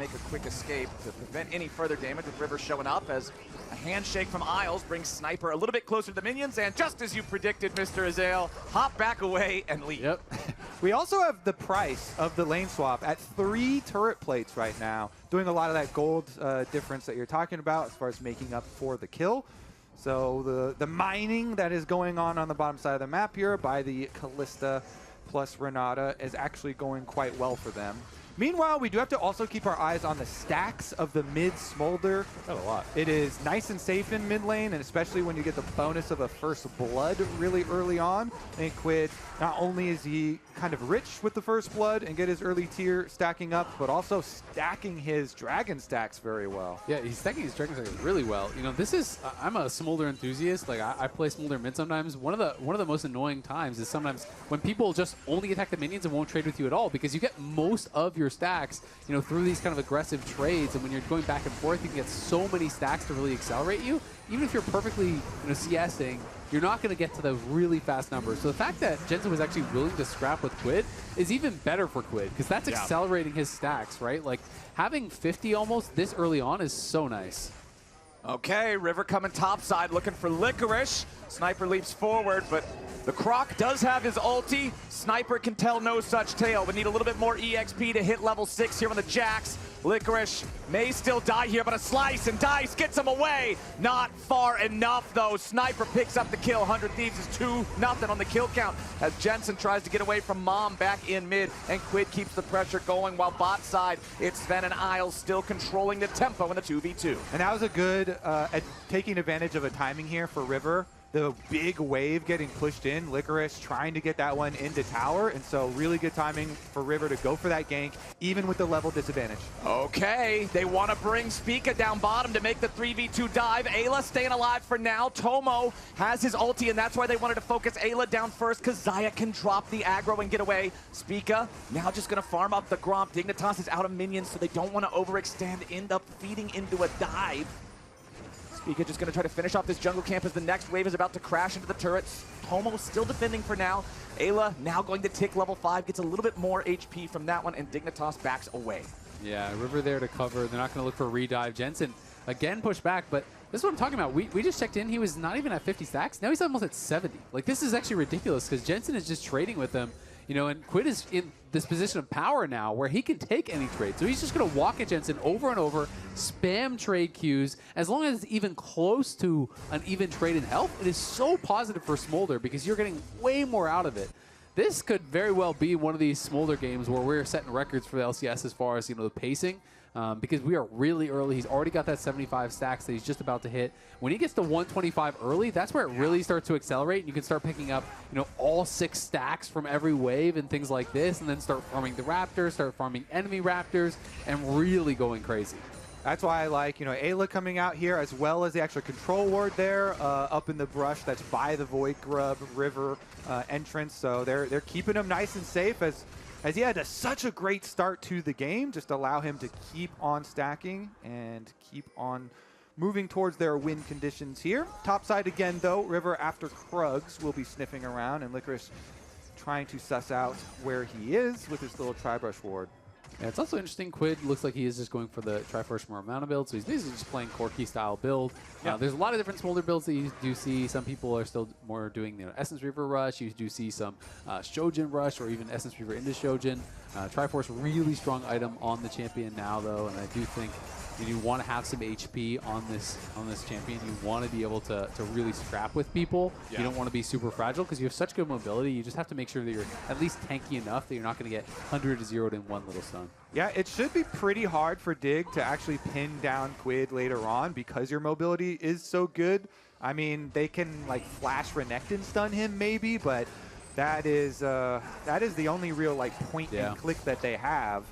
make a quick escape to prevent any further damage, with River showing up as a handshake from Isles brings Sniper a little bit closer to the minions, and just as you predicted, Mr. Azael, hop back away and leave. Yep. We also have the price of the lane swap at 3 turret plates right now, doing a lot of that gold difference that you're talking about as far as making up for the kill. So the mining that is going on the bottom side of the map here by the Callista plus Renata is actually going quite well for them. Meanwhile, we do have to also keep our eyes on the stacks of the mid Smolder. Got a lot. It is nice and safe in mid lane, and especially when you get the bonus of a first blood really early on. And Quid, not only is he kind of rich with the first blood and get his early tier stacking up, but also stacking his dragon stacks very well. Yeah, he's stacking his dragon stacks really well. You know, this is I'm a Smolder enthusiast. Like I play Smolder mid sometimes. One of the most annoying times is sometimes when people just only attack the minions and won't trade with you at all, because you get most of your stacks, you know, through these kind of aggressive trades, and when you're going back and forth, you can get so many stacks to really accelerate you. Even if you're perfectly, you know, CSing, you're not going to get to those really fast numbers. So the fact that Jensen was actually willing to scrap with Quid is even better for Quid, because that's accelerating his stacks, right? Like, having 50 almost this early on is so nice. Okay, River coming topside, looking for Licorice. Sniper leaps forward, but the Croc does have his ulti. Sniper can tell no such tale. We need a little bit more EXP to hit level 6 here on the Jax. Licorice may still die here, but a slice and dice gets him away. Not far enough, though. Sniper picks up the kill. 100 Thieves is 2-0 on the kill count as Jensen tries to get away from Mom back in mid, and Quid keeps the pressure going, while bot side, it's Sven and Isles still controlling the tempo in the 2v2. And that was a good at taking advantage of a timing here for River. The big wave getting pushed in, Licorice trying to get that one into tower, and so really good timing for River to go for that gank, even with the level disadvantage. Okay, they want to bring Spica down bottom to make the 3v2 dive. Ayla staying alive for now. Tomo has his ulti, and that's why they wanted to focus Ayla down first, because Xayah can drop the aggro and get away. Spica now just going to farm up the Gromp. Dignitas is out of minions, so they don't want to overextend, end up feeding into a dive. Spica just going to try to finish off this jungle camp as the next wave is about to crash into the turrets. Tomo still defending for now. Ayla now going to tick level 5, gets a little bit more HP from that one, and Dignitas backs away. Yeah, River there to cover. They're not going to look for a redive. Jensen again pushed back, but this is what I'm talking about. We just checked in. He was not even at 50 stacks. Now he's almost at 70. Like, this is actually ridiculous, because Jensen is just trading with him. You know, and Quid is in this position of power now where he can take any trade. So he's just going to walk at Jensen over and over, spam trade queues. As long as it's even close to an even trade in health, it is so positive for Smolder, because you're getting way more out of it. This could very well be one of these Smolder games where we're setting records for the LCS as far as, you know, the pacing. Because we are really early. He's already got that 75 stacks that he's just about to hit. When he gets to 125 early, that's where it really starts to accelerate, and you can start picking up, you know, all 6 stacks from every wave and things like this, and then start farming the Raptors, start farming enemy Raptors, and really going crazy. That's why I like, you know, Ayla coming out here, as well as the extra control ward there up in the brush that's by the Void Grub River entrance. So they're keeping him nice and safe as he had such a great start to the game. Just allow him to keep on stacking and keep on moving towards their win conditions here. Top side again, though. River, after Krugs, will be sniffing around, and Licorice trying to suss out where he is with his little Tri-Brush ward. Yeah, it's also interesting. Quid looks like he is just going for the Triforce Mormana build, so he's basically just playing Corki style build. Yeah. There's a lot of different Smolder builds that you do see. Some people are still more doing, you know, Essence Reaver Rush. You do see some Shojin Rush, or even Essence Reaver into Shojin. Triforce, really strong item on the champion now, though, and I do think you want to have some HP on this champion. You want to be able to really scrap with people. Yeah. You don't want to be super fragile, because you have such good mobility. You just have to make sure that you're at least tanky enough that you're not going to get 100 to 0'd in one little stun. Yeah, it should be pretty hard for Dig to actually pin down Quid later on, because your mobility is so good. I mean, they can like flash Renekton stun him maybe, but that is the only real like point and click that they have.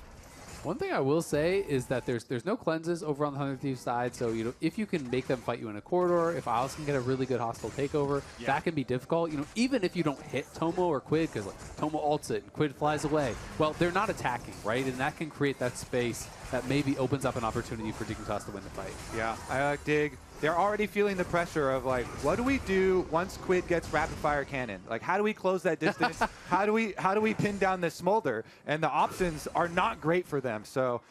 One thing I will say is that there's no cleanses over on the 100 Thieves side, so you know, if you can make them fight you in a corridor, if Isles can get a really good hostile takeover, that can be difficult. You know, even if you don't hit Tomo or Quid, because like, Tomo ults it and Quid flies away, well, they're not attacking, right? And that can create that space that maybe opens up an opportunity for Dignitas to win the fight. Yeah, I like Dig. They're already feeling the pressure of like, what do we do once Quid gets rapid fire cannon? Like, how do we close that distance? how do we pin down this Smolder? And the options are not great for them. So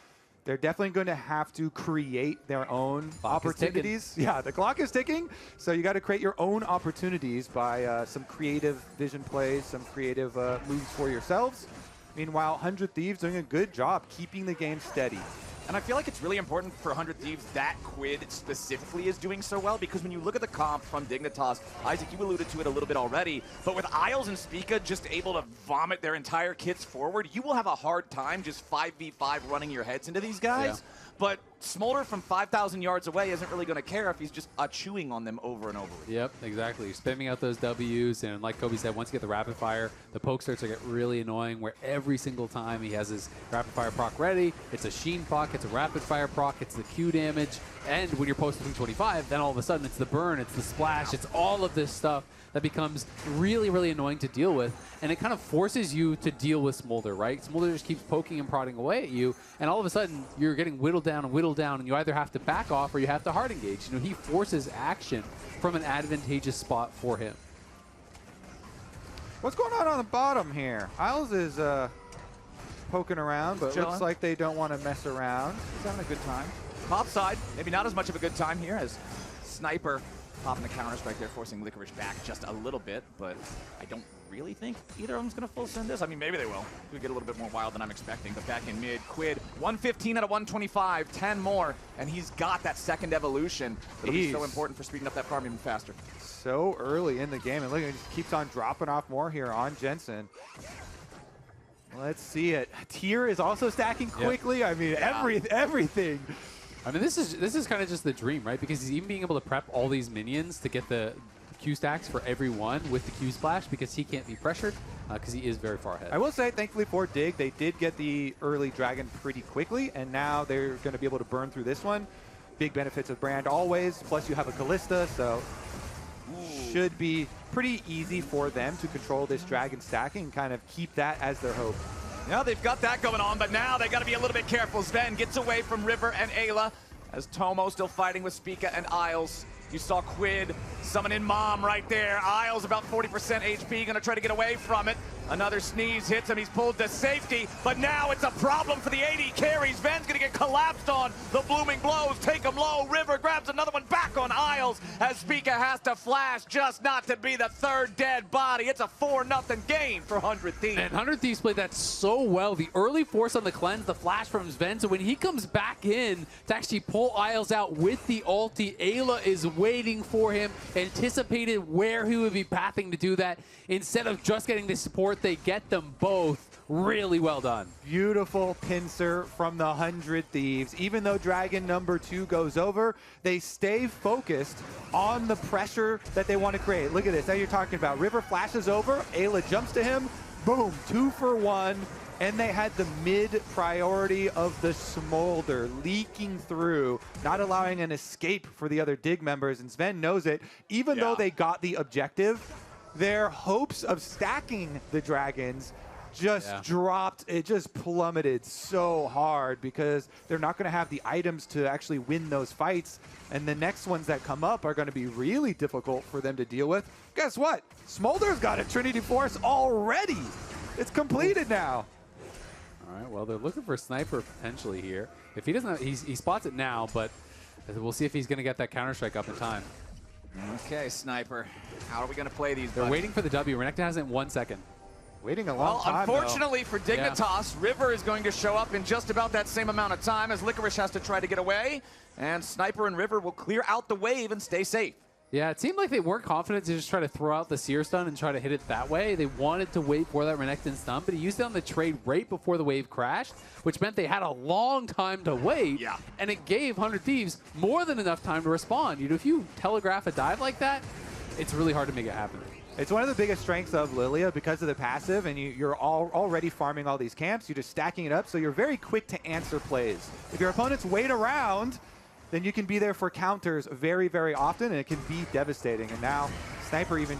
they're definitely going to have to create their own opportunities. Yeah, the clock is ticking, so you got to create your own opportunities by some creative vision plays, some creative moves for yourselves. Meanwhile, 100 Thieves doing a good job keeping the game steady. And I feel like it's really important for 100 Thieves that Quid specifically is doing so well, because when you look at the comp from Dignitas, Isaac, you alluded to it a little bit already, but with Isles and Spica just able to vomit their entire kits forward, you will have a hard time just 5v5 running your heads into these guys. Yeah. But Smolder from 5,000 yards away isn't really going to care if he's just chewing on them over and over. Yep, exactly. You're spamming out those W's, and like Kobe said, once you get the rapid fire, the poke starts to get really annoying, where every single time he has his rapid fire proc ready, it's a Sheen proc, it's a rapid fire proc, it's the Q damage, and when you're posting 225, then all of a sudden it's the burn, it's the splash, it's all of this stuff that becomes really, really annoying to deal with, and it kind of forces you to deal with Smolder, right? Smolder just keeps poking and prodding away at you, and all of a sudden you're getting whittled down, and you either have to back off or you have to hard engage. You know, he forces action from an advantageous spot for him. What's going on the bottom here? Isles is poking around, but looks like they don't want to mess around. He's having a good time. Top side, maybe not as much of a good time here as Sniper popping the counter strike there, forcing Licorice back just a little bit, but I don't really think either of them's going to full send this. I mean, maybe they will. We get a little bit more wild than I'm expecting, but back in mid, Quid, 115 out of 125, 10 more, and he's got that second evolution. It'll be so important for speeding up that farm even faster. So early in the game, and look, he just keeps on dropping off more here on Jensen. Let's see it. Tier is also stacking quickly. Yep. I mean, everything. I mean, this is kind of just the dream, right? Because he's even being able to prep all these minions to get the Q stacks for every one with the Q splash, because he can't be pressured because he is very far ahead. I will say, thankfully for Dig, they did get the early dragon pretty quickly, and now they're going to be able to burn through this one. Big benefits of Brand always, plus you have a Callista, so should be pretty easy for them to control this dragon stacking and kind of keep that as their hope. Now they've got that going on, but now they got to be a little bit careful. Sven gets away from River and Ayla as Tomo still fighting with Spica and Isles. You saw Quid summon in Mom right there. Isles about 40% HP, gonna try to get away from it. Another sneeze hits him, he's pulled to safety, but now it's a problem for the AD carries. Ven's gonna get collapsed on. The blooming blows take him low. River grabs another one back on Isles as Spica has to flash just not to be the third dead body. It's a 4-0 game for 100 Thieves. And 100 Thieves played that so well. The early force on the cleanse, the flash from Sven, so when he comes back in to actually pull Isles out with the ulti, Ayla is waiting for him, anticipated where he would be pathing to do that. Instead of just getting the support, they get them both. Really well done. Beautiful pincer from the 100 Thieves. Even though Dragon number 2 goes over, they stay focused on the pressure that they want to create. Look at this. Now you're talking about River flashes over, Ayla jumps to him, boom, 2 for 1. And they had the mid priority of the Smolder leaking through, not allowing an escape for the other Dig members. And Sven knows it. Even though they got the objective, their hopes of stacking the dragons just dropped. It just plummeted so hard because they're not going to have the items to actually win those fights. And the next ones that come up are going to be really difficult for them to deal with. Guess what? Smolder's got a Trinity Force already. It's completed now. All right, well, they're looking for a Sniper potentially here. If he doesn't, he spots it now, but we'll see if he's going to get that Counter-Strike up in time. Okay, Sniper, how are we going to play these? They're waiting for the W. Renekton has it in 1 second. Waiting a long time, unfortunately for Dignitas, River is going to show up in just about that same amount of time as Licorice has to try to get away, and Sniper and River will clear out the wave and stay safe. Yeah, it seemed like they weren't confident to just try to throw out the Seer stun and try to hit it that way. They wanted to wait for that Renekton stun, but he used it on the trade right before the wave crashed, which meant they had a long time to wait, and it gave 100 Thieves more than enough time to respond. You know, if you telegraph a dive like that, it's really hard to make it happen. It's one of the biggest strengths of Lilia because of the passive, and you're already farming all these camps. You're just stacking it up, so you're very quick to answer plays. If your opponents wait around, then you can be there for counters very, very often, and it can be devastating. And now, Sniper even...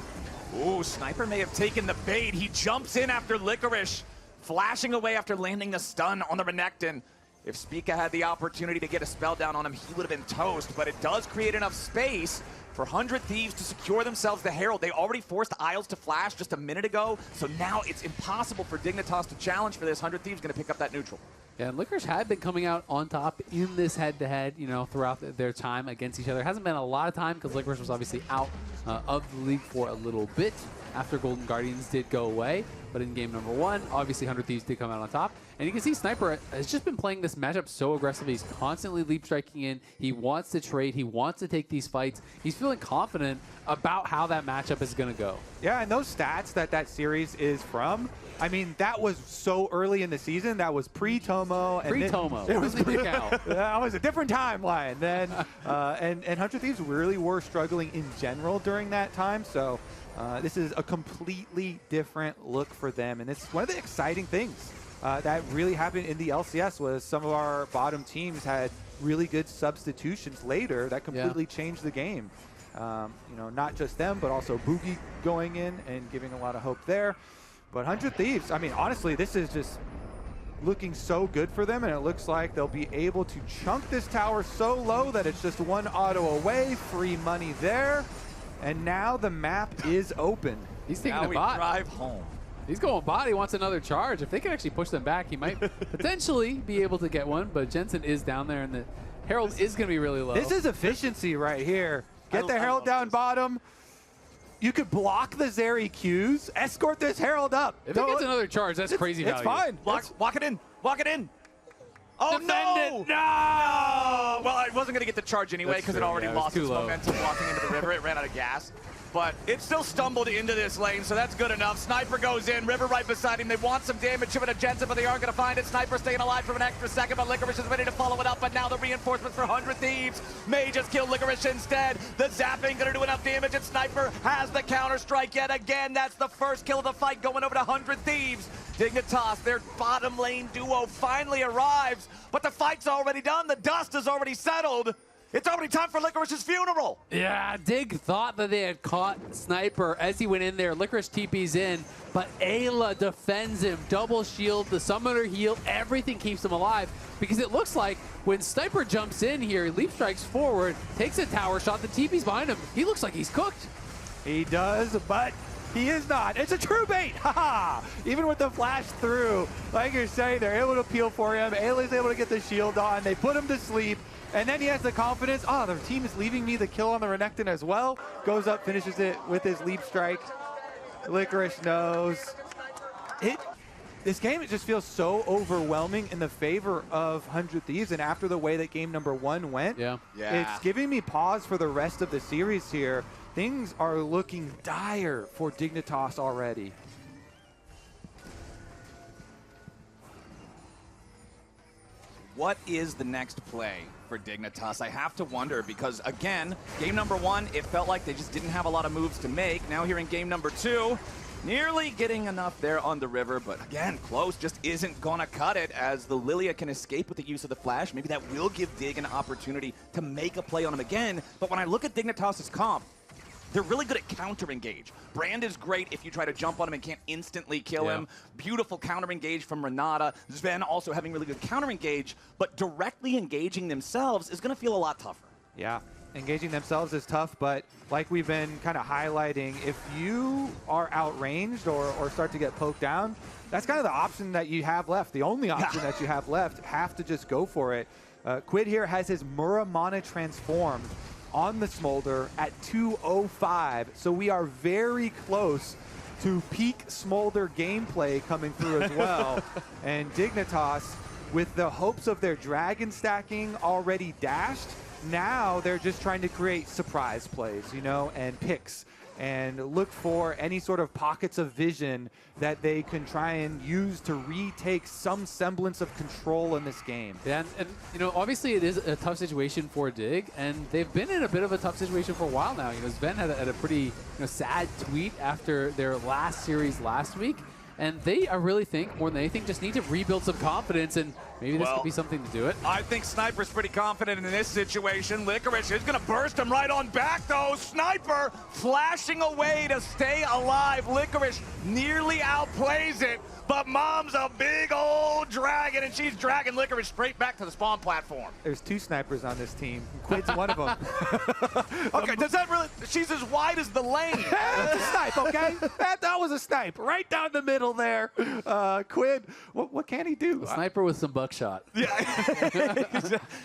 Ooh, Sniper may have taken the bait. He jumps in after Licorice, flashing away after landing the stun on the Renekton. If Spica had the opportunity to get a spell down on him, he would have been toast, but it does create enough space for 100 Thieves to secure themselves the Herald. They already forced Isles to flash just a minute ago, so now it's impossible for Dignitas to challenge for this. 100 Thieves going to pick up that neutral. Yeah, and Licorice had been coming out on top in this head-to-head, throughout their time against each other. Hasn't been a lot of time because Licorice was obviously out of the league for a little bit after Golden Guardians did go away. But in game number 1, obviously 100 Thieves did come out on top. And you can see Sniper has just been playing this matchup so aggressively. He's constantly leap striking in. He wants to trade. He wants to take these fights. He's feeling confident about how that matchup is going to go. Yeah, and those stats that series is from, I mean, that was so early in the season. That was pre-Tomo. Pre-Tomo. It was that was a different timeline then. And 100 Thieves really were struggling in general during that time. So this is a completely different look for them. And it's one of the exciting things that really happened in the LCS was some of our bottom teams had really good substitutions later that completely changed the game. Not just them, but also Boogie going in and giving a lot of hope there. But 100 Thieves, I mean, honestly, this is just looking so good for them, and it looks like they'll be able to chunk this tower so low that it's just 1 auto away, free money there, and now the map is open. He's taking now a bot. Drive home. He's going bot. He wants another charge. If they can actually push them back, he might potentially be able to get one, but Jensen is down there, and the Herald is going to be really low. This is efficiency right here. Get the Herald down bottom. You could block the Zeri Qs, escort this Herald up. If it gets another charge, that's crazy value. It's fine. Walk it in. Walk it in. Oh, Defend no! it. No! Well, I wasn't going to get the charge anyway because it already lost its low. momentum walking into the river. It ran out of gas. But it still stumbled into this lane, so that's good enough. Sniper goes in, River right beside him. They want some damage to Jensen, but they aren't going to find it. Sniper staying alive for an extra second, but Licorice is ready to follow it up. But now the reinforcements for 100 Thieves may just kill Licorice instead. The zapping going to do enough damage, and Sniper has the counter-strike yet again. That's the first kill of the fight going over to 100 Thieves. Dignitas, their bottom lane duo, finally arrives, but the fight's already done. The dust is already settled. It's already time for Licorice's funeral. Yeah, Dig thought that they had caught Sniper as he went in there. Licorice TP's in, but Ayla defends him. Double shield, the summoner heal, everything keeps him alive. Because it looks like when Sniper jumps in here, he leap strikes forward, takes a tower shot, the TP's behind him. He looks like he's cooked. He does, but he is not. It's a true bait. Haha! Even with the flash through, like you're saying, they're able to peel for him. Ayla's able to get the shield on. They put him to sleep. And then he has the confidence, oh, the team is leaving me the kill on the Renekton as well. Goes up, finishes it with his leap strike. Licorice knows. This game, it just feels so overwhelming in the favor of 100 Thieves. And after the way that game number 1 went, it's giving me pause for the rest of the series here. Things are looking dire for Dignitas already. What is the next play for Dignitas? I have to wonder because, again, game number 1, it felt like they just didn't have a lot of moves to make. Now here in game number 2, nearly getting enough there on the river, but again, close just isn't gonna cut it as the Lilia can escape with the use of the flash. Maybe that will give Dig an opportunity to make a play on him again. But when I look at Dignitas' comp, they're really good at counter-engage. Brand is great if you try to jump on him and can't instantly kill him. Beautiful counter-engage from Renata. Sven also having really good counter-engage, but directly engaging themselves is going to feel a lot tougher. Yeah, engaging themselves is tough, but like we've been kind of highlighting, if you are outranged or start to get poked down, that's kind of the option that you have left. The only option that you have left, have to just go for it. Quid here has his Muramana transformed on the Smolder at 2:05, so we are very close to peak Smolder gameplay coming through as well. And Dignitas, with the hopes of their dragon stacking already dashed, now they're just trying to create surprise plays, and picks, and look for any sort of pockets of vision that they can try and use to retake some semblance of control in this game. Yeah, and obviously it is a tough situation for Dig, and they've been in a bit of a tough situation for a while now. Sven had a pretty sad tweet after their last series last week, and they, I really think, more than anything, just need to rebuild some confidence, and maybe this could be something to do it. I think Sniper's pretty confident in this situation. Licorice is going to burst him right on back, though. Sniper flashing away to stay alive. Licorice nearly outplays it, but Mom's a big old dragon, and she's dragging Licorice straight back to the spawn platform. There's 2 snipers on this team. Quid's one of them. Okay, does that really... She's as wide as the lane. That's a snipe, okay? That was a snipe. Right down the middle there. Quid, what can he do? A sniper with some buck buckshot. Yeah.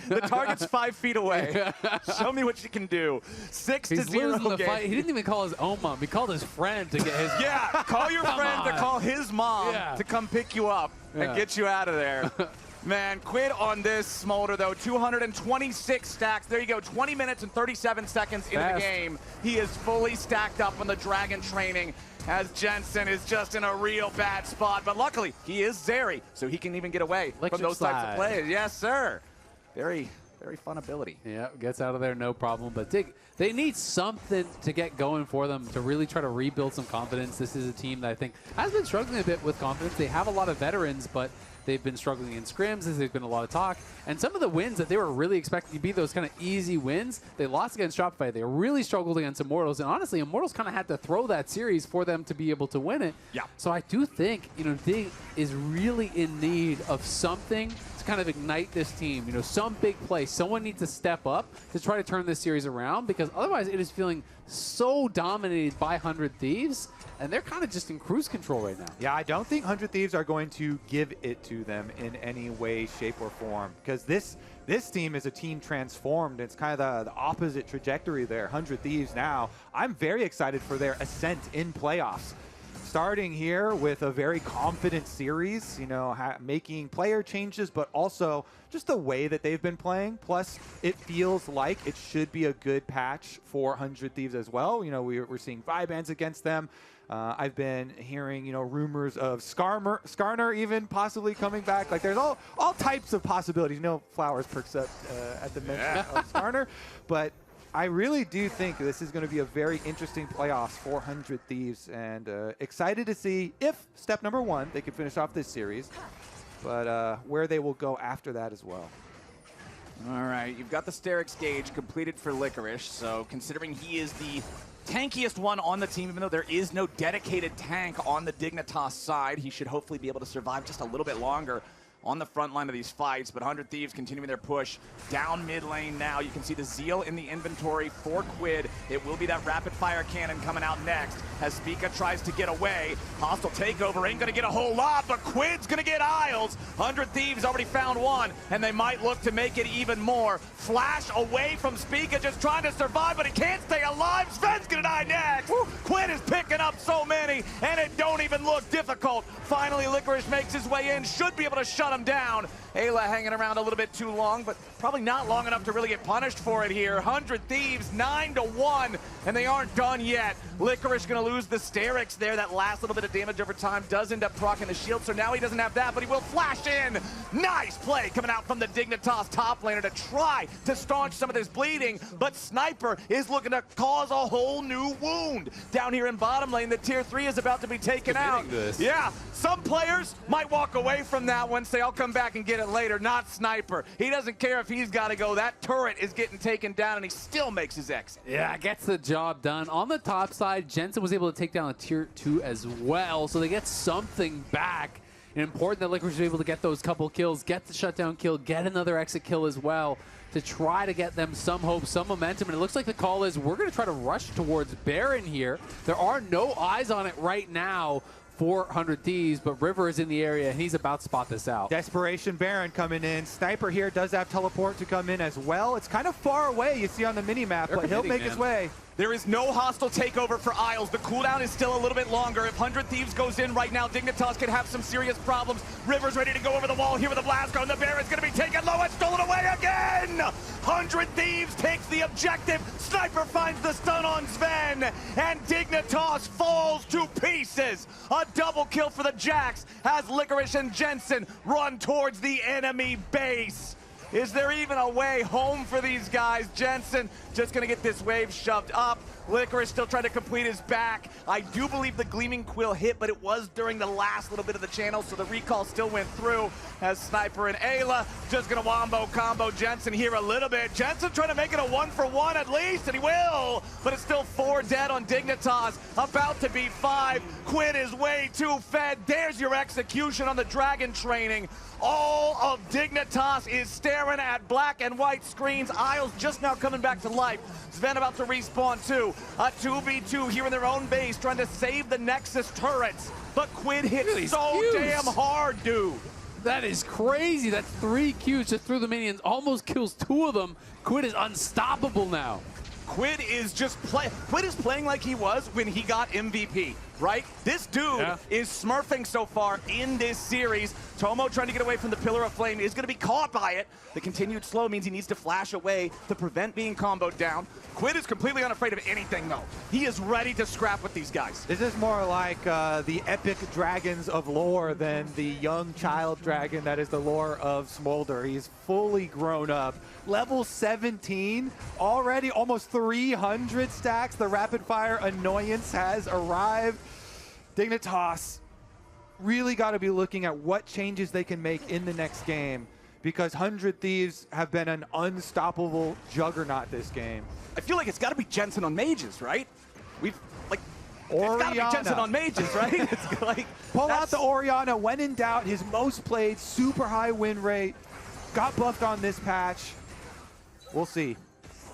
The target's 5 feet away. Show me what you can do. 6 to 0 losing the game. fight. He didn't even call his own mom. He called his friend to get his. Yeah, call your friend to call his mom Yeah. to come pick you up and get you out of there. Man, Quid on this Smolder, though. 226 stacks. There you go. 20 minutes and 37 seconds into the game. He is fully stacked up on the Dragon training as Jensen is just in a real bad spot. But luckily, he is Zeri, so he can even get away from those types of plays. Yes, sir. Very, very fun ability. Yeah, gets out of there, no problem. But they need something to get going for them to really try to rebuild some confidence. This is a team that I think has been struggling a bit with confidence. They have a lot of veterans, but they've been struggling in scrims. There's been a lot of talk. And some of the wins that they were really expecting to be those kind of easy wins, they lost against Shopify. They really struggled against Immortals. And honestly, Immortals kind of had to throw that series for them to be able to win it. Yeah. So I do think, Dig is really in need of something to kind of ignite this team. Some big play. Someone needs to step up to try to turn this series around, because otherwise it is feeling so dominated by 100 Thieves. And they're kind of just in cruise control right now. Yeah, I don't think 100 Thieves are going to give it to them in any way, shape, or form, because this team is a team transformed. It's kind of the opposite trajectory there. 100 Thieves now. I'm very excited for their ascent in playoffs. Starting here with a very confident series, making player changes, but also just the way that they've been playing. Plus, it feels like it should be a good patch for 100 Thieves as well. We're seeing Vibans against them. I've been hearing, rumors of Skarner even possibly coming back. Like, there's all types of possibilities. Flowers perks up at the mention of Skarner. But I really do think this is going to be a very interesting playoffs for 100 Thieves, and excited to see if step number 1, they can finish off this series, but where they will go after that as well. All right, you've got the Sterix gauge completed for Licorice, so considering he is the tankiest one on the team, even though there is no dedicated tank on the Dignitas side, he should hopefully be able to survive just a little bit longer on the front line of these fights. But 100 Thieves continuing their push down mid lane now. You can see the Zeal in the inventory for Quid. It will be that rapid fire cannon coming out next as Spica tries to get away. Hostile takeover ain't gonna get a whole lot, but Quid's gonna get Isles. 100 Thieves already found one, and they might look to make it even more. Flash away from Spica, just trying to survive, but he can't stay alive. Sven's gonna die next. Quid is picking up so many, and it don't even look difficult. Finally, Licorice makes his way in, should be able to shut him down. Ayla hanging around a little bit too long, but probably not long enough to really get punished for it here. 100 Thieves 9-1, and they aren't done yet. Licorice gonna lose the Sterix there. That last little bit of damage over time does end up proccing the shield, so now he doesn't have that, but he will flash in. Nice play coming out from the Dignitas top laner to try to staunch some of this bleeding, but Sniper is looking to cause a whole new wound. Down here in bottom lane, the tier 3 is about to be taken out. Yeah, some players might walk away from that one, say, I'll come back and get it later. Not Sniper. He doesn't care if he's got to go. That turret is getting taken down, and he still makes his exit. Yeah, gets the job done. On the top side, Jensen was able to take down a tier 2 as well, so they get something back. And important that Licorice was able to get those couple kills, get the shutdown kill, get another exit kill as well to try to get them some hope, some momentum. And it looks like the call is we're going to try to rush towards Baron here. There are no eyes on it right now for 100 Thieves, but River is in the area, and he's about to spot this out. Desperation Baron coming in. Sniper here does have teleport to come in as well. It's kind of far away, you see on the mini-map, but he'll make his way. There is no hostile takeover for Isles. The cooldown is still a little bit longer. If 100 Thieves goes in right now, Dignitas could have some serious problems. River's ready to go over the wall here with the Blasco, and the Baron's going to be taken low and stolen away again! 100 Thieves takes the objective. Sniper finds the stun on Sven, and Dignitas falls to pieces. A double kill for the Jax as Licorice and Jensen run towards the enemy base. Is there even a way home for these guys? Jensen just gonna get this wave shoved up. Licorice still trying to complete his back. I do believe the Gleaming Quill hit, but it was during the last little bit of the channel, so the recall still went through as Sniper and Ayla just gonna wombo combo Jensen here a little bit. Jensen trying to make it a 1-for-1 at least, and he will, but it's still 4 dead on Dignitas, about to be 5. Quid is way too fed. There's your execution on the Dragon training. All of Dignitas is staring at black and white screens. Isles just now coming back to life. Sven about to respawn too. A 2v2 here in their own base, trying to save the Nexus turrets. But Quid hits so damn hard, dude. That is crazy. That's 3 Qs just through the minions. Almost kills 2 of them. Quid is unstoppable now. Quid is playing like he was when he got MVP, right? This dude is smurfing so far in this series. Tomo trying to get away from the Pillar of Flame is going to be caught by it. The continued slow means he needs to flash away to prevent being comboed down. Quid is completely unafraid of anything, though. He is ready to scrap with these guys. This is more like the epic dragons of lore than the young child dragon that is the lore of Smolder. He's fully grown up. Level 17, already almost 300 stacks. The rapid fire annoyance has arrived. Dignitas really got to be looking at what changes they can make in the next game, because 100 Thieves have been an unstoppable juggernaut this game. I feel like it's got to be Jensen on mages, right? It's Orianna. got to be Jensen on mages, right? It's like, pull out the Orianna when in doubt. His most played, super high win rate. Got buffed on this patch. We'll see.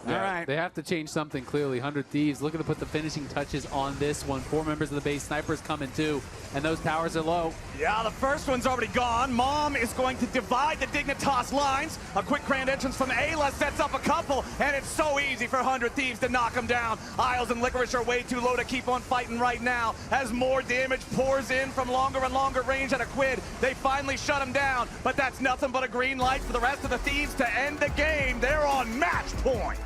Yeah, all right. They have to change something clearly. 100 Thieves looking to put the finishing touches on this one. 4 members of the base. Snipers coming too, and those towers are low. Yeah, the first one's already gone. Mom is going to divide the Dignitas lines. A quick grand entrance from Ayla sets up a couple, and it's so easy for 100 Thieves to knock them down. Isles and Licorice are way too low to keep on fighting right now. As more damage pours in from longer and longer range at a Quid, they finally shut him down. But that's nothing but a green light for the rest of the Thieves to end the game. They're on match point.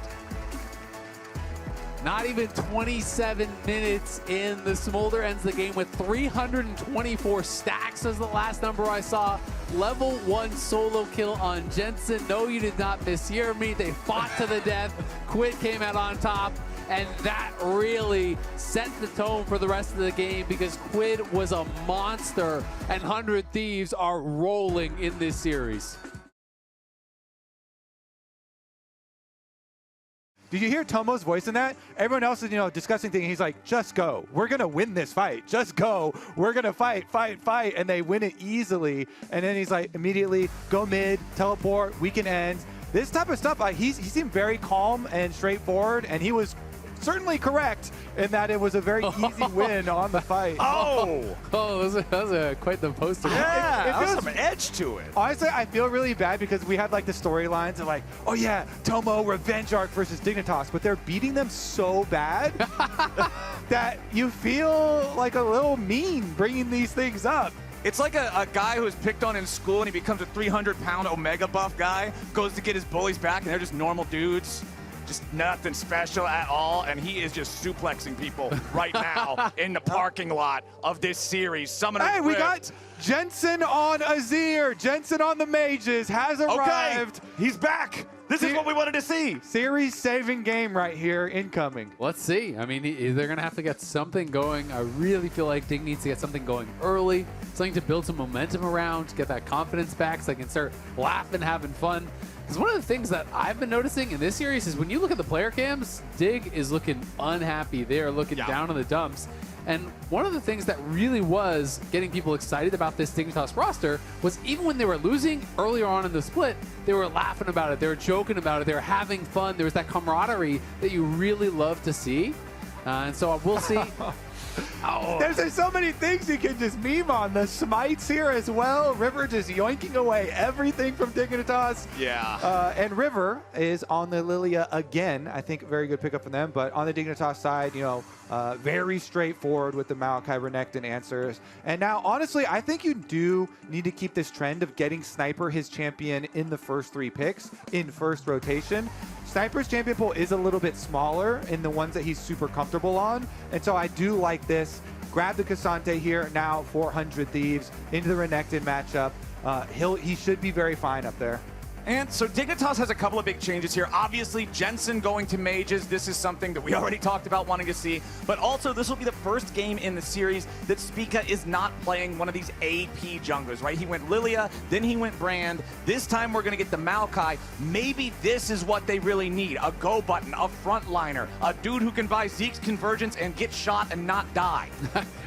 Not even 27 minutes in, the Smolder ends the game with 324 stacks as the last number I saw. Level 1 solo kill on Jensen. No, you did not mishear me. They fought to the death. Quid came out on top, and that really set the tone for the rest of the game, because Quid was a monster, and 100 Thieves are rolling in this series. Did you hear Tomo's voice in that? Everyone else is, discussing things. He's like, just go. We're going to win this fight. Just go. We're going to fight. And they win it easily. And then he's like, immediately, go mid, teleport, we can end. This type of stuff, he seemed very calm and straightforward, and he was certainly correct in that it was a very easy win on the fight. That was quite the poster. Yeah, it feels some edge to it. Honestly, I feel really bad because we had like the storylines of like, oh yeah, Tomo Revenge Arc versus Dignitas, but they're beating them so bad that you feel like a little mean bringing these things up. It's like a guy who was picked on in school and he becomes a 300-pound Omega buff guy, goes to get his bullies back, and they're just normal dudes. Just nothing special at all, and he is just suplexing people right now in the parking lot of this series. Summoner Hey, we Rift. got Jensen on Azir. Jensen on the mages has arrived. Okay, he's back. This is what we wanted to see. Series-saving game right here, incoming. Let's see. I mean, they're going to have to get something going. I really feel like Dig needs to get something going early, something to build some momentum around, to get that confidence back so they can start laughing, having fun. Because one of the things that I've been noticing in this series is when you look at the player cams, Dig is looking unhappy. They are looking down in the dumps. And one of the things that really was getting people excited about this Dignitas roster was even when they were losing earlier on in the split, they were laughing about it. They were joking about it. They were having fun. There was that camaraderie that you really love to see. And so we'll see. There's so many things you can just meme on. The smites here as well. River just yoinking away everything from Dignitas. Yeah. And River is on the Lilia again. I think a very good pickup from them. But on the Dignitas side, very straightforward with the Maokai Renekton answers. And now, honestly, I think you do need to keep this trend of getting Sniper his champion in the first 3 picks in first rotation. Sniper's champion pool is a little bit smaller in the ones that he's super comfortable on. And so I do like this. Grab the Cassante here now, 400 Thieves into the Renekton matchup. He should be very fine up there. And so Dignitas has a couple of big changes here. Obviously, Jensen going to mages. This is something that we already talked about wanting to see. But also, this will be the first game in the series that Spica is not playing one of these AP junglers, right? He went Lilia, then he went Brand. This time, we're going to get the Maokai. Maybe this is what they really need. A go button, a frontliner, a dude who can buy Zeke's Convergence and get shot and not die.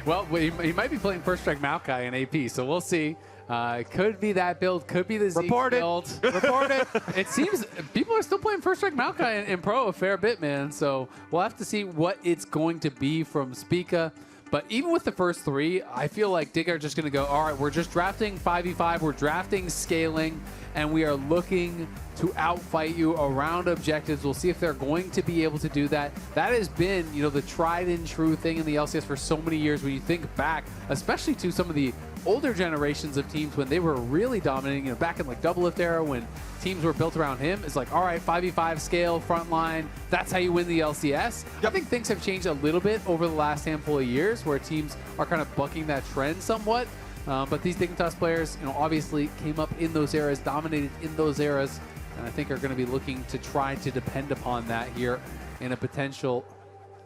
Well, he might be playing First Strike Maokai in AP, so we'll see. It could be that build, could be the Zeke build. Report it. It seems people are still playing First Strike Maokai in Pro a fair bit, man. So we'll have to see what it's going to be from Spica. But even with the first 3, I feel like Dig are just going to go, all right, we're just drafting 5v5, we're drafting scaling, and we are looking to outfight you around objectives. We'll see if they're going to be able to do that. That has been, you know, the tried and true thing in the LCS for so many years. When you think back, especially to some of the older generations of teams when they were really dominating, you know, back in like Double Lift era when teams were built around him, it's like, all right, 5v5 scale, front line, that's how you win the LCS. I think things have changed a little bit over the last handful of years where teams are kind of bucking that trend somewhat. But these Dignitas players, you know, obviously came up in those eras, dominated in those eras, and I think are going to be looking to try to depend upon that here in a potential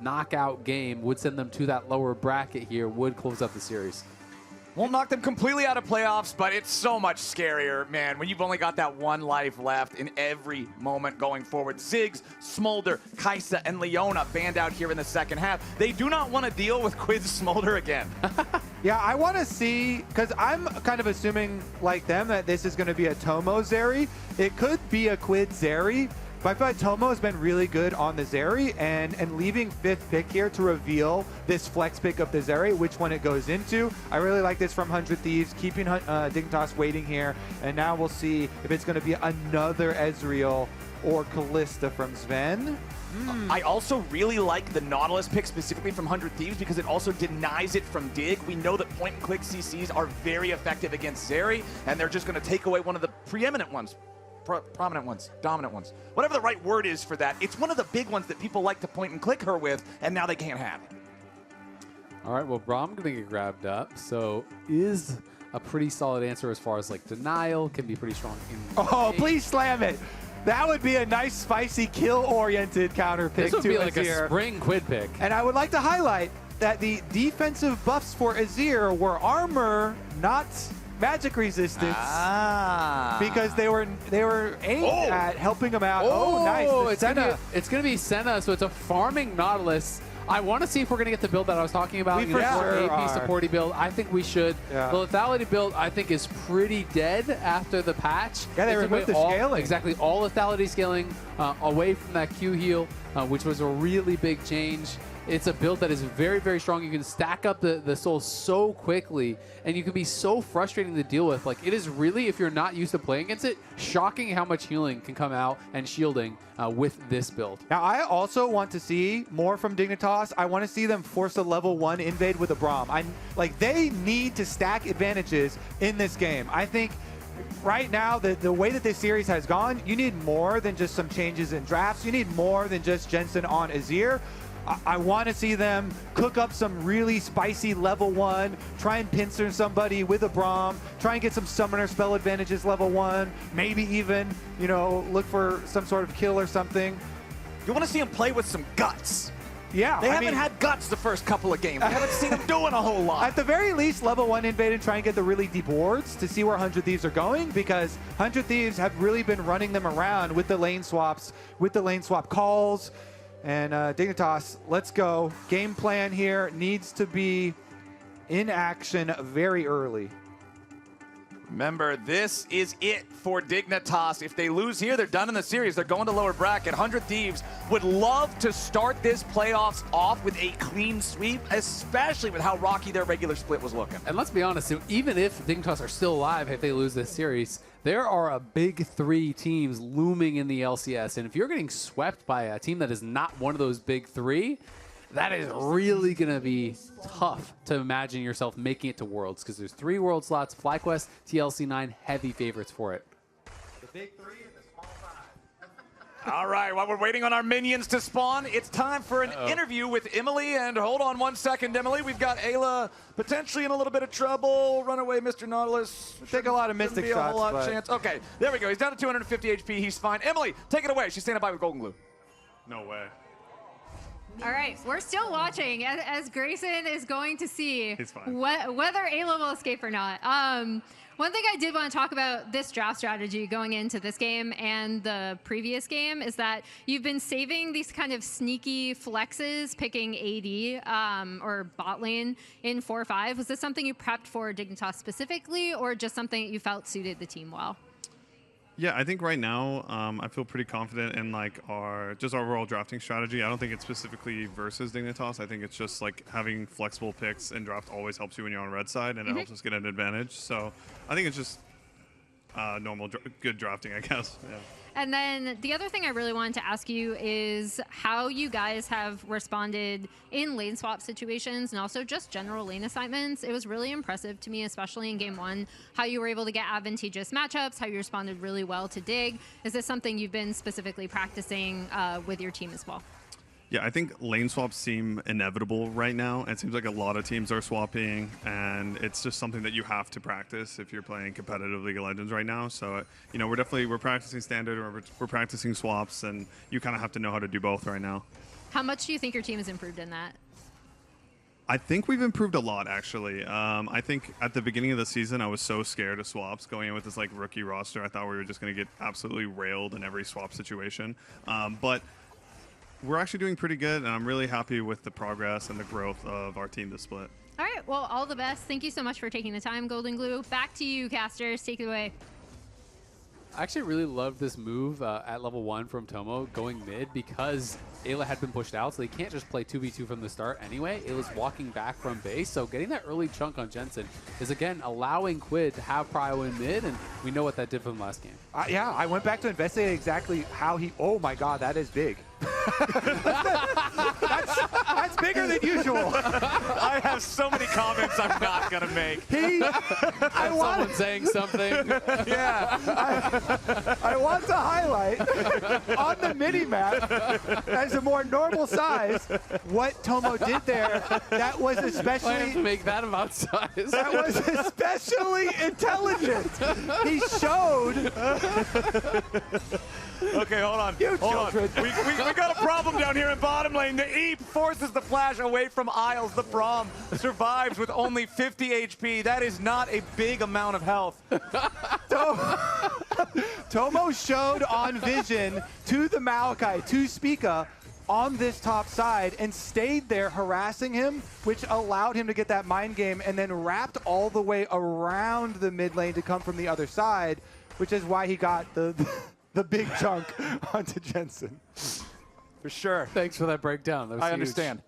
knockout game. Would send them to that lower bracket here, would close up the series. Won't knock them completely out of playoffs, but it's so much scarier, man, when you've only got that one life left in every moment going forward. Ziggs, Smolder, Kaisa, and Leona banned out here in the second half. They do not want to deal with Quid's Smolder again. Yeah, I want to see, because I'm kind of assuming, like them, that this is going to be a Tomo Zeri. It could be a Quid Zeri, but I feel like Tomo has been really good on the Zeri, and leaving 5th pick here to reveal this flex pick of the Zeri, which one it goes into. I really like this from 100 Thieves, keeping Dignitas waiting here, and now we'll see if it's going to be another Ezreal or Kalista from Sven. I also really like the Nautilus pick specifically from 100 Thieves because it also denies it from Dig. We know that point-and-click CCs are very effective against Zeri, and they're just going to take away one of the preeminent ones. Prominent ones, dominant ones, whatever the right word is for that. It's one of the big ones that people like to point and click her with, and now they can't have it. All right, well, Braum going to get grabbed up, so is a pretty solid answer as far as like denial, can be pretty strong. Oh, please slam it. That would be a nice, spicy, kill-oriented counter pick. This would be like Azir. a spring Quid pick. And I would like to highlight that the defensive buffs for Azir were armor, not magic resistance, because they were aimed at helping him out. Oh, nice. It's gonna be Senna, so it's a farming Nautilus. I want to see if we're going to get the build that I was talking about. We for sure AP are. supporty build. I think we should. Yeah. The lethality build, I think, is pretty dead after the patch. Yeah, they removed the scaling. Exactly. All lethality scaling away from that Q heal, which was a really big change. It's a build that is very, very strong. You can stack up the souls so quickly, and you can be so frustrating to deal with. Like, it is really, if you're not used to playing against it, shocking how much healing can come out and shielding with this build. Now, I also want to see more from Dignitas. I want to see them force a level 1 invade with a Braum. They need to stack advantages in this game. I think right now, the way that this series has gone, you need more than just some changes in drafts. You need more than just Jensen on Azir. I want to see them cook up some really spicy level 1, try and pincer somebody with a Braum, try and get some summoner spell advantages level 1, maybe even, you know, look for some sort of kill or something. You want to see them play with some guts. Yeah. They haven't had guts the first couple of games. I haven't seen them doing a whole lot. At the very least, level 1 invade and try and get the really deep wards to see where 100 Thieves are going, because 100 Thieves have really been running them around with the lane swaps, with the lane swap calls. And Dignitas, let's go. Game plan here needs to be in action very early. Remember, this is it for Dignitas. If they lose here, they're done in the series. They're going to lower bracket. 100 Thieves would love to start this playoffs off with a clean sweep, especially with how rocky their regular split was looking. And let's be honest, even if Dignitas are still alive, if they lose this series, there are a big 3 teams looming in the LCS. And if you're getting swept by a team that is not one of those big 3, that is really going to be tough to imagine yourself making it to Worlds, because there's 3 World slots, FlyQuest, TLC9, heavy favorites for it. The big 3 and the small 5. All right, while we're waiting on our minions to spawn, it's time for an interview with Emily. And hold on one second, Emily. We've got Ayla potentially in a little bit of trouble. Runaway Mr. Nautilus. Take a lot of mystic be a shots, whole lot but... chance. Okay, there we go. He's down to 250 HP. He's fine. Emily, take it away. She's standing by with Golden Glue. No way. All right, we're still watching as Grayson is going to see He's fine. whether Ayla will escape or not. One thing I did want to talk about this draft strategy going into this game and the previous game is that you've been saving these kind of sneaky flexes, picking AD or bot lane in 4-5. Was this something you prepped for Dignitas specifically, or just something that you felt suited the team well? Yeah, I think right now I feel pretty confident in like our overall drafting strategy. I don't think it's specifically versus Dignitas. I think it's just like having flexible picks in draft always helps you when you're on red side, and it helps us get an advantage. So I think it's just normal good drafting, I guess. Yeah. And then the other thing I really wanted to ask you is how you guys have responded in lane swap situations and also just general lane assignments. It was really impressive to me, especially in game 1, how you were able to get advantageous matchups, how you responded really well to Dig. Is this something you've been specifically practicing with your team as well? Yeah, I think lane swaps seem inevitable right now. It seems like a lot of teams are swapping, and it's just something that you have to practice if you're playing competitive League of Legends right now. So, you know, we're practicing standard, or we're practicing swaps, and you kind of have to know how to do both right now. How much do you think your team has improved in that? I think we've improved a lot, actually. I think at the beginning of the season, I was so scared of swaps going in with this like rookie roster. I thought we were just going to get absolutely railed in every swap situation. But we're actually doing pretty good, and I'm really happy with the progress and the growth of our team this split. All right, well, all the best. Thank you so much for taking the time, Golden Glue. Back to you, casters. Take it away. I actually really loved this move at level 1 from Tomo going mid because Ayla had been pushed out, so they can't just play 2v2 from the start anyway. Ayla's walking back from base, so getting that early chunk on Jensen is, again, allowing Quid to have prio in mid, and we know what that did from last game. Yeah, I went back to investigate exactly how he... Oh, my God, that is big. that's bigger than usual. I have so many comments I'm not going to make. Someone saying something. Yeah. I want to highlight on the mini-map, as a more normal size, what Tomo did there. That was especially... I have to make that about size. That was especially intelligent. He showed... Okay, hold on. Hold on. We got a problem down here in bottom lane. The Eep forces the flash away from Isles. The Braum survives with only 50 HP. That is not a big amount of health. Tomo showed on vision to the Maokai, to Spica, on this top side and stayed there harassing him, which allowed him to get that mind game and then wrapped all the way around the mid lane to come from the other side, which is why he got the big chunk onto Jensen. For sure. Thanks for that breakdown. That was I huge. understand.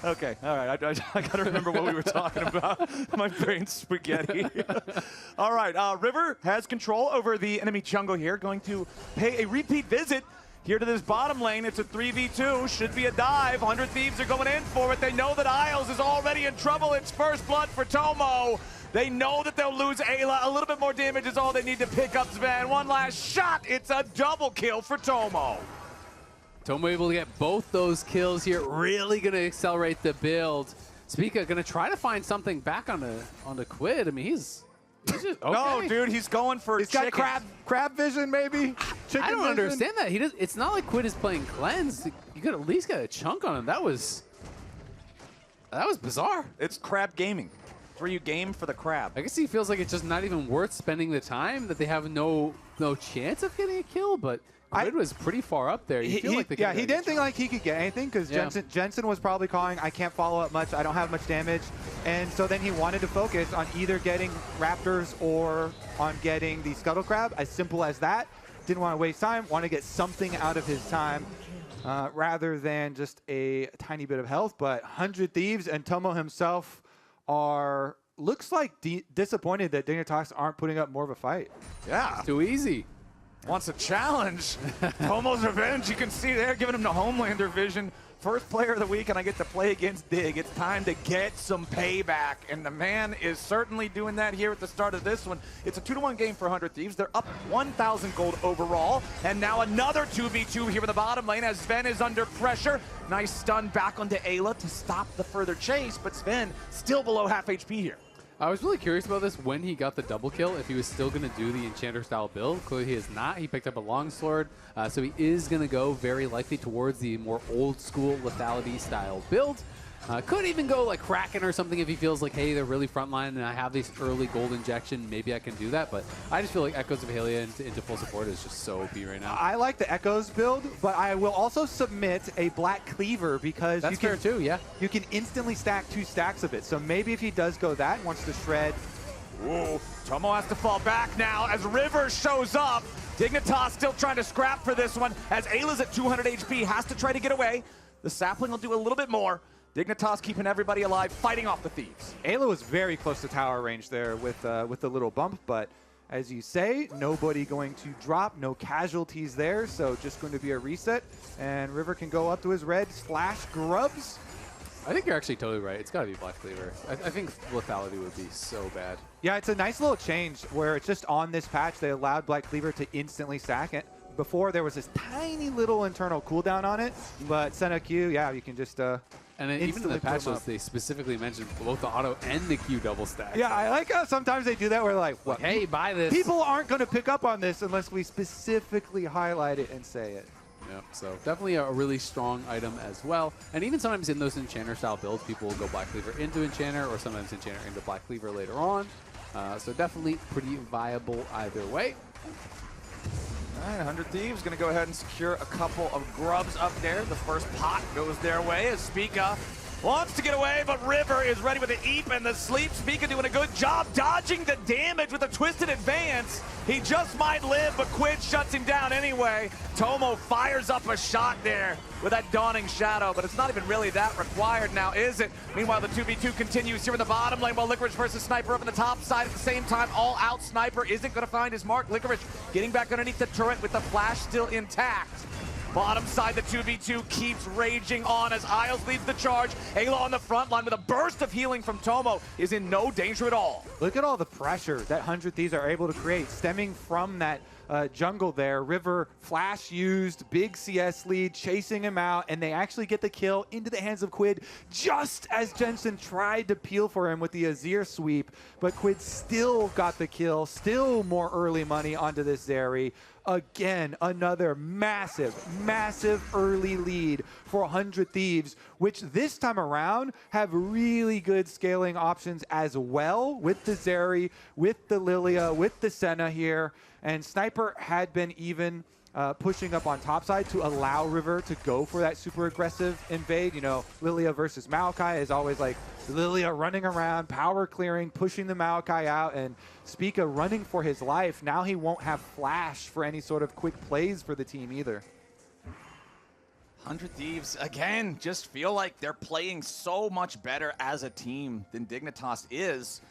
Okay, all right. I got to remember what we were talking about. My brain's spaghetti. All right, River has control over the enemy jungle here, going to pay a repeat visit here to this bottom lane. It's a 3v2, should be a dive. 100 Thieves are going in for it. They know that Isles is already in trouble. It's first blood for Tomo. They know that they'll lose Ayla. A little bit more damage is all they need to pick up Sven. One last shot. It's a double kill for Tomo. Tomo able to get both those kills here. Really going to accelerate the build. Spica going to try to find something back on the Quid. I mean, he's just okay. No, dude, he's going for He's got crab vision, maybe? Chicken I don't vision? understand that. It's not like Quid is playing cleanse. You could at least get a chunk on him. That was bizarre. It's crab gaming. Where you game for the crab. I guess he feels like it's just not even worth spending the time, that they have no chance of getting a kill, but Quid was pretty far up there. You feel like they he didn't think like he could get anything because Jensen was probably calling, I can't follow up much, I don't have much damage. And so then he wanted to focus on either getting Raptors or on getting the Scuttle Crab, as simple as that. Didn't want to waste time, want to get something out of his time rather than just a tiny bit of health. But 100 Thieves and Tomo himself are, looks like disappointed that Dignitas aren't putting up more of a fight. Yeah. It's too easy. Wants a challenge. Tomo's revenge. You can see there, giving him the Homelander vision. First player of the week, and I get to play against Dig. It's time to get some payback, and the man is certainly doing that here at the start of this one. It's a 2-1 game for 100 Thieves. They're up 1,000 gold overall, and now another 2v2 here in the bottom lane as Sven is under pressure. Nice stun back onto Ayla to stop the further chase, but Sven still below half HP here. I was really curious about this when he got the double kill, if he was still going to do the Enchanter style build. Clearly he is not. He picked up a longsword, so he is going to go very likely towards the more old school lethality style build. Could even go like Kraken or something if he feels like, hey, they're really frontline and I have this early gold injection, maybe I can do that. But I just feel like Echoes of Hylia into full support is just so OP right now. I like the Echoes build, but I will also submit a Black Cleaver because that's fair too, yeah. You can instantly stack 2 stacks of it. So maybe if he does go that, wants to shred Ooh, Tomo has to fall back now as River shows up. Dignitas still trying to scrap for this one as Ayla's at 200 HP, has to try to get away. The sapling will do a little bit more. Dignitas keeping everybody alive, fighting off the thieves. Ayla was very close to tower range there with the little bump, but as you say, nobody going to drop, no casualties there, so just going to be a reset, and River can go up to his red / grubs. I think you're actually totally right. It's got to be Black Cleaver. I think lethality would be so bad. Yeah, it's a nice little change where it's just on this patch, they allowed Black Cleaver to instantly stack it. Before, there was this tiny little internal cooldown on it, but Senna Q, yeah, you can just and then even in the patch notes, they specifically mentioned both the auto and the Q double stack. Yeah, I like how sometimes they do that where like, what? Hey, buy this. People aren't going to pick up on this unless we specifically highlight it and say it. Yep, so definitely a really strong item as well. And even sometimes in those Enchanter style builds, people will go Black Cleaver into Enchanter or sometimes Enchanter into Black Cleaver later on. So definitely pretty viable either way. All right, 100 Thieves going to go ahead and secure a couple of grubs up there. The first pot goes their way as Spica wants to get away, but River is ready with the Eep and the Sleep. Spica doing a good job dodging the damage with a twisted advance. He just might live, but Quid shuts him down anyway. Tomo fires up a shot there with that Dawning Shadow, but it's not even really that required now, is it? Meanwhile, the 2v2 continues here in the bottom lane while Licorice versus Sniper up in the top side at the same time. All out Sniper isn't going to find his mark. Licorice getting back underneath the turret with the flash still intact. Bottom side, the 2v2 keeps raging on as Isles leads the charge. Ayla on the front line with a burst of healing from Tomo is in no danger at all. Look at all the pressure that 100 Thieves are able to create stemming from that jungle there. River flash used, big CS lead, chasing him out, and they actually get the kill into the hands of Quid just as Jensen tried to peel for him with the Azir sweep, but Quid still got the kill, still more early money onto this Zeri. Again, another massive, massive early lead for 100 Thieves, which this time around have really good scaling options as well with the Zeri, with the Lilia, with the Senna here. And Sniper had been even pushing up on top side to allow River to go for that super aggressive invade. You know, Lilia versus Maokai is always like Lilia running around, power clearing, pushing the Maokai out, and Spica running for his life. Now he won't have flash for any sort of quick plays for the team either. 100 Thieves, again, just feel like they're playing so much better as a team than Dignitas is.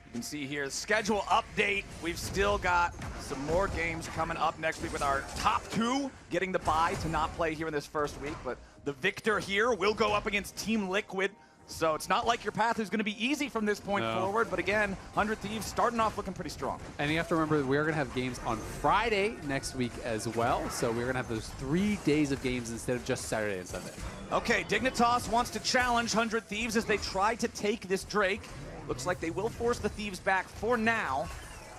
You can see here, schedule update. We've still got some more games coming up next week with our top two getting the bye to not play here in this first week, but the victor here will go up against Team Liquid. So it's not like your path is going to be easy from this point forward, but again, 100 Thieves starting off looking pretty strong. And you have to remember, we're going to have games on Friday next week as well, so we're going to have those 3 days of games instead of just Saturday and Sunday. Okay, Dignitas wants to challenge 100 Thieves as they try to take this Drake. Looks like they will force the Thieves back for now.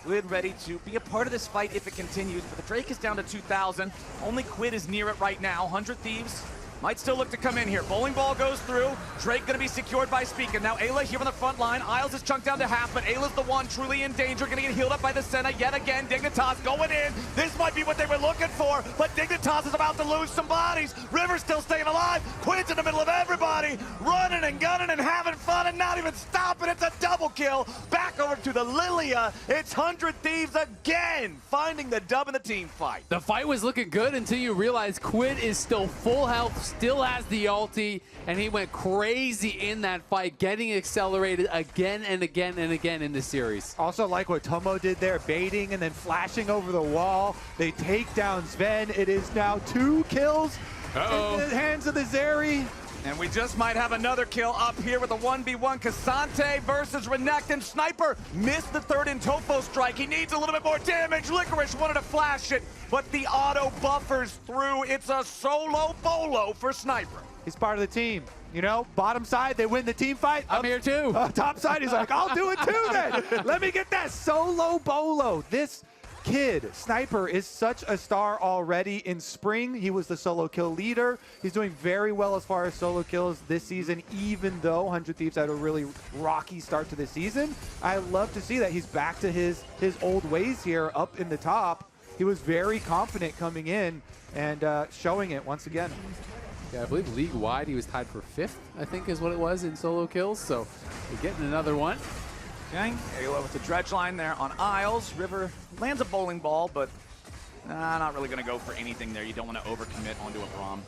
Quid ready to be a part of this fight if it continues, but the Drake is down to 2,000. Only Quid is near it right now. 100 Thieves might still look to come in here. Bowling ball goes through. Drake going to be secured by Spica. Now Ayla here on the front line. Isles is chunked down to half, but Ayla's the one truly in danger. Going to get healed up by the Senna yet again. Dignitas going in. This might be what they were looking for, but Dignitas is about to lose some bodies. River's still staying alive. Quid's in the middle of everybody, running and gunning and having fun and not even stopping. It's a double kill. Back over to the Lilia. It's 100 Thieves again, finding the dub in the team fight. The fight was looking good until you realize Quid is still full health, still has the ulti, and he went crazy in that fight, getting accelerated again and again and again in this series. Also like what Tomo did there, baiting and then flashing over the wall. They take down Sven. It is now 2 kills in the hands of the Zeri. And we just might have another kill up here with a 1v1. Cassante versus Renekton. Sniper missed the third in Tofo strike. He needs a little bit more damage. Licorice wanted to flash it, but the auto buffers through. It's a solo bolo for Sniper. He's part of the team. You know, bottom side, they win the team fight. I'm here too. Top side, he's like, I'll do it too then. Let me get that solo bolo. This kid, Sniper, is such a star already. In spring, he was the solo kill leader. He's doing very well as far as solo kills this season, even though 100 Thieves had a really rocky start to the season. I love to see that he's back to his old ways here up in the top. He was very confident coming in and showing it once again. Yeah, I believe league-wide he was tied for 5th, I think is what it was in solo kills, so we're getting another one. Okay, Ayla with the dredge line there on Isles. River lands a bowling ball, but not really going to go for anything there. You don't want to overcommit onto a Braum.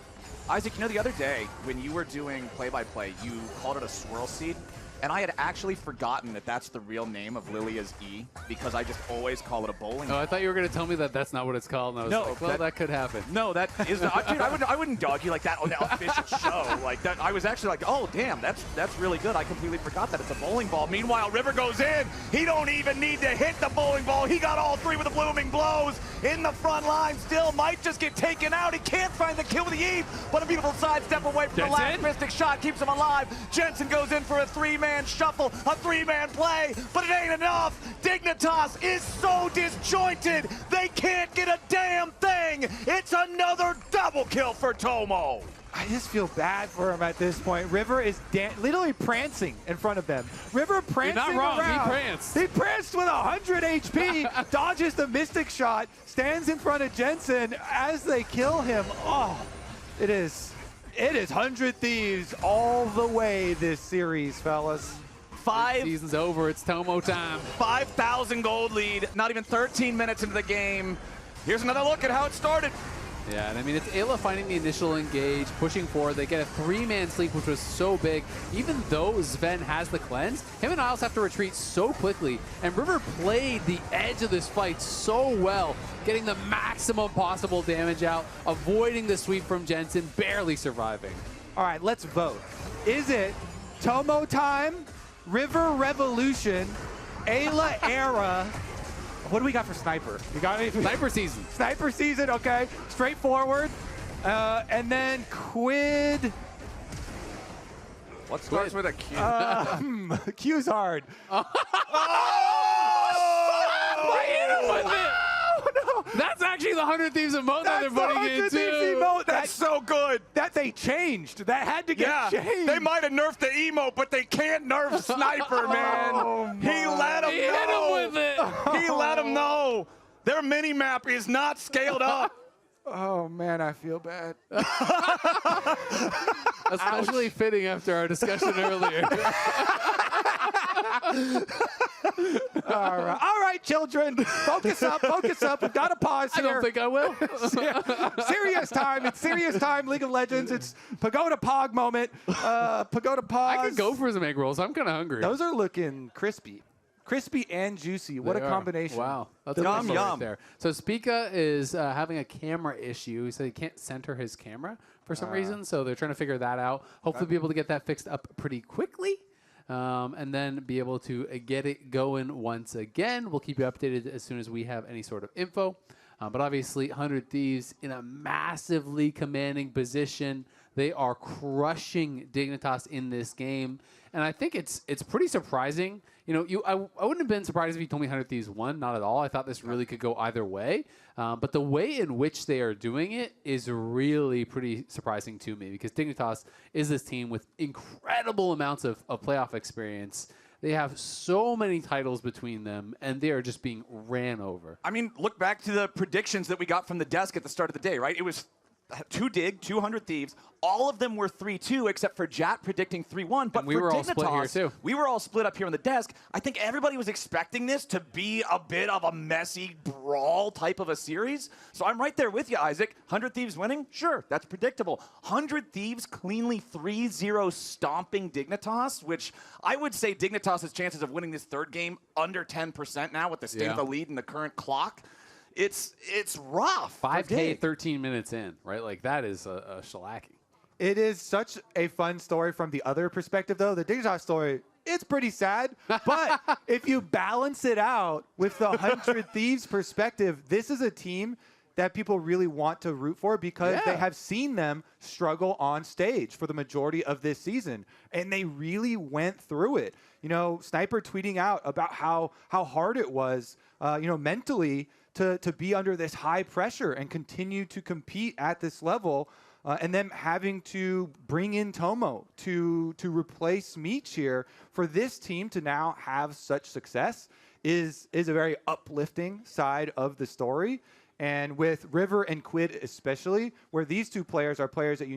Isaac, you know, the other day when you were doing play-by-play, you called it a swirl seed, and I had actually forgotten that that's the real name of Lilia's E because I just always call it a bowling ball. I thought you were going to tell me that that's not what it's called, and I was like, well, that could happen. No, that is not. Dude, I wouldn't dog you like that on the official show. Like that, I was actually like, oh, damn, that's really good. I completely forgot that it's a bowling ball. Meanwhile, River goes in. He don't even need to hit the bowling ball. He got all three with the blooming blows in the front line. Still might just get taken out. He can't find the kill with the Eve, but a beautiful sidestep away from the last Mystic shot keeps him alive. Jensen goes in for a three-man shuffle, a three-man play, but it ain't enough. Dignitas is so disjointed, they can't get a damn thing. It's another double kill for Tomo. I just feel bad for him at this point. River is literally prancing in front of them. River prancing You're not wrong. around. He pranced. He pranced with 100 HP, dodges the Mystic shot, stands in front of Jensen as they kill him. Oh, it is 100 Thieves all the way this series, fellas. Season's over. It's Tomo time. 5,000 gold lead, not even 13 minutes into the game. Here's another look at how it started. Yeah, and I mean, it's Ayla finding the initial engage, pushing forward. They get a three-man sleep, which was so big. Even though Sven has the cleanse, him and Isles have to retreat so quickly. And River played the edge of this fight so well, getting the maximum possible damage out, avoiding the sweep from Jensen, barely surviving. All right, let's vote. Is it Tomo time, River Revolution, Ayla era? What do we got for Sniper? You got any? Sniper season. Sniper season, okay. Straightforward. And then Quid. What starts with a Q? Q's hard. That's actually the 100 Thieves emote that they're putting in, too. That's so good. That they changed. That had to get changed. They might have nerfed the emote, but they can't nerf Sniper, man. He let him know. He hit him with it. He let him know. Their mini-map is not scaled up. Oh, man, I feel bad. Especially fitting after our discussion earlier. All right, children. Focus up. We've got to pause I here. don't think I will. Serious time. It's serious time, League of Legends. It's Pagoda Pog moment. Pagoda Pause. I could go for some egg rolls. I'm kind of hungry. Those are looking crispy. Crispy and juicy. What a combination. Wow. That's Yum, yum. yum. Right there. So Spica is having a camera issue. He said he can't center his camera for some reason, so they're trying to figure that out. Hopefully be able to get that fixed up pretty quickly. And then be able to get it going once again. We'll keep you updated as soon as we have any sort of info. But obviously, 100 Thieves in a massively commanding position. They are crushing Dignitas in this game. And I think it's pretty surprising. You know, I wouldn't have been surprised if you told me 100 Thieves won. Not at all. I thought this really could go either way. But the way in which they are doing it is really pretty surprising to me because Dignitas is this team with incredible amounts of playoff experience. They have so many titles between them, and they are just being ran over. I mean, look back to the predictions that we got from the desk at the start of the day, right? It was 2 Dig, 200 Thieves. All of them were 3-2, except for Jat predicting 3-1. But and we for were all Dignitas, split here, too. We were all split up here on the desk. I think everybody was expecting this to be a bit of a messy brawl type of a series. So I'm right there with you, Isaac. 100 Thieves winning? Sure, that's predictable. 100 Thieves cleanly 3-0 stomping Dignitas, which I would say Dignitas' chances of winning this third game under 10% now with the state of the lead and the current clock. It's rough. 5K 13 minutes in, right? Like, that is a shellacking. It is such a fun story from the other perspective, though. The Dignitas story, it's pretty sad. But if you balance it out with the 100 Thieves perspective, this is a team that people really want to root for because they have seen them struggle on stage for the majority of this season. And they really went through it. You know, Sniper tweeting out about how hard it was, mentally to be under this high pressure and continue to compete at this level. And then having to bring in Tomo to replace Meech here for this team to now have such success is a very uplifting side of the story. And with River and Quid especially, where these two players are players that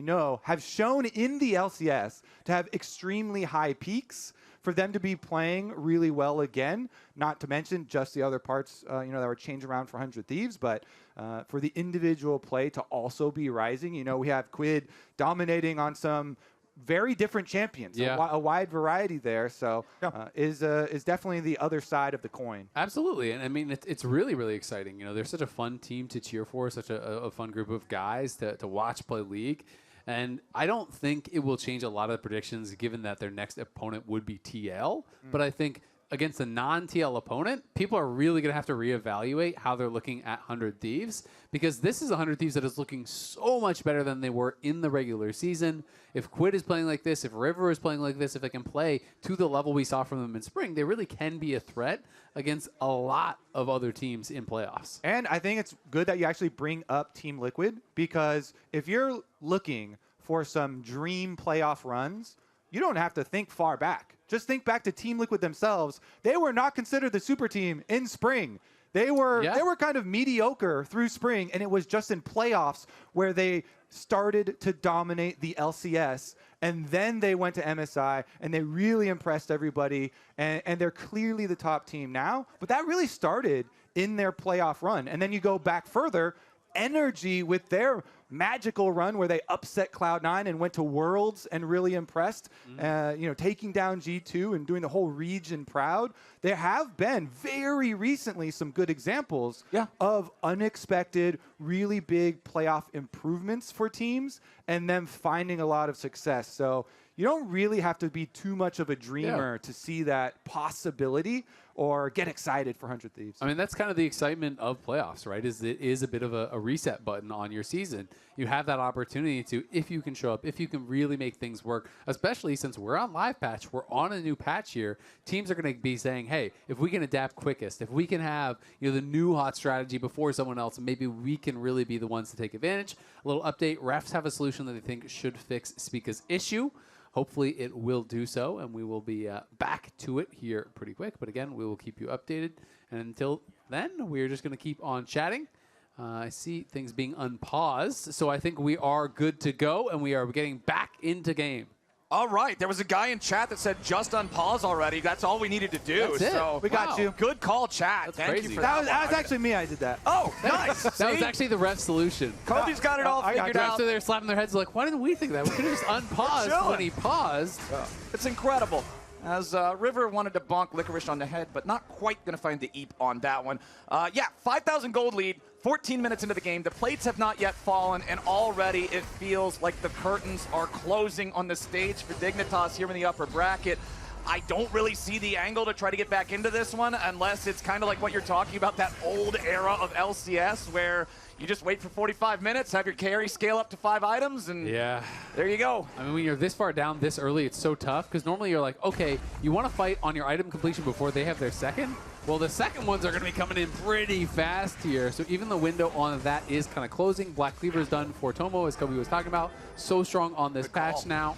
have shown in the LCS to have extremely high peaks. for them to be playing really well again, not to mention just the other parts, that were changed around for 100 Thieves, but for the individual play to also be rising. We have Quid dominating on some very different champions, a wide variety there. So is definitely the other side of the coin. Absolutely. And I mean, it's really, really exciting. They're such a fun team to cheer for, such a fun group of guys to watch play League. And I don't think it will change a lot of the predictions given that their next opponent would be TL. But I think against a non-TL opponent, people are really going to have to reevaluate how they're looking at 100 Thieves, because this is 100 Thieves that is looking so much better than they were in the regular season. If Quid is playing like this, if River is playing like this, if they can play to the level we saw from them in spring, they really can be a threat against a lot of other teams in playoffs. And I think it's good that you actually bring up Team Liquid, because if you're looking for some dream playoff runs, you don't have to think far back. Just think back to Team Liquid themselves. They were not considered the super team in spring. They were kind of mediocre through spring, and it was just in playoffs where they started to dominate the LCS, and then they went to MSI, and they really impressed everybody, and they're clearly the top team now. But that really started in their playoff run. And then you go back further, Energy with their magical run where they upset Cloud9 and went to Worlds and really impressed, taking down G2 and doing the whole region proud. There have been very recently some good examples of unexpected, really big playoff improvements for teams and them finding a lot of success. So you don't really have to be too much of a dreamer to see that possibility or get excited for 100 Thieves. I mean, that's kind of the excitement of playoffs, right? It is a bit of a reset button on your season. You have that opportunity to, if you can show up, if you can really make things work, especially since we're on live patch, we're on a new patch here, teams are going to be saying, hey, if we can adapt quickest, if we can have the new hot strategy before someone else, maybe we can really be the ones to take advantage. A little update, refs have a solution that they think should fix Spica's issue. Hopefully it will do so, and we will be back to it here pretty quick. But again, we will keep you updated. And until then, we're just going to keep on chatting. I see things being unpaused, so I think we are good to go, and we are getting back into game. All right, there was a guy in chat that said just unpause already. That's all we needed to do. That's it. So We got you. Good call, chat. That's Thank crazy. you for That that. was actually me. I did that. Oh, nice. That was actually the ref solution. Kobe's got it all I got figured it. out. After they're slapping their heads like, why didn't we think of that? We could have just unpaused when he paused. It's incredible. As River wanted to bonk Licorice on the head, but not quite going to find the eep on that one. 5,000 gold lead, 14 minutes into the game. The plates have not yet fallen, and already it feels like the curtains are closing on the stage for Dignitas here in the upper bracket. I don't really see the angle to try to get back into this one unless it's kind of like what you're talking about, that old era of LCS where you just wait for 45 minutes, have your carry scale up to 5 items, and there you go. I mean, when you're this far down this early, it's so tough because normally you're like, okay, you want to fight on your item completion before they have their second? Well, the second ones are going to be coming in pretty fast here. So even the window on that is kind of closing. Black Cleaver is done for Tomo, as Kobe was talking about. So strong on this patch now.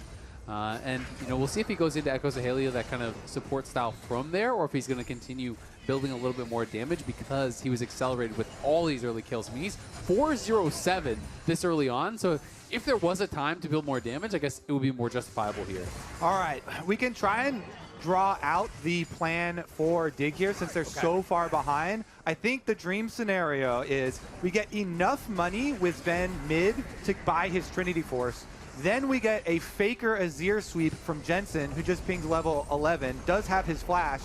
And we'll see if he goes into Echoes of Halea, that kind of support style from there, or if he's going to continue building a little bit more damage because he was accelerated with all these early kills. I mean, he's 4-0-7 this early on, so if there was a time to build more damage, I guess it would be more justifiable here. All right, we can try and draw out the plan for Dig here since they're so far behind. I think the dream scenario is we get enough money with Ven mid to buy his Trinity Force. Then we get a Faker Azir sweep from Jensen, who just pinged level 11, does have his flash,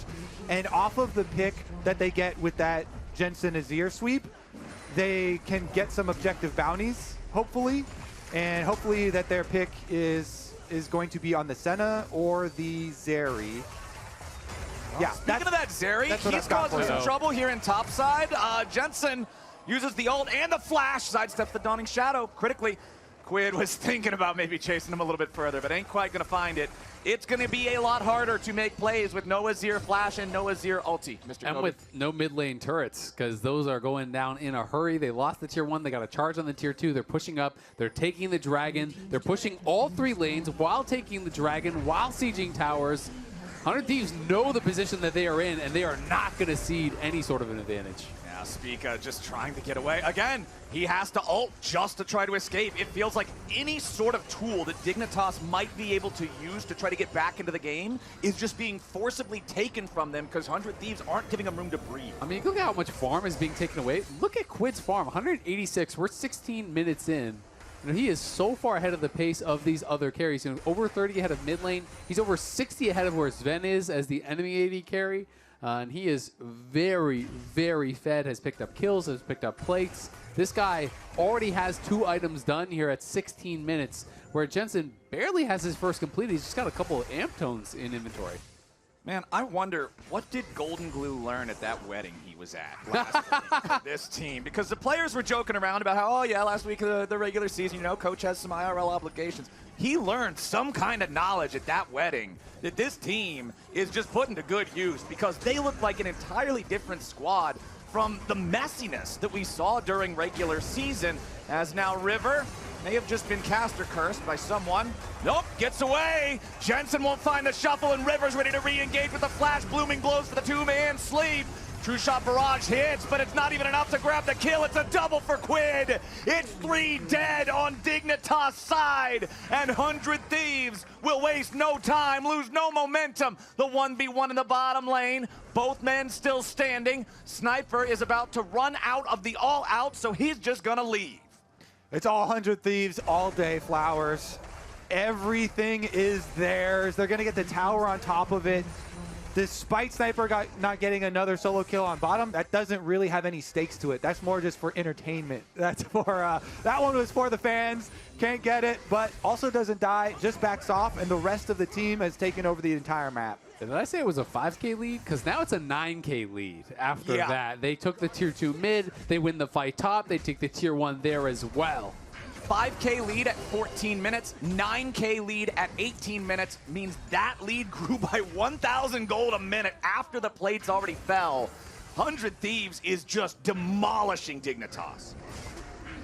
and off of the pick that they get with that Jensen Azir sweep, they can get some objective bounties, hopefully, and hopefully that their pick is going to be on the Senna or the Zeri. Yeah, Speaking of that Zeri, he's causing some trouble here in topside. Jensen uses the ult and the flash, sidesteps the Dawning Shadow critically. Quid was thinking about maybe chasing him a little bit further, but ain't quite going to find it. It's going to be a lot harder to make plays with no Azir flash and no Azir ulti, Mr. And Kobe. with no mid lane turrets, because those are going down in a hurry. They lost the tier 1. They got a charge on the tier 2. They're pushing up. They're taking the dragon. They're pushing all 3 lanes while taking the dragon, while sieging towers. 100 Thieves know the position that they are in, and they are not going to cede any sort of an advantage. Spica just trying to get away. Again, he has to ult just to try to escape. It feels like any sort of tool that Dignitas might be able to use to try to get back into the game is just being forcibly taken from them because 100 Thieves aren't giving them room to breathe. I mean, look at how much farm is being taken away. Look at Quid's farm, 186. We're 16 minutes in. And he is so far ahead of the pace of these other carries. You know, over 30 ahead of mid lane. He's over 60 ahead of where Sven is as the enemy AD carry. And he is very, very fed, has picked up kills, has picked up plates. This guy already has 2 items done here at 16 minutes, where Jensen barely has his first completed. He's just got a couple of amp tones in inventory. Man, I wonder, what did Golden Glue learn at that wedding he was at last week for this team? Because the players were joking around about how, oh yeah, last week of the regular season, you know, coach has some IRL obligations. He learned some kind of knowledge at that wedding that this team is just putting to good use because they look like an entirely different squad from the messiness that we saw during regular season, as now River may have just been caster cursed by someone. Nope, gets away. Jensen won't find the shuffle, and River's ready to re-engage with the flash. Blooming blows for the 2-man sleep. True shot barrage hits, but it's not even enough to grab the kill. It's a double for Quid. It's 3 dead on Dignitas' side, and 100 Thieves will waste no time, lose no momentum. The 1v1 in the bottom lane, both men still standing. Sniper is about to run out of the all-out, so he's just gonna leave. It's all 100 Thieves all day, Flowers. Everything is theirs. They're going to get the tower on top of it. Despite Sniper not getting another solo kill on bottom, that doesn't really have any stakes to it. That's more just for entertainment. That's for, that one was for the fans. Can't get it, but also doesn't die, just backs off, and the rest of the team has taken over the entire map. Did I say it was a 5K lead? Because now it's a 9K lead after that. They took the tier 2 mid, they win the fight top, they take the tier 1 there as well. 5K lead at 14 minutes, 9K lead at 18 minutes means that lead grew by 1,000 gold a minute after the plates already fell. 100 Thieves is just demolishing Dignitas.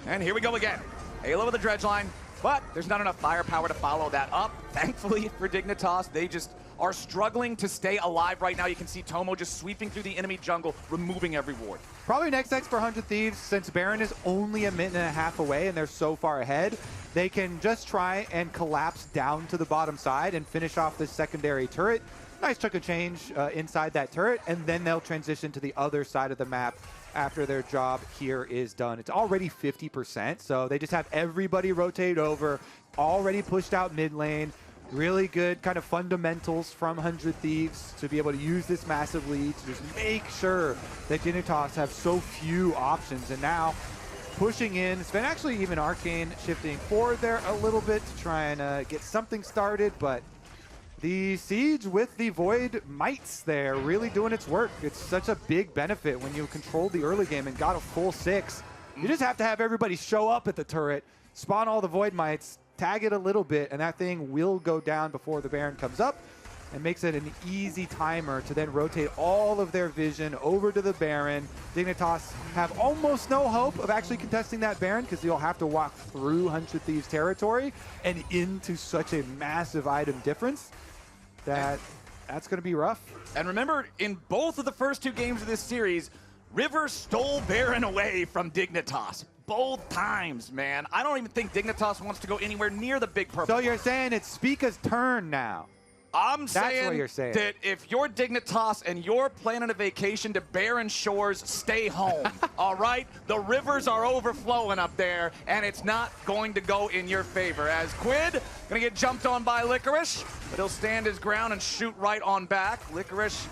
And here we go again. Halo with the dredge line, but there's not enough firepower to follow that up. Thankfully for Dignitas, they just are struggling to stay alive right now. You can see Tomo just sweeping through the enemy jungle, removing every ward. Probably next for 100 Thieves, since Baron is only a minute and a half away and they're so far ahead, they can just try and collapse down to the bottom side and finish off this secondary turret. Nice chunk of change inside that turret, and then they'll transition to the other side of the map after their job here is done. It's already 50%, so they just have everybody rotate over, already pushed out mid lane. Really good kind of fundamentals from 100 Thieves to be able to use this massive lead to just make sure that Dignitas have so few options. And now pushing in, it's been actually even Arcane shifting forward there a little bit to try and get something started, but the Siege with the Void Mites there really doing its work. It's such a big benefit when you controlled the early game and got a full 6. You just have to have everybody show up at the turret, spawn all the Void Mites, tag it a little bit, and that thing will go down before the Baron comes up, and makes it an easy timer to then rotate all of their vision over to the Baron. Dignitas have almost no hope of actually contesting that Baron because you'll have to walk through 100 Thieves territory and into such a massive item difference that that's going to be rough. And remember, in both of the first 2 games of this series, River stole Baron away from Dignitas. Both times, man. I don't even think Dignitas wants to go anywhere near the big purple. So you're saying it's Spica's turn now? I'm That's what you're saying. That if you're Dignitas and you're planning a vacation to barren shores, stay home, all right? The rivers are overflowing up there, and it's not going to go in your favor. As Quid, gonna get jumped on by Licorice, but he'll stand his ground and shoot right on back. Licorice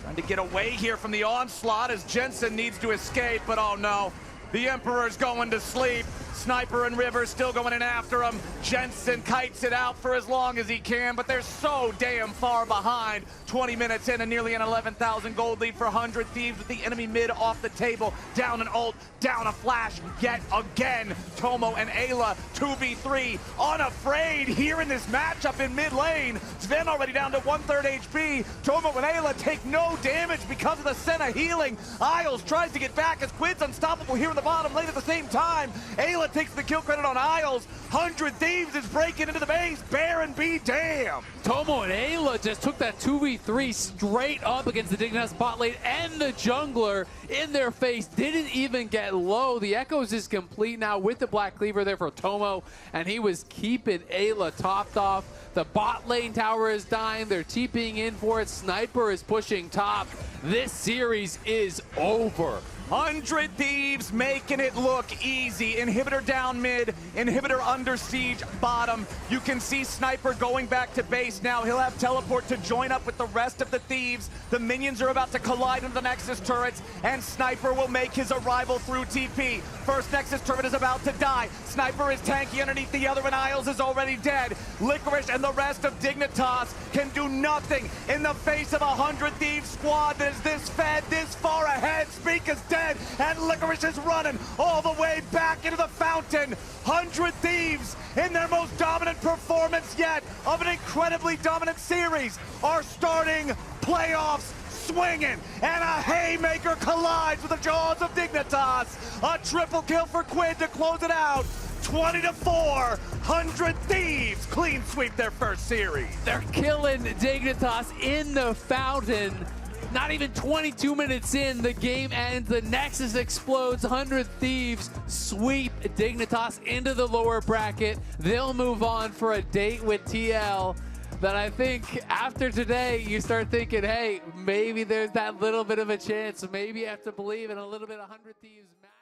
trying to get away here from the onslaught as Jensen needs to escape, but oh no. The Emperor's going to sleep. Sniper and River still going in after him. Jensen kites it out for as long as he can, but they're so damn far behind. 20 minutes in and nearly an 11,000 gold lead for 100 Thieves with the enemy mid off the table. Down an ult, down a flash, yet again. Tomo and Ayla, 2v3, unafraid here in this matchup in mid lane. Sven already down to 1/3 HP. Tomo and Ayla take no damage because of the Senna healing. Isles tries to get back as Quid's unstoppable here in the bottom lane at the same time. Ayla Ayla takes the kill credit on Isles. 100 Thieves is breaking into the base. Baron be damned. Tomo and Ayla just took that 2v3 straight up against the Dignitas bot lane and the jungler in their face. Didn't even get low. The Echoes is complete now with the Black Cleaver there for Tomo, and he was keeping Ayla topped off. The bot lane tower is dying. They're TPing in for it. Sniper is pushing top. This series is over. 100 Thieves making it look easy. Inhibitor down mid, Inhibitor under siege bottom. You can see Sniper going back to base now. He'll have teleport to join up with the rest of the Thieves. The minions are about to collide into the Nexus turrets, and Sniper will make his arrival through TP. First Nexus turret is about to die. Sniper is tanky underneath the other, and Isles is already dead. Licorice and the rest of Dignitas can do nothing in the face of a 100 Thieves squad that is this fed, this far ahead. Speaker's dead, and Licorice is running all the way back into the fountain. 100 Thieves, in their most dominant performance yet of an incredibly dominant series, are starting playoffs swinging, and a haymaker collides with the jaws of Dignitas. A triple kill for Quinn to close it out. 20-4, 100 Thieves clean sweep their first series. They're killing Dignitas in the fountain. Not even 22 minutes in, the game ends. The Nexus explodes. 100 Thieves sweep Dignitas into the lower bracket. They'll move on for a date with TL. That I think after today, you start thinking, hey, maybe there's that little bit of a chance. Maybe you have to believe in a little bit of 100 Thieves magic.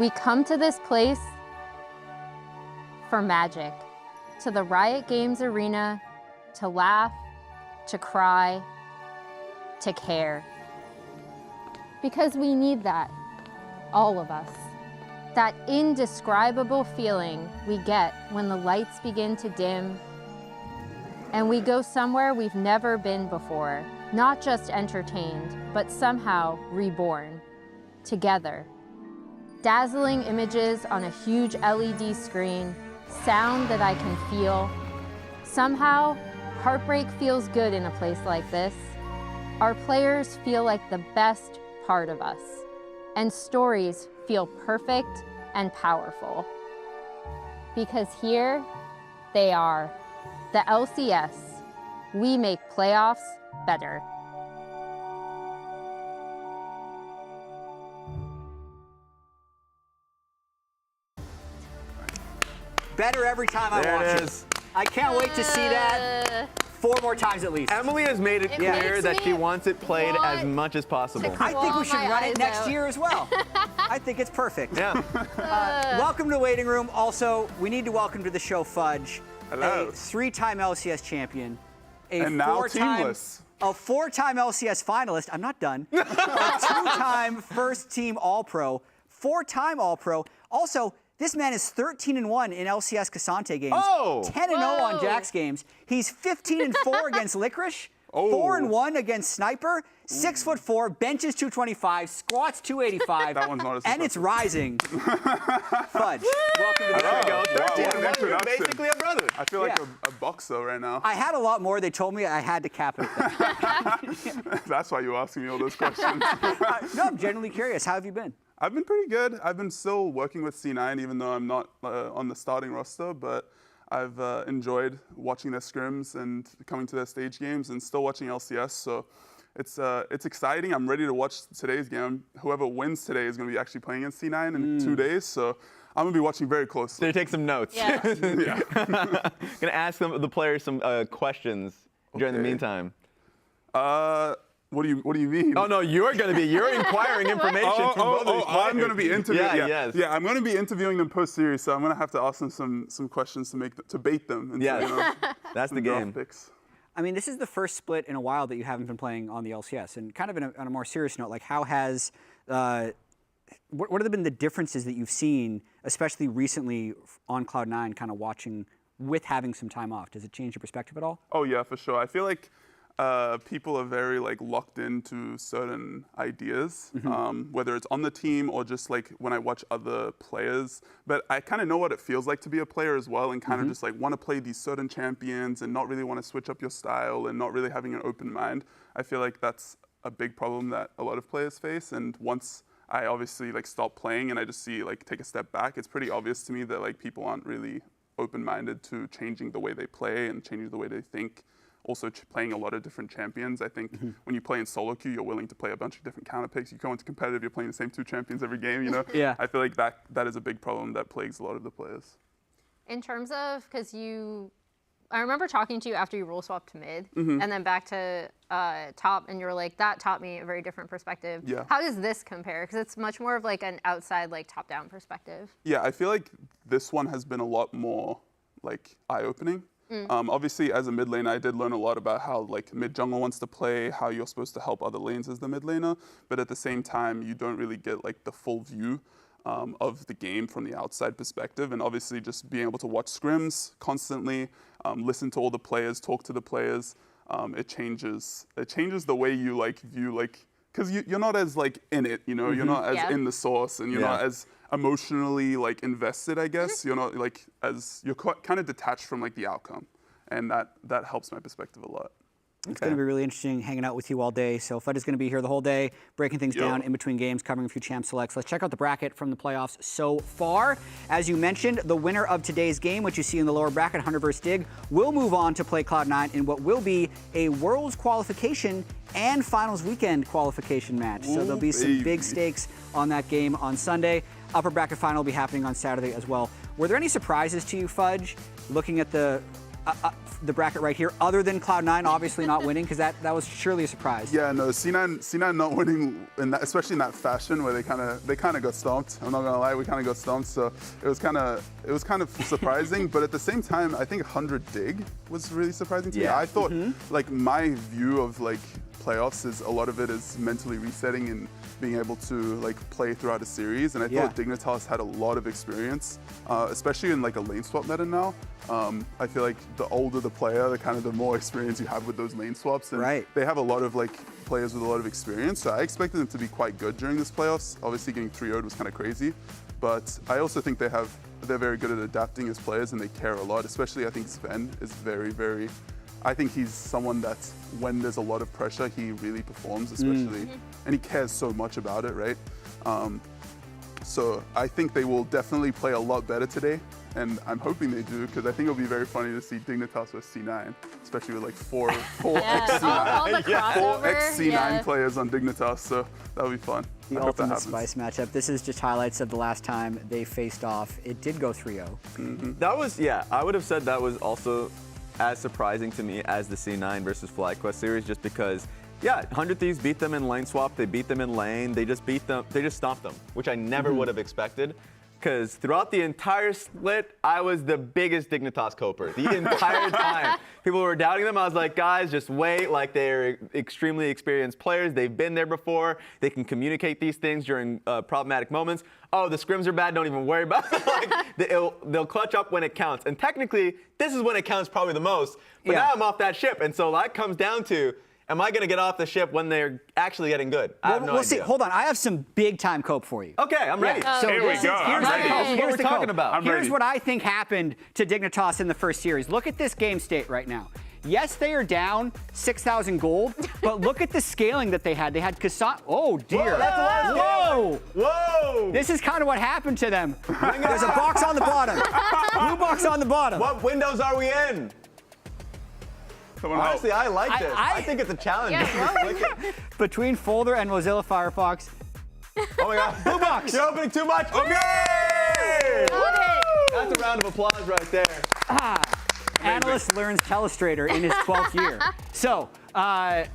We come to this place for magic, to the Riot Games arena, to laugh, to cry, to care. Because we need that, all of us. That indescribable feeling we get when the lights begin to dim and we go somewhere we've never been before, not just entertained, but somehow reborn, together. Dazzling images on a huge LED screen, sound that I can feel. Somehow, heartbreak feels good in a place like this. Our players feel like the best part of us, and stories feel perfect and powerful. Because here they are, the LCS. We make playoffs better. Better every time I watch There it it. is. I can't wait to see that 4 more times at least. Emily has made it It clear makes that she me wants it played as want much as possible. I think we should Claw my run it eyes next out. year as well. I think it's perfect. Yeah. Welcome to the waiting room. Also, we need to welcome to the show Fudge, Hello. a 3-time LCS champion, a And now 4-time teamless. a 4-time LCS finalist. I'm not done. A 2-time first team All-Pro, 4-time All-Pro. Also, this man is 13-1 in LCS Cassante games. Oh! 10-0 on Whoa. Jax games. He's 15-4 against Licorice. Oh. 4-1 against Sniper. 6'4", benches 225, squats 285. That one's not as and it's impressive. rising. Fudge, welcome to the There we show. go. Wow, 13 what an and 1. You're introduction. basically a brother. I feel like Yeah. a boxer right now. I had a lot more. They told me I had to cap it at that. That's why you're asking me all those questions. No, I'm genuinely curious. How have you been? I've been pretty good. I've been still working with C9, even though I'm not on the starting roster, but I've enjoyed watching their scrims and coming to their stage games and still watching LCS. So it's exciting. I'm ready to watch today's game. Whoever wins today is going to be actually playing against C9 in 2 days. So I'm going to be watching very So closely. you take some notes. Yeah. Gonna ask the players some questions during the Okay. meantime. What do you mean? Oh no, you're inquiring information from both of these I'm going to be players. interviewing. Yeah, yes. Yeah, I'm going to be interviewing them post-series, so I'm going to have to ask them some questions to bait them. Into, Yes. you know, That's the some draft game. picks. I mean, this is the first split in a while that you haven't been playing on the LCS. And kind of on a more serious note, like how has, what have been the differences that you've seen, especially recently on Cloud9, kind of watching with having some time off? Does it change your perspective at all? Oh yeah, for sure. I feel like people are very locked into certain ideas, whether it's on the team or just when I watch other players. But I kind of know what it feels like to be a player as well, and kind of just want to play these certain champions and not really want to switch up your style and not really having an open mind. I feel like that's a big problem that a lot of players face. And once I obviously stop playing and I just see take a step back, it's pretty obvious to me that people aren't really open-minded to changing the way they play and changing the way they think. Also playing a lot of different champions. I think when you play in solo queue, you're willing to play a bunch of different counter picks. You go into competitive, you're playing the same 2 champions every game, you know? Yeah. I feel like that is a big problem that plagues a lot of the players. In terms of, because I remember talking to you after you role swapped to mid and then back to top, and you were like, that taught me a very different perspective. Yeah. How does this compare? Because it's much more of an outside, top-down perspective. Yeah, I feel like this one has been a lot more eye-opening. Obviously, as a mid laner, I did learn a lot about how mid jungle wants to play, how you're supposed to help other lanes as the mid laner, but at the same time, you don't really get the full view of the game from the outside perspective. And obviously, just being able to watch scrims constantly, listen to all the players, talk to the players, it changes the way you view because you're not as in it, you know, you're not as in the source, and you're not as emotionally invested, I guess. You're not you're kind of detached from the outcome, and that helps my perspective a lot. It's going to be really interesting hanging out with you all day. So Fud is going to be here the whole day, breaking things down in between games, covering a few champ selects. Let's check out the bracket from the playoffs so far. As you mentioned, the winner of today's game, which you see in the lower bracket, Hunter vs. Dig, will move on to play Cloud9 in what will be a Worlds qualification and Finals weekend qualification match. So there'll be some big stakes on that game on Sunday. Upper bracket final will be happening on Saturday as well. Were there any surprises to you, Fudge, looking at the the bracket right here, other than Cloud9 obviously not winning, because that was surely a surprise. Yeah, no, C9 not winning, especially in that fashion where they kind of got stomped. I'm not gonna lie, we kind of got stomped, so it was kind of surprising. But at the same time, I think 100 Dig was really surprising to me. I thought like my view of like playoffs is a lot of it is mentally resetting and being able to like play throughout a series, and I thought Dignitas had a lot of experience, especially in like a lane swap meta now. I feel like the older the player, the more experience you have with those lane swaps, and they have a lot of like players with a lot of experience, so I expected them to be quite good during this playoffs. Obviously getting 3-0'd was kind of crazy, but I also think they're very good at adapting as players, and they care a lot, especially I think Sven is very I think he's someone that when there's a lot of pressure, he really performs, especially, and he cares so much about it, right? So I think they will definitely play a lot better today, and I'm hoping they do, because I think it'll be very funny to see Dignitas versus C9, especially with like four ex-C9 players on Dignitas, so that'll be fun. The ultimate spice matchup. This is just highlights of the last time they faced off. It did go 3-0. That was, I would have said that was also as surprising to me as the C9 versus FlyQuest series, just because, 100 Thieves beat them in lane swap, they beat them in lane, they just stomped them, which I never would have expected. Because throughout the entire split, I was the biggest Dignitas coper the entire time. People were doubting them. I was like, guys, just wait. Like, they're extremely experienced players. They've been there before. They can communicate these things during problematic moments. Oh, the scrims are bad. Don't even worry about it. Like, they'll clutch up when it counts. And technically, this is when it counts probably the most. But now I'm off that ship. And so that comes down to, am I going to get off the ship when they're actually getting good? I have no idea. See. Hold on. I have some big-time cope for you. Okay, I'm ready. So here we go. Here's what we're talking about. Here's what I think happened to Dignitas in the first series. Look at this game state right now. Yes, they are down 6,000 gold, but look at the scaling that they had. They had Kassan. Oh, dear. Whoa, that's the last Whoa. Whoa. This is kind of what happened to them. There's a box on the bottom. Blue box on the bottom. What windows are we in? Honestly, I like this. I think it's a challenge. Between Folder and Mozilla Firefox. Oh my God. Blue box. You're opening too much. Okay. That's a round of applause right there. Analyst learns Telestrator in his 12th year. So, a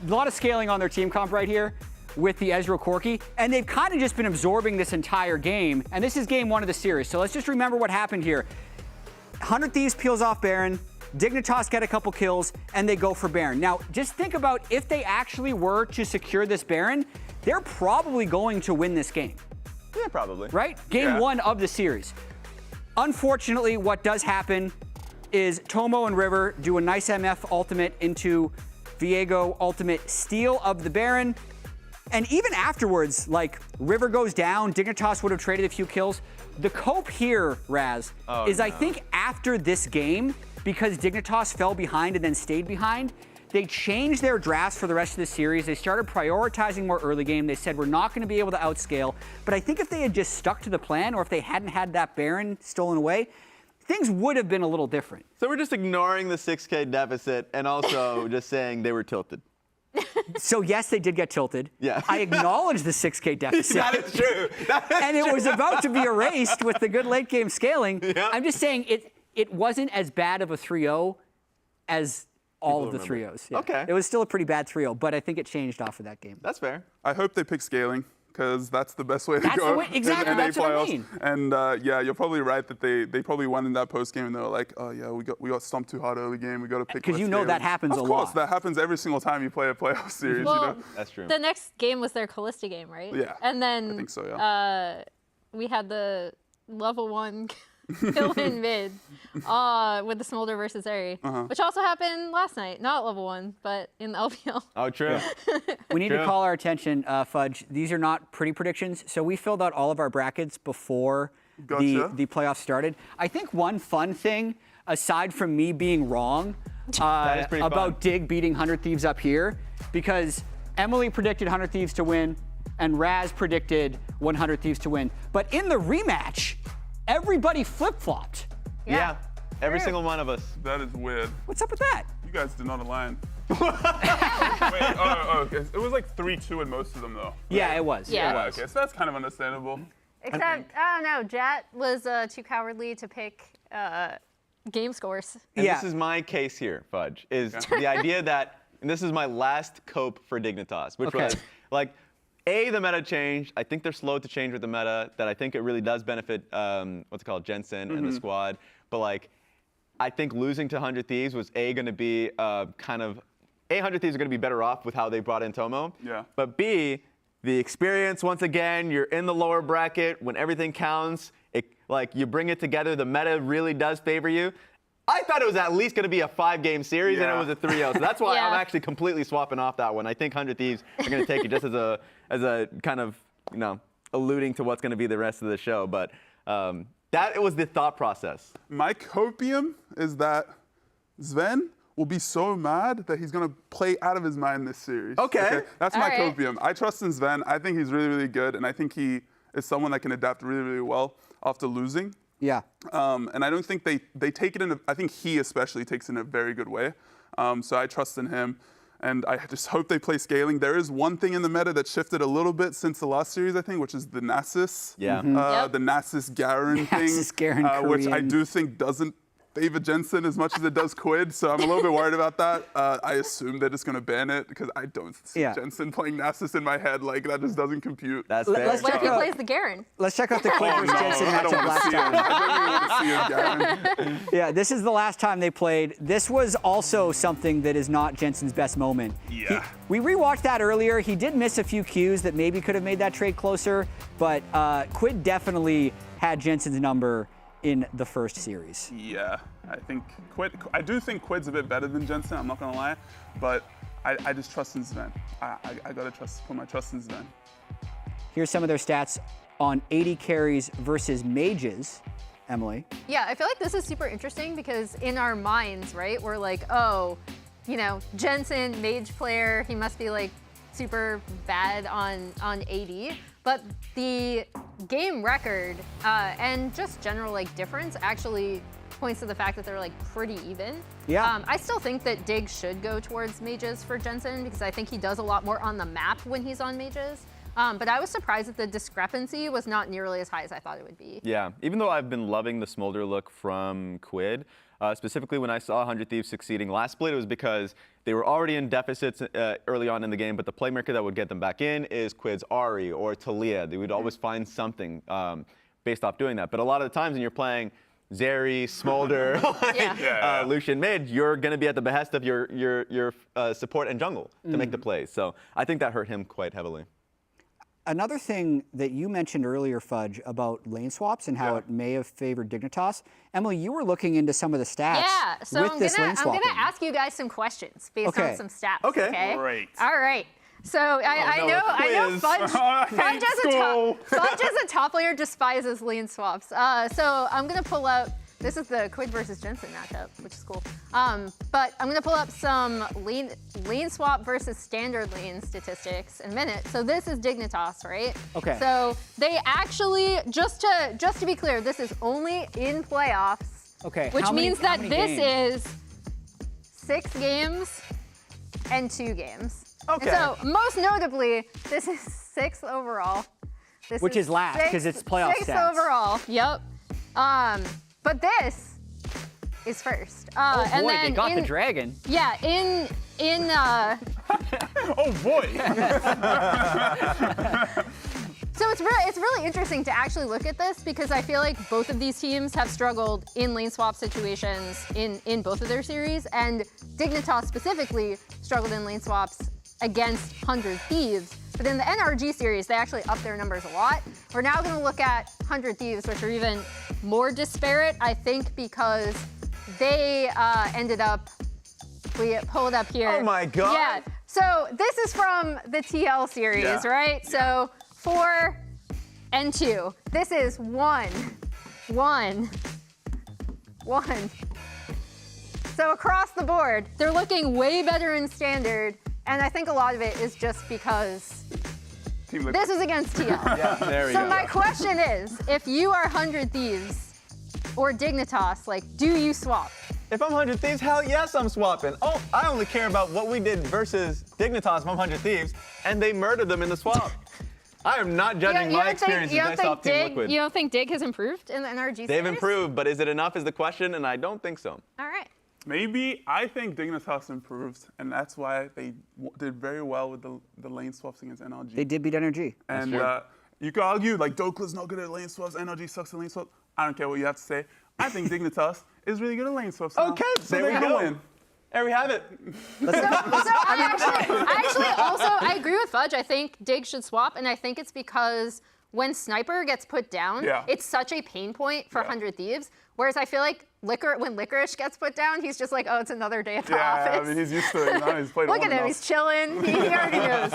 lot of scaling on their team comp right here with the Ezreal Corki, and they've kind of just been absorbing this entire game, and this is game 1 of the series. So let's just remember what happened here. 100 Thieves peels off Baron, Dignitas get a couple kills, and they go for Baron. Now, just think about if they actually were to secure this Baron, they're probably going to win this game. Yeah, probably. Right? Game 1 of the series. Unfortunately, what does happen is Tomo and River do a nice MF ultimate into Viego ultimate steal of the Baron. And even afterwards, like, River goes down, Dignitas would have traded a few kills. The cope here, Raz, is I think after this game, because Dignitas fell behind and then stayed behind, they changed their drafts for the rest of the series. They started prioritizing more early game. They said, we're not going to be able to outscale. But I think if they had just stuck to the plan, or if they hadn't had that Baron stolen away, things would have been a little different. So we're just ignoring the 6K deficit and also just saying they were tilted. So yes, they did get tilted. Yeah. I acknowledge the 6K deficit. That is true. And it was about to be erased with the good late game scaling. Yeah. I'm just saying it wasn't as bad of a 3-0 as all of the 3-0s. Yeah. Okay. It was still a pretty bad 3-0, but I think it changed off of that game. That's fair. I hope they pick scaling, because that's the best way to That's go the way, exactly, in NA that's what I playoffs. mean. And you're probably right that they probably won in that post game, and they were like, oh yeah, we got stomped too hard early game. We got to pick. Because you know scaling. that happens a lot. Of course, that happens every single time you play a playoff series. Well, you know? That's true. The next game was their Callista game, right? Yeah. And then I think so, yeah. We had the level 1 kill in mid with the Smolder versus Eri, which also happened last night. Not level 1, but in the LPL. Oh, true. We need to call our attention, Fudge. These are not pretty predictions. So we filled out all of our brackets before the playoffs started. I think one fun thing, aside from me being wrong about Dig beating 100 Thieves up here, because Emily predicted 100 Thieves to win, and Raz predicted 100 Thieves to win. But in the rematch, everybody flip-flopped. Yeah. Every single one of us. That is weird. What's up with that? You guys did not align. Wait, it was like 3-2 in most of them, though. Yeah, it was. Yeah. Okay, so that's kind of understandable. Except, I don't know, Jat was too cowardly to pick game scores. And Yeah. this is my case here, Fudge, is the idea that, and this is my last cope for Dignitas, which Okay. was like, A, the meta changed. I think they're slow to change with the meta, that I think it really does benefit, what's it called, Jensen and the squad. But like, I think losing to 100 Thieves was going to be kind of, 100 Thieves are going to be better off with how they brought in Tomo. Yeah. But B, the experience, once again, you're in the lower bracket, when everything counts, like you bring it together, the meta really does favor you. I thought it was at least going to be a 5-game series, and it was a 3-0. So that's why I'm actually completely swapping off that one. I think 100 Thieves are going to take it just as a kind of, alluding to what's going to be the rest of the show. But that was the thought process. My copium is that Sven will be so mad that he's going to play out of his mind this series. Okay. That's All my right. copium. I trust in Sven. I think he's really, really good, and I think he is someone that can adapt really, really well after losing. Yeah. And I don't think they take it I think he especially takes it in a very good way. So I trust in him. And I just hope they play scaling. There is one thing in the meta that shifted a little bit since the last series, I think, which is the Nasus. Yeah. The Nasus Garen thing. Nasus Garen which I Korean. do think doesn't favor Jensen as much as it does Quid. So I'm a little bit worried about that. I assume they're just going to ban it because I don't see Jensen playing Nasus in my head. Like, that just doesn't compute. That's fair. Let's What if check he out, plays the Garen? let's check out the Quid versus Jensen I don't matchup want to last see it. time. I don't even want to see it, Garen. Yeah, this is the last time they played. This was also something that is not Jensen's best moment. Yeah. We rewatched that earlier. He did miss a few cues that maybe could have made that trade closer, but Quid definitely had Jensen's number in the first series. Yeah, I do think Quid's a bit better than Jensen, I'm not gonna lie, but I just trust in Sven. I gotta put my trust in Sven. Here's some of their stats on 80 carries versus mages. Emily. Yeah, I feel like this is super interesting because in our minds, right, we're like, oh, Jensen, mage player, he must be like super bad on AD. But the game record and just general like difference actually points to the fact that they're like pretty even. Yeah. I still think that Dig should go towards mages for Jensen because I think he does a lot more on the map when he's on mages. But I was surprised that the discrepancy was not nearly as high as I thought it would be. Yeah, even though I've been loving the smolder look from Quid, specifically when I saw 100 Thieves succeeding last split, it was because they were already in deficits early on in the game, but the playmaker that would get them back in is Quid's Ari or Talia. They would always find something based off doing that. But a lot of the times when you're playing Zeri, Smolder, Lucian mid, you're going to be at the behest of your support and jungle to make the plays. So I think that hurt him quite heavily. Another thing that you mentioned earlier, Fudge, about lane swaps and how it may have favored Dignitas. Emily, you were looking into some of the stats So with this lane I'm swapping. gonna ask you guys some questions based on some stats. Okay. Great. All right. So I know Fudge as a top player despises lane swaps. So I'm gonna pull up. This is the Quid versus Jensen matchup, which is cool. But I'm gonna pull up some lane swap versus standard lane statistics in a minute. So this is Dignitas, right? Okay. So they actually, just to be clear, this is only in playoffs. Okay. Which means how that many this games? is 6 games and 2 games. Okay. And so most notably, this is 6th overall. This Which is last, 'cause it's playoff 6th stats. overall. Yep. But this is first. Oh boy, and then they got the dragon. Yeah, in Oh boy! So it's really interesting to actually look at this because I feel like both of these teams have struggled in lane swap situations in both of their series, and Dignitas specifically struggled in lane swaps against 100 Thieves. But in the NRG series, they actually upped their numbers a lot. We're now going to look at 100 Thieves, which are even more disparate, I think, because they ended up, we pulled up here. Oh my God. Yeah. So this is from the TL series, right? So 4 and 2. This is 1, 1, 1. So across the board, they're looking way better in standard. And I think a lot of it is just because this is against TL. Yeah, there we So go. my question is, if you are 100 Thieves or Dignitas, like, do you swap? If I'm 100 Thieves, hell yes, I'm swapping. Oh, I only care about what we did versus Dignitas if I'm 100 Thieves, and they murdered them in the swap. I am not judging my experiences based off Team Liquid. You don't think Dig has improved in the NRG series? They've improved, but is it enough is the question, and I don't think so. All right. Maybe I think Dignitas improved, and that's why they did very well with the lane swaps against NRG. They did beat NRG. And you could argue, like, Dokla's not good at lane swaps, NRG sucks at lane swaps. I don't care what you have to say. I think Dignitas is really good at lane swaps. Okay, so there we they're go. gonna win. There we have it. I agree with Fudge. I think Dig should swap, and I think it's because when Sniper gets put down, it's such a pain point for 100 Thieves. Whereas I feel like when Licorice gets put down, he's just like, oh, it's another day at the office. I mean, he's used to it. You know? He's played Look at him, he's chilling. He already knows.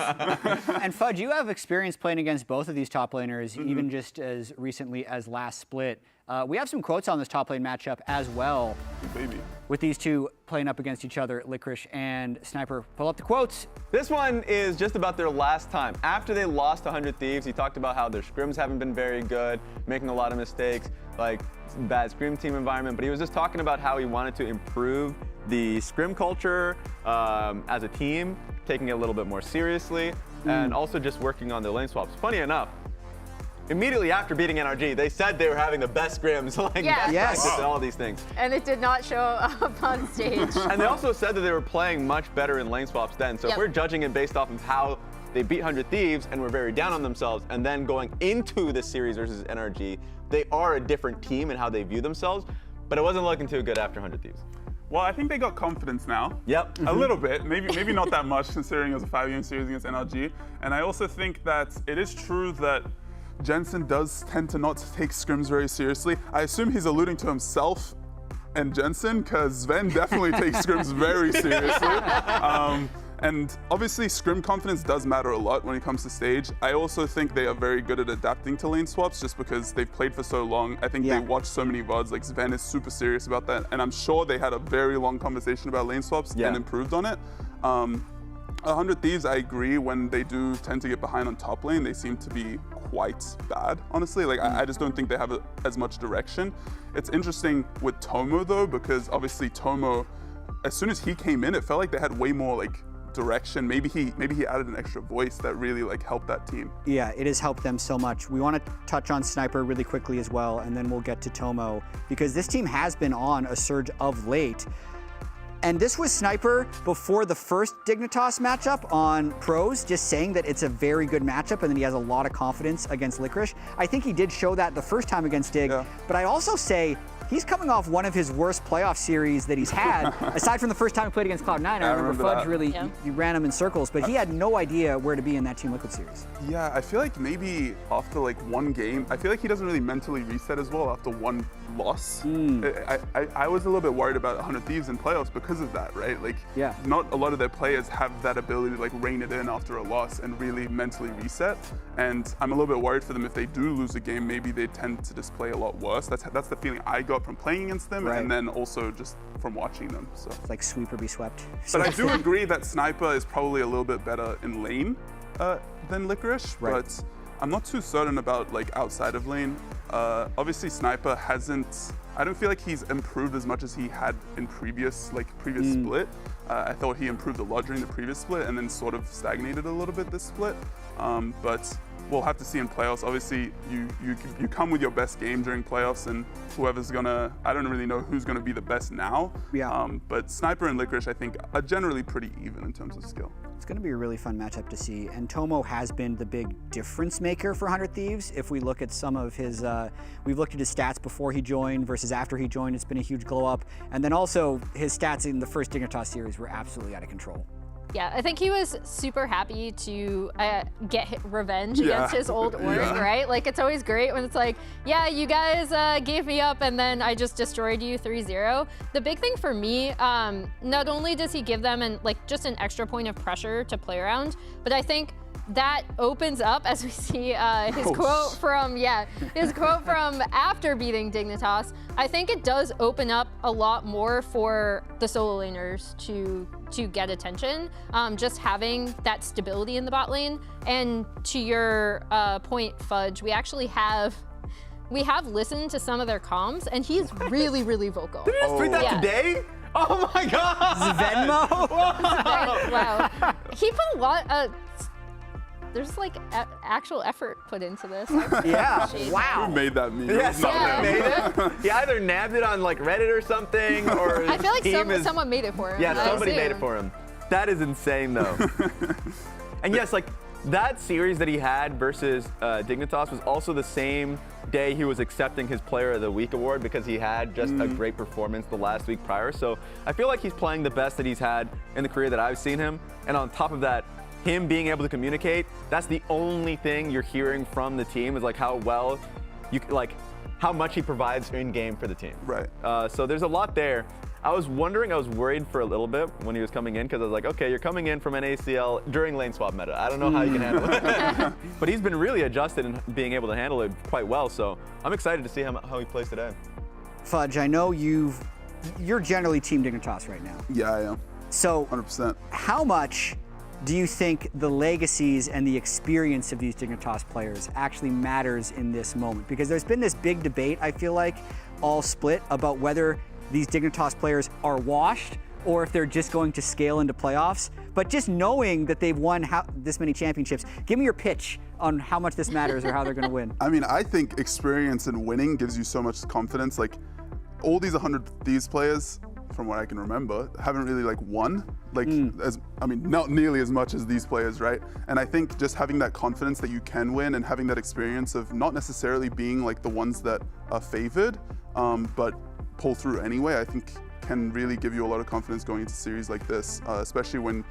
And Fudge, you have experience playing against both of these top laners, even just as recently as last split. We have some quotes on this top lane matchup as well. Baby. With these two playing up against each other, Licorice and Sniper. Pull up the quotes. This one is just about their last time. After they lost to 100 Thieves, he talked about how their scrims haven't been very good, making a lot of mistakes, like bad scrim team environment, but he was just talking about how he wanted to improve the scrim culture as a team, taking it a little bit more seriously, and also just working on their lane swaps. Funny enough, immediately after beating NRG, they said they were having the best scrims, like best practice and all these things. And it did not show up on stage. And they also said that they were playing much better in lane swaps then. So if we're judging it based off of how they beat 100 Thieves and were very down on themselves, and then going into this series versus NRG, they are a different team in how they view themselves, but it wasn't looking too good after 100 Thieves. Well, I think they got confidence now. Yep. A little bit, maybe not that much considering it was a 5-game series against NRG. And I also think that it is true that Jensen does tend to not take scrims very seriously. I assume he's alluding to himself and Jensen, because Sven definitely takes scrims very seriously. And obviously, scrim confidence does matter a lot when it comes to stage. I also think they are very good at adapting to lane swaps just because they've played for so long. I think they watch so many VODs, like Sven is super serious about that. And I'm sure they had a very long conversation about lane swaps and improved on it. 100 Thieves, I agree, when they do tend to get behind on top lane, they seem to be quite bad, honestly. Like, I just don't think they have as much direction. It's interesting with Tomo, though, because obviously Tomo, as soon as he came in, it felt like they had way more, like, direction. Maybe he added an extra voice that really, like, helped that team. Yeah, it has helped them so much. We want to touch on Sniper really quickly as well, and then we'll get to Tomo, because this team has been on a surge of late. And this was Sniper before the first Dignitas matchup on Pros, just saying that it's a very good matchup and that he has a lot of confidence against Licorice. I think he did show that the first time against Dig, but I also say he's coming off one of his worst playoff series that he's had, aside from the first time he played against Cloud9. I remember Fudge really, he ran him in circles, but he had no idea where to be in that Team Liquid series. Yeah, I feel like maybe after like one game, I feel like he doesn't really mentally reset as well after one loss. I was a little bit worried about 100 Thieves in playoffs because of that, right? Like, not a lot of their players have that ability to like rein it in after a loss and really mentally reset. And I'm a little bit worried for them if they do lose a game, maybe they tend to just play a lot worse. That's the feeling I got from playing against them, and then also just from watching them. So it's like sweep or be swept. But I do agree that Sniper is probably a little bit better in lane than Licorice, but I'm not too certain about like outside of lane. Obviously Sniper hasn't, I don't feel like he's improved as much as he had in previous split. I thought he improved a lot during the previous split and then sort of stagnated a little bit this split. But we'll have to see in playoffs. Obviously, you come with your best game during playoffs, and whoever's gonna, I don't really know who's gonna be the best now. But Sniper and Licorice, I think, are generally pretty even in terms of skill. It's going to be a really fun matchup to see. And Tomo has been the big difference maker for 100 Thieves. If we look at some of his, we've looked at his stats before he joined versus after he joined, it's been a huge glow up. And then also his stats in the first Dignitas series were absolutely out of control. Yeah, I think he was super happy to get revenge against his old org, right? Like, it's always great when it's like, yeah, you guys gave me up and then I just destroyed you 3-0. The big thing for me, not only does he give them just an extra point of pressure to play around, but I think that opens up, as we see his quote from after beating Dignitas. I think it does open up a lot more for the solo laners to get attention. Just having that stability in the bot lane. And to your point, Fudge, we actually have listened to some of their comms, and he's really, really vocal. Did you just tweet that today? Oh my God! Venmo? Wow. He put a lot of. there's like actual effort put into this. Yeah, Who wow. made that meme? Yeah, It was not someone him. made it. He either nabbed it on like Reddit or something, or I feel like his team is, someone made it for him. yeah, I somebody made it assume. for him. That is insane, though. And yes, like that series that he had versus Dignitas was also the same day he was accepting his Player of the Week award because he had just a great performance the last week prior. So I feel like he's playing the best that he's had in the career that I've seen him. And on top of that, him being able to communicate, that's the only thing you're hearing from the team is like how well you how much he provides in game for the team. Right. So there's a lot there. I was worried for a little bit when he was coming in because I was like, okay, you're coming in from an ACL during lane swap meta. I don't know how you can handle it. But he's been really adjusted and being able to handle it quite well. So I'm excited to see how he plays today. Fudge, I know you're generally Team Dignitas right now. Yeah, I am. So 100%. how much do you think the legacies and the experience of these Dignitas players actually matters in this moment? Because there's been this big debate, I feel like, all split about whether these Dignitas players are washed or if they're just going to scale into playoffs. But just knowing that they've won this many championships, give me your pitch on how much this matters or how they're going to win. I mean, I think experience and winning gives you so much confidence. Like, all these 100 Thieves players, from what I can remember, haven't really like won. Like, not nearly as much as these players, right? And I think just having that confidence that you can win and having that experience of not necessarily being like the ones that are favored, but pull through anyway, I think can really give you a lot of confidence going into series like this, especially when,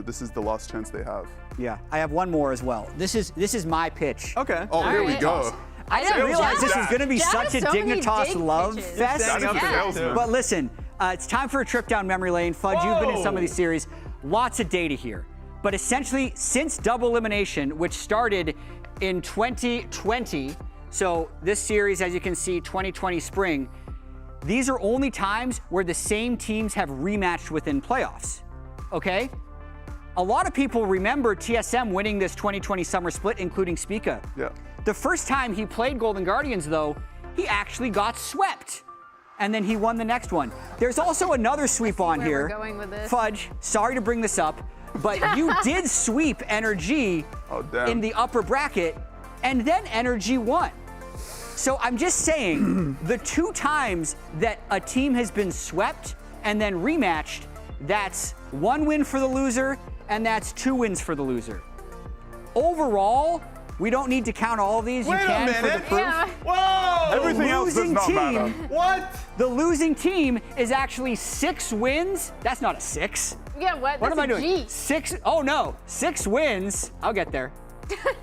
this is the last chance they have. Yeah, I have one more as well. This is my pitch. Okay. Oh, here we go. I didn't realize this was going to be such a so many Dignitas big love pitches. fest. Standing up to salesman. But listen, it's time for a trip down memory lane. Fudge, you've been in some of these series. Lots of data here. But essentially, since double elimination, which started in 2020, so this series, as you can see, 2020 spring, these are only times where the same teams have rematched within playoffs, okay? A lot of people remember TSM winning this 2020 summer split, including Spica. Yeah. The first time he played Golden Guardians, though, he actually got swept. And then he won the next one. There's also another sweep on where here. we're going with this. Fudge, sorry to bring this up, but you did sweep NRG in the upper bracket, and then NRG won. So I'm just saying, the two times that a team has been swept and then rematched, that's one win for the loser, and that's 2 wins for the loser. Overall, we don't need to count all of these. Wait you can a for the minute. proof. Yeah. Whoa! Everything else does not matter. What? The losing team is actually 6 wins. That's not a 6. Yeah, what? What That's am I a doing? G. 6. Oh no, 6 wins. I'll get there.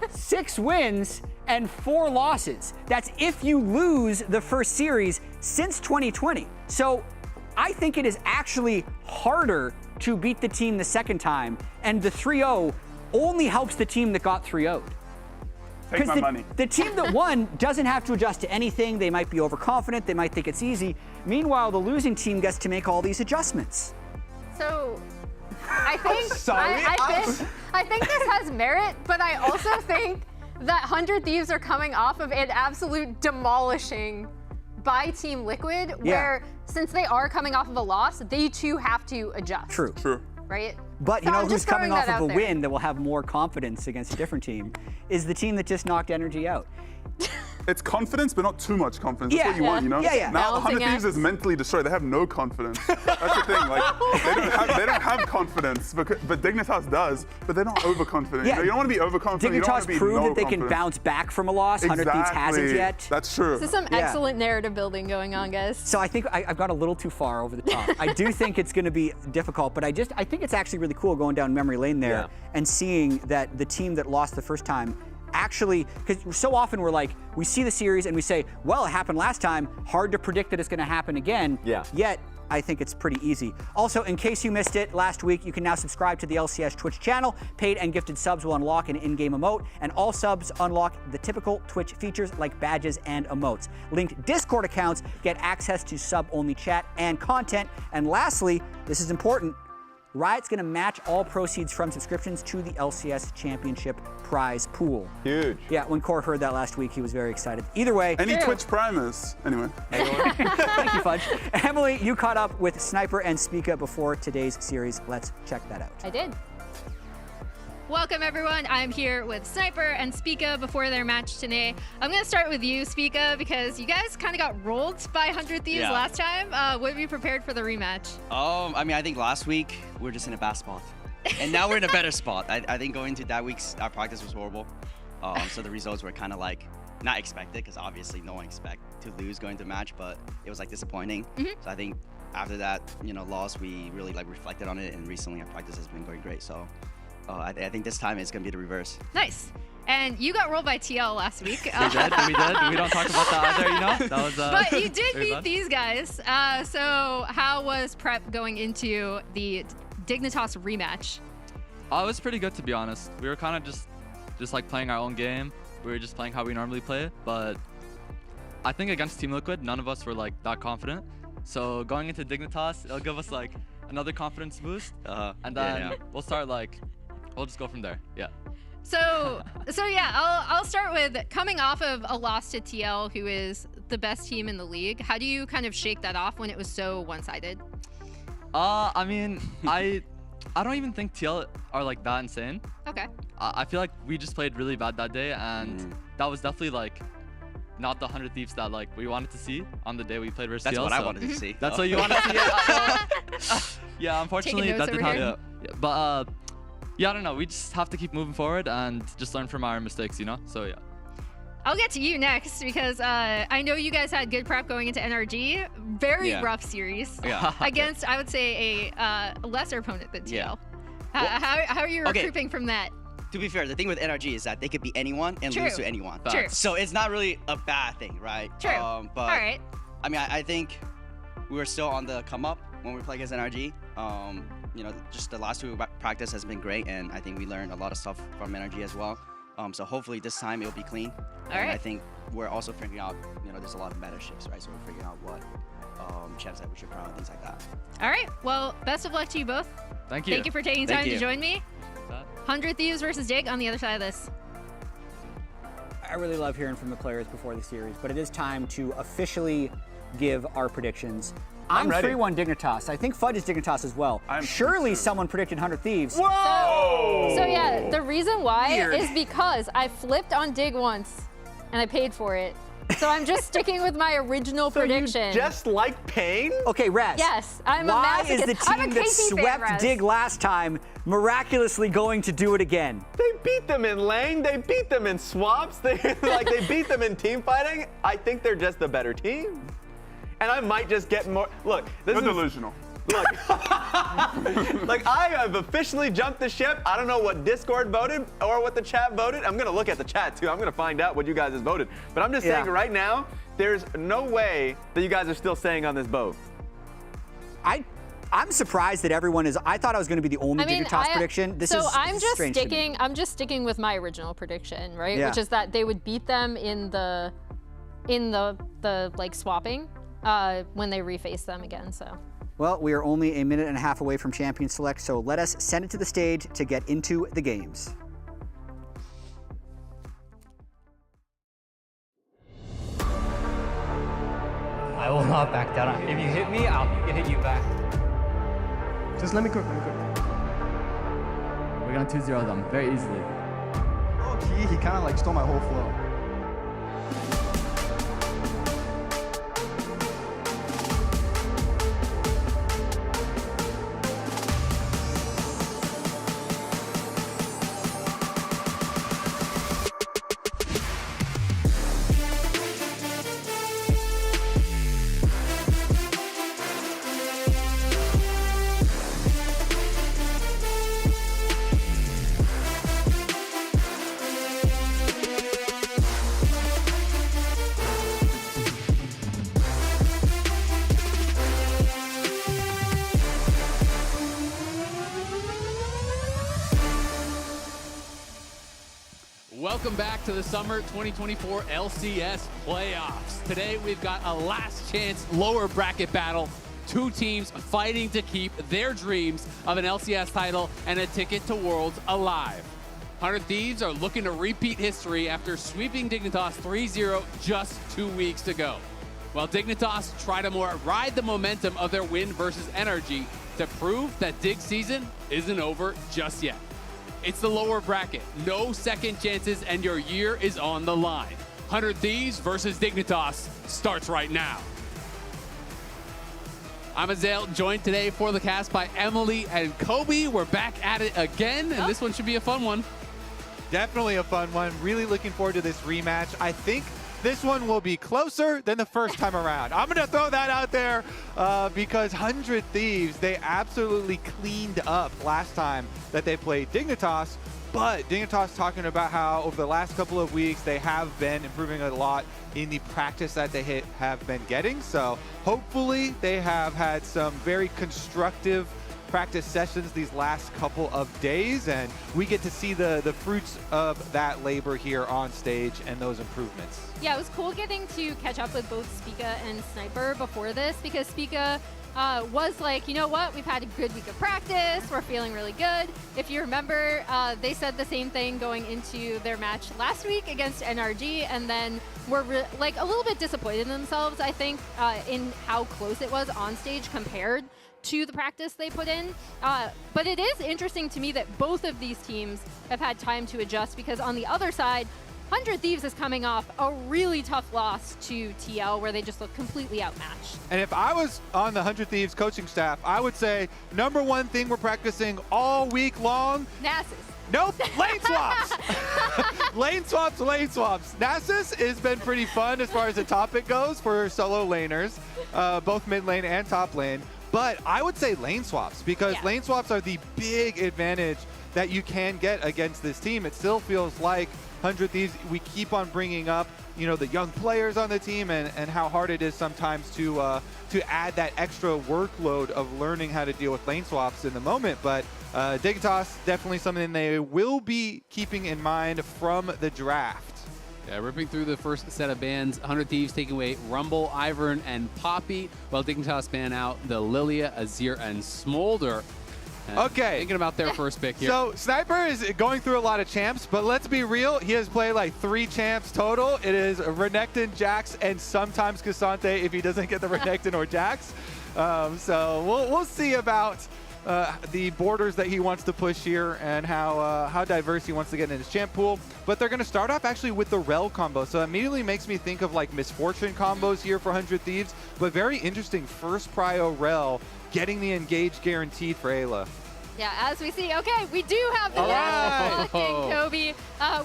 6 wins and 4 losses. That's if you lose the first series since 2020. So I think it is actually harder to beat the team the second time, and the 3-0 only helps the team that got 3-0'd. Take my money. The team that won doesn't have to adjust to anything. They might be overconfident. They might think it's easy. Meanwhile, the losing team gets to make all these adjustments. So, I think sorry. I think this has merit, but I also think that 100 Thieves are coming off of an absolute demolishing by Team Liquid, where since they are coming off of a loss, they too have to adjust. True. Right? But you So know I'm who's just coming throwing off that of a out there. win that will have more confidence against a different team is the team that just knocked Energy out. It's confidence, but not too much confidence. That's Yeah. what you want, you know? Yeah. Now, Balancing 100 Thieves act. is mentally destroyed. They have no confidence. That's the thing. Like, they don't have confidence, but Dignitas does, but they're not overconfident. Yeah. You don't want to be overconfident. You don't want Dignitas to be proved no that they can confidence. bounce back from a loss. 100 Thieves hasn't yet. That's true. This is some Yeah. excellent narrative building going on, guys. So I think I've got a little too far over the top. I do think it's going to be difficult, but I think it's actually really cool going down memory lane there and seeing that the team that lost the first time actually, because so often we're like, we see the series and we say, well, it happened last time, hard to predict that it's going to happen again. Yeah. Yet, I think it's pretty easy. Also, in case you missed it last week, you can now subscribe to the LCS Twitch channel. Paid and gifted subs will unlock an in-game emote, and all subs unlock the typical Twitch features like badges and emotes. Linked Discord accounts get access to sub-only chat and content. And lastly, this is important, Riot's going to match all proceeds from subscriptions to the LCS Championship prize pool. Huge. Yeah, when Core heard that last week, he was very excited. Either way, Any Twitch primers? Anyway. thank you, Fudge. Emily, you caught up with Sniper and Spica before today's series. Let's check that out. I did. Welcome everyone. I'm here with Sniper and Spica before their match today. I'm gonna start with you, Spica, because you guys kind of got rolled by 100 Thieves last time. What have you prepared for the rematch? I mean, I think last week we were just in a bad spot, and now we're in a better spot. I think going into that week's our practice was horrible, so the results were kind of like not expected, because obviously no one expect to lose going to the match, but it was like disappointing. So I think after that, loss, we really like reflected on it, and recently our practice has been going great. So I think this time it's gonna be the reverse. Nice. And you got rolled by TL last week. We did. We don't talk about that either, That was, but you did beat these guys. So how was prep going into the Dignitas rematch? It was pretty good, to be honest. We were kind of just like playing our own game. We were just playing how we normally play. But I think against Team Liquid, none of us were like that confident. So going into Dignitas, it'll give us like another confidence boost. And then we'll start like, we'll just go from there. Yeah. So yeah, I'll start with coming off of a loss to TL, who is the best team in the league. How do you kind of shake that off when it was so one-sided? I mean, I don't even think TL are like that insane. Okay. I feel like we just played really bad that day, and that was definitely like not the 100 Thieves that like we wanted to see on the day we played versus TL. That's what I wanted to see. That's what you wanted to see. Yeah, unfortunately that didn't happen. Yeah. But yeah, I don't know. We just have to keep moving forward and just learn from our mistakes, So yeah. I'll get to you next, because I know you guys had good prep going into NRG. Very rough series against, I would say, a lesser opponent than TL. How are you recouping from that? To be fair, the thing with NRG is that they could be anyone and lose to anyone. True. So it's not really a bad thing, right? True. But all right. I mean, I think we were still on the come up when we play against NRG. Just the last two practice has been great, and I think we learned a lot of stuff from NRG as well. So hopefully this time it'll be clean. All right. I think we're also figuring out, there's a lot of meta shifts, right? So we're figuring out what champs that we should crown and things like that. All right. Well, best of luck to you both. Thank you. Thank you for taking time to join me. 100 Thieves versus Dig on the other side of this. I really love hearing from the players before the series, but it is time to officially give our predictions. I'm 3-1 Dignitas. I think Fudge is Dignitas as well. Surely someone predicted 100 Thieves. Whoa! So yeah, the reason why is because I flipped on Dig once, and I paid for it. So I'm just sticking with my original prediction. You just like pain? Okay, Raz. Yes, I'm a masochist. Why is the team that swept Dig last time miraculously going to do it again? They beat them in lane. They beat them in swaps. They beat them in team fighting. I think they're just a better team. And I might just get more. Look, this is delusional. Look, like I have officially jumped the ship. I don't know what Discord voted or what the chat voted. I'm gonna look at the chat too. I'm gonna find out what you guys have voted. But I'm just saying right now, there's no way that you guys are still staying on this boat. I'm surprised that everyone is. I thought I was going to be the only Dignitas prediction. I'm just sticking with my original prediction, right? Yeah. Which is that they would beat them in the like swapping when they reface them again. So. Well, we are only a minute and a half away from Champion Select, so let us send it to the stage to get into the games. I will not back down. If you hit me, I'll hit you back. Just let me cook, We're gonna 2-0 them very easily. Oh, he kind of like stole my whole flow. Welcome back to the Summer 2024 LCS Playoffs. Today we've got a last chance lower bracket battle. Two teams fighting to keep their dreams of an LCS title and a ticket to Worlds alive. 100 Thieves are looking to repeat history after sweeping Dignitas 3-0 just 2 weeks ago. While Dignitas try to ride the momentum of their win versus NRG to prove that Dig season isn't over just yet. It's the lower bracket. No second chances, and your year is on the line. 100 Thieves versus Dignitas starts right now. I'm Azael, joined today for the cast by Emily and Kobe. We're back at it again, and this one should be a fun one. Definitely a fun one. Really looking forward to this rematch. I think this one will be closer than the first time around. I'm going to throw that out there because 100 Thieves, they absolutely cleaned up last time that they played Dignitas. But Dignitas talking about how over the last couple of weeks, they have been improving a lot in the practice that they have been getting. So hopefully they have had some very constructive practice sessions these last couple of days, and we get to see the fruits of that labor here on stage and those improvements. Yeah, it was cool getting to catch up with both Spica and Sniper before this, because Spica was like, you know what, we've had a good week of practice, we're feeling really good. If you remember, they said the same thing going into their match last week against NRG, and then were like a little bit disappointed in themselves, I think, in how close it was on stage compared to the practice they put in. But it is interesting to me that both of these teams have had time to adjust, because on the other side, 100 Thieves is coming off a really tough loss to TL where they just look completely outmatched. And if I was on the 100 Thieves coaching staff, I would say number one thing we're practicing all week long. Nasus. Nope, lane swaps. lane swaps. Nasus has been pretty fun as far as the topic goes for solo laners, both mid lane and top lane. But I would say lane swaps, because lane swaps are the big advantage that you can get against this team. It still feels like 100 Thieves, we keep on bringing up, you know, the young players on the team and how hard it is sometimes to add that extra workload of learning how to deal with lane swaps in the moment. But Dignitas, definitely something they will be keeping in mind from the draft. Yeah, ripping through the first set of bans, 100 Thieves taking away Rumble, Ivern, and Poppy, while Dignitas ban out the Lilia, Azir, and Smolder. Okay. Thinking about their first pick here. So Sniper is going through a lot of champs, but let's be real, he has played like 3 champs total. It is Renekton, Jax, and sometimes Cassante if he doesn't get the Renekton or Jax. So we'll see about the borders that he wants to push here and how diverse he wants to get in his champ pool. But they're going to start off actually with the Rel combo. So it immediately makes me think of like Misfortune combos here for 100 Thieves. But very interesting first prio Rel getting the engage guaranteed for Ayla. Yeah, as we see, okay, we do have the Nasus blocking Kobe.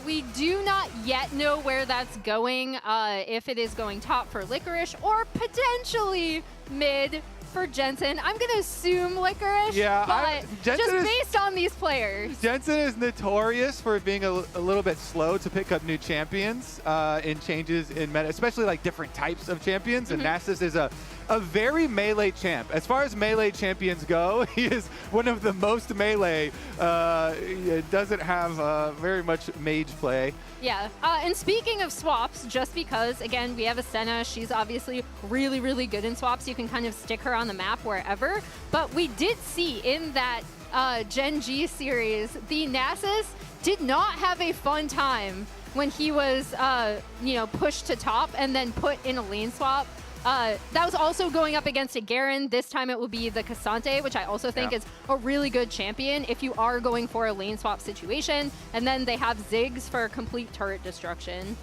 We do not yet know where that's going, if it is going top for Licorice or potentially mid for Jensen. I'm going to assume Licorice, but just based on these players. Jensen is notorious for being a little bit slow to pick up new champions in changes in meta, especially like different types of champions. And Nasus is a very melee champ. As far as melee champions go, he is one of the most melee. Doesn't have very much mage play. Yeah, and speaking of swaps, just because, again, we have a Senna, she's obviously really, really good in swaps. You can kind of stick her on the map wherever. But we did see in that Gen G series, the Nasus did not have a fun time when he was, pushed to top and then put in a lane swap. That was also going up against a Garen. This time it will be the Cassante, which I also think is a really good champion if you are going for a lane swap situation. And then they have Ziggs for complete turret destruction.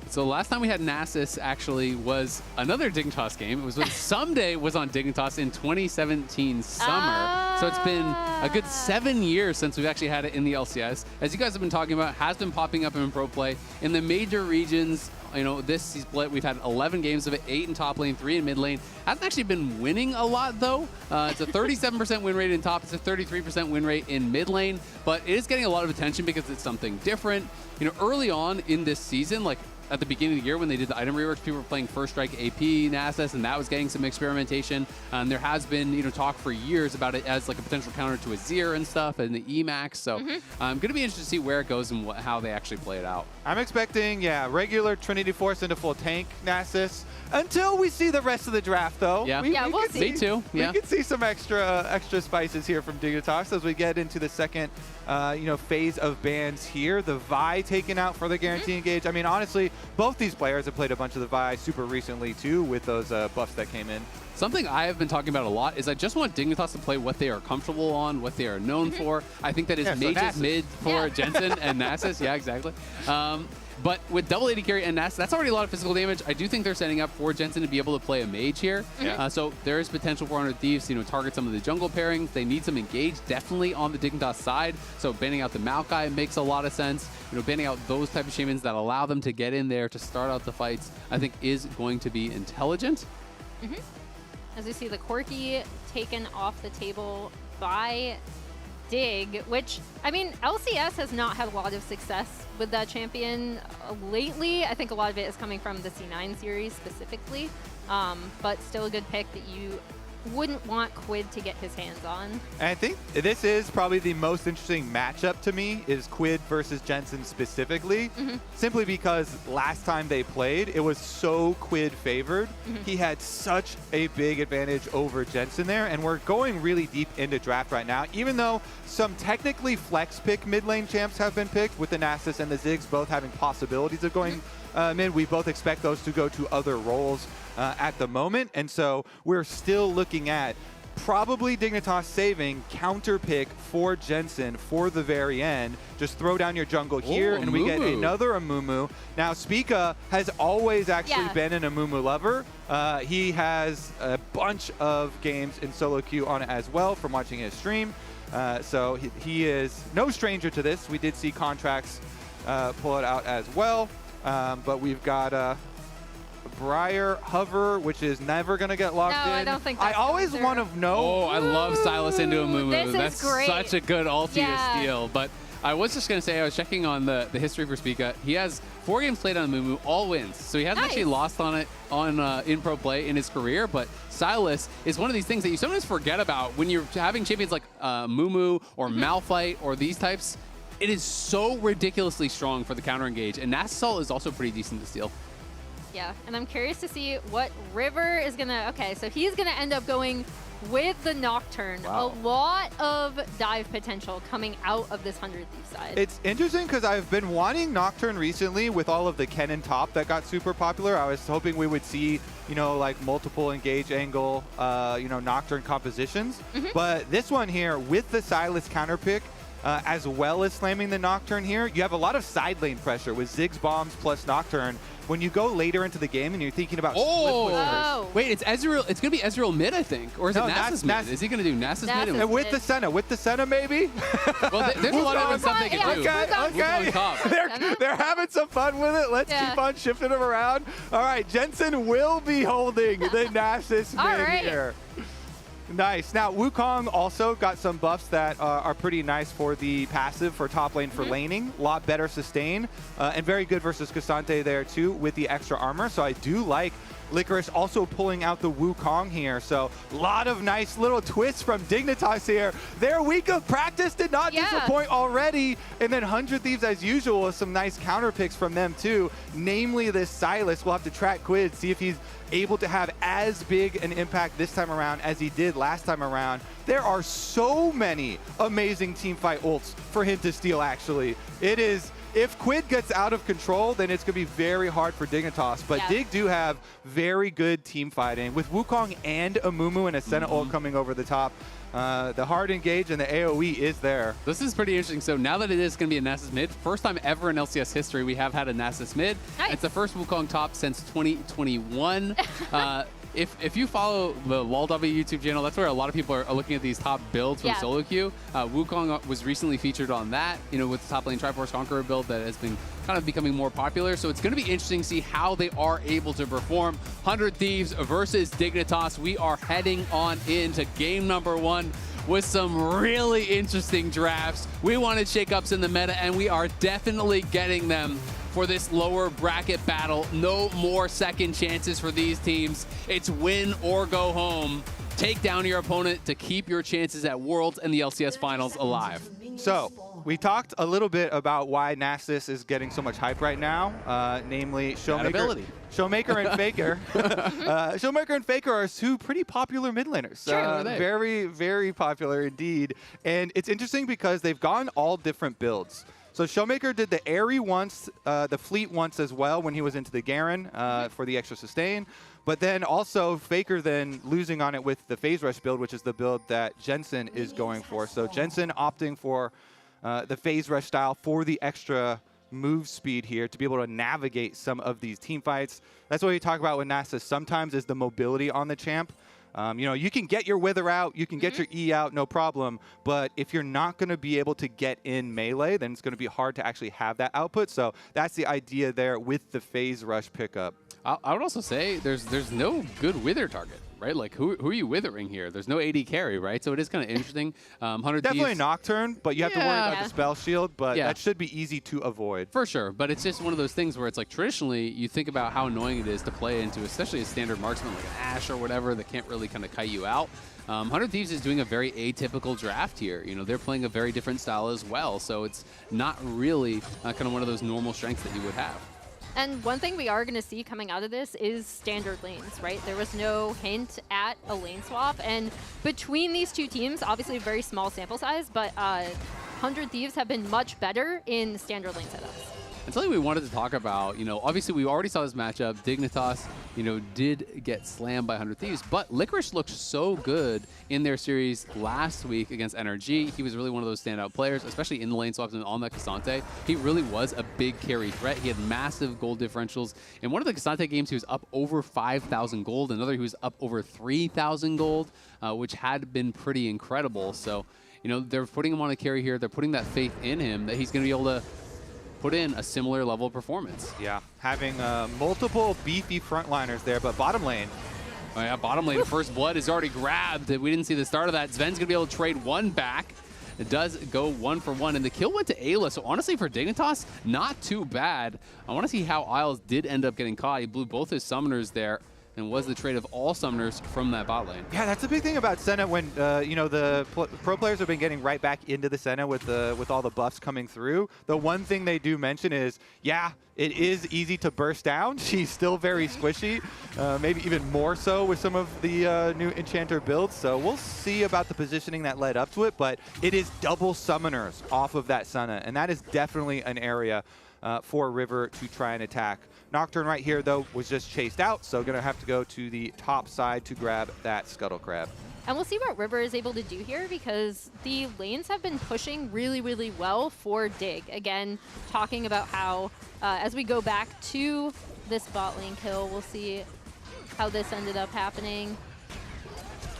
So last time we had Nasus actually was another Dignitas game. It was when Someday was on Dignitas in 2017 summer. So it's been a good 7 years since we've actually had it in the LCS. As you guys have been talking about, has been popping up in pro play. In the major regions, you know, this split, we've had 11 games of it, 8 in top lane, 3 in mid lane. Hasn't actually been winning a lot, though. It's a 37% win rate in top. It's a 33% win rate in mid lane. But it is getting a lot of attention because it's something different. You know, early on in this season, like at the beginning of the year when they did the item reworks, people were playing First Strike AP Nasus, and that was getting some experimentation. And there has been, you know, talk for years about it as like a potential counter to Azir and stuff and the Emax. So I'm going to be interested to see where it goes and how they actually play it out. I'm expecting, regular Trinity Force into full tank Nasus until we see the rest of the draft, though. Yeah, we'll see. Me too. Yeah. We could see some extra spices here from Dignitas as we get into the second, phase of bans here. The Vi taken out for the guarantee engage. I mean, honestly, both these players have played a bunch of the Vi super recently too with those buffs that came in. Something I have been talking about a lot is I just want Dignitas to play what they are comfortable on, what they are known for. I think that is Mage's mid for Jensen and Nasus. Yeah, exactly. But with double AD carry and Nasus, that's already a lot of physical damage. I do think they're setting up for Jensen to be able to play a mage here. So there is potential for 100 Thieves to target some of the jungle pairings. They need some engage, definitely on the Dignitas side. So banning out the Maokai makes a lot of sense. Banning out those type of shamans that allow them to get in there to start out the fights, I think is going to be intelligent. As we see the Corki taken off the table by Dig, which, I mean, LCS has not had a lot of success with that champion lately. I think a lot of it is coming from the C9 series specifically, but still a good pick that you wouldn't want Quid to get his hands on. And I think this is probably the most interesting matchup to me, is Quid versus Jensen specifically, simply because last time they played, it was so Quid favored. He had such a big advantage over Jensen there, and we're going really deep into draft right now, even though some technically flex pick mid lane champs have been picked, with the Nasus and the Ziggs both having possibilities of going mid. We both expect those to go to other roles at the moment, and so we're still looking at probably Dignitas saving counter pick for Jensen for the very end. Just throw down your jungle here, and we get another Amumu. Now, Spica has always actually been an Amumu lover. He has a bunch of games in solo queue on it as well from watching his stream. So he is no stranger to this. We did see Contracts pull it out as well. But we've got Briar Hover, which is never going to get locked in. I don't think that's I always want to know. Oh, I love Silas into a Mumu. That's great. Such a good ulti to steal. But I was just going to say, I was checking on the history for Spica. He has 4 games played on Mumu, all wins. So he hasn't actually lost on it on in pro play in his career. But Silas is one of these things that you sometimes forget about when you're having champions like Mumu or Malphite or these types. It is so ridiculously strong for the counter engage, and Nasus is also pretty decent to steal. Yeah, and I'm curious to see what River is gonna. Okay, so he's gonna end up going with the Nocturne. A lot of dive potential coming out of this 100 Thief side. It's interesting because I've been wanting Nocturne recently with all of the Kennen top that got super popular. I was hoping we would see, like multiple engage angle, Nocturne compositions. But this one here with the Silas counter pick, as well as slamming the Nocturne here, you have a lot of side lane pressure with Ziggs bombs plus Nocturne. When you go later into the game and you're thinking about split pushers. Wait, it's Ezreal. It's going to be Ezreal mid, I think. Or is it Nasus mid? Is he going to do Nasus mid? And with the Senna, maybe? Well, there's a lot of different stuff they can do. Okay. They're having some fun with it. Let's keep on shifting them around. All right, Jensen will be holding the Nasus mid here. Nice. Now, Wukong also got some buffs that are pretty nice for the passive for top lane for laning. A lot better sustain, and very good versus Cassante there too with the extra armor. So I do like Licorice also pulling out the Wukong here. So a lot of nice little twists from Dignitas here. Their week of practice did not disappoint already. And then 100 Thieves as usual with some nice counter picks from them too. Namely this Silas. We'll have to track Quid, see if he's able to have as big an impact this time around as he did last time around. There are so many amazing teamfight ults for him to steal, actually. It is, if Quid gets out of control, then it's going to be very hard for Dignitas. But Dig do have very good team fighting. With Wukong and Amumu and a Senna ult coming over the top, the hard engage and the AoE is there. This is pretty interesting. So now that it is going to be a Nasus mid, first time ever in LCS history we have had a Nasus mid. It's the first Wukong top since 2021. If you follow the LolW YouTube channel, that's where a lot of people are looking at these top builds from solo queue. Wukong was recently featured on that, with the top lane Triforce Conqueror build that has been kind of becoming more popular. So it's going to be interesting to see how they are able to perform. 100 Thieves versus Dignitas. We are heading on into game number 1 with some really interesting drafts. We wanted shakeups in the meta, and we are definitely getting them for this lower bracket battle. No more second chances for these teams. It's win or go home. Take down your opponent to keep your chances at Worlds and the LCS Finals alive. So, we talked a little bit about why Nasus is getting so much hype right now, namely Showmaker and Faker. Showmaker and Faker are 2 pretty popular mid laners. Very, very popular indeed. And it's interesting because they've gone all different builds. So Showmaker did the Airy once, the Fleet once as well when he was into the Garen for the extra sustain. But then also Faker then losing on it with the phase rush build, which is the build that Jensen is going for. So Jensen opting for the phase rush style for the extra move speed here to be able to navigate some of these team fights. That's what we talk about with NASA sometimes is the mobility on the champ. You know, you can get your wither out, you can get your E out, no problem. But if you're not going to be able to get in melee, then it's going to be hard to actually have that output. So that's the idea there with the phase rush pickup. I would also say there's no good wither target, right? Like, who are you withering here? There's no AD carry, right? So it is kind of interesting. 100 Definitely Thieves, Nocturne, but you have to worry about the spell shield, but that should be easy to avoid. For sure, but it's just one of those things where it's like traditionally you think about how annoying it is to play into, especially a standard marksman like an Ashe or whatever that can't really kind of kite you out. 100 Thieves is doing a very atypical draft here. You know, they're playing a very different style as well, so it's not really kind of one of those normal strengths that you would have. And one thing we are going to see coming out of this is standard lanes, right? There was no hint at a lane swap. And between these two teams, obviously a very small sample size, but 100 Thieves have been much better in standard lane setups. And something we wanted to talk about, you know, obviously we already saw this matchup. Dignitas, you know, did get slammed by 100 Thieves, but Licorice looked so good in their series last week against NRG. He was really one of those standout players, especially in the lane swaps and on that Cassante. He really was a big carry threat. He had massive gold differentials. In one of the Cassante games, he was up over 5,000 gold. Another, he was up over 3,000 gold, which had been pretty incredible. So, you know, they're putting him on a carry here. They're putting that faith in him that he's going to be able to put in a similar level of performance. Yeah, having multiple beefy frontliners there, but bottom lane. Oh yeah, bottom lane, First Blood is already grabbed. We didn't see the start of that. Sven's gonna be able to trade one back. It does go 1 for 1, and the kill went to Ayla. So honestly, for Dignitas, not too bad. I want to see how Isles did end up getting caught. He blew both his summoners there, and was the trade of all summoners from that bot lane. Yeah, that's a big thing about Senna when, you know, the pro players have been getting right back into the Senna with all the buffs coming through. The one thing they do mention is, yeah, it is easy to burst down. She's still very squishy, maybe even more so with some of the new Enchanter builds. So we'll see about the positioning that led up to it, but it is double summoners off of that Senna, and that is definitely an area for River to try and attack. Nocturne right here, though, was just chased out, so going to have to go to the top side to grab that Scuttle Crab. And we'll see what River is able to do here because the lanes have been pushing really, really well for Dig. Again, talking about how, as we go back to this bot lane kill, we'll see how this ended up happening.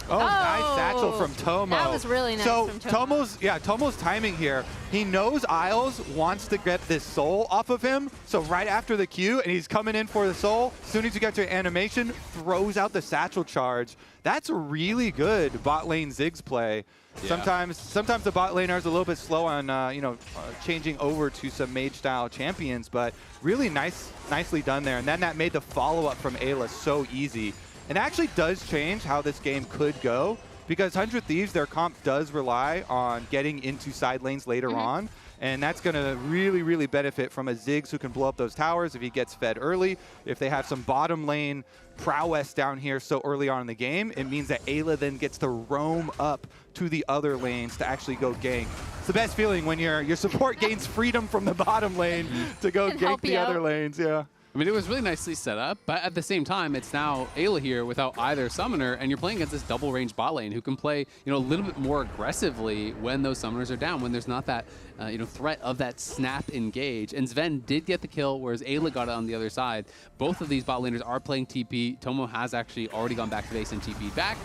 Oh, nice satchel from Tomo. That was really nice from Tomo. Tomo's timing here. He knows Isles wants to get this soul off of him, so right after the Q, and he's coming in for the soul, as soon as you get to animation, throws out the satchel charge. That's really good bot lane Ziggs play. Yeah. Sometimes the bot laner is a little bit slow on changing over to some mage style champions, but really nicely done there. And then that made the follow-up from Ayla so easy. And actually does change how this game could go because 100 Thieves, their comp does rely on getting into side lanes later on. And that's going to really, really benefit from a Ziggs who can blow up those towers if he gets fed early. If they have some bottom lane prowess down here so early on in the game, it means that Ayla then gets to roam up to the other lanes to actually go gank. It's the best feeling when your support gains freedom from the bottom lane to go gank the other lanes. Yeah. I mean, it was really nicely set up, but at the same time, it's now Ayla here without either summoner, and you're playing against this double range bot lane who can play, you know, a little bit more aggressively when those summoners are down, when there's not that, threat of that snap engage. And Sven did get the kill, whereas Ayla got it on the other side. Both of these bot laners are playing TP. Tomo has actually already gone back to base and TP'd back.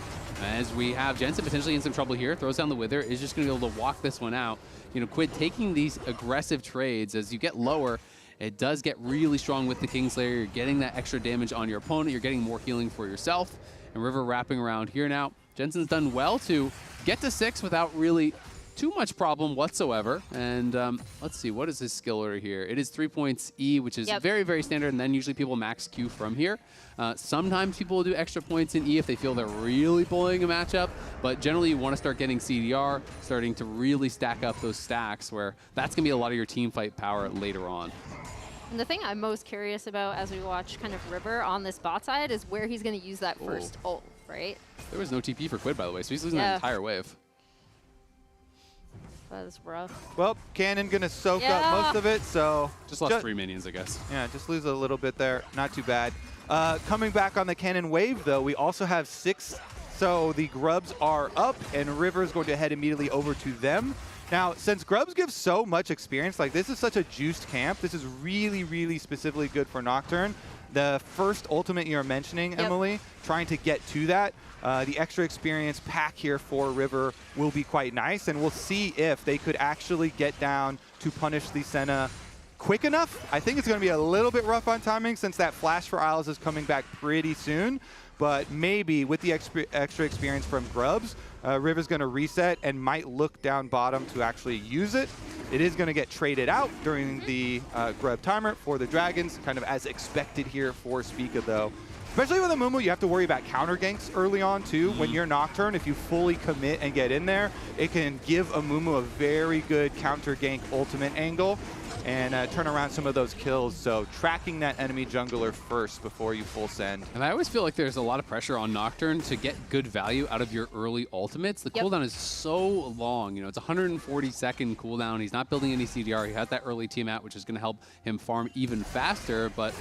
As we have Jensen potentially in some trouble here, throws down the Wither, is just going to be able to walk this one out. You know, Quid taking these aggressive trades as you get lower. It does get really strong with the Kingslayer. You're getting that extra damage on your opponent. You're getting more healing for yourself. And River wrapping around here now. Jensen's done well to get to 6 without really too much problem whatsoever. And let's see, what is his skill order here? It is 3 points E, which is very, very standard. And then usually people max Q from here. Sometimes people will do extra points in E if they feel they're really pulling a matchup. But generally you want to start getting CDR, starting to really stack up those stacks where that's going to be a lot of your team fight power later on. And the thing I'm most curious about as we watch kind of River on this bot side is where he's going to use that first ult, right? There was no TP for Quid, by the way, so he's losing that entire wave. That is rough. Well, Cannon going to soak up most of it, so... Just lost 3 minions, I guess. Yeah, just lose a little bit there. Not too bad. Coming back on the cannon wave, though, we also have 6. So the Grubs are up, and River's going to head immediately over to them. Now, since Grubs gives so much experience, like this is such a juiced camp, this is really, really specifically good for Nocturne. The first ultimate you're mentioning, Emily, trying to get to that, the extra experience pack here for River will be quite nice, and we'll see if they could actually get down to punish the Senna quick enough. I think it's going to be a little bit rough on timing since that flash for Isles is coming back pretty soon, but maybe with the extra experience from Grubs, River's going to reset and might look down bottom to actually use it. It is going to get traded out during the Grub timer for the Dragons, kind of as expected here for Spica, though. Especially with Amumu, you have to worry about counter ganks early on, too. When you're Nocturne, if you fully commit and get in there, it can give Amumu a very good counter gank ultimate angle and turn around some of those kills. So tracking that enemy jungler first before you full send. And I always feel like there's a lot of pressure on Nocturne to get good value out of your early ultimates. The cooldown is so long. You know, it's 140-second cooldown. He's not building any CDR. He has that early team out, which is going to help him farm even faster. But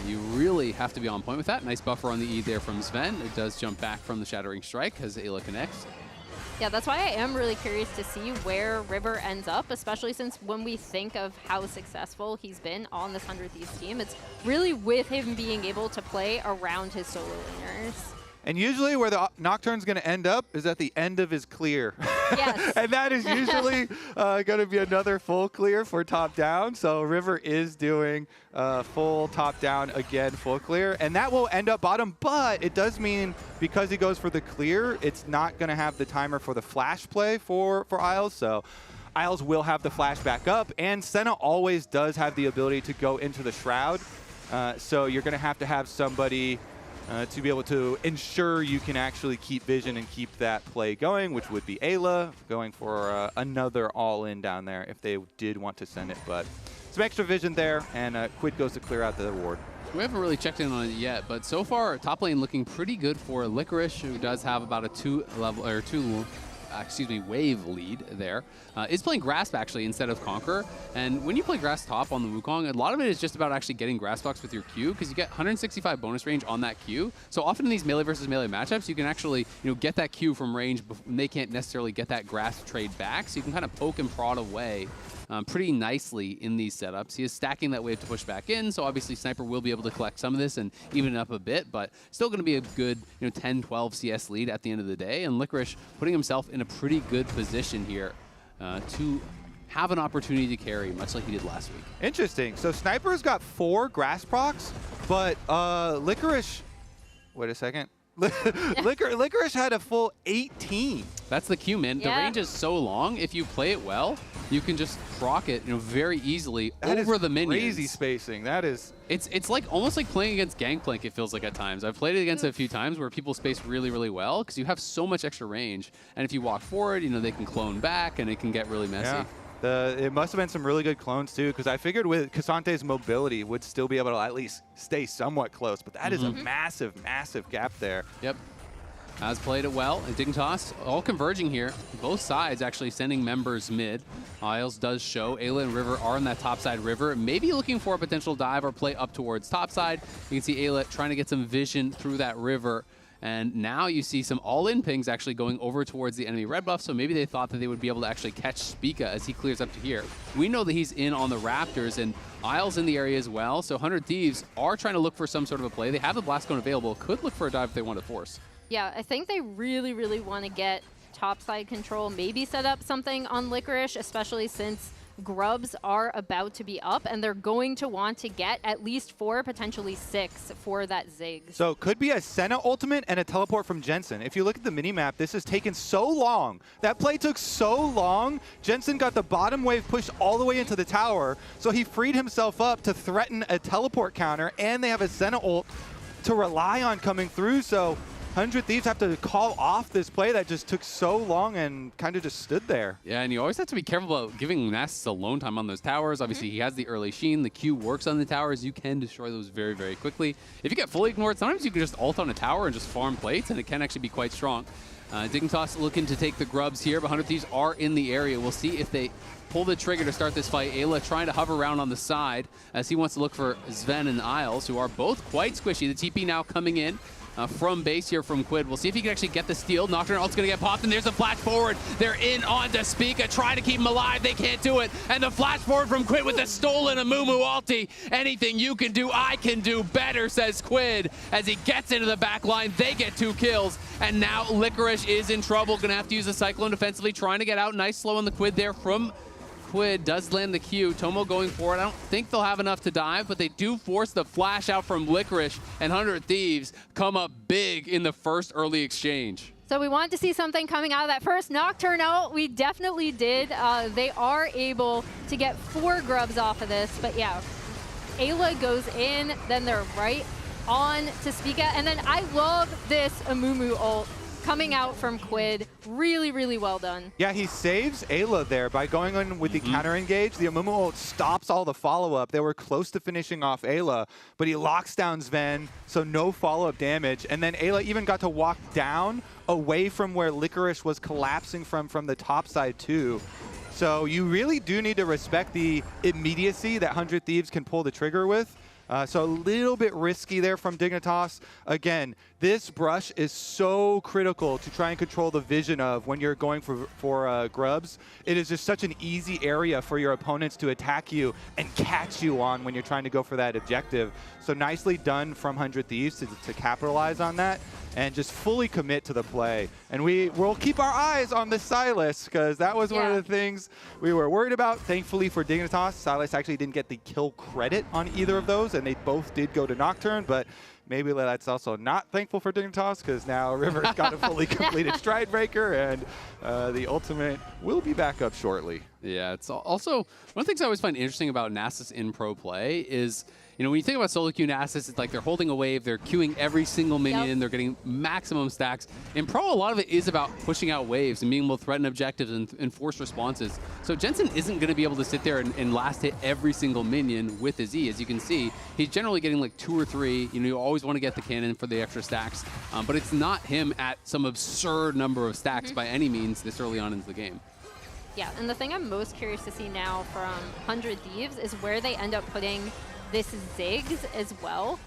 you really have to be on point with that. Nice buffer on the E there from Sven. It does jump back from the Shattering Strike as Ayla connects. Yeah, that's why I am really curious to see where River ends up, especially since when we think of how successful he's been on this 100 Thieves team, it's really with him being able to play around his solo laners. And usually where the Nocturne's going to end up is at the end of his clear. Yes. And that is usually going to be another full clear for top down. So River is doing full top down again, full clear. And that will end up bottom, but it does mean because he goes for the clear, it's not going to have the timer for the flash play for Isles. So Isles will have the flash back up. And Senna always does have the ability to go into the Shroud. So you're going to have somebody to be able to ensure you can actually keep vision and keep that play going, which would be Ayla going for another all-in down there if they did want to send it. But some extra vision there, and Quid goes to clear out the ward. We haven't really checked in on it yet, but so far top lane looking pretty good for Licorice, who does have about a two wave lead there. Is playing Grasp actually instead of Conqueror. And when you play Grasp top on the Wukong, a lot of it is just about actually getting Grasp blocks with your Q, because you get 165 bonus range on that Q. So often in these melee versus melee matchups, you can actually get that Q from range and they can't necessarily get that Grasp trade back. So you can kind of poke and prod away pretty nicely in these setups. He is stacking that wave to push back in, so obviously Sniper will be able to collect some of this and even it up a bit, but still going to be a good 10-12 CS lead at the end of the day, and Licorice putting himself in a pretty good position here to have an opportunity to carry, much like he did last week. Interesting. So Sniper's got 4 grass procs, but Licorice, wait a second. Licorice had a full 18. That's the Q, man. Yeah. The range is so long. If you play it well, you can just proc it, very easily over the minions. Crazy spacing. That is. It's like almost like playing against Gangplank. It feels like at times. I've played it against it a few times where people space really, really well because you have so much extra range. And if you walk forward, they can clone back and it can get really messy. Yeah. It must have been some really good clones too, because I figured with Casante's mobility would still be able to at least stay somewhat close, but that is a massive, massive gap there. Yep. Has played it well. And Dignitas all converging here. Both sides actually sending members mid. Isles does show. Ayla and River are on that top side River. Maybe looking for a potential dive or play up towards top side. You can see Ayla trying to get some vision through that River. And now you see some all-in pings actually going over towards the enemy red buff, so maybe they thought that they would be able to actually catch Spica as he clears up to here. We know that he's in on the Raptors, and Isles in the area as well, so 100 Thieves are trying to look for some sort of a play. They have the Blast Cone available, could look for a dive if they want to force. Yeah, I think they really, really want to get topside control, maybe set up something on Licorice, especially since Grubs are about to be up, and they're going to want to get at least 4, potentially 6 for that Zig. So could be a Senna ultimate and a teleport from Jensen. If you look at the minimap, this has taken so long. That play took so long. Jensen got the bottom wave pushed all the way into the tower, so he freed himself up to threaten a teleport counter, and they have a Senna ult to rely on coming through. So 100 Thieves have to call off this play that just took so long and kind of just stood there. Yeah, and you always have to be careful about giving Nasus alone time on those towers. Obviously, he has the early Sheen. The Q works on the towers. You can destroy those very, very quickly. If you get fully ignored, sometimes you can just ult on a tower and just farm plates, and it can actually be quite strong. Dignitas looking to take the grubs here, but 100 Thieves are in the area. We'll see if they pull the trigger to start this fight. Ayla trying to hover around on the side as he wants to look for Sven and Isles, who are both quite squishy. The TP now coming in from base here from Quid. We'll see if he can actually get the steal. Nocturne ult's going to get popped, and there's a flash forward. They're in onto Spica, trying to keep him alive. They can't do it. And the flash forward from Quid with the stolen Amumu ulti. Anything you can do, I can do better, says Quid. As he gets into the back line, they get 2 kills. And now Licorice is in trouble. Going to have to use a Cyclone defensively, trying to get out. Nice slow on the Quid there from Quid. Does land the Q. Tomo going forward. I don't think they'll have enough to dive, but they do force the flash out from Licorice, and 100 Thieves come up big in the first early exchange. So we wanted to see something coming out of that first Nocturne out. We definitely did. They are able to get 4 grubs off of this, but yeah, Ayla goes in, then they're right on to Spica, and then I love this Amumu ult coming out from Quid. Really, really well done. Yeah, he saves Ayla there by going on with the counter engage. The Amumu ult stops all the follow-up. They were close to finishing off Ayla, but he locks down Sven, so no follow-up damage. And then Ayla even got to walk down away from where Licorice was collapsing from the top side too. So you really do need to respect the immediacy that 100 Thieves can pull the trigger with. So a little bit risky there from Dignitas. Again, this brush is so critical to try and control the vision of when you're going for grubs. It is just such an easy area for your opponents to attack you and catch you on when you're trying to go for that objective. So nicely done from 100 Thieves to capitalize on that and just fully commit to the play. And we'll keep our eyes on the Sylas, because that was one of the things we were worried about. Thankfully for Dignitas, Sylas actually didn't get the kill credit on either of those, and they both did go to Nocturne, but maybe that's also not thankful for Dignitas, because now River's got a fully completed Stride Breaker, and the ultimate will be back up shortly. Yeah, it's also one of the things I always find interesting about Nasus in pro play is, you know, when you think about solo queue Nasus, it's like they're holding a wave, they're queuing every single minion, they're getting maximum stacks. In pro, a lot of it is about pushing out waves and being able to threaten objectives and force responses. So Jensen isn't going to be able to sit there and last hit every single minion with his E. As you can see, he's generally getting like 2 or 3. You know, you always want to get the cannon for the extra stacks, but it's not him at some absurd number of stacks by any means this early on in the game. Yeah, and the thing I'm most curious to see now from 100 Thieves is where they end up putting this Ziggs as well.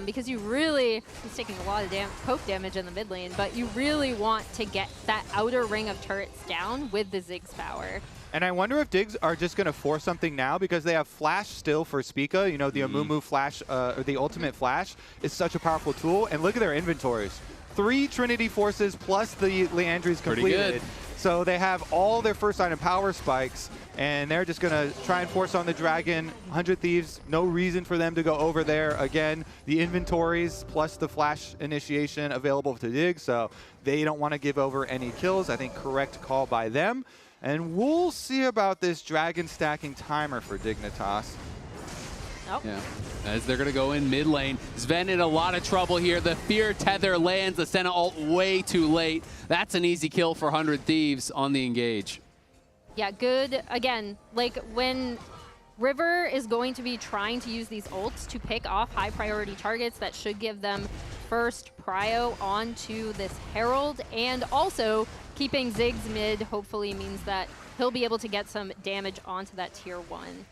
Because you really, he's taking a lot of poke damage in the mid lane, but you really want to get that outer ring of turrets down with the Ziggs power. And I wonder if Diggs are just going to force something now, because they have Flash still for Spica. You know, the Amumu Flash, or the ultimate Flash is such a powerful tool. And look at their inventories. 3 Trinity Forces plus the Leandries completed. Pretty good. So they have all their first item power spikes, and they're just going to try and force on the Dragon. 100 Thieves, no reason for them to go over there. Again, the inventories plus the Flash initiation available to Dig, so they don't want to give over any kills. I think correct call by them. And we'll see about this Dragon stacking timer for Dignitas. Yeah, as they're going to go in mid lane. Sven in a lot of trouble here. The Fear Tether lands the Senna ult way too late. That's an easy kill for 100 Thieves on the engage. Yeah, good. Again, like when River is going to be trying to use these ults to pick off high priority targets that should give them first prio onto this Herald, and also keeping Ziggs mid hopefully means that he'll be able to get some damage onto that tier 1.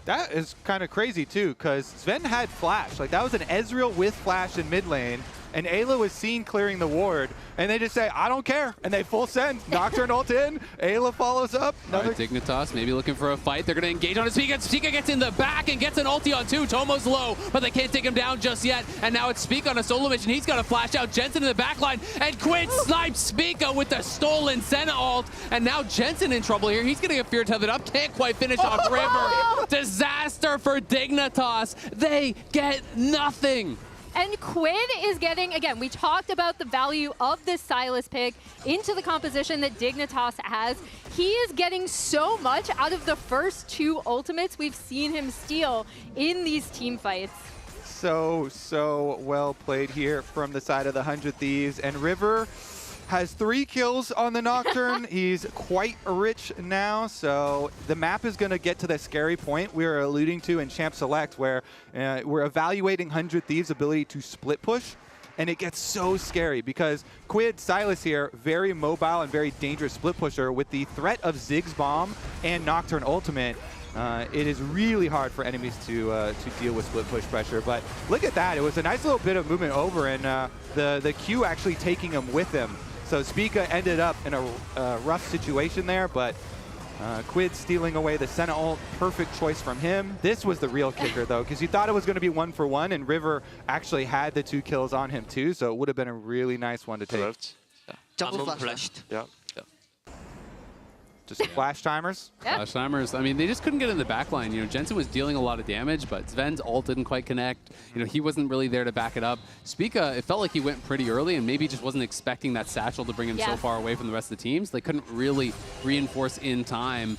That is kind of crazy too, because Sven had Flash. Like, that was an Ezreal with Flash in mid lane, and Ayla was seen clearing the ward, and they just say, I don't care, and they full send. Nocturne ult in, Ayla follows up. Right, Dignitas maybe looking for a fight. They're going to engage on his Spica. Spica gets in the back and gets an ulti on 2. Tomo's low, but they can't take him down just yet, and now it's Spica on a solo mission. He's got to flash out Jensen in the back line, and Quid snipes Spica with the stolen Senna ult, and now Jensen in trouble here. He's going to get Fear Tethered up, can't quite finish off River. Disaster for Dignitas. They get nothing. And Quid is getting, again, we talked about the value of this Sylas pick into the composition that Dignitas has. He is getting so much out of the first 2 ultimates we've seen him steal in these team fights. so well played here from the side of the 100 Thieves. And River has 3 kills on the Nocturne. He's quite rich now, so the map is going to get to the scary point we were alluding to in Champ Select, where we're evaluating 100 Thieves' ability to split push. And it gets so scary because Quid, Silas here, very mobile and very dangerous split pusher with the threat of Ziggs Bomb and Nocturne Ultimate. It is really hard for enemies to deal with split push pressure. But look at that. It was a nice little bit of movement over, and the Q actually taking him with him. So Spica ended up in a rough situation there, but Quid stealing away the Senna ult, perfect choice from him. This was the real kicker, though, because you thought it was going to be 1-for-1, and River actually had the 2 kills on him, too, so it would have been a really nice one to take. Yeah. Double flashed. Yeah. Just flash timers? Yeah. Flash timers. I mean, they just couldn't get in the back line. You know, Jensen was dealing a lot of damage, but Sven's ult didn't quite connect. You know, he wasn't really there to back it up. Spica, it felt like he went pretty early and maybe just wasn't expecting that satchel to bring him so far away from the rest of the teams. They couldn't really reinforce in time.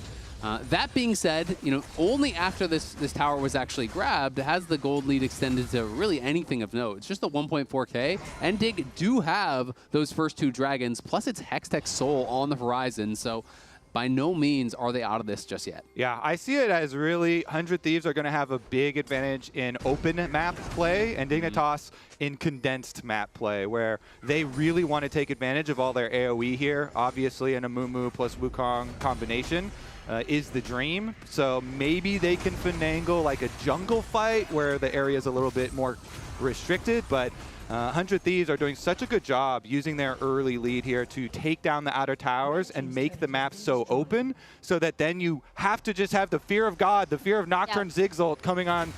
That being said, you know, only after this tower was actually grabbed has the gold lead extended to really anything of note. It's just the 1.4K, and Dig do have those first 2 dragons, plus it's Hextech Soul on the horizon, so by no means are they out of this just yet. Yeah, I see it as really 100 Thieves are going to have a big advantage in open map play and Dignitas in condensed map play, where they really want to take advantage of all their AoE here. Obviously, an Amumu plus Wukong combination is the dream. So maybe they can finagle like a jungle fight where the area is a little bit more restricted, but 100 Thieves are doing such a good job using their early lead here to take down the outer towers and make the map so open, so that then you have to just have the fear of God, the fear of Nocturne Ziggs ult coming on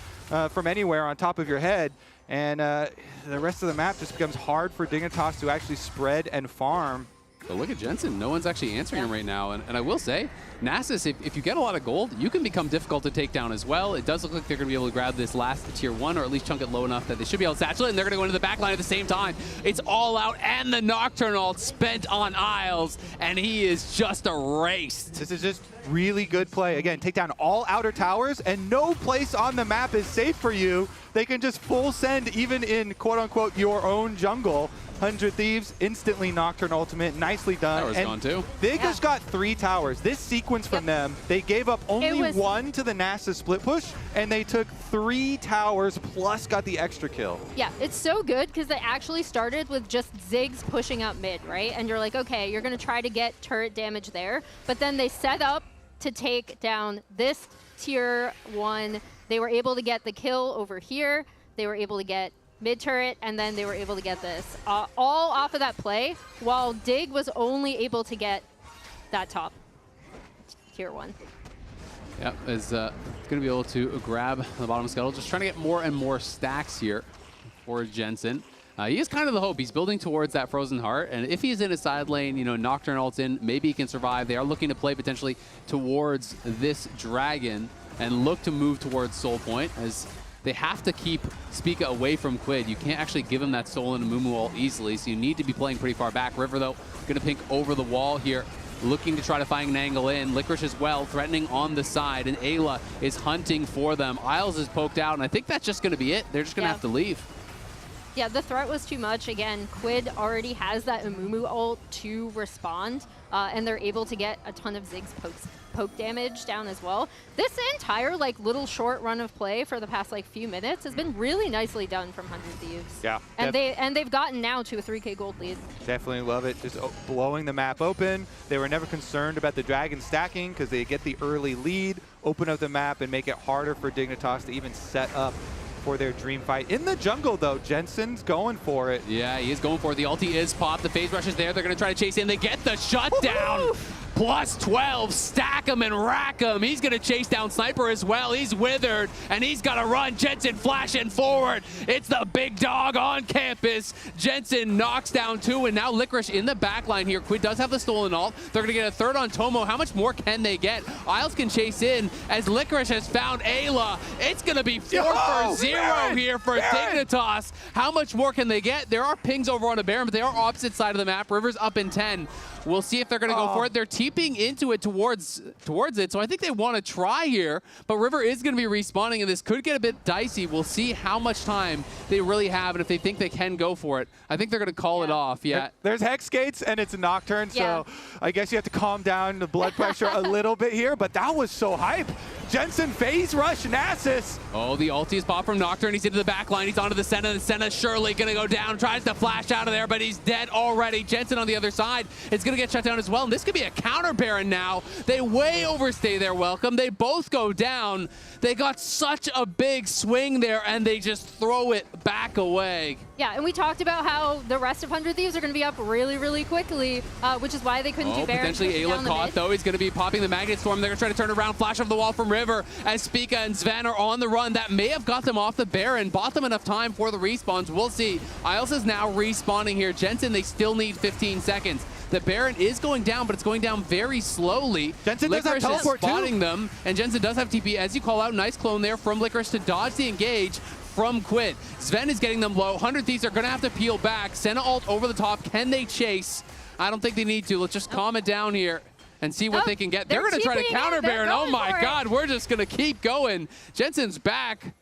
from anywhere on top of your head. And the rest of the map just becomes hard for Dignitas to actually spread and farm. But look at Jensen. No one's actually answering him right now. And I will say, Nasus, if you get a lot of gold, you can become difficult to take down as well. It does look like they're going to be able to grab this last tier 1, or at least chunk it low enough that they should be able to satchel it, and they're going to go into the back line at the same time. It's all out, and the Nocturne ult spent on Isles, and he is just erased. This is just really good play. Again, take down all outer towers, and no place on the map is safe for you. They can just full send even in quote-unquote your own jungle. 100 Thieves, instantly Nocturne ultimate, nicely done. Tower's gone too. They just got 3 towers. This sequence from them, they gave up only 1 to the NASA split push, and they took 3 towers plus got the extra kill. Yeah, it's so good because they actually started with just Ziggs pushing up mid, right? And you're like, okay, you're going to try to get turret damage there, but then they set up to take down this tier 1. They were able to get the kill over here. They were able to get mid turret, and then they were able to get this. All off of that play, while Dig was only able to get that top tier 1. Yep, is going to be able to grab the bottom scuttle. Just trying to get more and more stacks here for Jensen. He is kind of the hope. He's building towards that Frozen Heart, and if he's in a side lane, you know, Nocturne ults in, maybe he can survive. They are looking to play potentially towards this dragon and look to move towards Soul Point, as they have to keep Spica away from Quid. You can't actually give him that Soul and Amumu ult easily, so you need to be playing pretty far back. River, though, going to pink over the wall here, looking to try to find an angle in. Licorice as well, threatening on the side, and Ayla is hunting for them. Isles is poked out, and I think that's just going to be it. They're just going to have to leave. Yeah, the threat was too much. Again, Quid already has that Amumu ult to respond, and they're able to get a ton of Ziggs poke damage down as well. This entire like little short run of play for the past like few minutes has been really nicely done from 100 Thieves. Yeah. And they've gotten now to a 3K gold lead. Definitely love it. Just blowing the map open. They were never concerned about the dragon stacking because they get the early lead, open up the map, and make it harder for Dignitas to even set up for their dream fight. In the jungle, though, Jensen's going for it. Yeah, he is going for it. The ulti is popped. The phase rush is there. They're going to try to chase in. They get the shutdown. Plus 12, stack him and rack him. He's going to chase down Sniper as well. He's withered, and he's got to run. Jensen flashing forward. It's the big dog on campus. Jensen knocks down 2, and now Licorice in the back line here. Quid does have the stolen ult. They're going to get a third on Tomo. How much more can they get? Isles can chase in as Licorice has found Ayla. It's going to be 4 for 0 here for Dignitas. How much more can they get? There are pings over on a Baron, but they are opposite side of the map. River's up in 10. We'll see if they're going to go for it. Their team creeping into it towards it, so I think they want to try here, but River is going to be respawning, and this could get a bit dicey. We'll see how much time they really have, and if they think they can go for it. I think they're going to call it off, There's Hex Gates, and it's a Nocturne, so I guess you have to calm down the blood pressure a little bit here, but that was so hype. Jensen phase rush Nasus. Oh, the ulti is popped from Nocturne. He's into the back line. He's onto the Senna. The Senna's surely going to go down. Tries to flash out of there, but he's dead already. Jensen on the other side is going to get shut down as well. And this could be a counter Baron now. They way overstay their welcome. They both go down. They got such a big swing there, and they just throw it back away. Yeah, and we talked about how the rest of 100 Thieves are going to be up really, really quickly, which is why they couldn't do Baron. Potentially Ayla caught, though. He's going to be popping the Magnet Storm. They're going to try to turn around, flash off the wall from River as Spica and Sven are on the run. That may have got them off the Baron, bought them enough time for the respawns. We'll see. Isles is now respawning here. Jensen, they still need 15 seconds. The Baron is going down, but it's going down very slowly. Jensen does have teleport too. Spotting them, and Jensen does have TP. As you call out, nice clone there from Licorice to dodge the engage from Quid. Sven is getting them low. 100 Thieves are going to have to peel back. Senna ult over the top. Can they chase? I don't think they need to. Let's just calm it down here and see what they can get. They're going to try to counter Baron. Oh my God, we're just going to keep going. Jensen's back.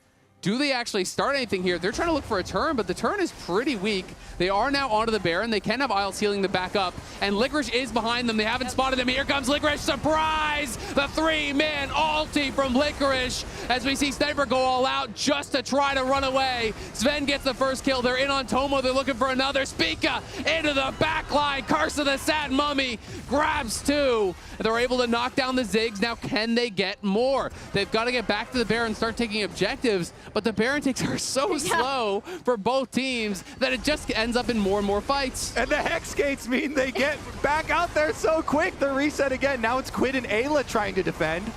Do they actually start anything here? They're trying to look for a turn, but the turn is pretty weak. They are now onto the Baron. They can have Isles healing them back up, and Licorice is behind them. They haven't spotted him. Here comes Licorice. Surprise! The three-man ulti from Licorice as we see Sniper go all out just to try to run away. Sven gets the first kill. They're in on Tomo. They're looking for another. Spica into the back line. Curse of the Sad Mummy grabs two. They're able to knock down the Ziggs. Now, can they get more? They've got to get back to the Baron and start taking objectives, but the Baron takes are so slow for both teams that it just ends up in more and more fights. And the Hex Gates mean they get back out there so quick. The reset again. Now it's Quid and Ayla trying to defend.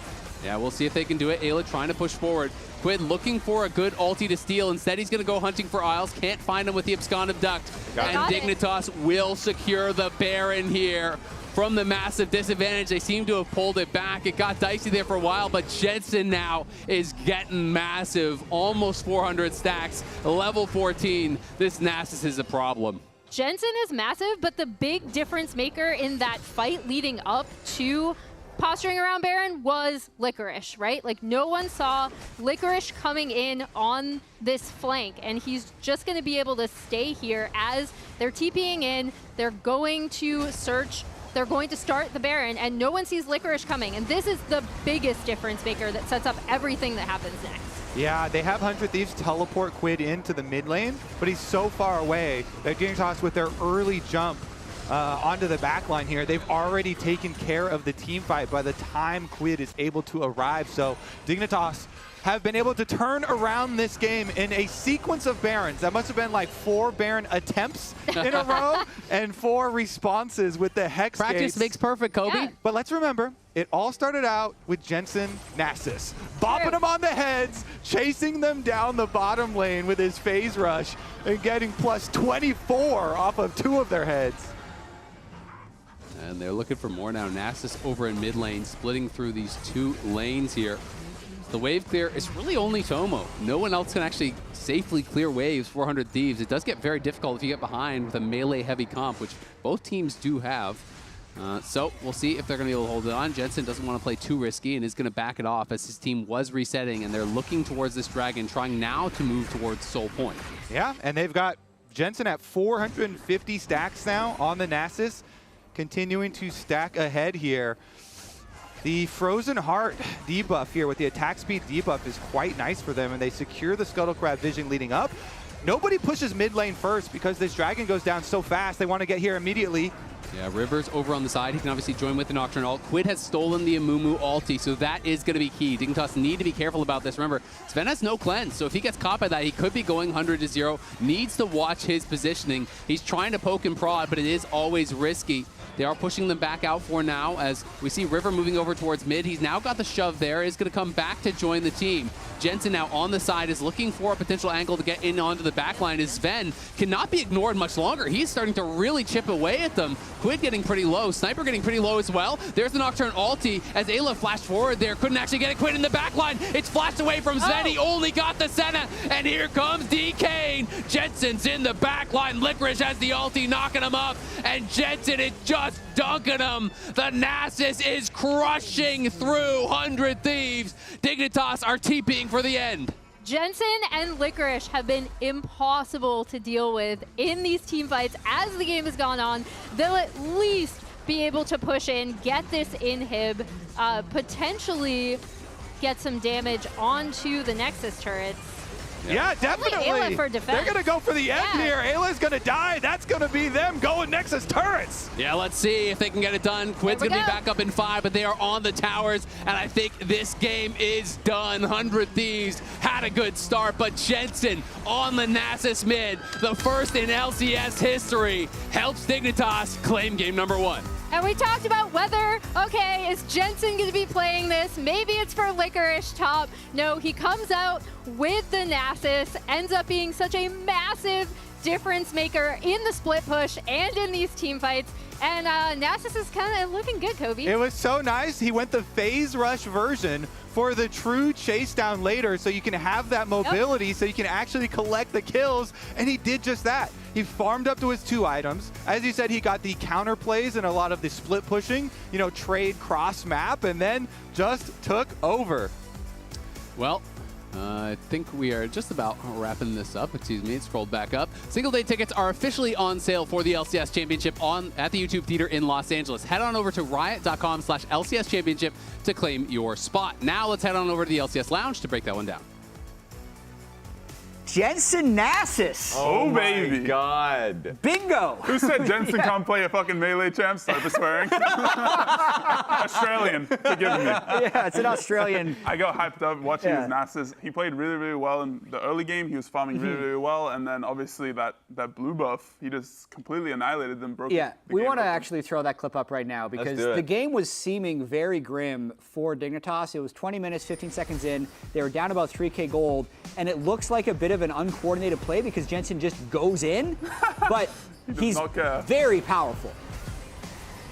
Yeah, we'll see if they can do it. Ayla trying to push forward. Quid looking for a good ulti to steal. Instead, he's going to go hunting for Isles. Can't find him with the Absconded Duct. And Dignitas will secure the Baron here. From the massive disadvantage, they seem to have pulled it back. It got dicey there for a while, but Jensen now is getting massive. Almost 400 stacks, level 14. This Nasus is a problem. Jensen is massive, but the big difference maker in that fight leading up to posturing around Baron was Licorice, right? Like, no one saw Licorice coming in on this flank, and he's just going to be able to stay here as they're TPing in. They're going to search. They're going to start the Baron, and no one sees Licorice coming. And this is the biggest difference maker that sets up everything that happens next. Yeah, they have 100 Thieves teleport Quid into the mid lane, but he's so far away that Dignitas, with their early jump onto the back line here, they've already taken care of the team fight by the time Quid is able to arrive. So Dignitas have been able to turn around this game in a sequence of Barons. That must have been like 4 Baron attempts in a row and 4 responses with the Hex Practice Gates. makes perfect, Kobe. Yeah. But let's remember, it all started out with Jensen Nasus, bopping them on the heads, chasing them down the bottom lane with his phase rush, and getting plus 24 off of 2 of their heads. And they're looking for more now. Nasus over in mid lane, splitting through these 2 lanes here. The wave clear is really only Tomo. No one else can actually safely clear waves, 400 Thieves. It does get very difficult if you get behind with a melee-heavy comp, which both teams do have. So we'll see if they're going to be able to hold it on. Jensen doesn't want to play too risky and is going to back it off as his team was resetting, and they're looking towards this dragon, trying now to move towards Soul Point. Yeah, and they've got Jensen at 450 stacks now on the Nasus, continuing to stack ahead here. The Frozen Heart debuff here with the attack speed debuff is quite nice for them, and they secure the Scuttle Crab vision leading up. Nobody pushes mid lane first because this dragon goes down so fast. They want to get here immediately. Yeah, River's over on the side. He can obviously join with the Nocturne ult. Quid has stolen the Amumu ulti, so that is going to be key. Dignitas need to be careful about this. Remember, Sven has no cleanse, so if he gets caught by that, he could be going 100 to 0. Needs to watch his positioning. He's trying to poke and prod, but it is always risky. They are pushing them back out for now as we see River moving over towards mid. He's now got the shove there. Is going to come back to join the team. Jensen now on the side is looking for a potential angle to get in onto the back line as Sven cannot be ignored much longer. He's starting to really chip away at them. Quid getting pretty low. Sniper getting pretty low as well. There's the Nocturne ulti as Ayla flashed forward there. Couldn't actually get it. Quid in the back line. It's flashed away from Sven. He only got the Senna. And here comes DK. Jensen's in the back line. Licorice has the ulti knocking him up. And Jensen is just dunking him. The Nasus is crushing through 100 Thieves. Dignitas are TPing for the end. Jensen and Licorice have been impossible to deal with in these team fights as the game has gone on. They'll at least be able to push in, get this inhib, potentially get some damage onto the Nexus turrets. Yeah, definitely. Ayla for defense. They're going to go for the end here. Ayla's going to die. That's going to be them going Nexus turrets. Yeah, let's see if they can get it done. Quid's going to be back up in 5, but they are on the towers, and I think this game is done. 100 Thieves had a good start, but Jensen on the Nasus mid, the first in LCS history, helps Dignitas claim game number 1. And we talked about whether, okay, is Jensen going to be playing this? Maybe it's for Licorice top. No, he comes out with the Nasus, ends up being such a massive difference maker in the split push and in these team fights. And Nasus is kind of looking good, Kobe. It was so nice. He went the phase rush version for the true chase down later, so you can have that mobility, so you can actually collect the kills, and he did just that. He farmed up to his 2 items. As you said, he got the counter plays and a lot of the split pushing, you know, trade cross map, and then just took over. Well, I think we are just about wrapping this up. Excuse me, it scrolled back up. Single day tickets are officially on sale for the LCS Championship at the YouTube Theater in Los Angeles. Head on over to riot.com/LCS Championship to claim your spot. Now let's head on over to the LCS Lounge to break that one down. Jensen Nasus. Oh, baby. God. Bingo. Who said Jensen can't play a fucking melee champ? Sorry for swearing. Australian, forgive me. Yeah, it's an Australian. I got hyped up watching his Nasus. He played really, really well in the early game. He was farming really, really well. And then obviously that blue buff, he just completely annihilated them. Yeah, we want to actually throw that clip up right now because the game was seeming very grim for Dignitas. It was 20 minutes, 15 seconds in. They were down about 3K gold. And it looks like a bit of an uncoordinated play because Jensen just goes in, but he's very powerful.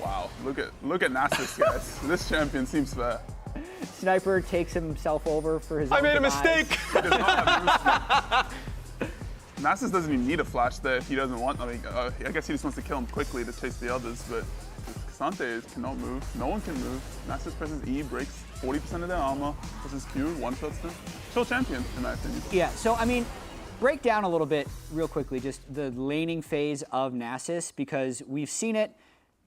Wow, look at Nasus, guys. This champion seems fair. Sniper takes himself over for his I own made a demise. mistake. Nasus doesn't even need a flash there if he doesn't want. I mean, I guess he just wants to kill him quickly to chase the others, but Cassante cannot move. No one can move. Nasus presses E, breaks 40% of their armor, presses Q, one-shots them. Still champion, in my opinion. Yeah, so I mean, break down a little bit real quickly, just the laning phase of Nasus, because we've seen it.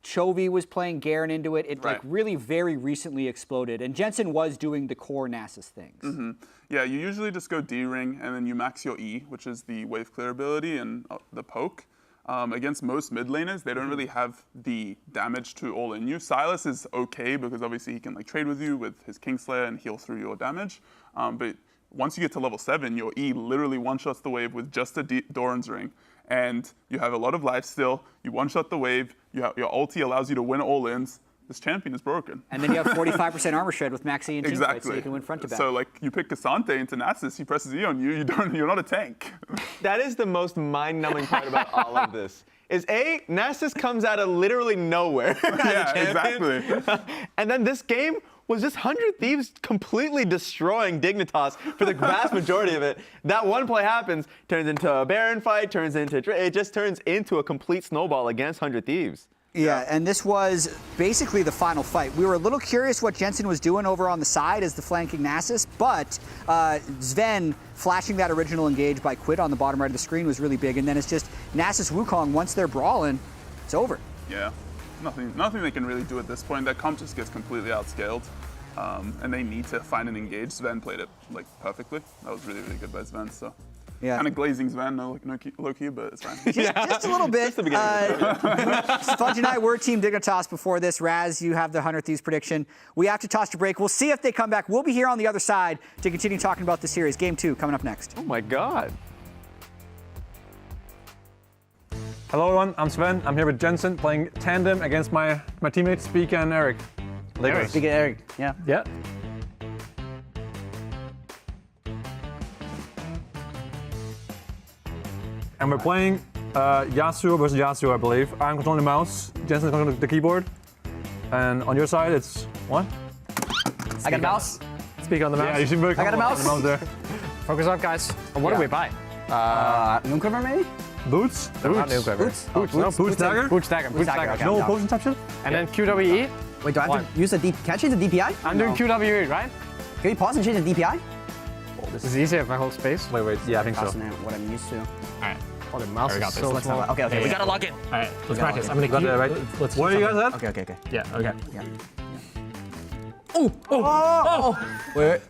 Chovy was playing Garen into it. It like really very recently exploded, and Jensen was doing the core Nasus things. Yeah, you usually just go D-ring, and then you max your E, which is the wave clear ability and the poke. Against most mid laners, they don't really have the damage to all in you. Silas is okay because obviously he can like trade with you with his Kingslayer and heal through your damage. But once you get to level 7, your E literally one-shots the wave with just a Doran's ring. And you have a lot of life still. You one-shot the wave. Your ulti allows you to win all-ins. This champion is broken. And then you have 45% armor shred with Maxi and teamfights, so you can win front to back. So like you pick Cassante into Nasus, he presses E on you. You're not a tank. That is the most mind-numbing part about all of this. Is Nasus comes out of literally nowhere. Yeah, exactly. And then this game was just 100 Thieves completely destroying Dignitas for the vast majority of it. That one play happens, turns into a Baron fight, it just turns into a complete snowball against 100 Thieves. Yeah, and this was basically the final fight. We were a little curious what Jensen was doing over on the side as the flanking Nasus, but Sven flashing that original engage by Quid on the bottom right of the screen was really big, and then it's just Nasus Wukong, once they're brawling, it's over. Yeah, nothing they can really do at this point. That comp just gets completely outscaled, and they need to find an engage. Sven played it like perfectly. That was really, really good by Sven, so. Yeah. Kind of glazing Sven, low key, but it's fine. Just a little bit. Fudge and I were Team Dignitas before this. Raz, you have the 100 Thieves prediction. We have to toss to break. We'll see if they come back. We'll be here on the other side to continue talking about the series. Game 2 coming up next. Oh my God. Hello everyone, I'm Sven. I'm here with Jensen playing tandem against my teammates Speaker and Eric. Speaker and Eric, yeah. Yeah. And we're playing Yasuo versus Yasuo, I believe. I'm controlling the mouse. Jensen's controlling the keyboard. And on your side, it's what? I got a mouse. Speak on the mouse. Yeah, you seem very I got a mouse. on the mouse there. Focus up, guys. What do we buy? Noon quiver maybe? Boots? Not new quiver. Boots? No, boots dagger? Boots dagger. Boots dagger. Okay, No potion type shit? And then QWE. Wait, do I have to use the can I change the DPI? I'm doing QWE, right? Can we pause and change the DPI? This is easier if I hold space. Wait. Yeah, I think so. Passing it, what I'm used to. Alright. Oh, the mouse is so Let's small. have a, okay. We gotta lock in. Alright, let's practice. I'm gonna Got keep that right? Let's What are you guys at? Okay. Yeah, okay. Yeah. Oh! Wait.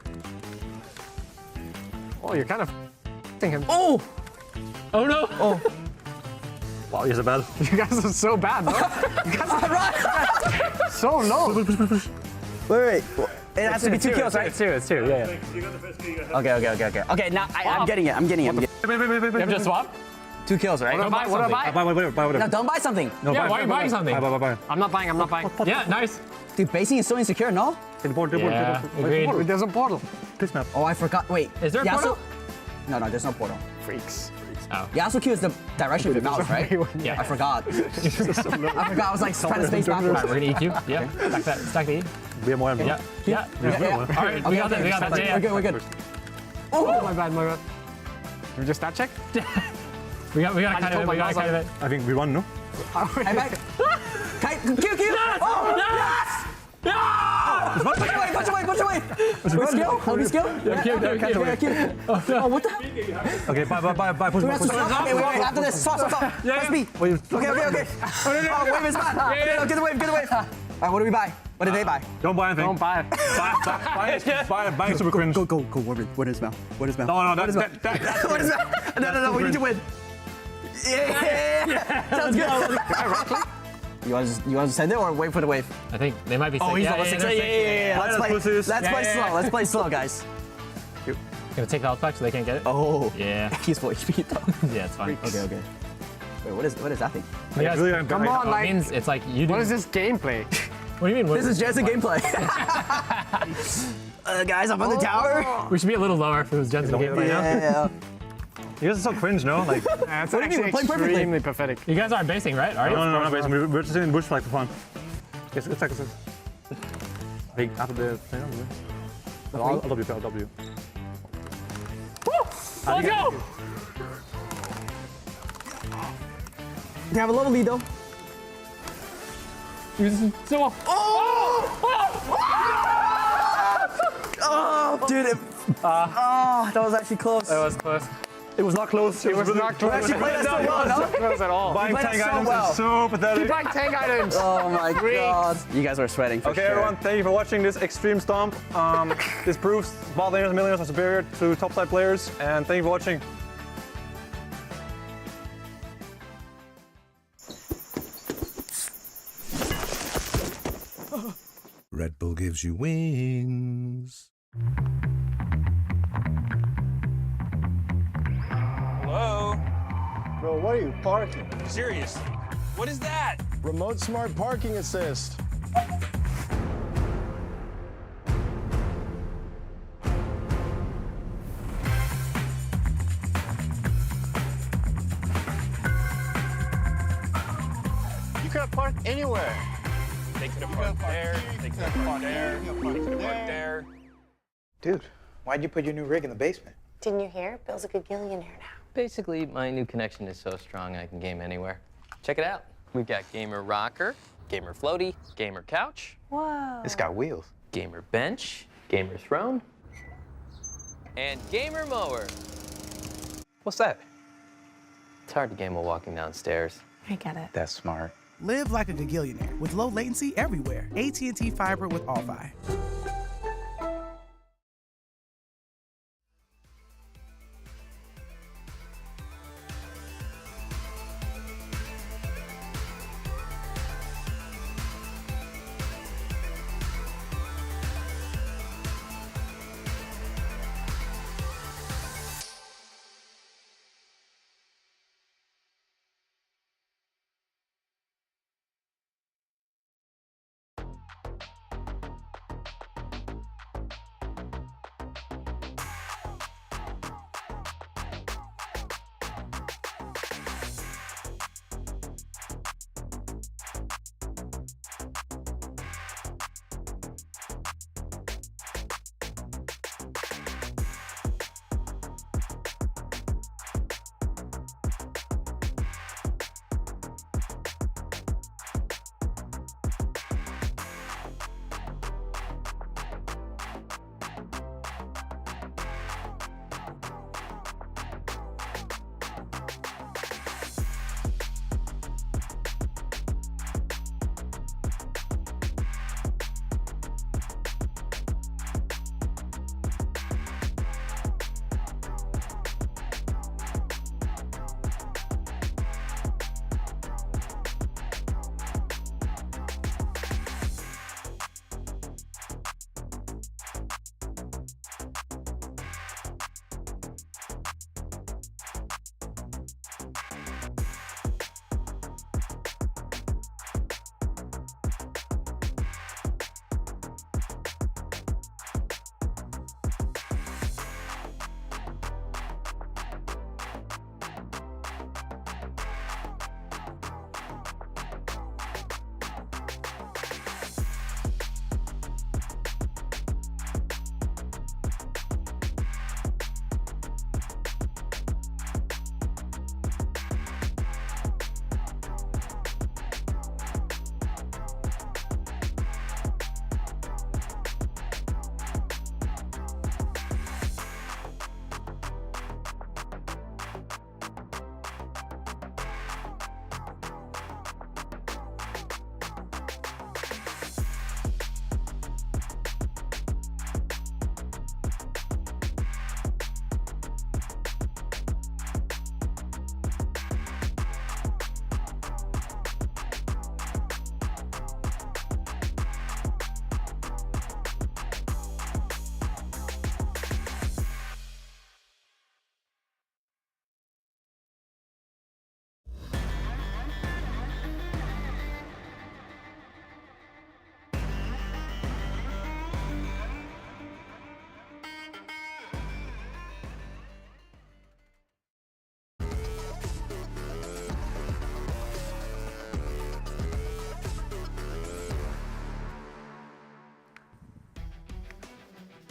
Oh, you're kind of him. Oh! Oh no! Oh. Wow, you're so bad. You guys are so bad, bro. You guys are so low. Wait. It has to be 2 kills, right? It's two, yeah. Okay. Okay, now I'm getting it. Wait. You have to swap? 2 kills, right? What do I buy? Buy whatever. No, don't buy something. No, Yeah, why are you buying something? Buy. I'm not buying. Yeah, nice. Dude, basing is so insecure, no? Yeah, agreed. There's a portal. This map. Oh, I forgot. Wait. Is there a portal? No, there's no portal. Freaks. Oh. Yasuo Q is the direction of your mouse, right? Yeah. I forgot. I forgot. I was like trying to space backwards. Alright, we're gonna EQ. Yeah. Stack the E. We have more ammo. Yeah. Alright, we got that. Yeah. We're good. Oh, my bad. Can we just stat check? we got kind of it. I think we won, no? Hey, back. Q. Oh, yes! Punch away. Skill? Help me skill? Yeah, Q. Oh, what the hell? Okay, bye. Push. Okay, wait. After this, stop. Press B. Okay. Oh, wave is bad. Okay, get the wave. All right, what do we buy? What did they buy? Don't buy anything. Don't buy. Buy super cringe. Go. What is Mel? No, that's What is that? No, we need to win. Yeah. Sounds good. You want to send it or wait for the wave? I think they might be. Oh, he's level 6. Yeah. Let's play slow, guys. Gonna take the health back so they can't get it. Oh. Yeah. He's full HP though. Yeah, it's fine. Okay. Wait, what is that thing? Guys, come on, like, it means it's like you do. What is this gameplay? What do you mean? This is Jensen gameplay. Guys, I'm on the tower. We should be a little lower if it was Jensen gameplay now. Yeah. You guys are so cringe, no? Like, It's actually extremely pathetic. You guys aren't basing, right? Are you? no, not basing. We're just in the bush for fun. Yes, it's like. Hey, after the thing, I'll W. Let's go! They have a little lead though. So, oh, dude. That was actually close. That was close. It was not close. It was not close. Actually played us so well, no? Not close at all. Buying played tank us so items well. is so pathetic. Keep buying tank items. Oh my god. You guys were sweating for Okay, sure. everyone, thank you for watching this extreme stomp. This proves bot laners and mid laners are superior to topside players, and thank you for watching. Red Bull gives you wings. Hello? Bro, what are you parking? Serious? What is that? Remote smart parking assist. You could have parked anywhere. They could have parked there. They could have parked there. They could have parked there. Dude, why'd you put your new rig in the basement? Didn't you hear? Bill's a gagillionaire now. Basically, my new connection is so strong I can game anywhere. Check it out. We've got gamer rocker, gamer floaty, gamer couch. Whoa. It's got wheels. Gamer bench, gamer throne, and gamer mower. What's that? It's hard to game while walking downstairs. I get it. That's smart. Live like a gagillionaire with low latency everywhere. AT&T Fiber with All-Fi.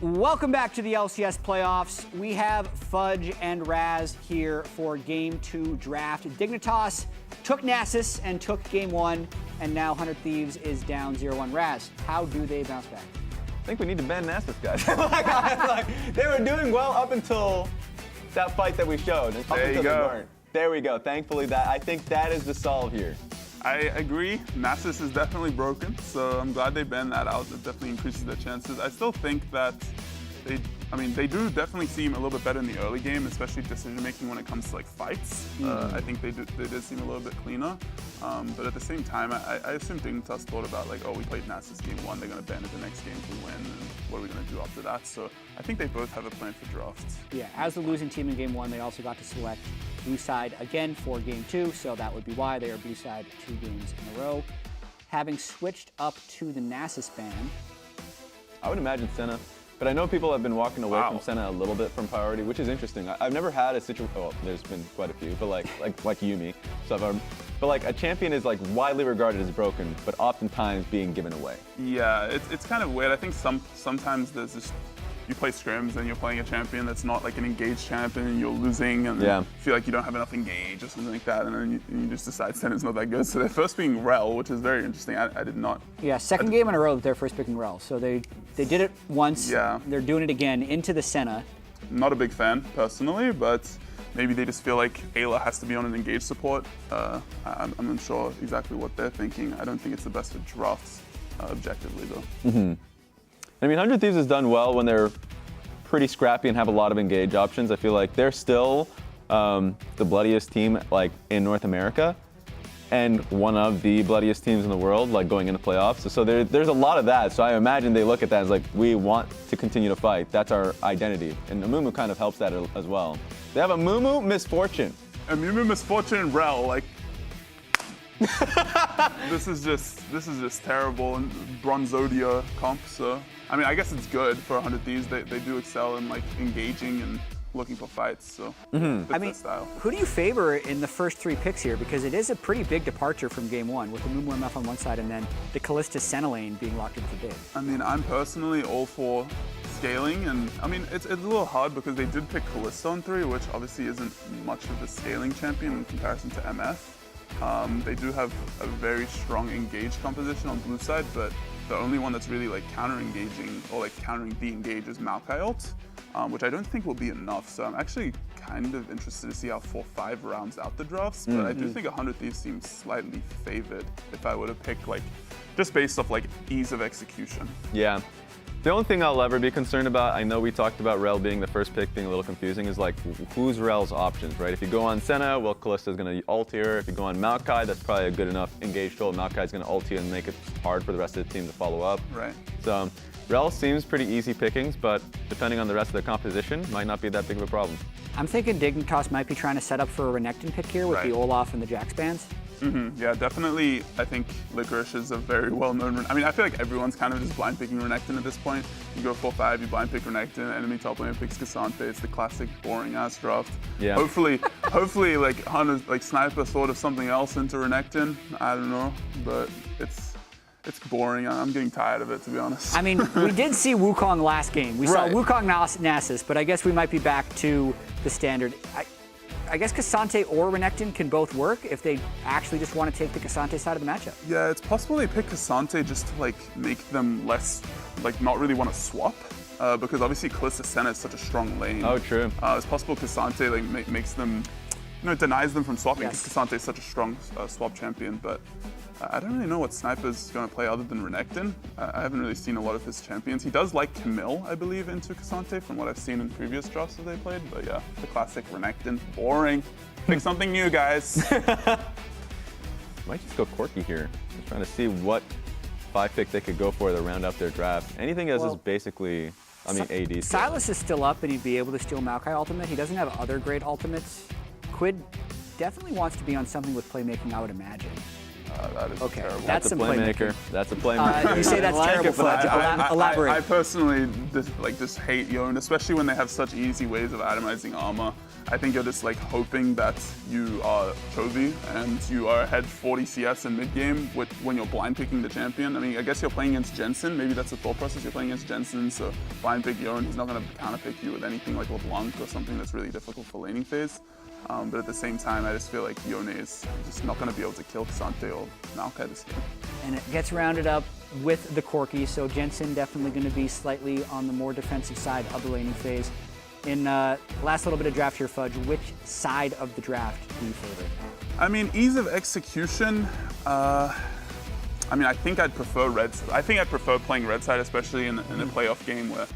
Welcome back to the LCS Playoffs. We have Fudge and Raz here for Game 2 draft. Dignitas took Nasus and took Game 1, and now 100 Thieves is down 0-1. Raz, how do they bounce back? I think we need to ban Nasus, guys. They were doing well up until that fight that we showed. There you go. There we go. Thankfully, I think that is the solve here. I agree. Nasus is definitely broken, so I'm glad they banned that out. It definitely increases their chances. I still think that they do definitely seem a little bit better in the early game, especially decision making when it comes to like fights. I think they did seem a little bit cleaner. But at the same time, I assume Dignitas thought about like, oh, we played Nasus game 1, they're going to ban it the next game if we win, and what are we going to do after that? So I think they both have a plan for drafts. Yeah, as the losing team in Game 1, they also got to select blue side again for Game 2, so that would be why they are blue side 2 games in a row. Having switched up to the Nasus ban, I would imagine Senna. But I know people have been walking away from Senna a little bit from priority, which is interesting. I've never had a situation. Well, there's been quite a few, but like Yumi. So but like a champion is like widely regarded as broken, but oftentimes being given away. Yeah, it's kind of weird. I think sometimes there's just you play scrims and you're playing a champion that's not like an engaged champion and you're losing and you feel like you don't have enough engage or something like that, and then you just decide Senna's not that good. So they're first being Rel, which is very interesting. I did not. Yeah, second game in a row that they're first picking Rel. So they did it once. Yeah. They're doing it again into the Senna. Not a big fan personally, but maybe they just feel like Ayla has to be on an engaged support. I'm unsure exactly what they're thinking. I don't think it's the best for drafts objectively though. I mean, 100 Thieves has done well when they're pretty scrappy and have a lot of engage options. I feel like they're still the bloodiest team like in North America and one of the bloodiest teams in the world, like going into playoffs. So there's a lot of that. So I imagine they look at that as like, we want to continue to fight. That's our identity. And Amumu kind of helps that as well. They have a Amumu Misfortune. Amumu Misfortune and Rel, like, this is just terrible and Bronzodia comp. So I mean, I guess it's good for 100 Thieves. They do excel in like engaging and looking for fights. So I mean, who do you favor in the first 3 picks here? Because it is a pretty big departure from Game 1 with the Mumu MF on one side and then the Kalista Senna lane being locked in for bid. I mean, I'm personally all for scaling, and I mean, it's a little hard because they did pick Kalista on 3, which obviously isn't much of a scaling champion in comparison to MF. They do have a very strong engage composition on blue side, but the only one that's really like counter-engaging or like countering the engage is Maokai ult, which I don't think will be enough. So I'm actually kind of interested to see how 4-5 rounds out the drafts, but I do think 100 Thieves seems slightly favored if I were to pick like, just based off like ease of execution. Yeah. The only thing I'll ever be concerned about, I know we talked about Rel being the first pick being a little confusing, is like, who's Rel's options, right? If you go on Senna, well, Kalista's going to ult here. If you go on Maokai, that's probably a good enough engaged ult. Maokai's going to ult you and make it hard for the rest of the team to follow up. Right. So Rel seems pretty easy pickings, but depending on the rest of their composition, might not be that big of a problem. I'm thinking Dignitas might be trying to set up for a Renekton pick here with the Olaf and the Jax bans. Yeah, definitely. I think Licorice is a very well-known. I mean, I feel like everyone's kind of just blind picking Renekton at this point. You go 4-5, you blind pick Renekton, enemy top laner picks Cassante. It's the classic boring ass draft. Yeah. Hopefully, like Hunter, like Sniper thought of something else into Renekton. I don't know, but it's boring. I'm getting tired of it, to be honest. I mean, we did see Wukong last game. We saw Wukong Nasus, but I guess we might be back to the standard. I guess Cassante or Renekton can both work if they actually just want to take the Cassante side of the matchup. Yeah, it's possible they pick Cassante just to like make them less, like not really want to swap, because obviously Kalista Senna is such a strong lane. Oh, true. It's possible Cassante like makes them, denies them from swapping because Cassante is such a strong swap champion, but I don't really know what Sniper's going to play other than Renekton. I haven't really seen a lot of his champions. He does like Camille, I believe, into Cassante from what I've seen in previous drafts that they played. But yeah, the classic Renekton. Boring. Pick something new, guys. Might just go quirky here. Just trying to see what 5 pick they could go for to round up their draft. Anything else is basically, I mean, AD. Silas is still up and he'd be able to steal Maokai ultimate. He doesn't have other great ultimates. Quid definitely wants to be on something with playmaking, I would imagine. That is terrible. That's a playmaker. That's a playmaker. You say that's terrible, Fudge. Elaborate. I personally just hate Yone, especially when they have such easy ways of atomizing armor. I think you're just like hoping that you are Chovy and you are ahead 40 CS in mid game when you're blind picking the champion. I mean, I guess you're playing against Jensen. Maybe that's the thought process. You're playing against Jensen, so blind pick Yon. He's not going to counter pick you with anything like LeBlanc or something that's really difficult for laning phase. But at the same time, I just feel like Yone is just not going to be able to kill Xante or Maokai this game. And it gets rounded up with the Corki, so Jensen definitely going to be slightly on the more defensive side of the laning phase. In last little bit of draft here, Fudge, which side of the draft do you favor? I mean, ease of execution. I mean, I think I'd prefer red. I think I'd prefer playing red side, especially in a playoff game where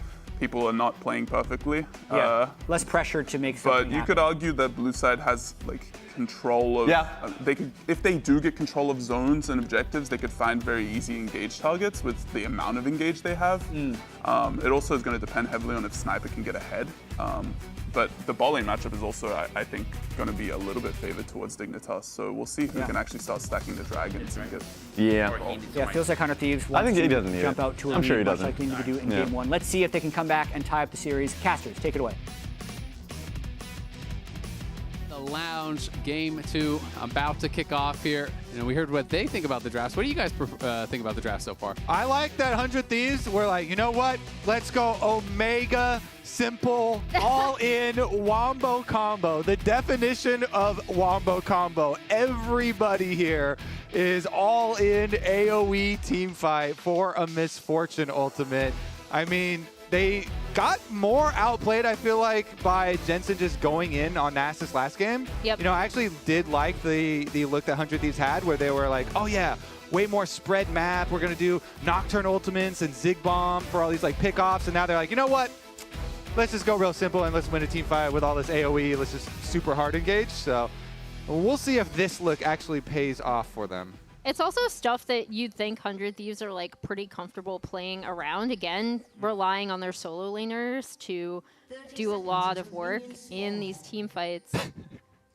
people are not playing perfectly. Yeah, less pressure to make something But you could argue that blue side has like control of. Yeah. They could, if they do get control of zones and objectives, they could find very easy engage targets with the amount of engage they have. It also is going to depend heavily on if Sniper can get ahead. But the ball lane matchup is also, I think, going to be a little bit favored towards Dignitas. So we'll see if we can actually start stacking the dragons and get. Yeah, it feels like 100 Thieves wants I think he doesn't to need jump it. out to a I'm sure he lead, much doesn't. like they need to do in game one. Let's see if they can come back and tie up the series. Casters, take it away. The Lounge game 2 about to kick off here. You know, we heard what they think about the drafts. What do you guys think about the draft so far? I like that 100 Thieves. We're like, you know what? Let's go Omega, simple, all-in Wombo combo. The definition of Wombo combo. Everybody here is all-in AoE team fight for a Misfortune ultimate. I mean, they got more outplayed, I feel like, by Jensen just going in on Nasus last game. Yep. You know, I actually did like the look that 100 Thieves had where they were like, oh yeah, way more spread map. We're going to do Nocturne ultimates and Zig Bomb for all these like pickoffs. And now they're like, you know what? Let's just go real simple and let's win a team fight with all this AoE. Let's just super hard engage. So we'll see if this look actually pays off for them. It's also stuff that you'd think 100 Thieves are like pretty comfortable playing around. Again, relying on their solo laners to do a lot of work in these team fights.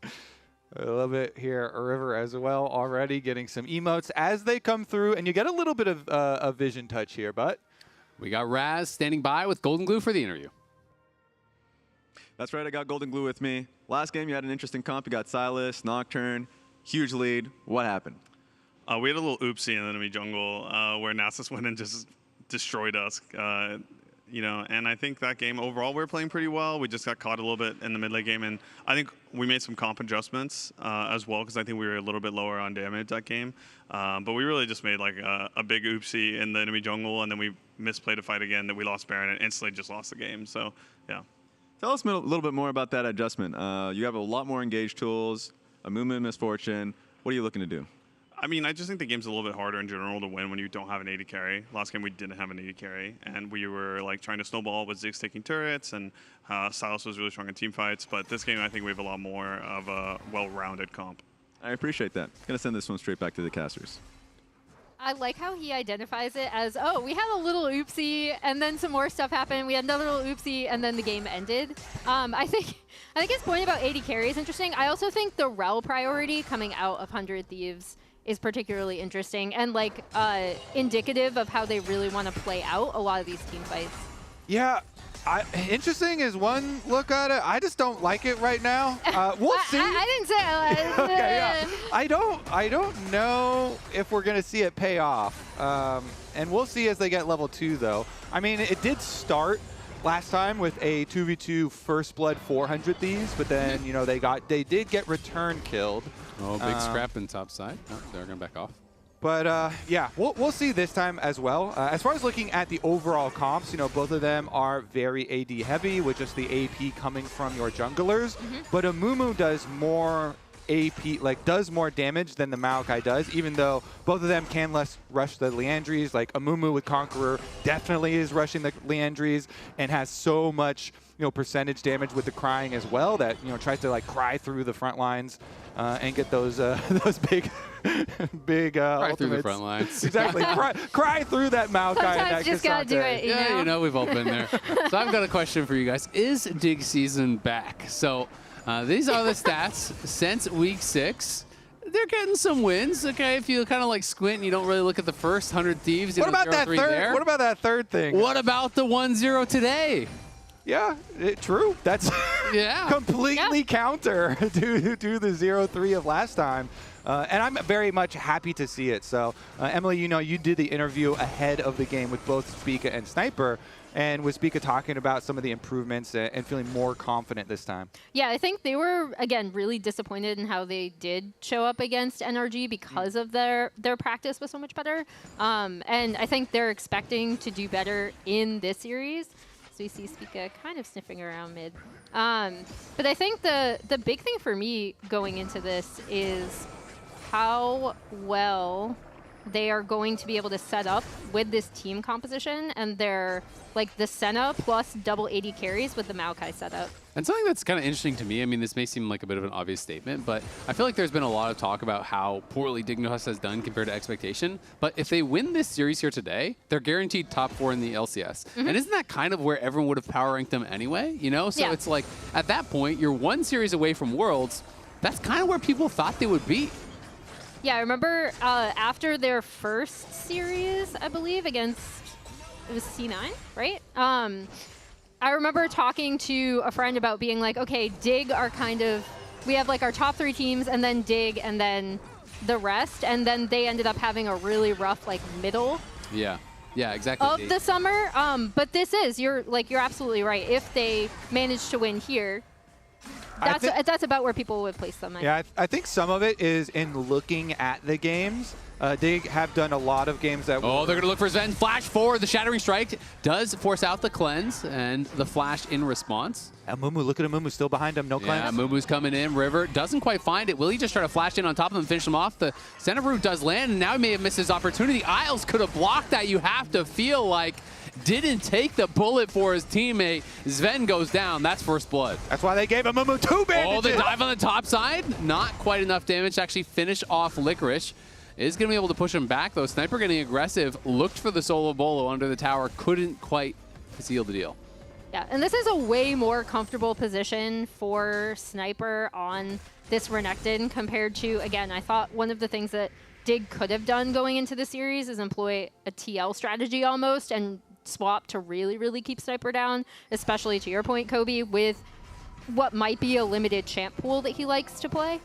I love it here. A River as well, already getting some emotes as they come through, and you get a little bit of a vision touch here, but we got Raz standing by with Golden Glue for the interview. That's right, I got Golden Glue with me. Last game, you had an interesting comp. You got Silas, Nocturne, huge lead. What happened? We had a little oopsie in the enemy jungle where Nasus went and just destroyed us. You know, and I think that game overall we were playing pretty well. We just got caught a little bit in the mid lane game, and I think we made some comp adjustments as well because I think we were a little bit lower on damage that game. But we really just made like a big oopsie in the enemy jungle, and then we misplayed a fight again that we lost Baron and instantly just lost the game. So yeah. Tell us a little bit more about that adjustment. You have a lot more engaged tools, a movement Misfortune. What are you looking to do? I mean, I just think the game's a little bit harder in general to win when you don't have an AD carry. Last game we didn't have an AD carry, and we were like trying to snowball with Ziggs taking turrets, and Silas was really strong in team fights. But this game, I think we have a lot more of a well-rounded comp. I appreciate that. Gonna send this one straight back to the casters. I like how he identifies it as, oh, we had a little oopsie, and then some more stuff happened. We had another little oopsie, and then the game ended. I think his point about AD carry is interesting. I also think the rel priority coming out of 100 Thieves is particularly interesting and like indicative of how they really want to play out a lot of these team fights. Yeah, interesting is one look at it. I just don't like it right now. We'll see. I didn't say I liked Okay, yeah. I don't know if we're gonna see it pay off, and we'll see as they get level 2 though. I mean, it did start last time with a 2v2 First Blood 400 Thieves, but then you know they did get return killed. Oh, big scrap in top side. Oh, they're going to back off. But yeah, we'll see this time as well. As far as looking at the overall comps, you know, both of them are very AD heavy with just the AP coming from your junglers. But Amumu does more AP, like does more damage than the Maokai does, even though both of them can less rush the Liandries. Like Amumu with Conqueror definitely is rushing the Liandries and has so much, you know, percentage damage with the crying as well that, you know, tries to like cry through the front lines and get those big cry through the front lines. Exactly. cry through that Maokai. Sometimes you just gotta do it, you know? You know, we've all been there. So I've got a question for you guys. Is Dig Season back? So these are the stats since week 6. They're getting some wins, okay? If you kind of like squint and you don't really look at the first 100 Thieves. What about that third? There. What about that third thing? What about the 1-0 today? Yeah, true. That's completely counter to the 0-3 of last time. And I'm very much happy to see it. So, Emily, you know, you did the interview ahead of the game with both Spica and Sniper, and with Spica talking about some of the improvements and feeling more confident this time. Yeah, I think they were, again, really disappointed in how they did show up against NRG because of their practice was so much better. And I think they're expecting to do better in this series. So we see Spica kind of sniffing around mid. But I think the big thing for me going into this is how well they are going to be able to set up with this team composition and their, like, the Senna plus double 80 carries with the Maokai setup. And something that's kind of interesting to me, I mean, this may seem like a bit of an obvious statement, but I feel like there's been a lot of talk about how poorly Dignitas has done compared to expectation. But if they win this series here today, they're guaranteed top 4 in the LCS. And isn't that kind of where everyone would have power ranked them anyway? You know, so it's like, at that point, you're one series away from Worlds. That's kind of where people thought they would be. Yeah, I remember after their first series, I believe, against, it was C9, right? I remember talking to a friend about being like, okay, Dig are kind of, we have like our top 3 teams and then Dig and then the rest. And then they ended up having a really rough like middle. Yeah, exactly. Of the summer. But this is, you're absolutely right. If they manage to win here, that's about where people would place them. Yeah, I think some of it is in looking at the games. They have done a lot of games that. Oh, they're going to look for Sven. Flash forward. The Shattering Strike does force out the cleanse and the flash in response. Mumu, look at Mumu still behind him. No cleanse. Yeah, Mumu's coming in. River doesn't quite find it. Will he just try to flash in on top of him and finish him off? The center root does land, and now he may have missed his opportunity. Isles could have blocked that. You have to feel like didn't take the bullet for his teammate. Sven goes down. That's first blood. That's why they gave him Mumu 2 bandages. Oh, the dive on the top side. Not quite enough damage to actually finish off Licorice. Is going to be able to push him back, though. Sniper getting aggressive. Looked for the solo bolo under the tower. Couldn't quite seal the deal. Yeah, and this is a way more comfortable position for Sniper on this Renekton compared to, again, I thought one of the things that Dig could have done going into the series is employ a TL strategy almost and swap to really, really keep Sniper down, especially to your point, Kobe, with what might be a limited champ pool that he likes to play.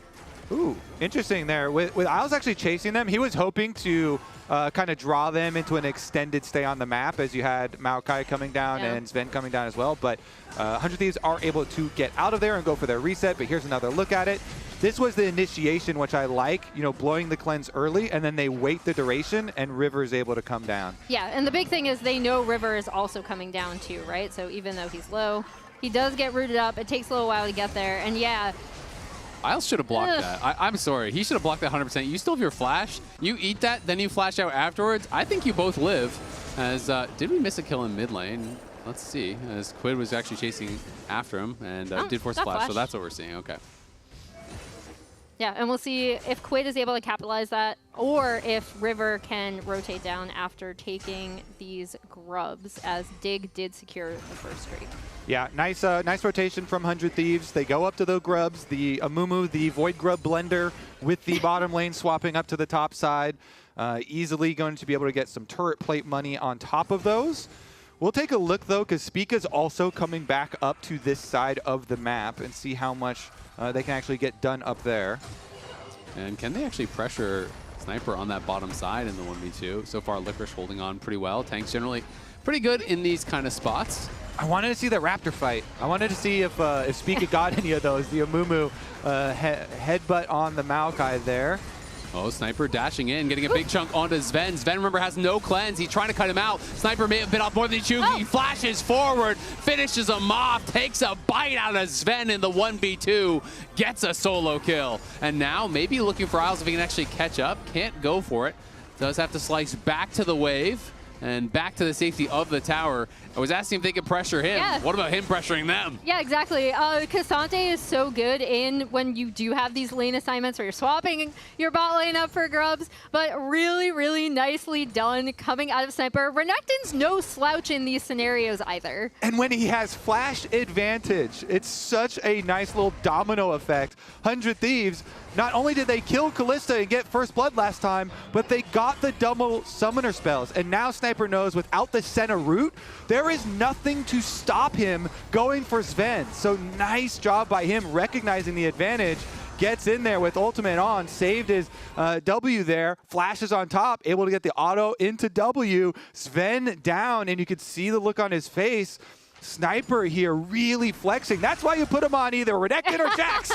Ooh, interesting there. With Isles actually chasing them, he was hoping to kind of draw them into an extended stay on the map as you had Maokai coming down and Sven coming down as well. But 100 Thieves are able to get out of there and go for their reset. But here's another look at it. This was the initiation, which I like, you know, blowing the cleanse early, and then they wait the duration, and River is able to come down. Yeah, and the big thing is they know River is also coming down too, right? So even though he's low, he does get rooted up. It takes a little while to get there, and yeah. Isles should have blocked that. I'm sorry. He should have blocked that 100%. You still have your flash. You eat that, then you flash out afterwards. I think you both live. As did we miss a kill in mid lane? Let's see. As Quid was actually chasing after him and did force flash, so that's what we're seeing. Okay. Yeah, and we'll see if Quid is able to capitalize that or if River can rotate down after taking these grubs, as Dig did secure the first streak. Yeah, nice rotation from 100 Thieves. They go up to the grubs, the Amumu, the Void Grub blender with the bottom lane swapping up to the top side. Easily going to be able to get some turret plate money on top of those. We'll take a look, though, because Spica's also coming back up to this side of the map and see how much they can actually get done up there. And can they actually pressure Sniper on that bottom side in the 1v2? So far, Licorice holding on pretty well. Tanks generally pretty good in these kind of spots. I wanted to see the Raptor fight. I wanted to see if Spica got any of those. The Amumu headbutt on the Maokai there. Oh, Sniper dashing in, getting a big chunk onto Sven. Sven, remember, has no cleanse. He's trying to cut him out. Sniper may have bit off more than he chewed. He flashes forward, finishes him off, takes a bite out of Sven in the 1v2, gets a solo kill. And now maybe looking for Isles if he can actually catch up. Can't go for it. Does have to slice back to the wave and back to the safety of the tower. I was asking if they could pressure him. Yeah. What about him pressuring them? Yeah, exactly. Cassante is so good in when you do have these lane assignments where you're swapping your bot lane up for grubs, but really, really nicely done coming out of Sniper. Renekton's no slouch in these scenarios either. And when he has flash advantage, it's such a nice little domino effect. 100 Thieves, not only did they kill Kalista and get first blood last time, but they got the double summoner spells. And now Sniper Sniper knows without the center route, there is nothing to stop him going for Sven. So nice job by him recognizing the advantage. Gets in there with ultimate on, saved his W there, flashes on top, able to get the auto into W. Sven down, and you could see the look on his face. Sniper here really flexing. That's why you put him on either Renekton or Jax.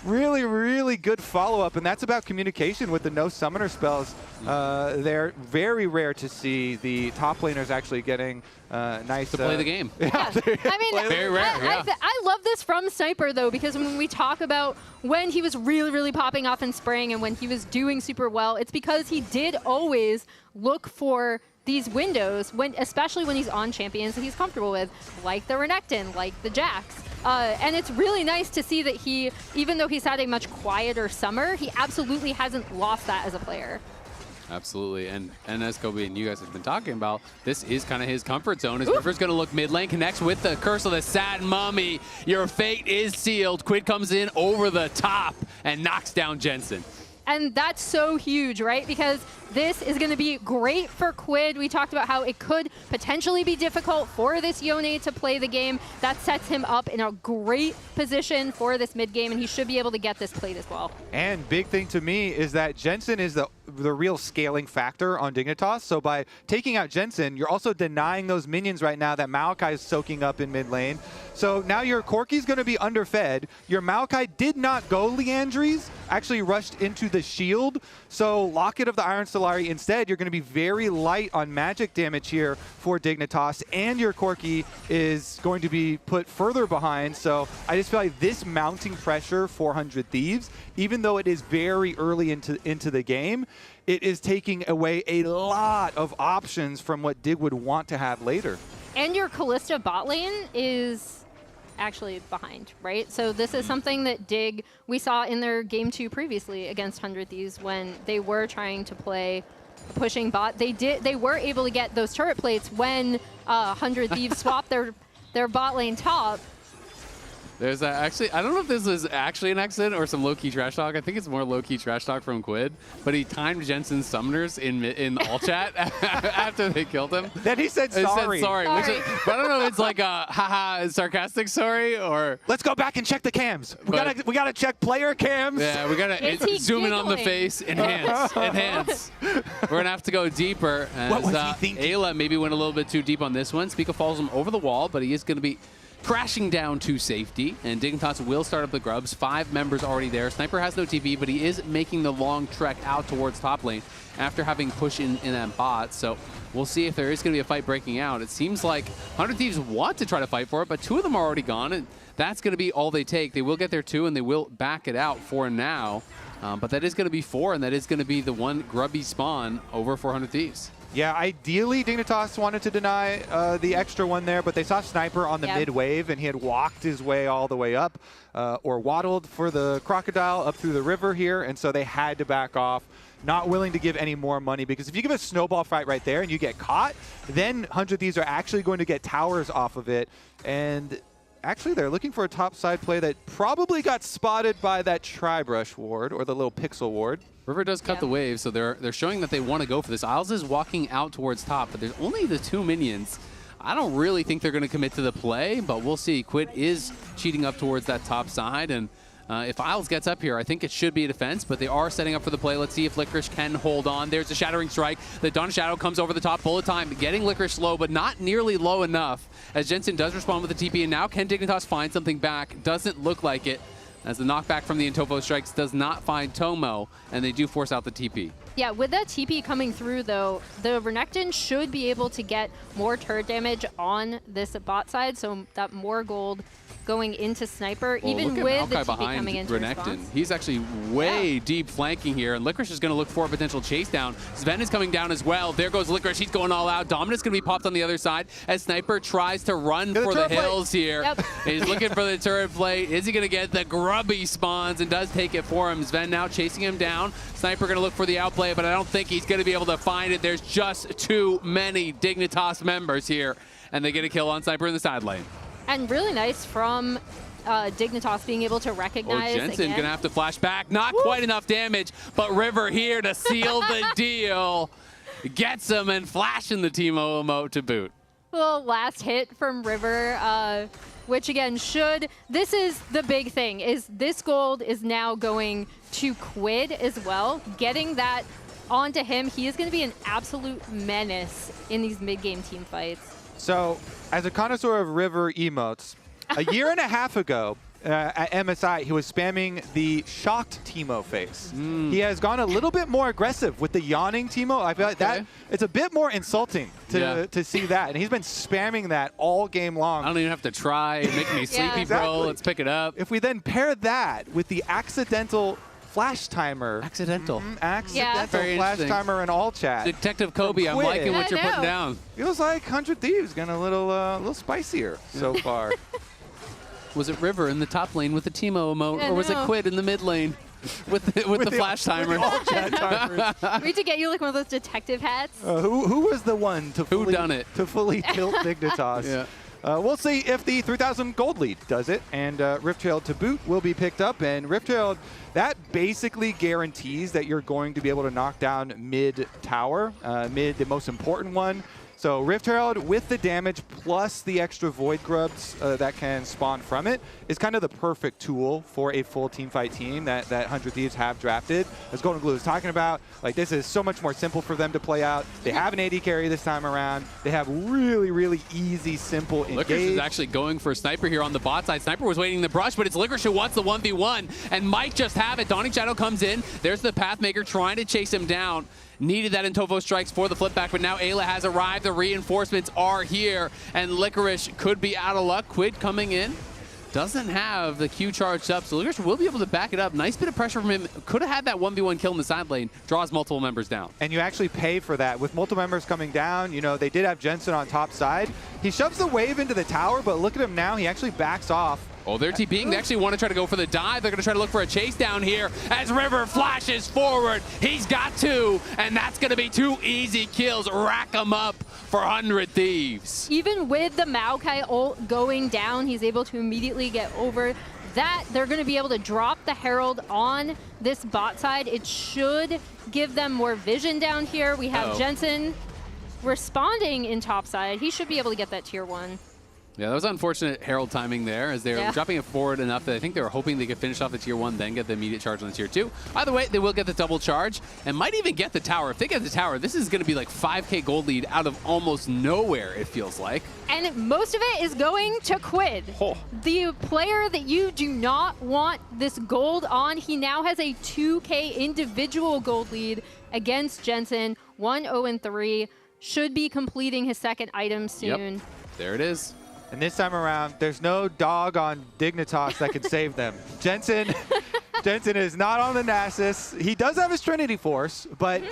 Really, really good follow-up, and that's about communication with the no summoner spells. They're very rare to see the top laners actually getting nice... To play the game. Yeah. I mean, very rare, I love this from Sniper, though, because when we talk about when he was really, really popping off in Spring and when he was doing super well, it's because he did always look for these windows, especially when he's on champions that he's comfortable with, like the Renekton, like the Jax. And it's really nice to see that he, even though he's had a much quieter summer, he absolutely hasn't lost that as a player. Absolutely, and as Kobe and you guys have been talking about, this is kind of his comfort zone. As River's going to look mid lane, connects with the Curse of the Sad Mummy. Your fate is sealed. Quid comes in over the top and knocks down Jensen. And that's so huge, right? Because this is going to be great for Quid. We talked about how it could potentially be difficult for this Yone to play the game. That sets him up in a great position for this mid game, and he should be able to get this played as well. And big thing to me is that Jensen is the real scaling factor on Dignitas. So by taking out Jensen, you're also denying those minions right now that Maokai is soaking up in mid lane. So now your Corki's going to be underfed. Your Maokai did not go Leandries, actually rushed into the shield. So Locket of the Iron Solari instead, you're going to be very light on magic damage here for Dignitas, and your Corki is going to be put further behind. So I just feel like this mounting pressure for 100 Thieves, even though it is very early into the game, it is taking away a lot of options from what Dig would want to have later. And your Kalista bot lane is actually behind, right? So this is something that Dig, we saw in their game 2 previously against 100 Thieves when they were trying to play pushing bot. They were able to get those turret plates when 100 Thieves swapped their bot lane top. There's actually, I don't know if this was actually an accident or some low-key trash talk. I think it's more low-key trash talk from Quid, but he timed Jensen's summoners in all chat after they killed him. Then he said sorry. He said sorry. Which is, but I don't know if it's like a haha sarcastic sorry or... Let's go back and check the cams. We gotta check player cams. Yeah, we gotta zoom in on the face, enhance, enhance. We're gonna have to go deeper. What was he thinking? Ayla maybe went a little bit too deep on this one. Spica follows him over the wall, but he is gonna be crashing down to safety, and Dignitas will start up the grubs. 5 members already there. Sniper has no TP, but he is making the long trek out towards top lane after having push in that bot. So we'll see if there is going to be a fight breaking out. It seems like 100 Thieves want to try to fight for it, but 2 of them are already gone, and that's going to be all they take. They will get their 2, and they will back it out for now. But that is going to be 4, and that is going to be the one grubby spawn over 400 Thieves. Yeah, ideally Dignitas wanted to deny the extra one there, but they saw Sniper on the mid wave, and he had walked his way all the way up, or waddled for the crocodile up through the river here, and so they had to back off. Not willing to give any more money, because if you give a snowball fight right there and you get caught, then 100 Thieves are actually going to get towers off of it, and actually they're looking for a top side play that probably got spotted by that Tri-Brush ward, or the little pixel ward. River does cut the wave, so they're showing that they want to go for this. Isles is walking out towards top, but there's only the 2 minions. I don't really think they're going to commit to the play, but we'll see. Quid is cheating up towards that top side, and if Isles gets up here, I think it should be a defense, but they are setting up for the play. Let's see if Licorice can hold on. There's a Shattering Strike. The Dawn Shadow comes over the top. Bullet time, getting Licorice low, but not nearly low enough, as Jensen does respond with the TP, and now can Dignitas find something back? Doesn't look like it, as the knockback from the Intofo strikes does not find Tomo, and they do force out the TP. Yeah, with that TP coming through, though, the Renekton should be able to get more turret damage on this bot side, so that more gold going into Sniper, well, even with the TP coming into Renekton. response. He's actually way deep flanking here, and Licorice is going to look for a potential chase down. Sven is coming down as well. There goes Licorice. He's going all out. Dominus going to be popped on the other side as Sniper tries to run for the hills here. Yep. He's looking for the turret plate. Is he going to get the grubby spawns, and does take it for him. Sven now chasing him down. Sniper going to look for the outplay, but I don't think he's going to be able to find it. There's just too many Dignitas members here, and they get a kill on Sniper in the side lane. And really nice from Dignitas being able to recognize Jensen again. gonna have to flash back. Not quite enough damage, but River here to seal the deal. gets him and flashing the Teemo emote to boot. Little last hit from River, which again this is the big thing, is this gold is now going to Quid as well. Getting that onto him, he is going to be an absolute menace in these mid-game team fights. So, as a connoisseur of River emotes, a year and a half ago at MSI, he was spamming the shocked Teemo face. He has gone a little bit more aggressive with the yawning Teemo. I feel like that it's a bit more insulting to see that. And he's been spamming that all game long. I don't even have to try. Make me sleepy, bro. Let's pick it up. If we then pair that with the accidental flash timer. Accidental flash timer in all chat. Detective Kobe, I'm liking what you're putting down. Feels like 100 Thieves getting a little spicier so far. Was it River in the top lane with the Teemo emote, or was it Quid in the mid lane with the flash timer? All chat timers. We need to get you like one of those detective hats. Who was the one to fully tilt Dignitas? We'll see if the 3,000 gold lead does it, and Rifttrail to boot will be picked up, and Rifttrail, that basically guarantees that you're going to be able to knock down mid tower, mid the most important one. So Rift Herald with the damage plus the extra Void Grubs that can spawn from it is kind of the perfect tool for a full teamfight team that 100 Thieves have drafted. As Golden Glue was talking about, like this is so much more simple for them to play out. They have an AD carry this time around. They have really, really easy, simple engage. Licorice is actually going for Sniper here on the bot side. Sniper was waiting in the brush, but it's Licorice who wants the 1v1, and might just have it. Dawning Shadow comes in. There's the Pathmaker trying to chase him down. Needed that in Tovo strikes for the flip back, but now Ayla has arrived. The reinforcements are here, and Licorice could be out of luck. Quid coming in. Doesn't have the Q charged up, so Licorice will be able to back it up. Nice bit of pressure from him. Could have had that 1v1 kill in the side lane. Draws multiple members down. And you actually pay for that. With multiple members coming down, you know, they did have Jensen on top side. He shoves the wave into the tower, but look at him now. He actually backs off. Oh, they're TPing. They actually want to try to go for the dive. They're going to try to look for a chase down here as River flashes forward. He's got two, and that's going to be two easy kills. Rack them up for 100 Thieves. Even with the Maokai ult going down, he's able to immediately get over that. They're going to be able to drop the Herald on this bot side. It should give them more vision down here. We have Jensen responding in top side. He should be able to get that tier 1. Yeah, that was unfortunate Herald timing there, as they were dropping it forward enough that I think they were hoping they could finish off the tier 1, then get the immediate charge on the tier 2. Either way, they will get the double charge and might even get the tower. If they get the tower, this is going to be like 5k gold lead out of almost nowhere, it feels like. And most of it is going to Quid. The player that you do not want this gold on, he now has a 2k individual gold lead against Jensen. 1-0-3. Should be completing his second item soon. Yep. There it is. And this time around, there's no dog on Dignitas that can save them. Jensen is not on the Nasus. He does have his Trinity Force, but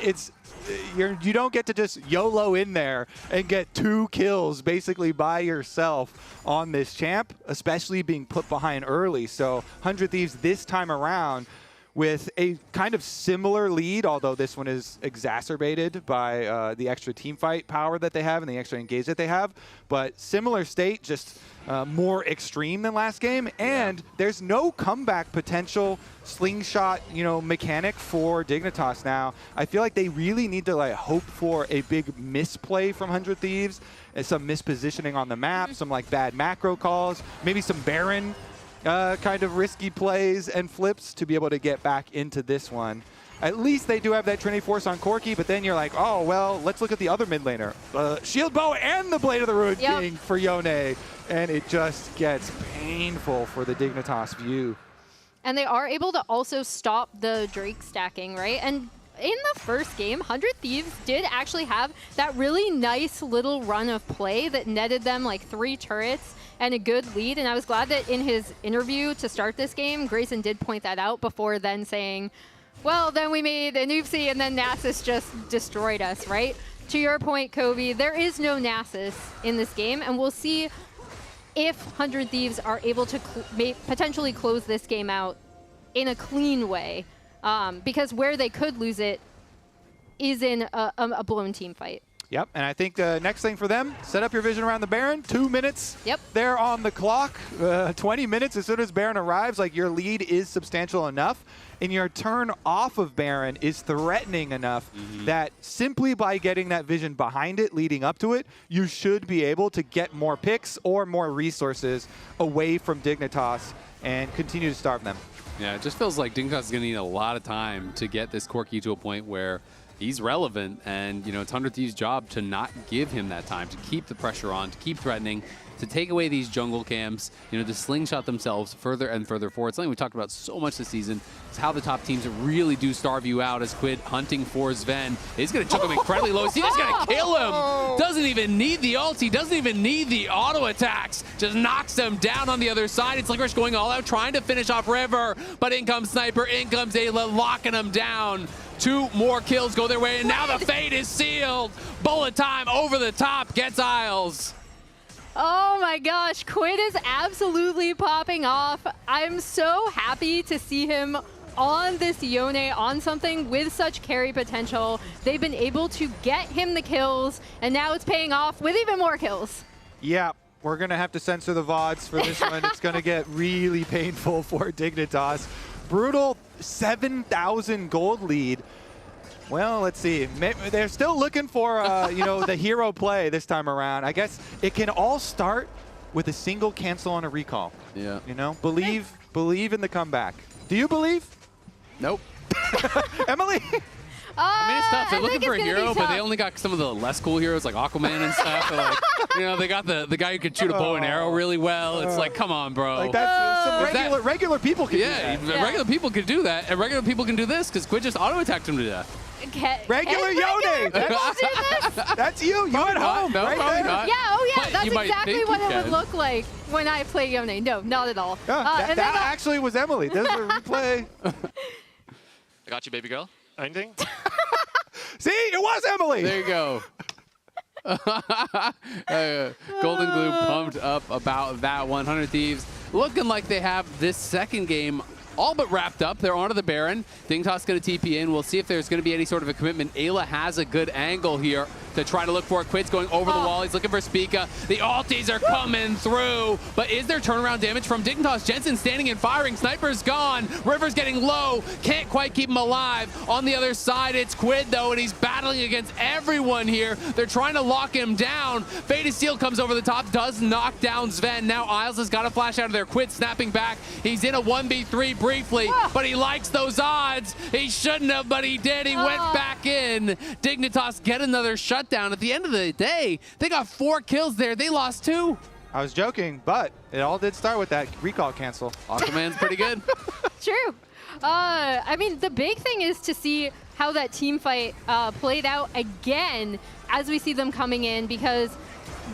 you don't get to just YOLO in there and get 2 kills basically by yourself on this champ, especially being put behind early. So 100 Thieves this time around with a kind of similar lead, although this one is exacerbated by the extra team fight power that they have and the extra engage that they have. But similar state, just more extreme than last game. And there's no comeback potential slingshot, mechanic for Dignitas now. I feel like they really need to hope for a big misplay from 100 Thieves, and some mispositioning on the map, some bad macro calls, maybe some Baron kind of risky plays and flips to be able to get back into this one. At least they do have that Trinity Force on Corki, but then you're like, oh, well, let's look at the other mid laner. Shield Bow and the Blade of the Ruined King for Yone, and it just gets painful for the Dignitas view. And they are able to also stop the Drake stacking, right? And in the first game, 100 Thieves did actually have that really nice little run of play that netted them 3 turrets and a good lead. And I was glad that in his interview to start this game, Grayson did point that out before then saying, well, then we made an oopsie and then Nasus just destroyed us, right? To your point, Kobe, there is no Nasus in this game, and we'll see if 100 Thieves are able to potentially close this game out in a clean way. Because where they could lose it is in a blown team fight. Yep, and I think the next thing for them, set up your vision around the Baron. 2 minutes. Yep. They're on the clock. 20 minutes as soon as Baron arrives. Like, your lead is substantial enough, and your turn off of Baron is threatening enough that simply by getting that vision behind it, leading up to it, you should be able to get more picks or more resources away from Dignitas and continue to starve them. Yeah, it just feels like Dignitas is going to need a lot of time to get this Corki to a point where he's relevant, and it's 100 Thieves' job to not give him that time, to keep the pressure on, to keep threatening, to take away these jungle camps, to slingshot themselves further and further forward. Something we talked about so much this season is how the top teams really do starve you out. As Quid hunting for Sven, he's going to chuck him incredibly low. He's going to kill him. Doesn't even need the ulti, doesn't even need the auto attacks. Just knocks them down on the other side. It's Licorice going all out, trying to finish off River, but in comes Sniper, in comes Ayla, locking him down. 2 more kills go their way, and now the fate is sealed. Bullet time over the top gets Isles. Oh my gosh, Quid is absolutely popping off. I'm so happy to see him on this Yone, on something with such carry potential. They've been able to get him the kills, and now it's paying off with even more kills. Yeah, we're going to have to censor the VODs for this one. It's going to get really painful for Dignitas. Brutal 7,000 gold lead. Well, let's see. They're still looking for, the hero play this time around. I guess it can all start with a single cancel on a recall. Yeah. Believe in the comeback. Do you believe? Nope. Emily? I mean, it's tough. They're looking for a hero, but they only got some of the less cool heroes like Aquaman and stuff. They got the guy who could shoot a bow and arrow really well. It's like, come on, bro. Like, that's some regular people can do that. Yeah, regular people could do that, and regular people can do this because Quid just auto-attacked him to death. Regular Yone! That's you! You at home! No, right probably there. not. Yeah, oh yeah, But that's you might exactly think what you it would can. look like when I play Yone. No, not at all. Yeah, that actually was Emily. There's a replay. I got you, baby girl. Anything? See, it was Emily! There you go. Golden Glue pumped up about that 100 Thieves. Looking like they have this second game all but wrapped up. They're onto the Baron. Dignitas going to TP in. We'll see if there's going to be any sort of a commitment. Ayla has a good angle here to try to look for it. Quid's going over the wall. He's looking for Spica. The ultis are coming through. But is there turnaround damage from Dignitas? Jensen standing and firing. Sniper's gone. River's getting low. Can't quite keep him alive. On the other side, it's Quid, though, and he's battling against everyone here. They're trying to lock him down. Faded Steel comes over the top, does knock down Sven. Now Isles has got a flash out of there. Quid snapping back. He's in a 1v3 briefly, but he likes those odds. He shouldn't have, but he did. He went back in. Dignitas get another shutdown. At the end of the day, they got 4 kills there. They lost 2. I was joking, but it all did start with that recall cancel. Aquaman's pretty good. True. I mean, the big thing is to see how that team fight played out again as we see them coming in, because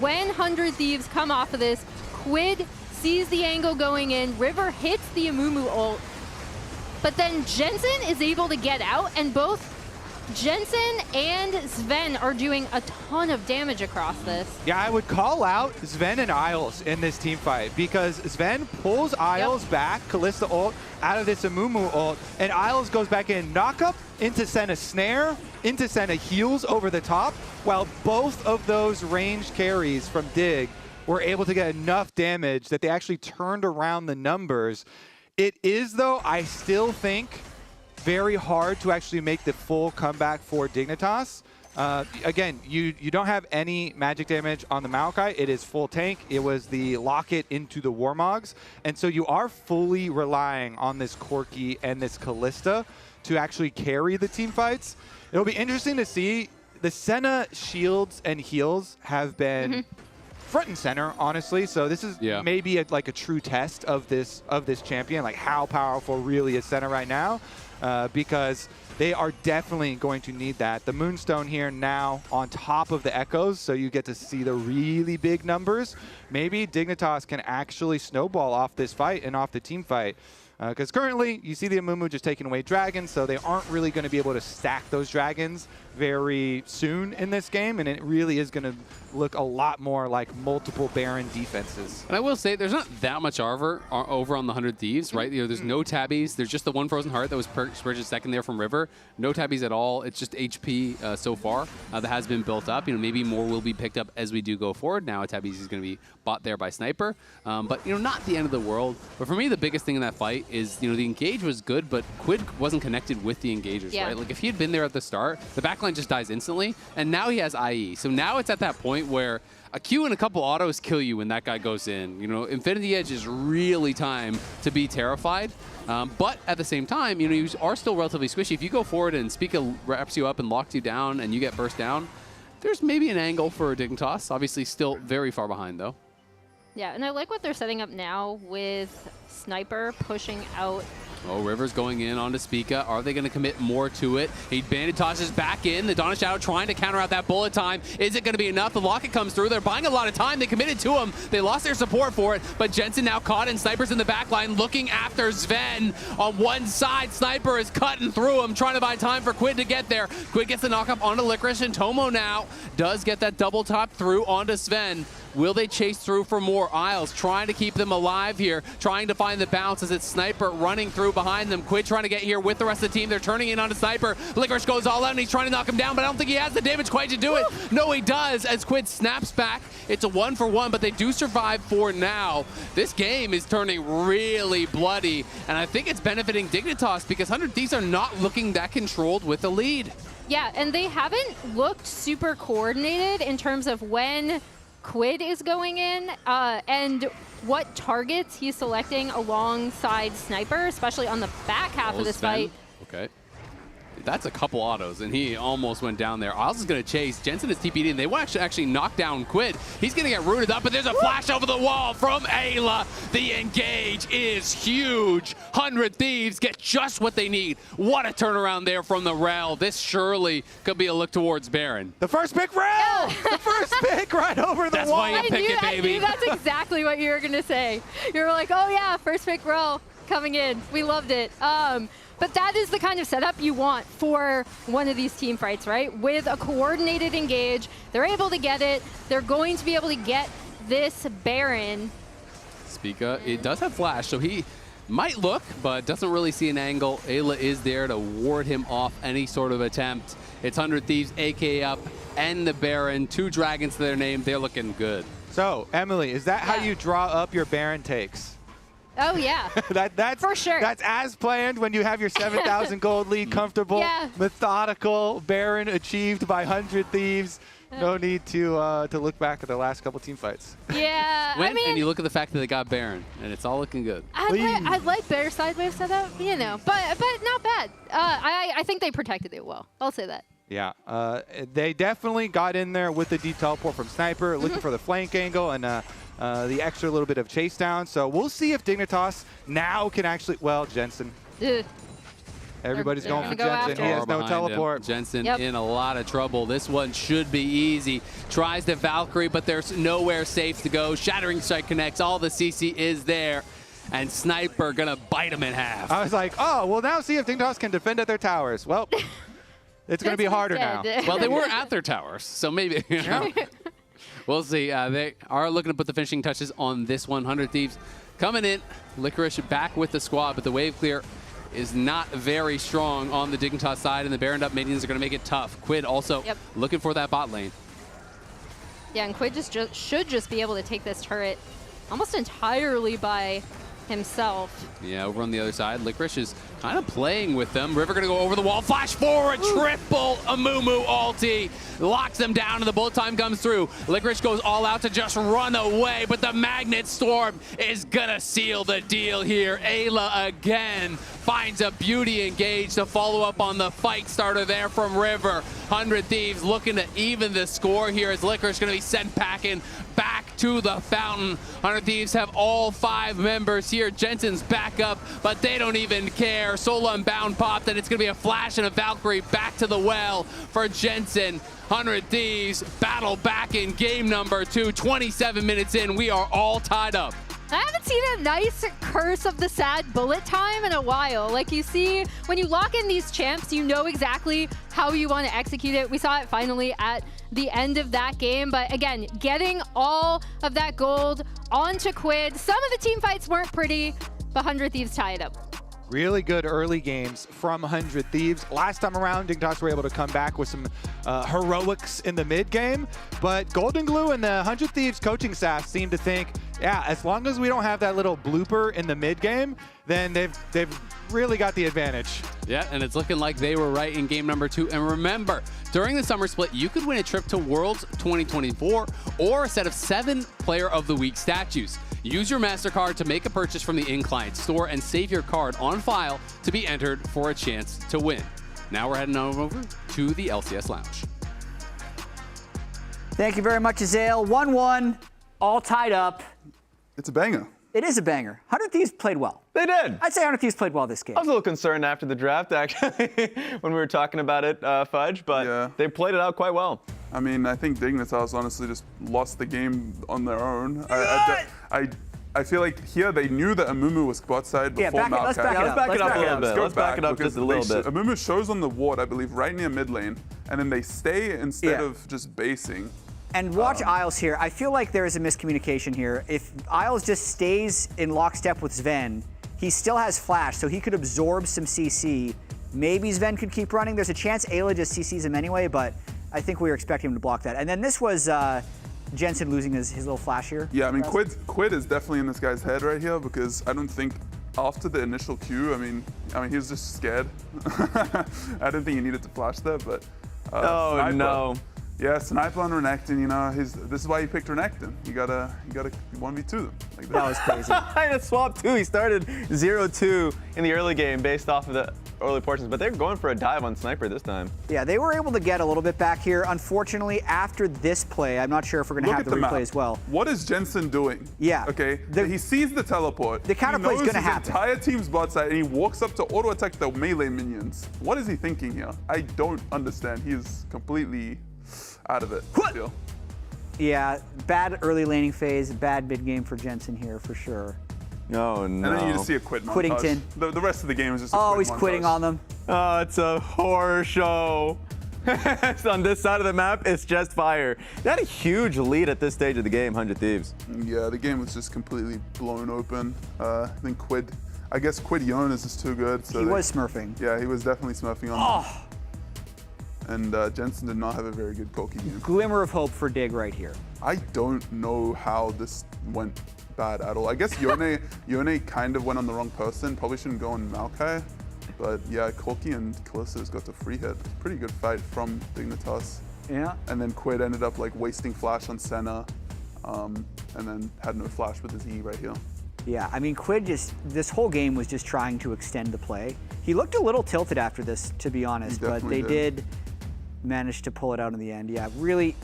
when 100 Thieves come off of this, Quid sees the angle going in, River hits the Amumu ult, but then Jensen is able to get out, and both Jensen and Sven are doing a ton of damage across this. Yeah, I would call out Sven and Isles in this team fight, because Sven pulls Isles back, Kalista ult, out of this Amumu ult, and Isles goes back in, knock up into Senna snare, into Senna heals over the top, while both of those ranged carries from Dig were able to get enough damage that they actually turned around the numbers. It is, though, I still think, very hard to actually make the full comeback for Dignitas. Again, you don't have any magic damage on the Maokai. It is full tank. It was the locket into the Warmogs. And so you are fully relying on this Corki and this Kalista to actually carry the team fights. It'll be interesting to see. The Senna shields and heals have been front and center, honestly. So this is maybe like a true test of this champion, like how powerful really is Senna right now. Because they are definitely going to need that. The Moonstone here now on top of the Echoes, so you get to see the really big numbers. Maybe Dignitas can actually snowball off this fight and off the team fight. Because currently, you see the Amumu just taking away dragons, so they aren't really going to be able to stack those dragons very soon in this game, and it really is going to look a lot more like multiple Baron defenses. And I will say, there's not that much over on the 100 Thieves, right? There's no tabbies. There's just the one Frozen Heart that was purchased second there from River. No tabbies at all. It's just HP so far that has been built up. Maybe more will be picked up as we do go forward. Now a tabbies is going to be bought there by Sniper, but not the end of the world. But for me, the biggest thing in that fight is the engage was good, but Quid wasn't connected with the engagers, right? Like if he had been there at the start, the backline just dies instantly, and now he has IE. So now it's at that point where a Q and a couple autos kill you when that guy goes in. Infinity Edge is really time to be terrified. But at the same time, you are still relatively squishy. If you go forward and Spica wraps you up and locks you down and you get burst down, there's maybe an angle for Dignitas. Obviously still very far behind though. Yeah, and I like what they're setting up now with Sniper pushing out. Oh, River's going in onto Spica. Are they going to commit more to it? He bandit tosses back in. The Dawn of Shadow trying to counter out that bullet time. Is it going to be enough? The locket comes through. They're buying a lot of time. They committed to him. They lost their support for it, but Jensen now caught and Sniper's in the back line looking after Sven on one side. Sniper is cutting through him, trying to buy time for Quid to get there. Quid gets the knock up onto Licorice, and Tomo now does get that double top through onto Sven. Will they chase through for more? Isles trying to keep them alive here, trying to find the bounce as it's Sniper running through behind them. Quid trying to get here with the rest of the team. They're turning in onto Sniper. Licorice goes all out and he's trying to knock him down, but I don't think he has the damage quite to do it. No, he does as Quid snaps back. It's a 1-for-1, but they do survive for now. This game is turning really bloody, and I think it's benefiting Dignitas because 100 Thieves are not looking that controlled with the lead. Yeah, and they haven't looked super coordinated in terms of when Quid is going in and what targets he's selecting alongside Sniper, especially on the back half of this fight. Okay. That's a couple autos, and he almost went down there. Isles is going to chase. Jensen is TP'd in. They want to actually knock down Quid. He's going to get rooted up, but there's a flash over the wall from Ayla. The engage is huge. 100 Thieves get just what they need. What a turnaround there from the Rel. This surely could be a look towards Baron. The first pick, Rel! The first pick right over the That's wall. why you pick it, baby. I knew that's exactly what you were going to say. You were like, oh yeah, first pick Rel coming in. We loved it. But that is the kind of setup you want for one of these team fights, right? With a coordinated engage, they're able to get it. They're going to be able to get this Baron. Spica, it does have flash, so he might look, but doesn't really see an angle. Ayla is there to ward him off any sort of attempt. It's 100 Thieves, AK up, and the Baron. 2 dragons to their name. They're looking good. So, Emily, is that how you draw up your Baron takes? Oh, yeah. That's for sure. That's as planned when you have your 7,000 gold lead, comfortable, methodical Baron achieved by 100 Thieves. No need to look back at the last couple team fights. Yeah, I mean, and you look at the fact that they got Baron, and it's all looking good. I'd like better side wave setup, but not bad. I think they protected it well. I'll say that. Yeah, they definitely got in there with the deep teleport from Sniper, looking for the flank angle and the extra little bit of chase down. So we'll see if Dignitas now can actually, well, Jensen. Everybody's going for Jensen. He has no teleport. Jensen in a lot of trouble. This one should be easy. Tries the Valkyrie, but there's nowhere safe to go. Shattering Strike connects. All the CC is there. And Sniper gonna bite him in half. I was like, oh, well, now see if Dignitas can defend at their towers. Well, it's going to be harder now. Well, they were at their towers, so maybe. We'll see. They are looking to put the finishing touches on this 100 Thieves. Coming in, Licorice back with the squad, but the wave clear is not very strong on the Dignitas side, and the Baron up minions are going to make it tough. Quid also looking for that bot lane. Yeah, and Quid should just be able to take this turret almost entirely by himself. Yeah, over on the other side, Licorice is kind of playing with them. River gonna go over the wall, flash forward, triple Amumu ulti, locks them down, and the bullet time comes through. Licorice goes all out to just run away, but the Magnet Storm is gonna seal the deal here. Ayla again finds a beauty engage to follow up on the fight starter there from River. 100 Thieves looking to even the score here as Licorice gonna be sent packing back to the fountain. 100 Thieves have all 5 members here. Jensen's back up, but they don't even care. Solo Unbound popped, and it's going to be a flash and a Valkyrie back to the well for Jensen. 100 Thieves battle back in game number 2. 27 minutes in, we are all tied up. I haven't seen a nice curse of the sad bullet time in a while. Like you see, when you lock in these champs, you know exactly how you want to execute it. We saw it finally at the end of that game. But again, getting all of that gold onto Quid. Some of the team fights weren't pretty, but 100 Thieves tied up. Really good early games from 100 Thieves. Last time around, Dignitas were able to come back with some heroics in the mid game, but Golden Glue and the 100 Thieves coaching staff seem to think, yeah, as long as we don't have that little blooper in the mid game, then they've really got the advantage. Yeah, and it's looking like they were right in game number 2. And remember, during the summer split, you could win a trip to Worlds 2024 or a set of 7 Player of the Week statues. Use your MasterCard to make a purchase from the in-client store and save your card on file to be entered for a chance to win. Now we're heading over to the LCS Lounge. Thank you very much, Azael. 1-1, all tied up. It's a banger. It is a banger. 100 Thieves played well. They did. I'd say 100 Thieves played well this game. I was a little concerned after the draft, actually, when we were talking about it, Fudge, but they played it out quite well. I mean, I think Dignitas honestly just lost the game on their own. I feel like here they knew that Amumu was bot side before Maokai. Let's back it up a little bit. Let's back it up just a little bit. Amumu shows on the ward, I believe, right near mid lane, and then they stay instead of just basing. And watch Isles here. I feel like there is a miscommunication here. If Isles just stays in lockstep with Sven, he still has flash, so he could absorb some CC. Maybe Sven could keep running. There's a chance Ayla just CCs him anyway, but I think we were expecting him to block that. And then this was Jensen losing his little flash here. Yeah, I mean, Quid is definitely in this guy's head right here because I don't think after the initial Q, I mean, he was just scared. I don't think he needed to flash there, but oh Sniper, no. Yeah, Sniper on Renekton, you know, this is why he picked Renekton. You gotta 1v2 them. Like that was crazy. And a swap too. He started 0-2 in the early game based off of the early portions, but they're going for a dive on Sniper this time. Yeah, they were able to get a little bit back here. Unfortunately, after this play, I'm not sure if we're going to have the replay as well. What is Jensen doing? Yeah. Okay, he sees the teleport. The counterplay is going to happen. His entire team's bot side, and he walks up to auto-attack the melee minions. What is he thinking here? I don't understand. He is completely out of it. Yeah, bad early laning phase, bad mid game for Jensen here for sure. No. And then you just see a quit montage. Quittington. The rest of the game is just a oh, quit he's montage. quitting on them. Oh, it's a horror show. On this side of the map, it's just fire. They had a huge lead at this stage of the game, 100 Thieves. Yeah, the game was just completely blown open. I think I guess Quid Yon is just too good. So he was smurfing. Yeah, he was definitely smurfing on them. And Jensen did not have a very good Koki game. Glimmer of hope for Dig right here. I don't know how this went bad at all. I guess Yone kind of went on the wrong person. Probably shouldn't go on Maokai. But yeah, Koki and Callista's got the free hit. Pretty good fight from Dignitas. Yeah. And then Quid ended up like wasting flash on Senna. And then had no flash with his E right here. Yeah, I mean, Quid this whole game was just trying to extend the play. He looked a little tilted after this, to be honest, but they did manage to pull it out in the end. Yeah, really,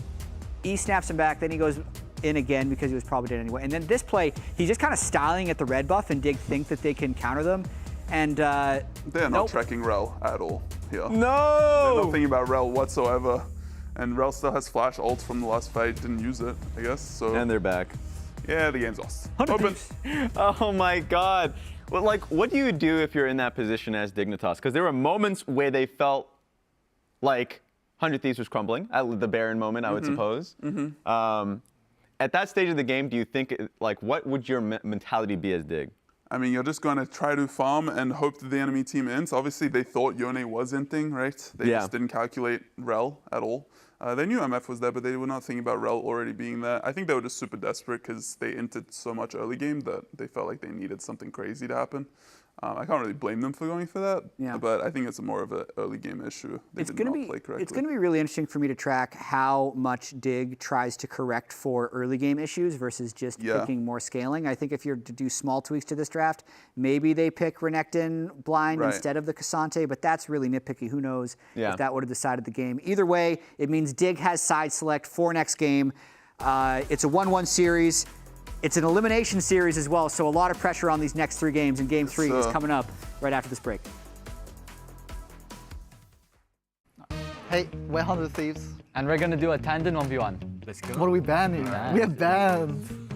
E snaps him back, then he goes in again because he was probably dead anyway. And then this play, he's just kind of styling at the red buff, and Dig think that they can counter them. And they're not tracking Rel at all here. No! They're not thinking about Rel whatsoever. And Rel still has flash ult from the last fight, didn't use it, I guess. So. And they're back. Yeah, the game's lost. Open. Oh my God. Well, like, what do you do if you're in that position as Dignitas? Because there were moments where they felt like 100 Thieves was crumbling at the Baron moment, I would suppose. At that stage of the game, do you think, like, what would your mentality be as Dig? I mean, you're just going to try to farm and hope that the enemy team ends. Obviously, they thought Yone was inting, right? They just didn't calculate Rel at all. They knew MF was there, but they were not thinking about Rel already being there. I think they were just super desperate because they inted so much early game that they felt like they needed something crazy to happen. I can't really blame them for going for that, but I think it's more of an early game issue. They did not play correctly. It's going to be really interesting for me to track how much Dig tries to correct for early game issues versus just picking more scaling. I think if you're to do small tweaks to this draft, maybe they pick Renekton blind instead of the Cassante, but that's really nitpicky. Who knows if that would have decided the game. Either way, it means Dig has side select for next game. It's a 1-1 series. It's an elimination series as well, so a lot of pressure on these next 3 games, and Game 3 is coming up right after this break. Hey, we're 100 Thieves. And we're gonna do a tandem 1v1. Let's go. What are we banning? We have banned.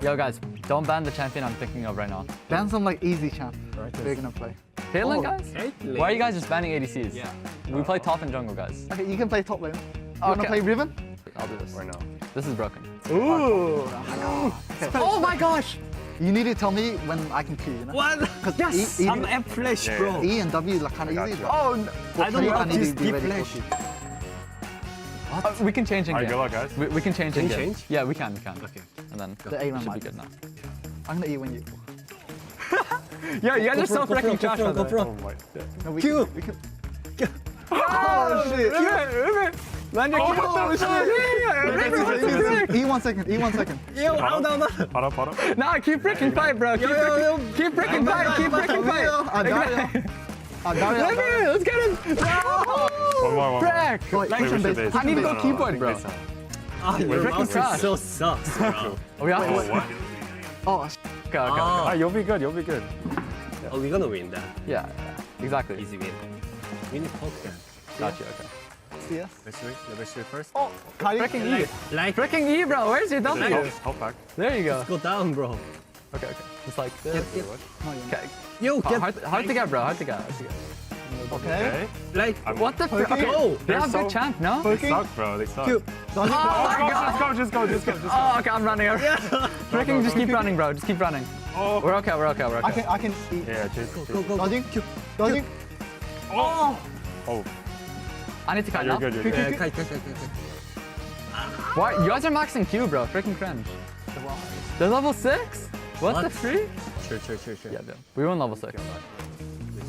Yo guys, don't ban the champion I'm thinking of right now. Ban some like easy champ. We're gonna play. Caitlyn, guys? Why are you guys just banning ADCs? Yeah. We play top and jungle, guys. Okay, you can play top lane. You wanna play Riven? I'll do this. Or no. This is broken. Ooh. Oh my gosh! You need to tell me when I can Q, you know? What? Yes! I'm F flash, bro. E and W is like kind of easy. Oh, no. I don't know how to use be ready flash. for Q. We can change in game. Alright, good luck, guys. We can change in Can you game. change? Yeah, we can. Okay. And then The A man should be might. good now. I'm gonna E when you. Yeah, you guys are so freaking trash. Go pro. No, we Q. We can. Oh shit! River! Land your Q! Oh shit! E 1 second. E 1 second. Yo, hold on. Hold up. Nah, keep freaking fight, bro. Keep freaking fight. Keep freaking fight. I got it. Let's get him. One more. Frick! I need to go keyboard, bro. Your mouse is so sucks, bro. Oh, yeah. Oh, okay. You'll be good. Oh, we're gonna win that. Yeah, exactly. Easy win. We need poke then. Gotcha, okay. CS. Let's do it first. Oh, freaking E. Like freaking E, bro. Where's your W? Help back. There you go. Let's go down, bro. Okay. Just like this. Okay. Yo, get hard to get, bro. Hard to get. Okay. Like, what the frick? Go. They have good champ, no? They suck, bro. They suck. Q. Oh my god. Just go. Oh, okay, I'm running. Freaking just keep running, bro. Just keep running. Oh. We're okay. I can eat. Yeah, just Go. Dodging. Q. Dodging. Oh. I need to cut now. You're good. Yeah, kite. What? You guys are maxing Q, bro. Freaking cringe. They're level 6? What the freak? Sure. Yeah, dude. We won level 6.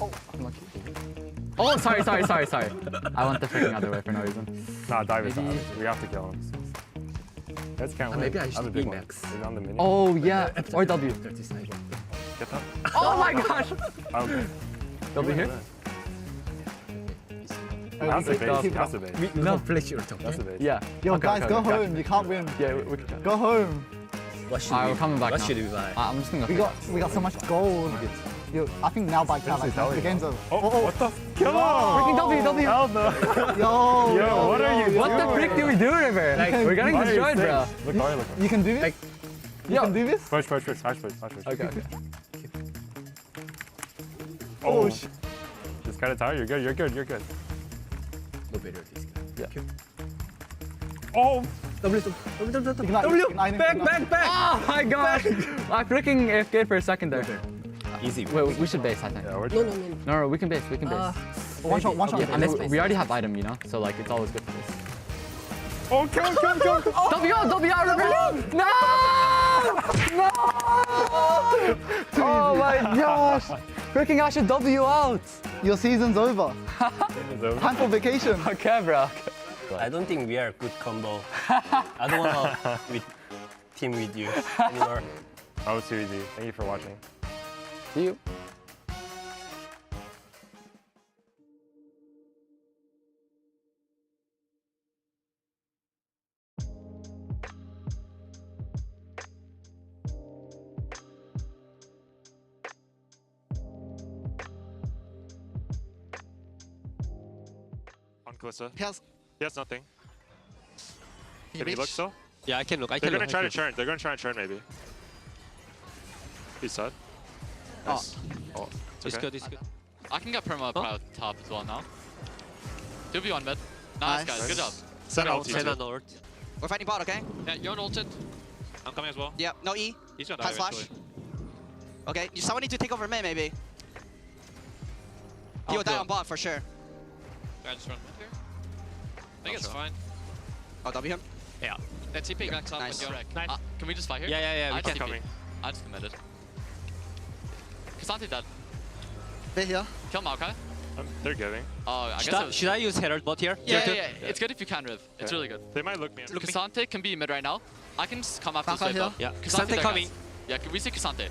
Oh, I'm lucky. Oh, sorry. I went the freaking other way for no reason. Nah, dive is out. We have to kill him. Let's count. Maybe I should be max. On the mini. Oh, yeah. Or W. Get that. Oh my gosh. Okay. W here? That's the base. We don't play your top. That's the base. Yeah. Yo, guys, go home. You can't win. Yeah, we can. Go home. What should we're coming back What now. should we buy? I'm just gonna go. We got so much gold. Yo, I think now by count, like, the game's over. Oh, what the? Kill him! Freaking W. Hell no. Yo, what are you What doing? the frick do we do, River? We're getting destroyed, bro. Look. You can do this? You can do this? Push. Hash push. Okay. Oh, just cut it tight. You're good. No better this guy. Yeah. Oh! W. Back. Oh my god. I freaking AFK'd for a second there. Easy. Wait, we should base, I think. Yeah, No, we can base. One shot. Yeah, I mean, we already have item, you know? So, like, it's always good for this. Oh, kill. W, River! No! Oh my gosh! Freaking I should W out! Your season's over. Time for vacation. Okay, bro. I don't think we are a good combo. I don't want to team with you anymore. That was too easy. Thank you for watching. See you. On Kalista. He has nothing. He Can he look still? Yeah, I can look. They're gonna try to churn. They're gonna try and churn maybe. He's sad. Nice. Oh, It's okay. good. I can get perma out top as well now. 2v1 mid. Nice, guys. Good job. Send Good ult. job. Send Send ult. We're fighting bot, okay? Yeah, you're ulted. I'm coming as well. Yep, no E. He's gonna die Pass flash. eventually. Okay, someone need to take over mid maybe. He will die on bot for sure. I just run mid here. I think it's fine. Oh, W him? Yeah. Let's TP backs up Nice. with your can we just fight here? Yeah, we I can. TP. I just committed. Cassante dead. They're here. Kill Maokai. They're giving. Oh, I Should guess I use Herald bot here? Yeah. It's good if you can, Riv. It's really good. They might look me. Cassante can be mid right now. I can just come after Maokai this here. wave. Yeah. Cassante Cassante coming. Yeah, we see Cassante.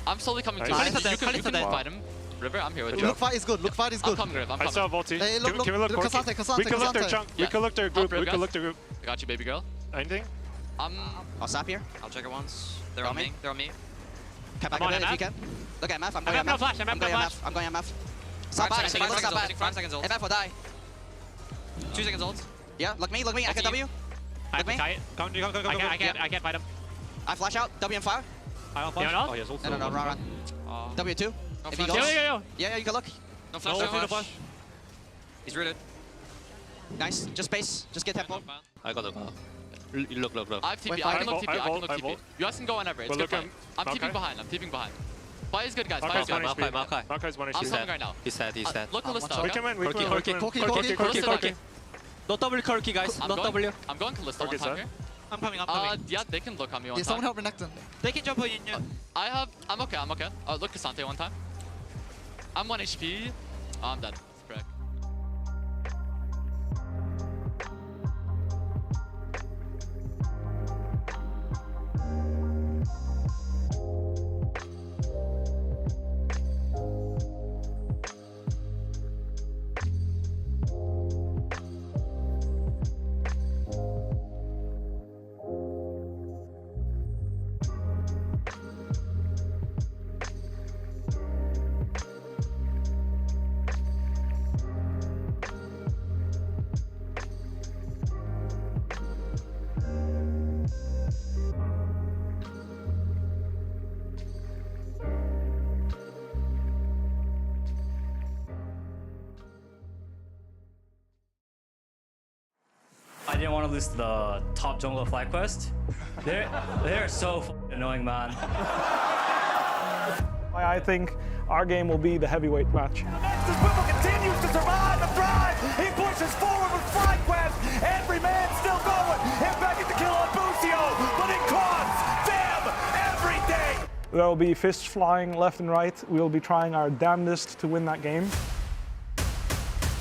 I'm slowly coming to Nice. you. Kalista You can dead. fight him. River, I'm here with Good you. job. Fight is good. Fight is I'm good. coming, Riv. I'm I coming. still have ulti. Hey, look, Can we look Corki? Cassante, We can look their chunk. Yeah. We can look their group. Rip, We can guys. look their group. I got you, baby girl. Anything? I'll stop here. I'll check it once. They're Got on me. me. They're on me. Come back I'm a on bit if you MF. can. Look at MF. I'm I going have no MF. flash, I have I'm no going flash. MF. I'm going MF. Stop 5 back. seconds. Look at back. 5 seconds ult. MF will die. 2 seconds ult. Yeah, look me. I can W. I Look me. have to kite. Come. I can't fight him. I flash out. W and fire. I don't flash. Yeah, Oh, he has also. No, run. W2. No If he flash. goes. Yeah. Yeah, you can look. No flash. No flash. He's rooted. Nice. Just space. Just get tempo. I got it. Look. I have TP. Wait, I can fire. look TP. I can look TP. You guys can go whenever. It's good fight. I'm TPing behind. I'm TPing behind. Fight is good, guys. Fight is good. Maokai's 1 HP. I'm coming right now. He's dead. Look Kalista, We okay? can win. We can win. Corki. No W Corki, guys. I'm No going, W. I'm going Kalista one time here. I'm coming. Yeah, they can look on me one time. Someone help Renekton. They can jump on you. I'm okay. Look Cassante one time. I'm 1 HP. Oh, I'm dead. Correct. I didn't want to lose to the top jungle of FlyQuest. They're so annoying, man. I think our game will be the heavyweight match. Nexus Whipple continues to survive and thrive. He pushes forward with FlyQuest. Every man still going. Him back at the kill on Busio, but it costs them everything. There will be fists flying left and right. We will be trying our damnedest to win that game.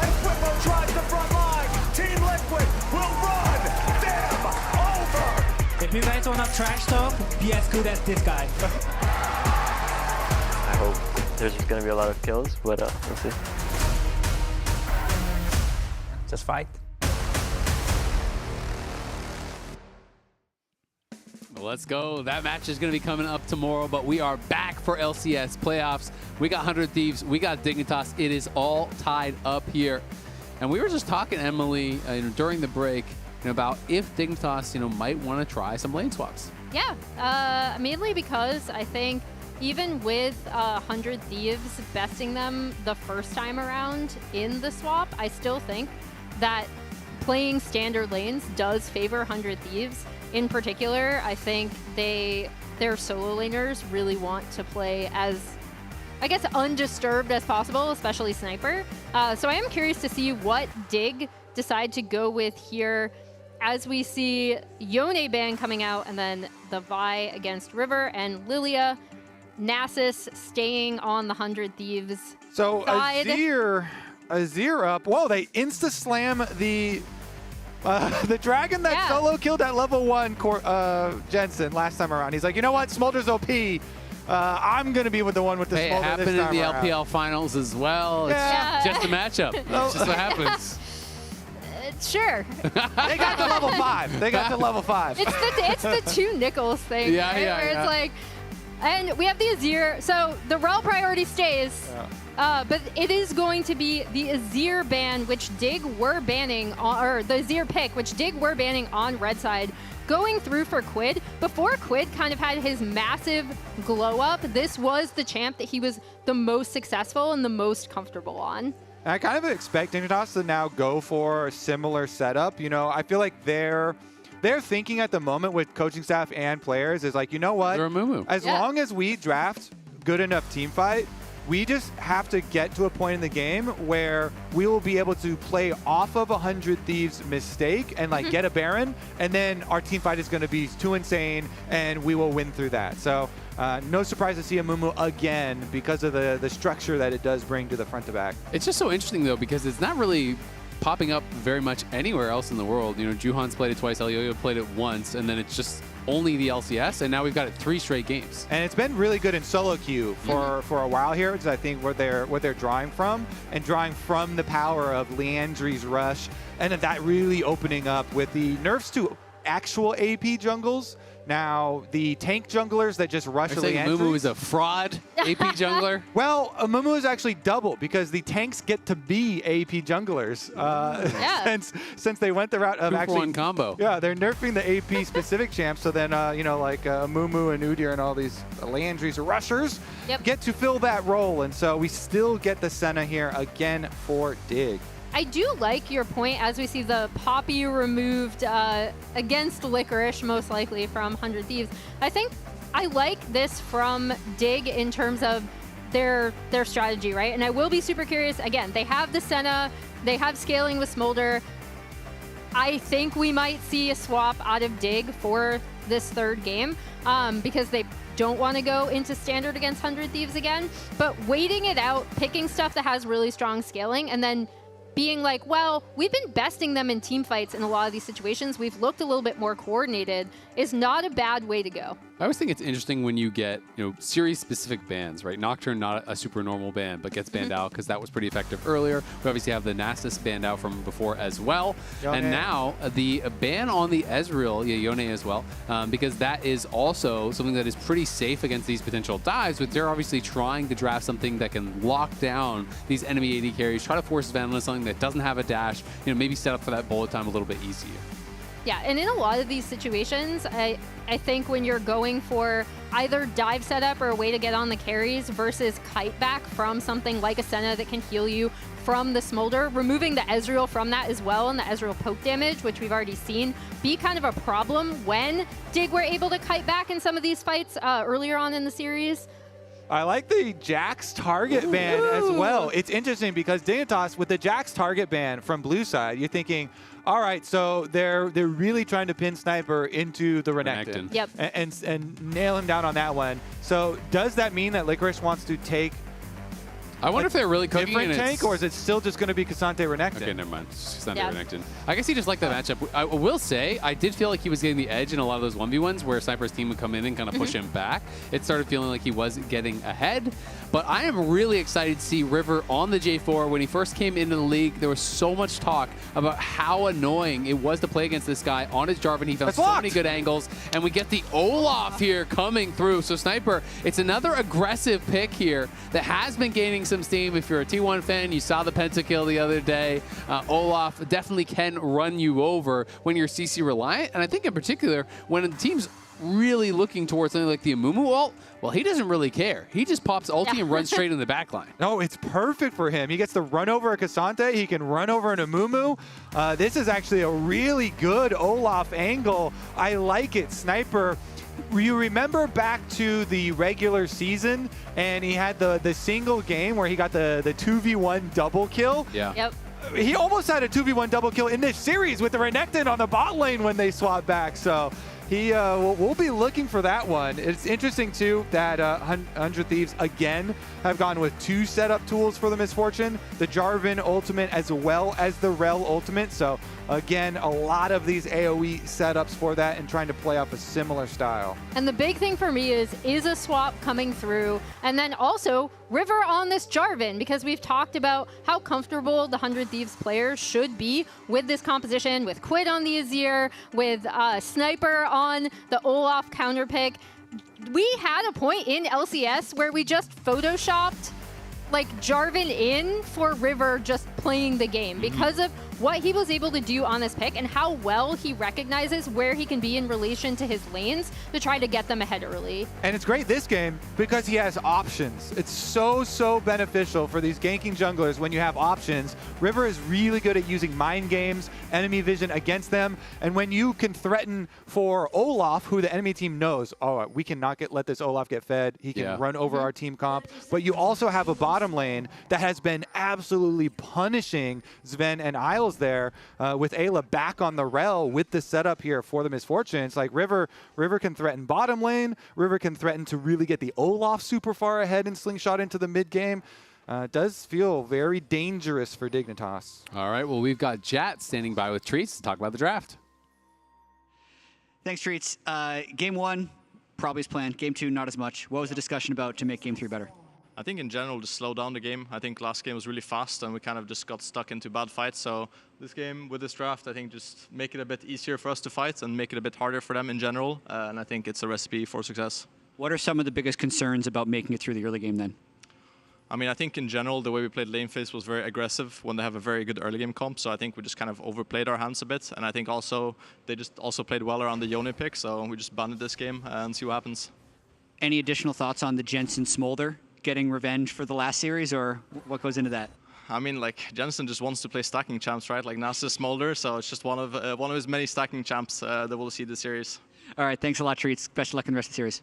And Whipple tries the front line. Team Liquid will run them over. If you guys want to trash talk, be as good as this guy. I hope there's going to be a lot of kills, but we'll see. Just fight. Let's go. That match is going to be coming up tomorrow, but we are back for LCS playoffs. We got 100 Thieves. We got Dignitas. It is all tied up here. And we were just talking, Emily, during the break, about if Dignitas, might want to try some lane swaps. Yeah, mainly because I think even with 100 Thieves besting them the first time around in the swap, I still think that playing standard lanes does favor 100 Thieves. In particular, I think their solo laners really want to play as, I guess, undisturbed as possible, especially Sniper. So I am curious to see what Dig decide to go with here as we see Yone ban coming out and then the Vi against River and Lilia. Nasus staying on the 100 Thieves So side. Azir up. Whoa, they insta-slam the dragon that solo killed at level 1 Jensen last time around. He's like, you know what? Smolder's OP. I'm going to be with the one with the Hey, it Smolder happened this in time the around. LPL finals as well. Yeah. It's just a matchup. It's just what happens. Sure. They got to level 5. They got to level 5. It's the two Nichols thing, Yeah, right? yeah, Where yeah. it's like, and we have the Azir. So the Rel priority stays, but it is going to be the Azir ban, which Dig were banning, or the Azir pick, which Dig were banning on red side, going through for Quid. Before Quid kind of had his massive glow up, this was the champ that he was the most successful and the most comfortable on. I kind of expect Dignitas to now go for a similar setup. I feel like they're thinking at the moment with coaching staff and players is like, you know what? As long as we draft good enough team fight, we just have to get to a point in the game where we will be able to play off of 100 Thieves' mistake and get a Baron, and then our team fight is going to be too insane, and we will win through that. So no surprise to see a Mumu again because of the structure that it does bring to the front to back. It's just so interesting, though, because it's not really popping up very much anywhere else in the world. Juhan's played it twice, Elioyo played it once, and then it's just only the LCS, and now we've got it 3 straight games. And it's been really good in solo queue for a while here, which I think what they're drawing from, and drawing from the power of Leandri's rush, and that really opening up with the nerfs to actual AP jungles. Now, the tank junglers that just rush the entry. Mumu is a fraud AP jungler? Well, Mumu is actually double because the tanks get to be AP junglers since they went the route of actually 2-for-1 combo. Yeah, they're nerfing the AP specific champs, so then you know, like Mumu and Udyr and all these Landry's rushers get to fill that role, and so we still get the Senna here again for Dig. I do like your point as we see the Poppy removed against Licorice, most likely from 100 Thieves. I think I like this from Dig in terms of their strategy, right? And I will be super curious. Again, they have the Senna, they have scaling with Smolder. I think we might see a swap out of Dig for this third game because they don't want to go into standard against 100 Thieves again. But waiting it out, picking stuff that has really strong scaling, and then being like, well, we've been besting them in team fights in a lot of these situations. We've looked a little bit more coordinated is not a bad way to go. I always think it's interesting when you get, series-specific bans, right? Nocturne, not a super normal ban, but gets banned out because that was pretty effective earlier. We obviously have the Nasus banned out from before as well. Yone. And now the ban on the Ezreal, Yone as well, because that is also something that is pretty safe against these potential dives, but they're obviously trying to draft something that can lock down these enemy AD carries, try to force Van on something that doesn't have a dash, maybe set up for that bullet time a little bit easier. Yeah, and in a lot of these situations, I think when you're going for either dive setup or a way to get on the carries versus kite back from something like a Senna that can heal you from the Smolder, removing the Ezreal from that as well and the Ezreal poke damage, which we've already seen, be kind of a problem when Dig were able to kite back in some of these fights earlier on in the series. I like the Jax target ban as well. It's interesting because Dignitas, with the Jax target ban from blue side, you're thinking, all right, so they're really trying to pin Sniper into the Renekton. Yep. And nail him down on that one. So does that mean that Licorice wants to take I wonder if they're really cooking different tank, or is it still just going to be Cassante Renekton? Okay, never mind. It's Cassante Renekton. I guess he just liked that matchup. I will say, I did feel like he was getting the edge in a lot of those 1v1s where Sniper's team would come in and kind of push him back. It started feeling like he was getting ahead. But I am really excited to see River on the J4. When he first came into the league, there was so much talk about how annoying it was to play against this guy on his Jarvan. He found so many good angles, and we get the Olaf here coming through. So Sniper, it's another aggressive pick here that has been gaining some steam. If you're a T1 fan, you saw the pentakill the other day. Olaf definitely can run you over when you're CC reliant, and I think in particular when the team's really looking towards something like the Amumu ult, well, he doesn't really care. He just pops ulti and runs straight in the back line. No, it's perfect for him. He gets to run over a Cassante. He can run over an Amumu. This is actually a really good Olaf angle. I like it. Sniper, you remember back to the regular season, and he had the single game where he got the 2v1 double kill? Yeah. Yep. He almost had a 2v1 double kill in this series with the Renekton on the bot lane when they swapped back. So he we'll be looking for that one. It's interesting, too, that 100 Thieves, again, have gone with 2 setup tools for the Misfortune, the Jarvan ultimate as well as the Rel ultimate. So, again, a lot of these AoE setups for that and trying to play off a similar style. And the big thing for me is a swap coming through, and then also River on this Jarvan, because we've talked about how comfortable the 100 Thieves players should be with this composition, with Quid on the Azir, with Sniper on the Olaf counter pick. We had a point in LCS where we just photoshopped like Jarvan in for River just playing the game because of what he was able to do on this pick and how well he recognizes where he can be in relation to his lanes to try to get them ahead early. And it's great this game because he has options. It's so beneficial for these ganking junglers when you have options. River is really good at using mind games, enemy vision against them, and when you can threaten for Olaf, who the enemy team knows, oh, we cannot let this Olaf get fed. He can run over our team comp, but you also have a bottom lane that has been absolutely punishing Sven and Isles there with Ayla back on the Rel with the setup here for the Misfortune. It's like River can threaten bottom lane. River can threaten to really get the Olaf super far ahead and slingshot into the mid game. Does feel very dangerous for Dignitas. All right, well, we've got Jat standing by with Treats to talk about the draft. Thanks, Treats. Game 1, probably as planned. Game 2, not as much. What was the discussion about to make Game 3 better? I think in general, just slow down the game. I think last game was really fast, and we kind of just got stuck into bad fights. So this game, with this draft, I think just make it a bit easier for us to fight and make it a bit harder for them in general. And I think it's a recipe for success. What are some of the biggest concerns about making it through the early game then? I mean, I think in general, the way we played lane phase was very aggressive when they have a very good early game comp. So I think we just kind of overplayed our hands a bit. And I think also they just also played well around the Yone pick. So we just banded this game and see what happens. Any additional thoughts on the Jensen Smolder getting revenge for the last series, or what goes into that? I mean, like, Jensen just wants to play stacking champs, right? Like Nasus Smolder, so it's just one of his many stacking champs that we'll see this series. All right, thanks a lot, Treats. Best of luck in the rest of the series.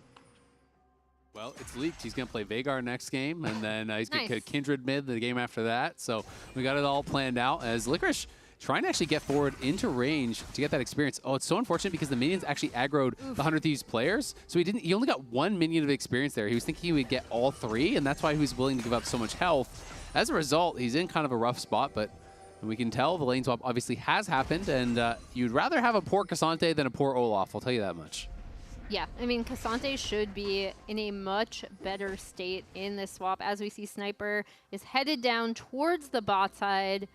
Well, it's leaked. He's going to play Veigar next game, and then he's going to Kindred mid the game after that. So we got it all planned out as Licorice trying to actually get forward into range to get that experience. Oh, it's so unfortunate because the minions actually aggroed the 100 Thieves players. So he only got 1 minion of experience there. He was thinking he would get all 3, and that's why he was willing to give up so much health. As a result, he's in kind of a rough spot, but we can tell the lane swap obviously has happened, and you'd rather have a poor Cassante than a poor Olaf, I'll tell you that much. Yeah, I mean, Cassante should be in a much better state in this swap, as we see Sniper is headed down towards the bot side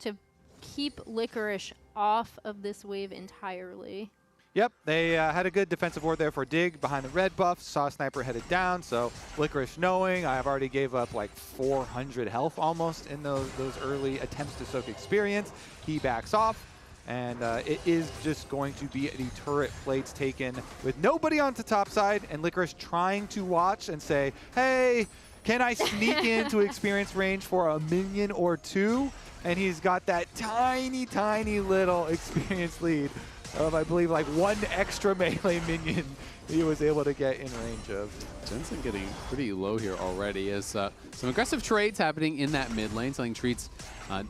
to keep Licorice off of this wave entirely. Yep, they had a good defensive ward there for Dig behind the red buff. Saw Sniper headed down, so Licorice knowing I've already gave up like 400 health almost in those early attempts to soak experience. He backs off, and it is just going to be the turret plates taken with nobody on the top side, and Licorice trying to watch and say, hey, can I sneak into experience range for a minion or 2? And he's got that tiny, tiny little experience lead of, I believe, like 1 extra melee minion he was able to get in range of. Jensen getting pretty low here already as some aggressive trades happening in that mid lane, something Treats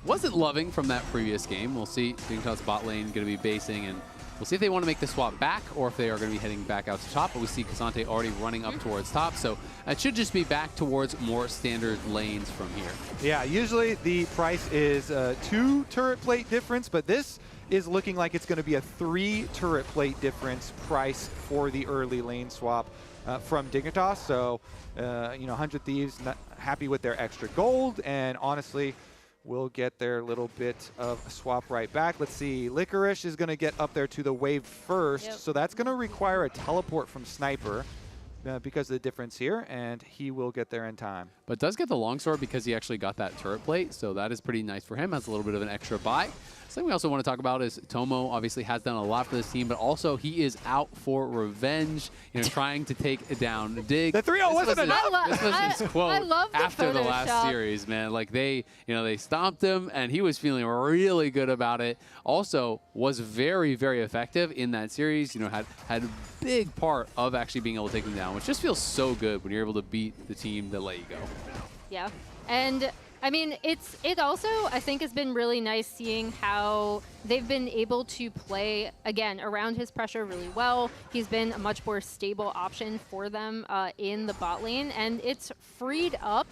wasn't loving from that previous game. We'll see Dignitas bot lane going to be basing, and we'll see if they want to make the swap back or if they are going to be heading back out to top. But we see Cassante already running up towards top, so it should just be back towards more standard lanes from here. Yeah, usually the price is 2 turret plate difference, but this is looking like it's going to be a 3 turret plate difference price for the early lane swap from Dignitas. So, 100 Thieves not happy with their extra gold, and honestly, will get their little bit of a swap right back. Let's see, Licorice is going to get up there to the wave first, so that's going to require a teleport from Sniper because of the difference here, and he will get there in time. But does get the longsword because he actually got that turret plate, so that is pretty nice for him. Has a little bit of an extra buy. Something we also want to talk about is Tomo obviously has done a lot for this team, but also he is out for revenge, trying to take down Dig. The 3-0 wasn't enough. This was his quote after the last Photoshop. series, man. Like they stomped him, and he was feeling really good about it. Also, was very, very effective in that series. Had a big part of actually being able to take them down, which just feels so good when you're able to beat the team that let you go. Yeah, and I mean, it also, I think, has been really nice seeing how they've been able to play, again, around his pressure really well. He's been a much more stable option for them in the bot lane, and it's freed up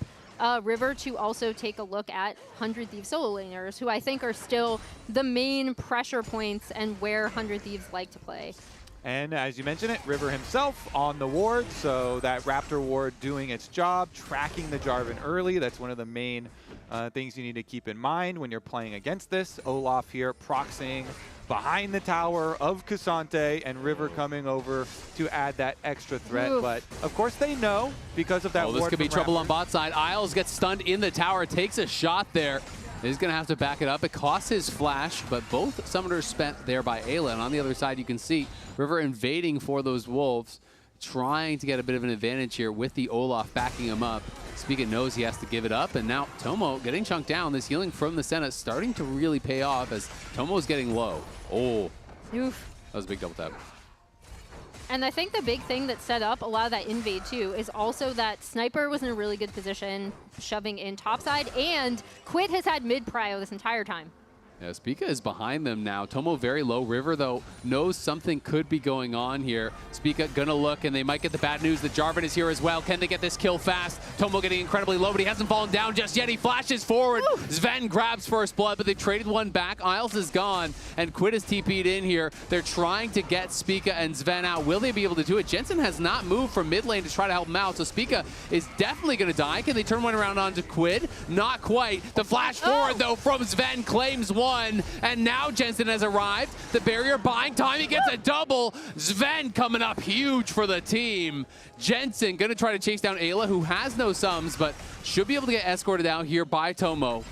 River to also take a look at 100 Thieves solo laners, who I think are still the main pressure points and where 100 Thieves like to play. And as you mentioned it, River himself on the ward, so that Raptor ward doing its job, tracking the Jarvan early. That's one of the main things you need to keep in mind when you're playing against this. Olaf here proxying behind the tower of Cassante, and River coming over to add that extra threat. Oof. But of course they know because of that ward. This could be trouble Raptor. on bot side. Isles gets stunned in the tower, takes a shot there. He's going to have to back it up. It costs his flash, but both summoners spent there by Ayla. And on the other side, you can see River invading for those wolves, trying to get a bit of an advantage here with the Olaf backing him up. Spigot knows he has to give it up, and now Tomo getting chunked down. This healing from the Senna starting to really pay off as Tomo's getting low. Oh, Oof. That was a big double tap. And I think the big thing that set up a lot of that invade too is also that Sniper was in a really good position, shoving in topside, and Quid has had mid prio this entire time. Yeah, Spica is behind them now. Tomo very low. River, though, knows something could be going on here. Spica gonna look, and they might get the bad news that Jarvan is here as well. Can they get this kill fast? Tomo getting incredibly low, but he hasn't fallen down just yet. He flashes forward. Woo! Sven grabs first blood, but they traded one back. Isles is gone, and Quid is TP'd in here. They're trying to get Spica and Sven out. Will they be able to do it? Jensen has not moved from mid lane to try to help him out, so Spica is definitely gonna die. Can they turn one around onto Quid? Not quite. The flash forward, though, from Sven claims one. And now Jensen has arrived. The barrier buying time. He gets a double. Sven coming up huge for the team. Jensen going to try to chase down Ayla, who has no sums, but should be able to get escorted out here by Tomo.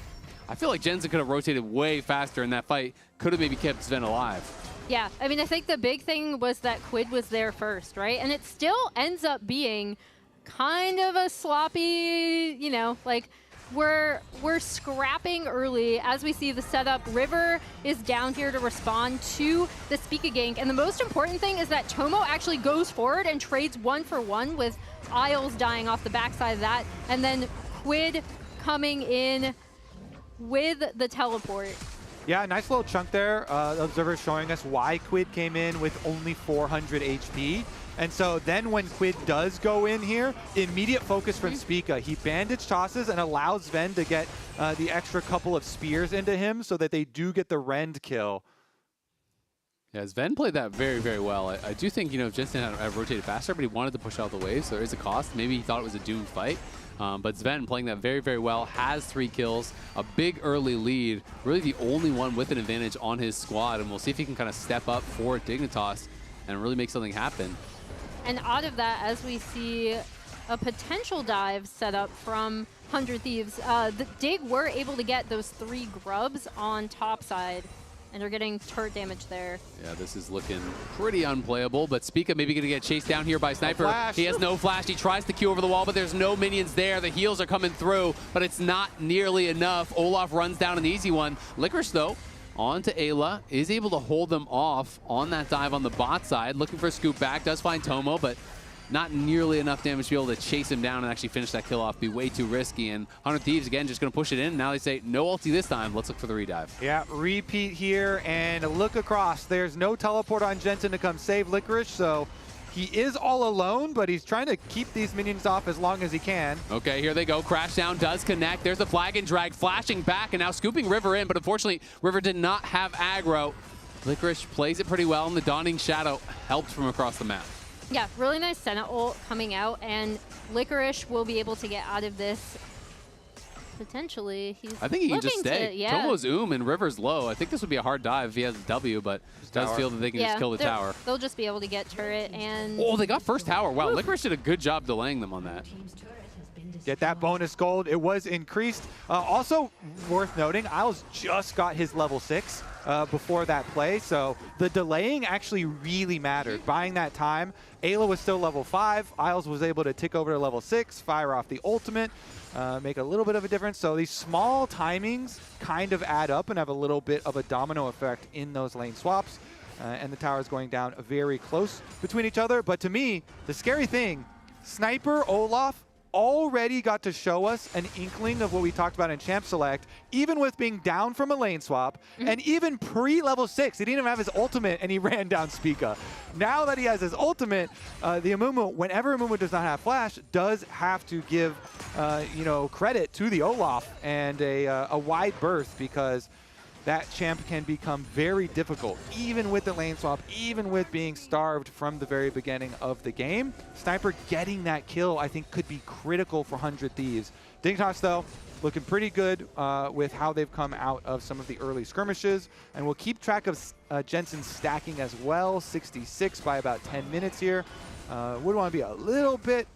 I feel like Jensen could have rotated way faster in that fight. Could have maybe kept Sven alive. Yeah, I mean, I think the big thing was that Quid was there first, right? And it still ends up being kind of a sloppy, you know, like, we're scrapping early as we see the setup. River is down here to respond to the Spica gank. And the most important thing is that Tomo actually goes forward and trades 1-for-1 with Isles dying off the backside of that. And then Quid coming in with the teleport. Yeah, nice little chunk there. The observer showing us why Quid came in with only 400 HP. And so then when Quid does go in here, immediate focus from Spica. He bandage tosses and allows Sven to get the extra couple of spears into him so that they do get the rend kill. Yeah, Sven played that very, very well. I do think, you know, Jensen had rotated faster, but he wanted to push out the wave, so there is a cost. Maybe he thought it was a doomed fight. But Sven playing that very, very well, has 3 kills, a big early lead, really the only one with an advantage on his squad, and we'll see if he can kind of step up for Dignitas and really make something happen. And out of that, as we see a potential dive set up from 100 Thieves, the Dig were able to get those 3 grubs on top side, and they're getting turret damage there. Yeah, this is looking pretty unplayable, but Spica maybe going to get chased down here by Sniper. He has no flash. He tries to Q over the wall, but there's no minions there. The heals are coming through, but it's not nearly enough. Olaf runs down an easy one. Licorice, though, on to Ayla, is able to hold them off on that dive on the bot side. Looking for a scoop back, does find Tomo, but not nearly enough damage to be able to chase him down and actually finish that kill off. Be way too risky. And 100 Thieves, again, just going to push it in. Now they say, no ulti this time. Let's look for the redive. Yeah, repeat here and look across. There's no teleport on Jensen to come save Licorice, so he is all alone, but he's trying to keep these minions off as long as he can. Okay, here they go. Crash down does connect. There's the flag and drag flashing back and now scooping River in, but unfortunately, River did not have aggro. Licorice plays it pretty well, and the Dawning Shadow helps from across the map. Yeah, really nice Senna ult coming out, and Licorice will be able to get out of this. Potentially, I think he can just stay. Yeah. Tomo's and River's low. I think this would be a hard dive if he has a W, but does feel that they can just kill the tower. They'll just be able to get turret and... Oh, they got first tower. Wow, Licorice did a good job delaying them on that. Get that bonus gold. It was increased. Also worth noting, Isles just got his level 6 before that play, so the delaying actually really mattered. Buying that time, Ayla was still level 5. Isles was able to tick over to level 6, fire off the ultimate, make a little bit of a difference. So these small timings kind of add up and have a little bit of a domino effect in those lane swaps. And the towers going down very close between each other. But to me, the scary thing, Sniper, Olaf, already got to show us an inkling of what we talked about in Champ Select, even with being down from a lane swap, and even pre-level 6. He didn't even have his ultimate, and he ran down Spica. Now that he has his ultimate, the Amumu, whenever Amumu does not have flash, does have to give you know, credit to the Olaf and a wide berth, because that champ can become very difficult, even with the lane swap, even with being starved from the very beginning of the game. Sniper getting that kill, I think, could be critical for 100 Thieves. Dignitas, though, looking pretty good with how they've come out of some of the early skirmishes. And we'll keep track of Jensen stacking as well, 66 by about 10 minutes here. Would want to be a little bit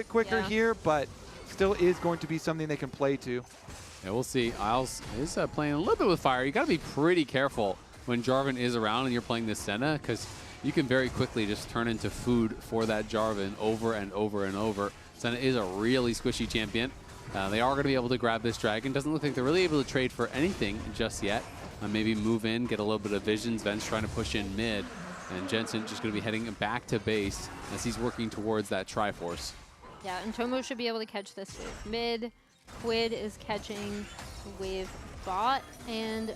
quicker here, but still is going to be something they can play to. Yeah, we'll see. Isles is playing a little bit with fire. You got to be pretty careful when Jarvan is around and you're playing this Senna, because you can very quickly just turn into food for that Jarvan over and over and over. Senna is a really squishy champion. They are going to be able to grab this dragon. Doesn't look like they're really able to trade for anything just yet. Maybe move in, get a little bit of vision. Sven's trying to push in mid, and Jensen just going to be heading back to base as he's working towards that Triforce. Yeah, and Tomo should be able to catch this wave mid. Quid is catching wave bot, and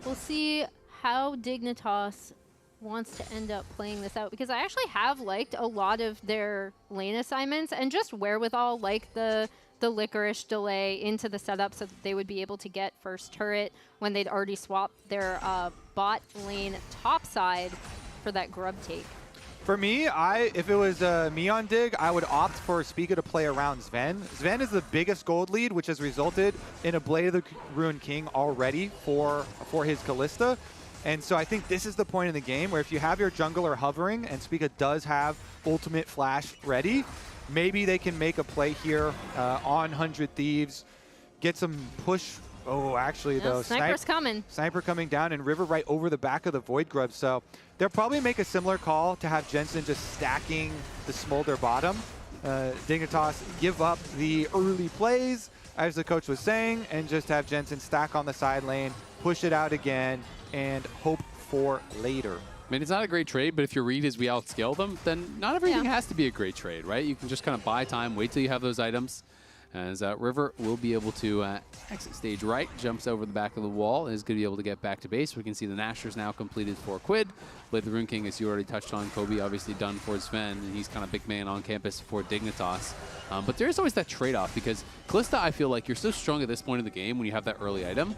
We'll see how Dignitas wants to end up playing this out, because I actually have liked a lot of their lane assignments and just wherewithal, like the Licorice delay into the setup so that they would be able to get first turret when they'd already swapped their bot lane top side for that grub take. For me, if it was me on Dig, I would opt for Spica to play around Sven. Sven is the biggest gold lead, which has resulted in a Blade of the Ruined King already for his Kalista. And so I think this is the point in the game where if you have your jungler hovering and Spica does have ultimate flash ready, maybe they can make a play here on 100 Thieves, get some push. Oh, actually, though. Sniper's coming. Sniper coming down, and River right over the back of the Void Grub. So they'll probably make a similar call to have Jensen just stacking the Smolder bottom. Dignitas give up the early plays, as the coach was saying, and just have Jensen stack on the side lane, push it out again, and hope for later. I mean, it's not a great trade, but if your read is we outscale them, then not everything has to be a great trade, right? You can just kind of buy time, wait till you have those items. As River will be able to exit stage right, jumps over the back of the wall, is going to be able to get back to base. We can see the Nashor's now completed for Quid. Blade the Rune King, as you already touched on, Kobe obviously done for Sven, and he's kind of big man on campus for Dignitas. But there's always that trade-off, because Kalista, I feel like you're so strong at this point in the game when you have that early item.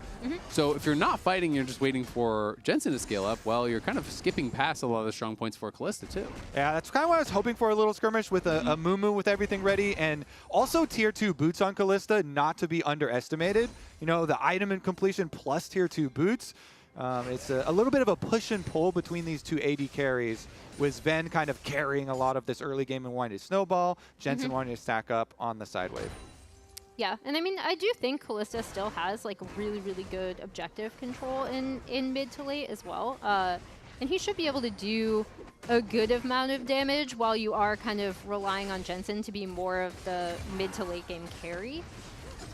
So if you're not fighting, you're just waiting for Jensen to scale up, well, you're kind of skipping past a lot of the strong points for Kalista, too. Yeah, that's kind of what I was hoping for, a little skirmish with a Mumu with everything ready, and also tier 2 boots on Kalista, not to be underestimated. You know, the item and completion plus tier 2 boots. It's a little bit of a push and pull between these two AD carries, with Sven kind of carrying a lot of this early game and wanting to snowball, Jensen wanting to stack up on the side wave. Yeah, and I mean, I do think Kalista still has like really, really good objective control in mid to late as well. And he should be able to do a good amount of damage while you are kind of relying on Jensen to be more of the mid to late game carry.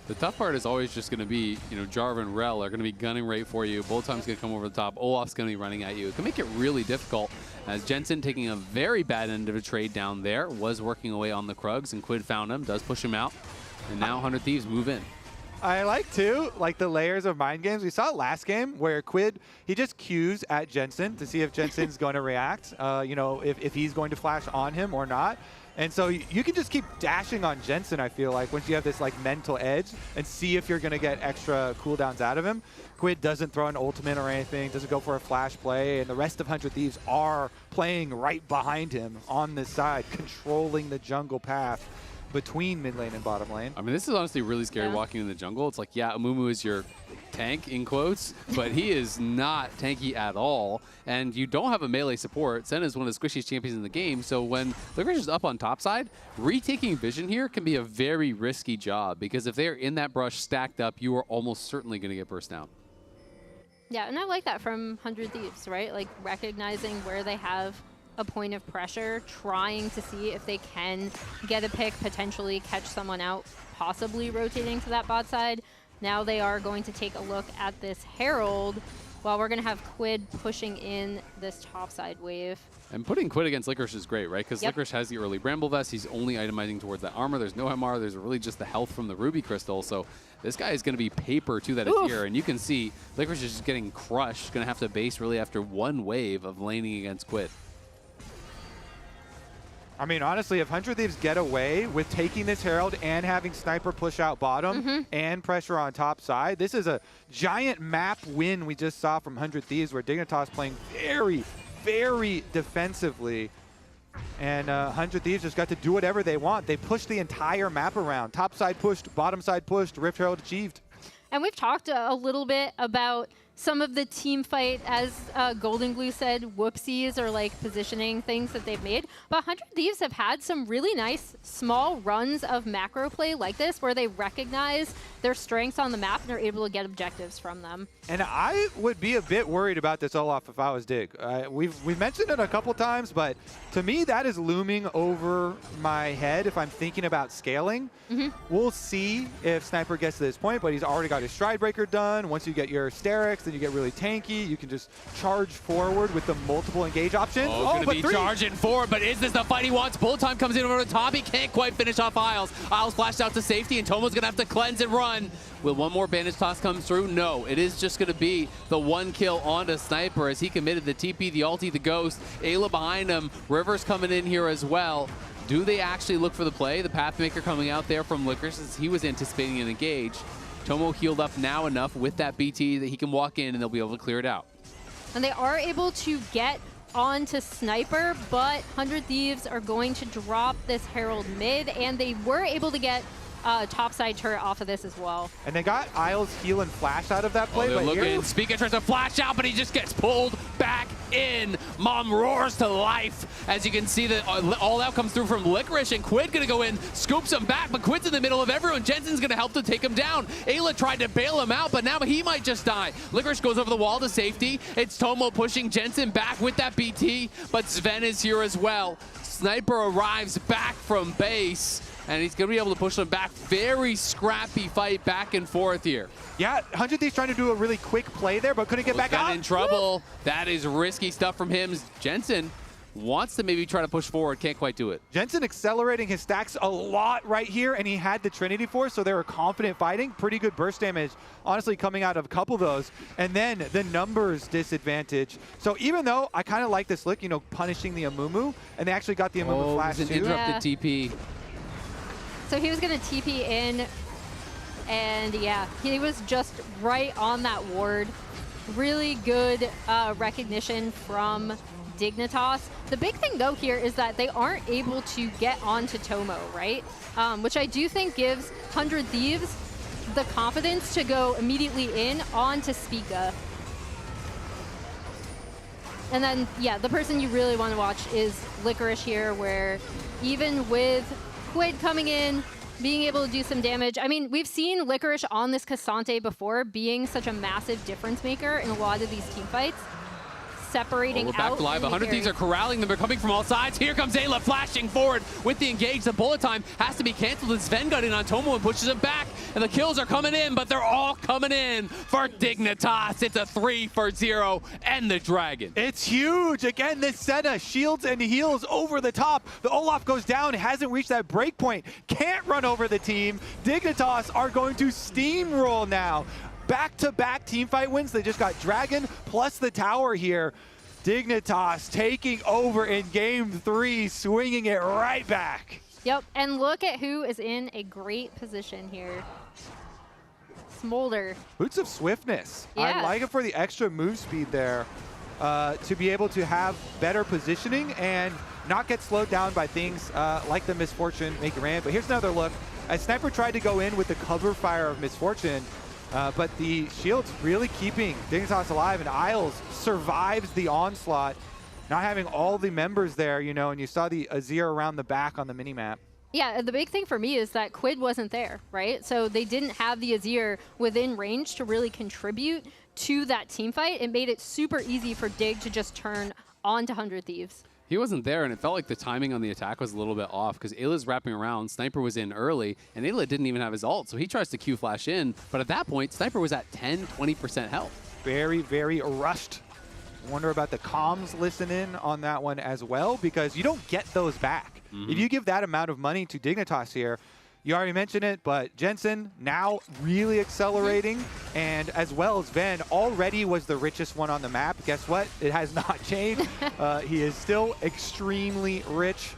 The tough part is always just going to be, you know, Jarvan and Rel are going to be gunning right for you. Bolttime's going to come over the top. Olaf's going to be running at you. It can make it really difficult, as Jensen, taking a very bad end of a trade down there, was working away on the Krugs, and Quid found him, does push him out, and now 100 Thieves move in. I like, too, like the layers of mind games. We saw it last game where Quid, he just cues at Jensen to see if Jensen's going to react, you know, if he's going to flash on him or not. And so you can just keep dashing on Jensen, I feel like, once you have this like mental edge, and see if you're going to get extra cooldowns out of him. Quid doesn't throw an ultimate or anything, doesn't go for a flash play, and the rest of 100 Thieves are playing right behind him on this side, controlling the jungle path between mid lane and bottom lane. I mean, this is honestly really scary walking in the jungle. It's like, yeah, Amumu is your tank, in quotes, but he is not tanky at all. And you don't have a melee support. Sen is one of the squishiest champions in the game, so when Licorice is up on top side, retaking vision here can be a very risky job, because if they're in that brush stacked up, you are almost certainly going to get burst down. Yeah, and I like that from 100 Thieves, right? Like recognizing where they have a point of pressure, trying to see if they can get a pick, potentially catch someone out, possibly rotating to that bot side. Now they are going to take a look at this Herald, while we're going to have Quid pushing in this top side wave. And putting Quid against Licorice is great, right? Because Licorice has the early Bramble Vest. He's only itemizing towards that armor. There's no MR. There's really just the health from the Ruby Crystal. So this guy is going to be paper to that here. And you can see Licorice is just getting crushed. Going to have to base really after one wave of laning against Quid. I mean, honestly, if 100 Thieves get away with taking this Herald and having Sniper push out bottom and pressure on top side, this is a giant map win we just saw from 100 Thieves, where Dignitas playing very, very defensively. And 100 Thieves just got to do whatever they want. They pushed the entire map around. Top side pushed, bottom side pushed, Rift Herald achieved. And we've talked a little bit about some of the team fight, as Golden Glue said, whoopsies or like positioning things that they've made. But 100 Thieves have had some really nice small runs of macro play like this, where they recognize their strengths on the map and are able to get objectives from them. And I would be a bit worried about this Olaf if I was Dig. We've mentioned it a couple times, but to me that is looming over my head if I'm thinking about scaling. We'll see if Sniper gets to this point, but he's already got his Stride Breaker done. Once you get your Sterix, then you get really tanky. You can just charge forward with the multiple engage options. Oh, gonna be charging forward, but is this the fight he wants? Bullet time comes in over the top. He can't quite finish off Isles. Isles flashed out to safety, and Tomo's gonna have to cleanse and run. Will one more bandage toss come through? No, it is just gonna be the one kill onto Sniper as he committed the TP, the ulti, the ghost. Ayla behind him. Rivers coming in here as well. Do they actually look for the play? The Pathmaker coming out there from Licorice as he was anticipating an engage. Tomo healed up now enough with that BT that he can walk in and they'll be able to clear it out. And they are able to get onto Sniper, but 100 Thieves are going to drop this Herald mid, and they were able to get topside turret off of this as well. And they got Isles heal and flash out of that play. They're looking. Spica tries to flash out, but he just gets pulled back in. Mom roars to life. As you can see, that all out comes through from Licorice, and Quid gonna go in, scoops him back, but Quid's in the middle of everyone. Jensen's gonna help to take him down. Ayla tried to bail him out, but now he might just die. Licorice goes over the wall to safety. It's Tomo pushing Jensen back with that BT, but Sven is here as well. Sniper arrives back from base, and he's going to be able to push them back. Very scrappy fight back and forth here. Yeah, 100 Thieves trying to do a really quick play there, but couldn't get back out. In trouble. That is risky stuff from him. Jensen wants to maybe try to push forward, can't quite do it. Jensen accelerating his stacks a lot right here, and he had the Trinity Force, so they were confident fighting. Pretty good burst damage, honestly, coming out of a couple of those. And then the numbers disadvantage. So even though I kind of like this look, you know, punishing the Amumu, and they actually got the Amumu flash too. Interrupted TP. So he was going to TP in, and yeah, he was just right on that ward. Really good recognition from Dignitas. The big thing though here is that they aren't able to get onto Tomo, right? Which I do think gives 100 Thieves the confidence to go immediately in onto Spica. And then, yeah, the person you really want to watch is Licorice here, where even with Quid coming in, being able to do some damage. I mean, we've seen Licorice on this Cassante before being such a massive difference maker in a lot of these team fights. Separating we're back out. live. 100 Thieves are corralling them. They're coming from all sides. Here comes Ayla flashing forward with the engage. The bullet time has to be canceled as Sven got in on Tomo and pushes him back. And the kills are coming in, but they're all coming in for Dignitas. It's a 3-for-0 and the Dragon. It's huge. Again, this Senna shields and heals over the top. The Olaf goes down, hasn't reached that break point. Can't run over the team. Dignitas are going to steamroll now. Back-to-back teamfight wins. They just got Dragon plus the tower here. Dignitas taking over in game 3, swinging it right back. Yep, and look at who is in a great position here. Smolder. Boots of Swiftness. Yeah. I like it for the extra move speed there to be able to have better positioning and not get slowed down by things like the Misfortune Maker Ram. But here's another look. As Sniper tried to go in with the cover fire of Misfortune, but the shield's really keeping Dignitas alive, and Isles survives the onslaught, not having all the members there, you know, and you saw the Azir around the back on the minimap. Yeah, the big thing for me is that Quid wasn't there, right? So they didn't have the Azir within range to really contribute to that team fight. It made it super easy for Dig to just turn onto 100 Thieves. He wasn't there, and it felt like the timing on the attack was a little bit off because Ayla's wrapping around, Sniper was in early, and Ayla didn't even have his ult, so he tries to Q flash in, but at that point, Sniper was at 10-20% health. Very, very rushed. Wonder about the comms listen in on that one as well, because you don't get those back. If you give that amount of money to Dignitas here, you already mentioned it, but Jensen now really accelerating, and as well as Ven already was the richest one on the map. Guess what? It has not changed. He is still extremely rich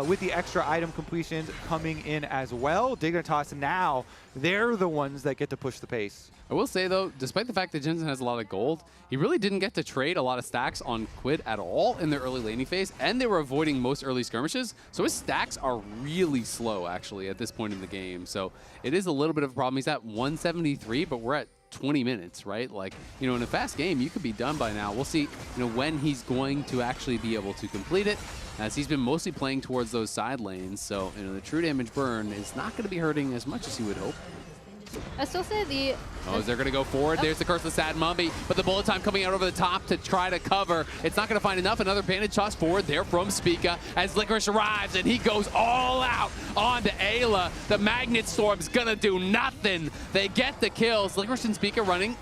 with the extra item completions coming in as well. Dignitas now, they're the ones that get to push the pace. I will say, though, despite the fact that Jensen has a lot of gold, he really didn't get to trade a lot of stacks on Quid at all in their early laning phase, and they were avoiding most early skirmishes, so his stacks are really slow, actually, at this point in the game. So it is a little bit of a problem. He's at 173, but we're at 20 minutes, right? Like, you know, in a fast game, you could be done by now. We'll see, you know, when he's going to actually be able to complete it, as he's been mostly playing towards those side lanes. So, you know, the true damage burn is not going to be hurting as much as you would hope. I still say the... Oh, they're going to go forward. There's the Curse of the Sad Mummy, but the bullet time coming out over the top to try to cover. It's not going to find enough. Another bandage toss forward there from Spica as Licorice arrives, and he goes all out onto Ayla. The Magnet Storm's going to do nothing. They get the kills. Licorice and Spica running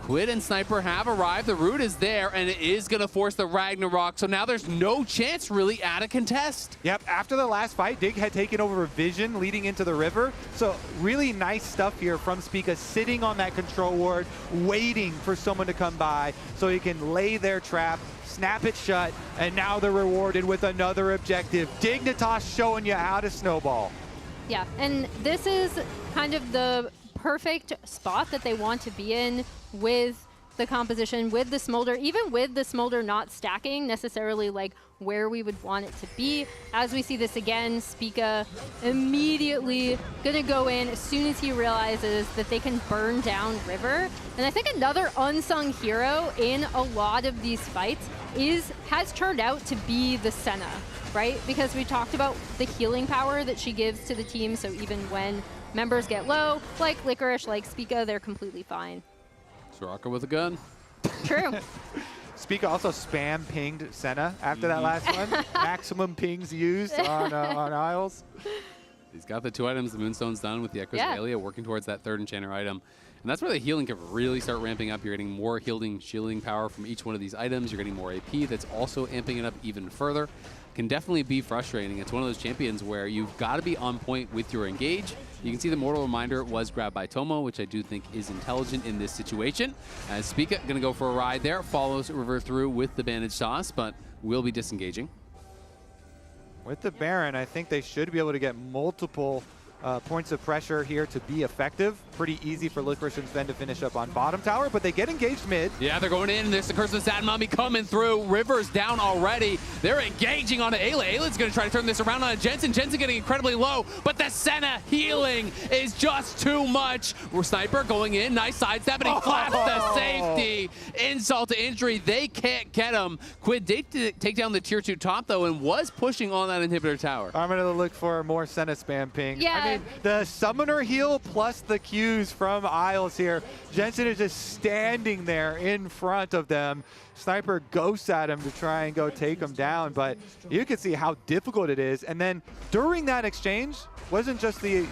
Quid and Sniper have arrived. The root is there, and it is going to force the Ragnarok. So now there's no chance really at a contest. Yep, after the last fight, Dig had taken over Vision leading into the river. So really nice stuff here from Spica, sitting on that control ward, waiting for someone to come by so he can lay their trap, snap it shut, and now they're rewarded with another objective. Dignitas showing you how to snowball. Yeah, and this is kind of the perfect spot that they want to be in with the composition, with the Smolder, even with the Smolder not stacking necessarily like where we would want it to be. As we see this again, Spica immediately gonna go in as soon as he realizes that they can burn down River. And I think another unsung hero in a lot of these fights has turned out to be the Senna, right? Because we talked about the healing power that she gives to the team, so even when members get low, like Licorice, like Spica, they're completely fine. Soraka with a gun. True. Spica also spam pinged Senna after that last one. Maximum pings used on Isles. He's got the 2 items. The Moonstone's done with the Echoes Yeah. of Aelia, working towards that 3rd Enchanter item. And that's where the healing can really start ramping up. You're getting more shielding power from each one of these items. You're getting more AP that's also amping it up even further. Can definitely be frustrating. It's one of those champions where you've got to be on point with your engage. You can see the Mortal Reminder was grabbed by Tomo, which I do think is intelligent in this situation. As Spica going to go for a ride there, follows River through with the bandage toss, but will be disengaging. With the Baron, I think they should be able to get multiple points of pressure here to be effective. Pretty easy for Licorice and Sven to finish up on bottom tower, but they get engaged mid. Yeah, they're going in. There's the Curse of the Sad Mummy coming through. River's down already. They're engaging on Ayla. Ayla's going to try to turn this around on Jensen. Jensen getting incredibly low, but the Senna healing is just too much. We're Sniper going in. Nice sidestep, and he flaps the safety. Insult to injury. They can't get him. Quid did take down the tier 2 top, though, and was pushing on that inhibitor tower. I'm going to look for more Senna spam ping. Yeah. I mean, the summoner heal plus the Qs from Isles here. Jensen is just standing there in front of them. Sniper ghosts at him to try and go take him down, but you can see how difficult it is. And then during that exchange, wasn't just the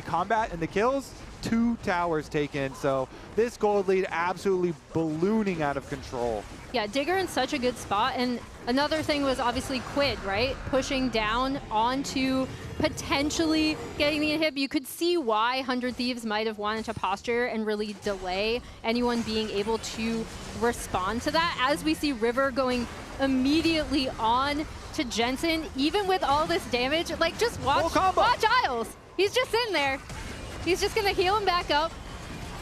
combat and the kills, 2 towers taken. So this gold lead absolutely ballooning out of control. Yeah, Digger in such a good spot. And another thing was obviously Quid, right? Pushing down onto potentially getting the inhib. You could see why 100 Thieves might have wanted to posture and really delay anyone being able to respond to that. As we see River going immediately on to Jensen, even with all this damage, like just watch Isles. He's just sitting there. He's just gonna heal him back up.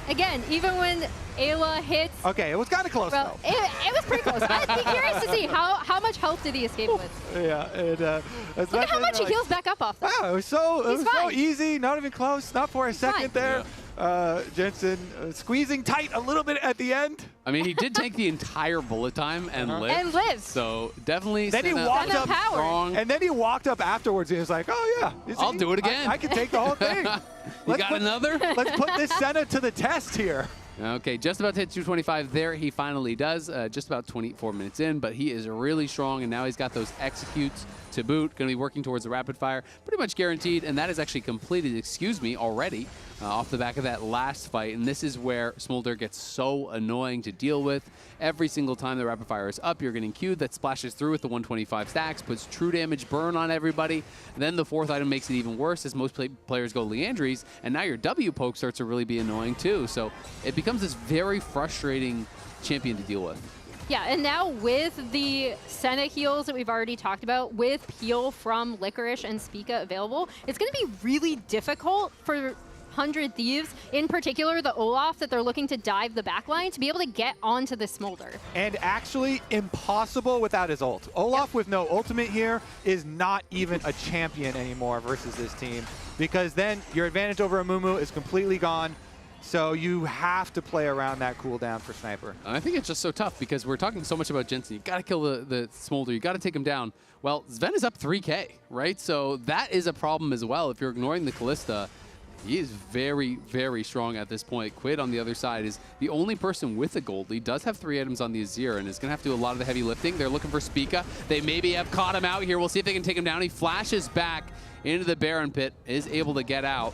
Again, even when Ayla hits. Okay, it was kind of close though. It was pretty close. I'd be curious to see how much health did he escape with. Yeah, Look at how much he heals back up off that. Wow, it was so easy, not even close, not for a second there. Jensen squeezing tight a little bit at the end. I mean, he did take the entire bullet time and lived. And lived. So definitely Then he walked up strong. and then he walked up afterwards and he was like, oh yeah. I'll do it again. I can take the whole thing. You got another? Let's put this Senna to the test here. Okay, just about to hit 225 there. He finally does, just about 24 minutes in, but he is really strong, and now he's got those executes to boot. Going to be working towards the rapid fire, pretty much guaranteed, and that is actually completed, already, off the back of that last fight. And this is where Smolder gets so annoying to deal with. Every single time the rapid fire is up, you're getting queued. That splashes through with the 125 stacks, puts true damage burn on everybody. And then the 4th item makes it even worse as most players go Leandries, and now your W poke starts to really be annoying too. So it becomes this very frustrating champion to deal with. Yeah, and now with the Senna heals that we've already talked about, with heal from Licorice and Spica available, it's going to be really difficult for 100 Thieves, in particular the Olaf that they're looking to dive the backline, to be able to get onto the Smolder. And actually impossible without his ult. Olaf with no ultimate here is not even a champion anymore versus this team, because then your advantage over Amumu is completely gone. So you have to play around that cooldown for Sniper. I think it's just so tough because we're talking so much about Jensen. You got to kill the Smolder. You got to take him down. Well, Sven is up 3K, right? So that is a problem as well. If you're ignoring the Callista, he is very, very strong at this point. Quid on the other side is the only person with a gold lead, does have 3 items on the Azir, and is going to have to do a lot of the heavy lifting. They're looking for Spica. They maybe have caught him out here. We'll see if they can take him down. He flashes back into the Baron pit, is able to get out.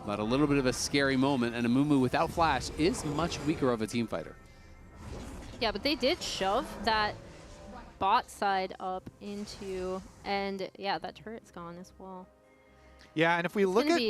But a little bit of a scary moment, and Amumu without flash is much weaker of a team fighter. Yeah, but they did shove that bot side up into, and yeah, that turret's gone as well. Yeah, and if we look at...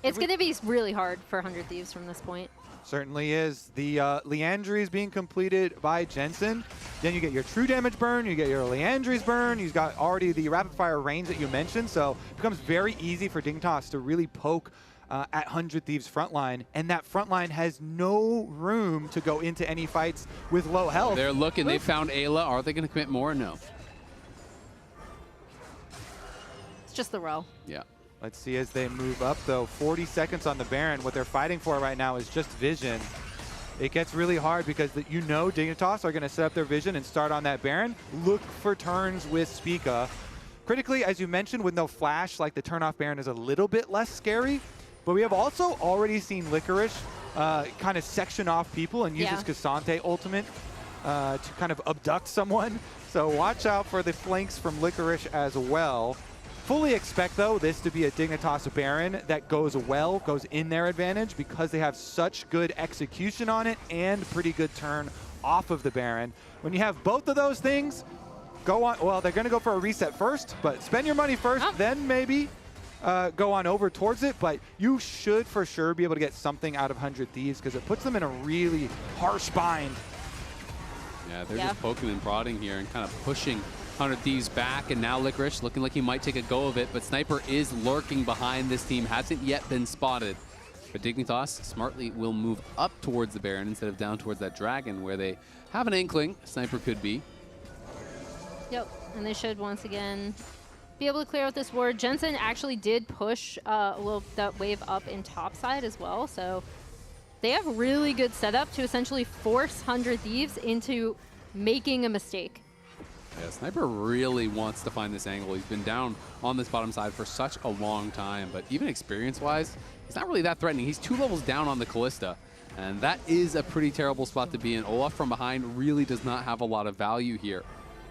It's going to be really hard for 100 Thieves from this point. Certainly is. The Leandry is being completed by Jensen. Then you get your true damage burn, you get your Leandry's burn, you've got already the rapid fire range that you mentioned, so it becomes very easy for Dignitas to really poke at 100 Thieves frontline, and that frontline has no room to go into any fights with low health. They're looking, they found Ayla. Are they going to commit more? No. It's just the row. Yeah. Let's see as they move up, though. 40 seconds on the Baron. What they're fighting for right now is just vision. It gets really hard because you know Dignitas are going to set up their vision and start on that Baron. Look for turns with Spica. Critically, as you mentioned, with no flash, like the turn-off Baron is a little bit less scary. But we have also already seen Licorice kind of section off people and use his Cassante ultimate to kind of abduct someone. So watch out for the flanks from Licorice as well. Fully expect, though, this to be a Dignitas Baron that goes well, goes in their advantage because they have such good execution on it and pretty good turn off of the Baron. When you have both of those things, go on. Well, they're going to go for a reset first, but spend your money first, then maybe go on over towards it. But you should for sure be able to get something out of 100 Thieves because it puts them in a really harsh bind. Yeah, they're just poking and prodding here and kind of pushing 100 Thieves back, and now Licorice looking like he might take a go of it, but Sniper is lurking behind this team, hasn't yet been spotted. But Dignitas smartly will move up towards the Baron instead of down towards that Dragon, where they have an inkling Sniper could be. Yep, and they should once again be able to clear out this ward. Jensen actually did push that wave up in top side as well, so they have really good setup to essentially force 100 Thieves into making a mistake. Yeah, Sniper really wants to find this angle. He's been down on this bottom side for such a long time, but even experience-wise, he's not really that threatening. He's 2 levels down on the Callista, and that is a pretty terrible spot to be in. Olaf from behind really does not have a lot of value here.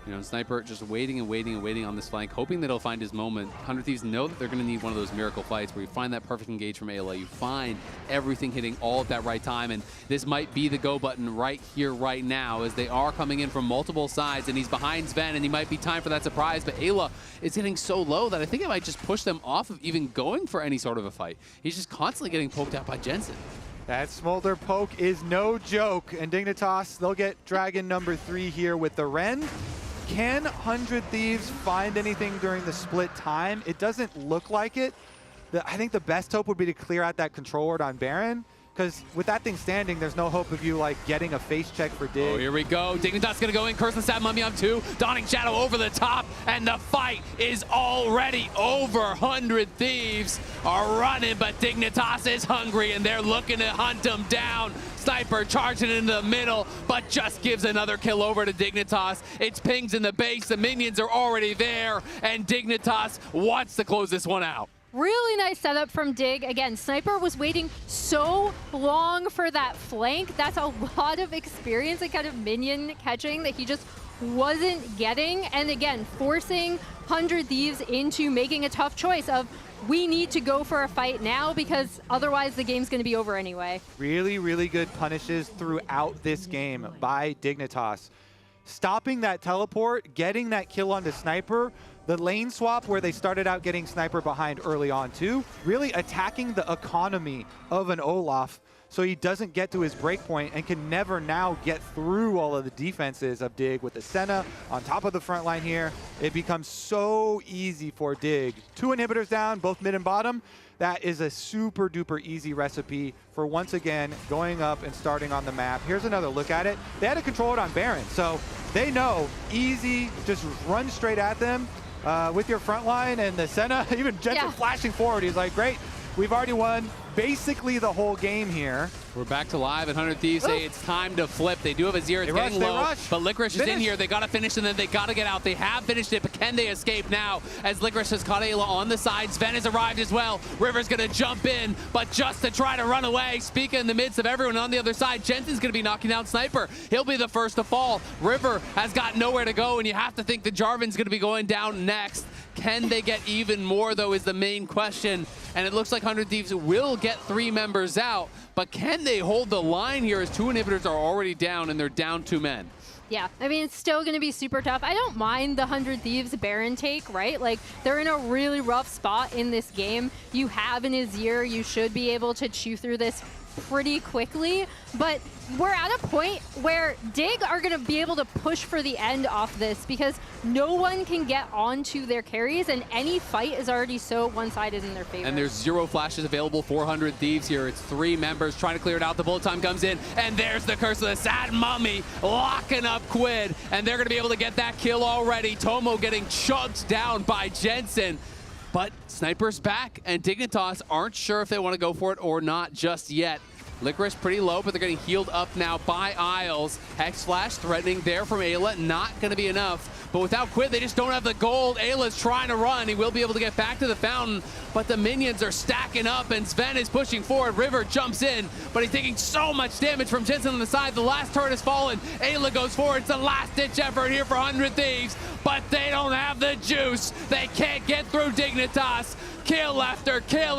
You know, Sniper just waiting and waiting and waiting on this flank, hoping that he'll find his moment. 100 Thieves know that they're going to need one of those miracle fights where you find that perfect engage from Ayla. You find everything hitting all at that right time, and this might be the go button right here, right now, as they are coming in from multiple sides, and he's behind Sven, and he might be time for that surprise, but Ayla is hitting so low that I think it might just push them off of even going for any sort of a fight. He's just constantly getting poked out by Jensen. That Smolder poke is no joke, and Dignitas, they'll get Dragon number 3 here with the Ren. Can 100 Thieves find anything during the split time? It doesn't look like it. I think the best hope would be to clear out that control ward on Baron, because with that thing standing, there's no hope of you like getting a face check for Dig. Oh, here we go. Dignitas gonna go in, curse and stab Mummy on 2, Dawning Shadow over the top, and the fight is already over. 100 Thieves are running, but Dignitas is hungry, and they're looking to hunt him down. Sniper charging into the middle, but just gives another kill over to Dignitas. It's pings in the base, the minions are already there, and Dignitas wants to close this one out. Really nice setup from Dig. Again, Sniper was waiting so long for that flank. That's a lot of experience and kind of minion catching that he just wasn't getting. And again, forcing 100 Thieves into making a tough choice of, we need to go for a fight now because otherwise the game's going to be over anyway. Really, really good punishes throughout this game by Dignitas. Stopping that teleport, getting that kill onto Sniper, the lane swap where they started out getting Sniper behind early on too, really attacking the economy of an Olaf so he doesn't get to his breakpoint and can never now get through all of the defenses of Dig with the Senna on top of the front line here. It becomes so easy for Dig. 2 inhibitors down, both mid and bottom. That is a super duper easy recipe for once again going up and starting on the map. Here's another look at it. They had to control it on Baron, so they know easy, just run straight at them with your front line, and the Senna, even Jensen flashing forward. He's like, great, we've already won basically the whole game here. We're back to live, and 100 Thieves say it's time to flip. They do have a 0, it's getting low, but Licorice is in here. They gotta finish, and then they gotta get out. They have finished it, but can they escape now? As Licorice has caught Ayla on the side, Sven has arrived as well. River's gonna jump in, but just to try to run away. Spica in the midst of everyone on the other side. Jensen's gonna be knocking down Sniper. He'll be the first to fall. River has got nowhere to go, and you have to think that Jarvan's gonna be going down next. Can they get even more, though, is the main question. And it looks like 100 Thieves will get 3 members out, but can they hold the line here as 2 inhibitors are already down and they're down 2 men? Yeah, I mean, it's still going to be super tough. I don't mind the 100 Thieves Baron take, right? Like, they're in a really rough spot in this game. You have an Azir. You should be able to chew through this pretty quickly, but we're at a point where Dig are going to be able to push for the end off this because no one can get onto their carries, and any fight is already so one-sided in their favor. And there's 0 flashes available, 400 Thieves here. It's 3 members trying to clear it out. The bullet time comes in, and there's the Curse of the Sad Mummy locking up Quid, and they're going to be able to get that kill already. Tomo getting chugged down by Jensen. But Sniper's back, and Dignitas aren't sure if they want to go for it or not just yet. Licorice pretty low, but they're getting healed up now by Isles. Hex Flash threatening there from Ayla, not going to be enough. But without Quid, they just don't have the gold. Ayla's trying to run. He will be able to get back to the fountain, but the minions are stacking up, and Sven is pushing forward. River jumps in, but he's taking so much damage from Jensen on the side. The last turret has fallen. Ayla goes forward. It's a last-ditch effort here for 100 Thieves, but they don't have the juice. They can't get through Dignitas. Kill after kill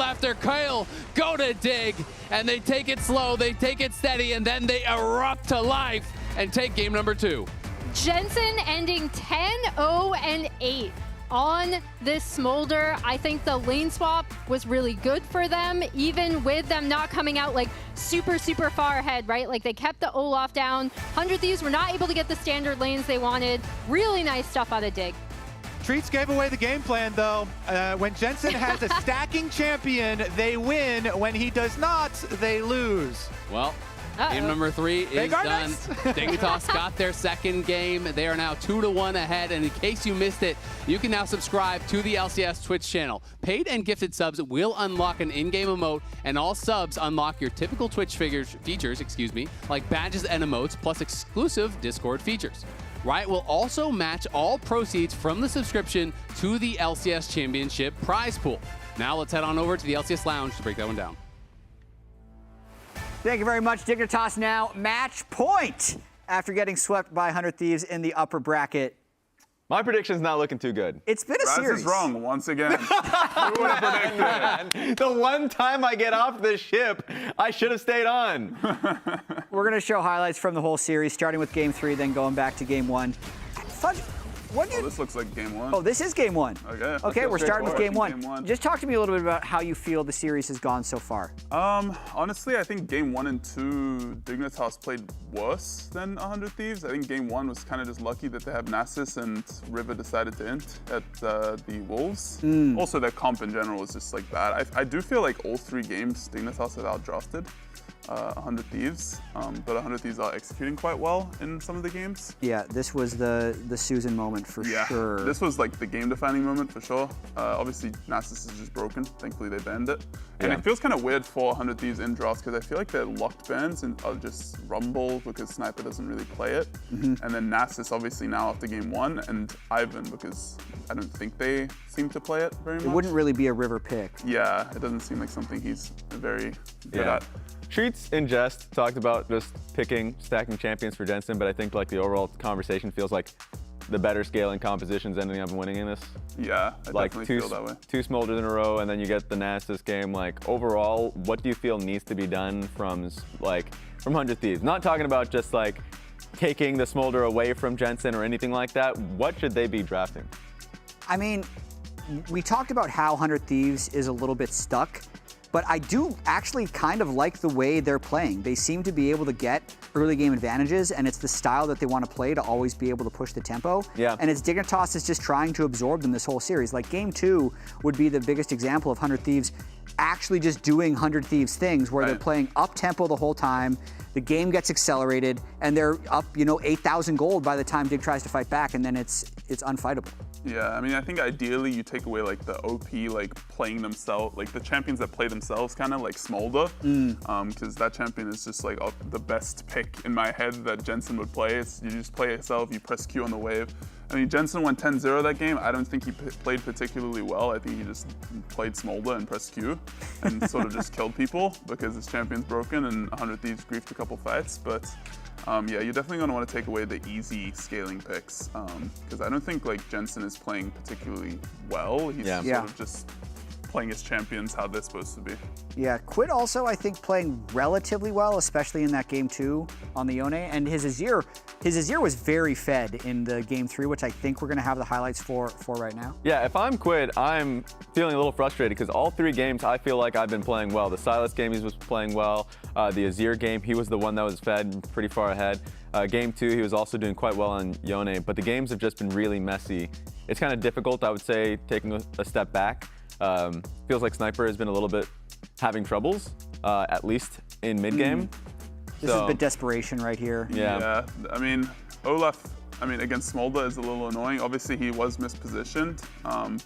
go to Dig, and they take it slow, they take it steady, and then they erupt to life and take game number 2. Jensen ending 10-0-8 on this Smolder. I think the lane swap was really good for them, even with them not coming out like super far ahead, right? Like, they kept the Olaf down. 100 Thieves were not able to get the standard lanes they wanted. Really nice stuff out of Dig. Treats gave away the game plan, though. When Jensen has a stacking champion, they win. When he does not, they lose. Well, game number 3 is done. Dignitas got their second game. They are now 2-1 ahead. And in case you missed it, you can now subscribe to the LCS Twitch channel. Paid and gifted subs will unlock an in-game emote, and all subs unlock your typical Twitch features, like badges and emotes, plus exclusive Discord features. Riot will also match all proceeds from the subscription to the LCS Championship prize pool. Now let's head on over to the LCS Lounge to break that one down. Thank you very much. Dignitas now match point after getting swept by 100 Thieves in the upper bracket. My prediction's not looking too good. It's been a Raz series. is wrong once again. Who would have predicted? The one time I get off this ship, I should have stayed on. We're going to show highlights from the whole series, starting with Game 3, then going back to Game 1. Fudge, what do you... this looks like Game 1. Oh, this is Game 1. Okay, we're starting with Game 1. Just talk to me a little bit about how you feel the series has gone so far. Honestly, I think Game 1 and 2, Dignitas played worse than 100 Thieves. I think Game 1 was kind of just lucky that they have Nasus and River decided to int at the Wolves. Also, their comp in general is just like bad. I do feel like all 3 games Dignitas have outdrafted 100 Thieves, but 100 Thieves are executing quite well in some of the games. Yeah, this was the Susan moment for sure. This was like the game-defining moment for sure. Obviously, Nasus is just broken. Thankfully, they banned it. And it feels kind of weird for 100 Thieves in drafts because I feel like their locked bans are just Rumble because Sniper doesn't really play it. And then Nasus obviously now after Game 1, and Ivan because I don't think they seem to play it very much. It wouldn't really be a River pick. Yeah, it doesn't seem like something he's very good at. Treats in jest talked about just picking stacking champions for Jensen, but I think like the overall conversation feels like the better scaling compositions ending up winning in this. Yeah, I definitely feel that way. 2 Smolders in a row, and then you get the Nasus game. Like overall, what do you feel needs to be done from 100 Thieves? Not talking about just like taking the Smolder away from Jensen or anything like that. What should they be drafting? I mean, we talked about how 100 Thieves is a little bit stuck. But I do actually kind of like the way they're playing. They seem to be able to get early game advantages, and it's the style that they want to play to always be able to push the tempo. Yeah. And it's Dignitas is just trying to absorb them this whole series. Like Game 2 would be the biggest example of 100 Thieves actually just doing 100 Thieves things where they're playing up tempo the whole time. The game gets accelerated, and they're up, 8,000 gold by the time Dig tries to fight back, and then it's unfightable. Yeah, I mean, I think ideally you take away like the OP, like playing themselves, like the champions that play themselves, kind of like Smolder, because that champion is just like the best pick in my head that Jensen would play. You just play yourself, you press Q on the wave. I mean, Jensen went 10-0 that game. I don't think he played particularly well. I think he just played Smolder and pressed Q and sort of just killed people because his champion's broken and 100 Thieves griefed a couple fights. But yeah, you're definitely going to want to take away the easy scaling picks because I don't think like Jensen is playing particularly well. He's sort of just playing as champions how they're supposed to be. Yeah, Quid also, I think, playing relatively well, especially in that game 2 on the Yone. And his Azir was very fed in the game 3, which I think we're going to have the highlights for right now. Yeah, if I'm Quid, I'm feeling a little frustrated because all 3 games I feel like I've been playing well. The Silas game he was playing well. The Azir game, he was the one that was fed pretty far ahead. Game 2, he was also doing quite well on Yone, but the games have just been really messy. It's kind of difficult, I would say, taking a step back. Feels like Sniper has been a little bit having troubles, at least in mid-game. This is the desperation right here. Yeah, I mean, Olaf, against Smolder is a little annoying. Obviously, he was mispositioned,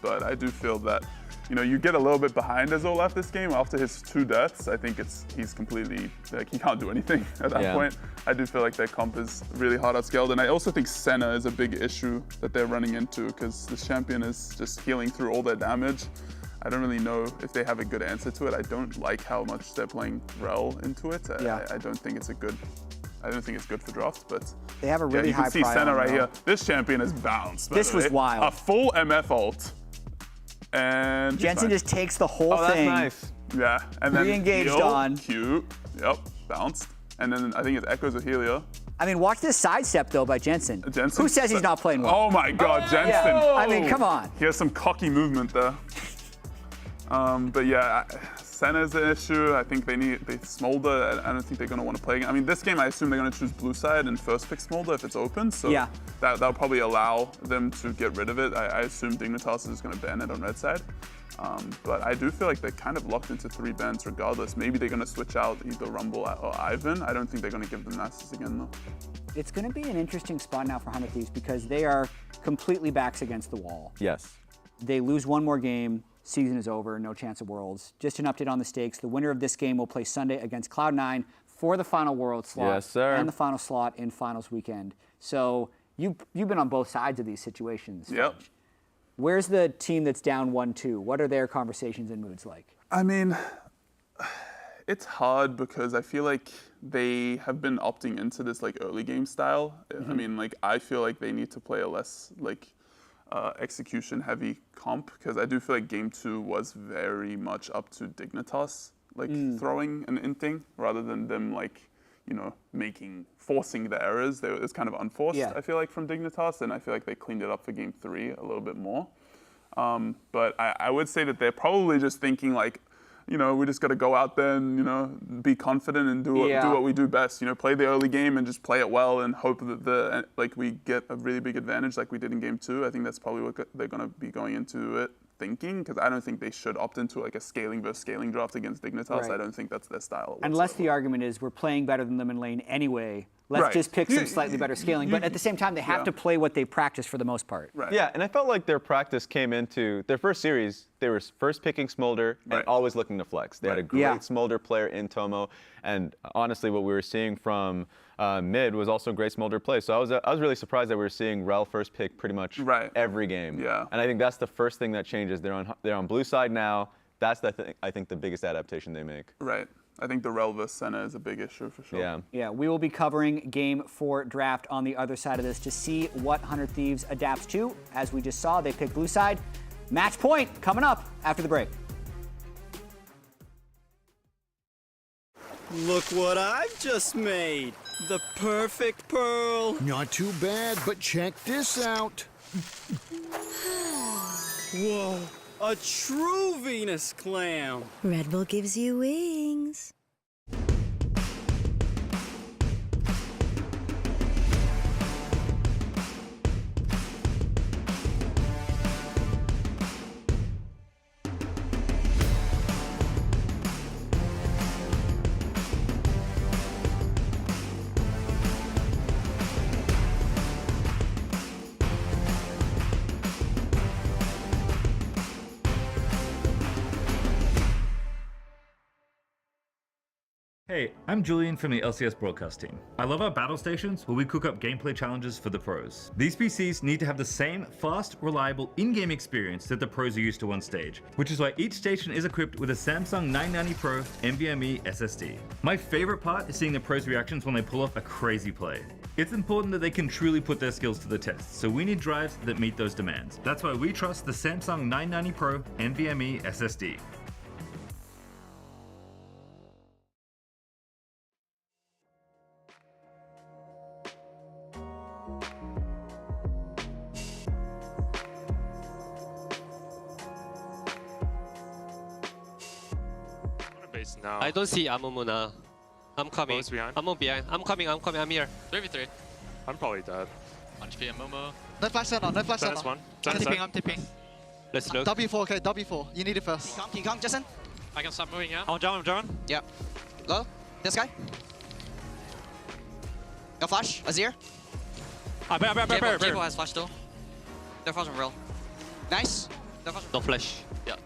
but I do feel that, you get a little bit behind as Olaf this game. After his 2 deaths, I think he's completely, he can't do anything at that point. I do feel like their comp is really hard outscaled, and I also think Senna is a big issue that they're running into because this champion is just healing through all their damage. I don't really know if they have a good answer to it. I don't like how much they're playing Rel into it. I don't think it's good for draft, but they have a really high. You can see Senna right here. This champion is bounced. This was wild. A full MF ult, and Jensen just takes the whole thing. Nice. Yeah, and then re-engaged heal, on. Q. Yep, bounced, and then I think it's Echoes of Helia. I mean, watch this sidestep though by Jensen. Who says he's not playing well? Oh my God, Jensen! Yeah. I mean, come on. He has some cocky movement there. But yeah, Senna's an issue. I think they Smolder. I don't think they're going to want to play again. I mean, this game, I assume they're going to choose blue side and first pick Smolder if it's open. So that'll probably allow them to get rid of it. I assume Dignitas is going to ban it on red side. But I do feel like they're kind of locked into 3 bans regardless. Maybe they're going to switch out either Rumble or Ivan. I don't think they're going to give them Nasus again though. It's going to be an interesting spot now for 100 Thieves because they are completely backs against the wall. Yes. They lose one more game. Season is over, no chance of Worlds. Just an update on the stakes. The winner of this game will play Sunday against Cloud9 for the final World slot. Yes, sir. And the final slot in Finals weekend. So you've been on both sides of these situations. Yep. Fudge. Where's the team that's down 1-2? What are their conversations and moods like? I mean, it's hard because I feel like they have been opting into this like early game style. I mean, like I feel like they need to play a less like execution heavy comp because I do feel like game 2 was very much up to Dignitas like throwing an inting rather than them like forcing the errors. It's kind of unforced. I feel like from Dignitas, and I feel like they cleaned it up for game 3 a little bit more. But I would say that they're probably just thinking like, we just got to go out there and, be confident and do what we do best. Play the early game and just play it well and hope that we get a really big advantage like we did in game 2. I think that's probably what they're going to be going into it thinking because I don't think they should opt into like a scaling versus scaling draft against Dignitas. Right. I don't think that's their style. Unless the argument is we're playing better than them in lane anyway. Let's just pick some slightly better scaling. But at the same time, they have to play what they practice for the most part. Right. Yeah, and I felt like their practice came into their first series. They were first picking Smolder and always looking to flex. They had a great Smolder player in Tomo, and honestly, what we were seeing from mid was also great Smolder play. So I was really surprised that we were seeing Rel first pick pretty much every game. Yeah. And I think that's the first thing that changes. They're on blue side now. That's I think the biggest adaptation they make. Right. I think the Rel versus Senna is a big issue for sure. Yeah, we will be covering Game 4 draft on the other side of this to see what 100 Thieves adapts to. As we just saw, they picked blue side. Match point coming up after the break. Look what I've just made. The perfect pearl. Not too bad, but check this out. Whoa. A true Venus clam. Red Bull gives you wings. Hey, I'm Julian from the LCS broadcast team. I love our battle stations where we cook up gameplay challenges for the pros. These PCs need to have the same fast, reliable in-game experience that the pros are used to on stage, which is why each station is equipped with a Samsung 990 Pro NVMe SSD. My favorite part is seeing the pros' reactions when they pull off a crazy play. It's important that they can truly put their skills to the test, so we need drives that meet those demands. That's why we trust the Samsung 990 Pro NVMe SSD. Now. I don't see Amumu now. I'm coming. Both behind? I'm behind. I'm coming. I'm here. 3v3. I'm probably dead. 1 HP and Momo. No flash center, no flash Tennis center. one. I'm Tennis tipping, side. I'm tipping. Let's look. W4, okay, W4. You need it first. Can you come, Justin? I can start moving, yeah? I'm John. Yep. Low. This guy. No flash. Azir. Jabo has flash still. No flash on real. Nice. No flash. Yeah.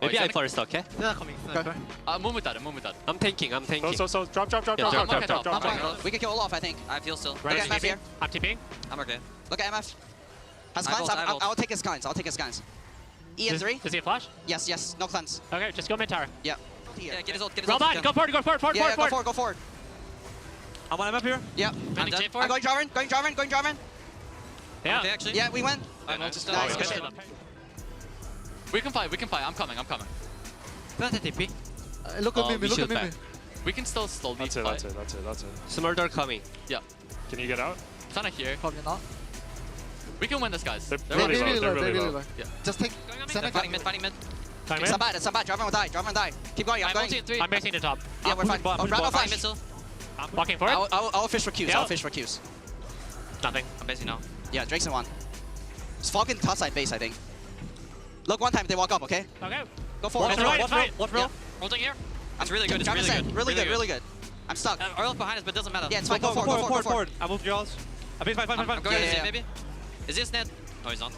Maybe I first, okay? They're coming. Okay. Move that, move that. I'm tanking. So drop. I'm fine. We can kill Olaf, I think. I feel still. Look at MF here. I'm TPing. I'm okay. Look at MF. Has I cleanse? ult. I'll take his cleanse. I'll take his cleanse. EN3. Does he have flash? Yes. No cleanse. Okay, just go mid tower. Yeah. Yeah, get his ult, Roll on, go forward. Yeah, go forward. I'm on MF here. Yep. I'm dead. I'm going Jarvan. Yeah. Okay, actually. Yeah, we win. I'm ult is still. Nice, Oh, good shit. shit. We can fight. I'm coming. Plant a TP. Look at Mimi, look at Mimi. We can still slowly That's fight. it. Smurder coming. Yeah. Can you get out? Sana here. Probably not. We can win this, guys. They're They're really really low. low. Yeah. Just take center. Fighting mid. Time It's not bad. Jarvan will die. Keep going. I'm going. ulti in 3. I'm basing the top. Yeah, we're fine. I'm Run no flash. missile. I'm walking forward. I'll fish for Qs. Yeah. I'll fish for Qs. Nothing. I'm basing now. Yeah, Drake's in one. It's Falcon top side base, I think. Look one time they walk up, okay? Okay. Go forward. What real? Ulting here. It's really good. It's Really good. I'm stuck. Earl's behind us, but it doesn't matter. Yeah, it's fine. Go forward. I moved yours. I'm I'm going to Yeah. see, maybe. Is this Ned? No, he's not.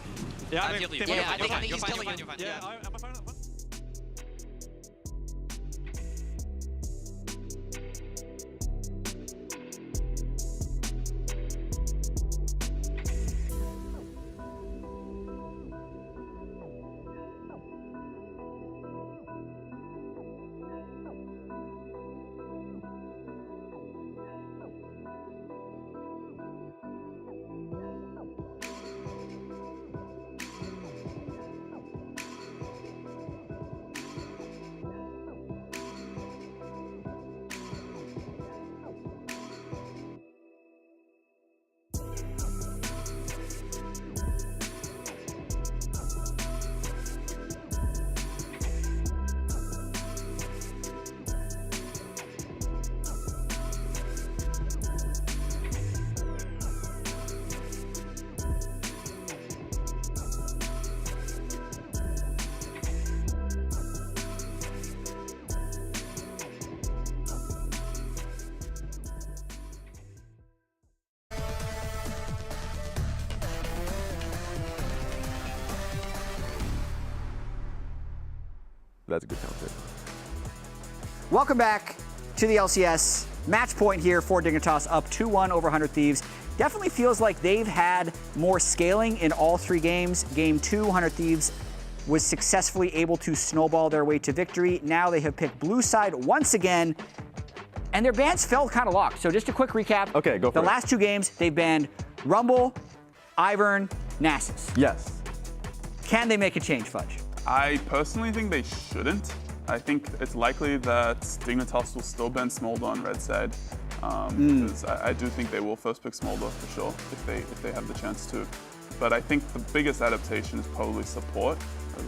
Yeah, I feel you. Yeah, I think You're he's fine. killing you. Yeah, I'm fine. That's a good counter. Welcome back to the LCS. Match point here for Dignitas, up 2-1 over 100 Thieves. Definitely feels like they've had more scaling in all 3 games. Game 2, 100 Thieves was successfully able to snowball their way to victory. Now they have picked blue side once again, and their bans felt kind of locked. So just a quick recap. Okay, go for it. The last 2 games, they've banned Rumble, Ivern, Nasus. Yes. Can they make a change, Fudge? I personally think they shouldn't. I think it's likely that Dignitas will still ban Smolder on red side. Because I do think they will first pick Smolder for sure if they have the chance to. But I think the biggest adaptation is probably support.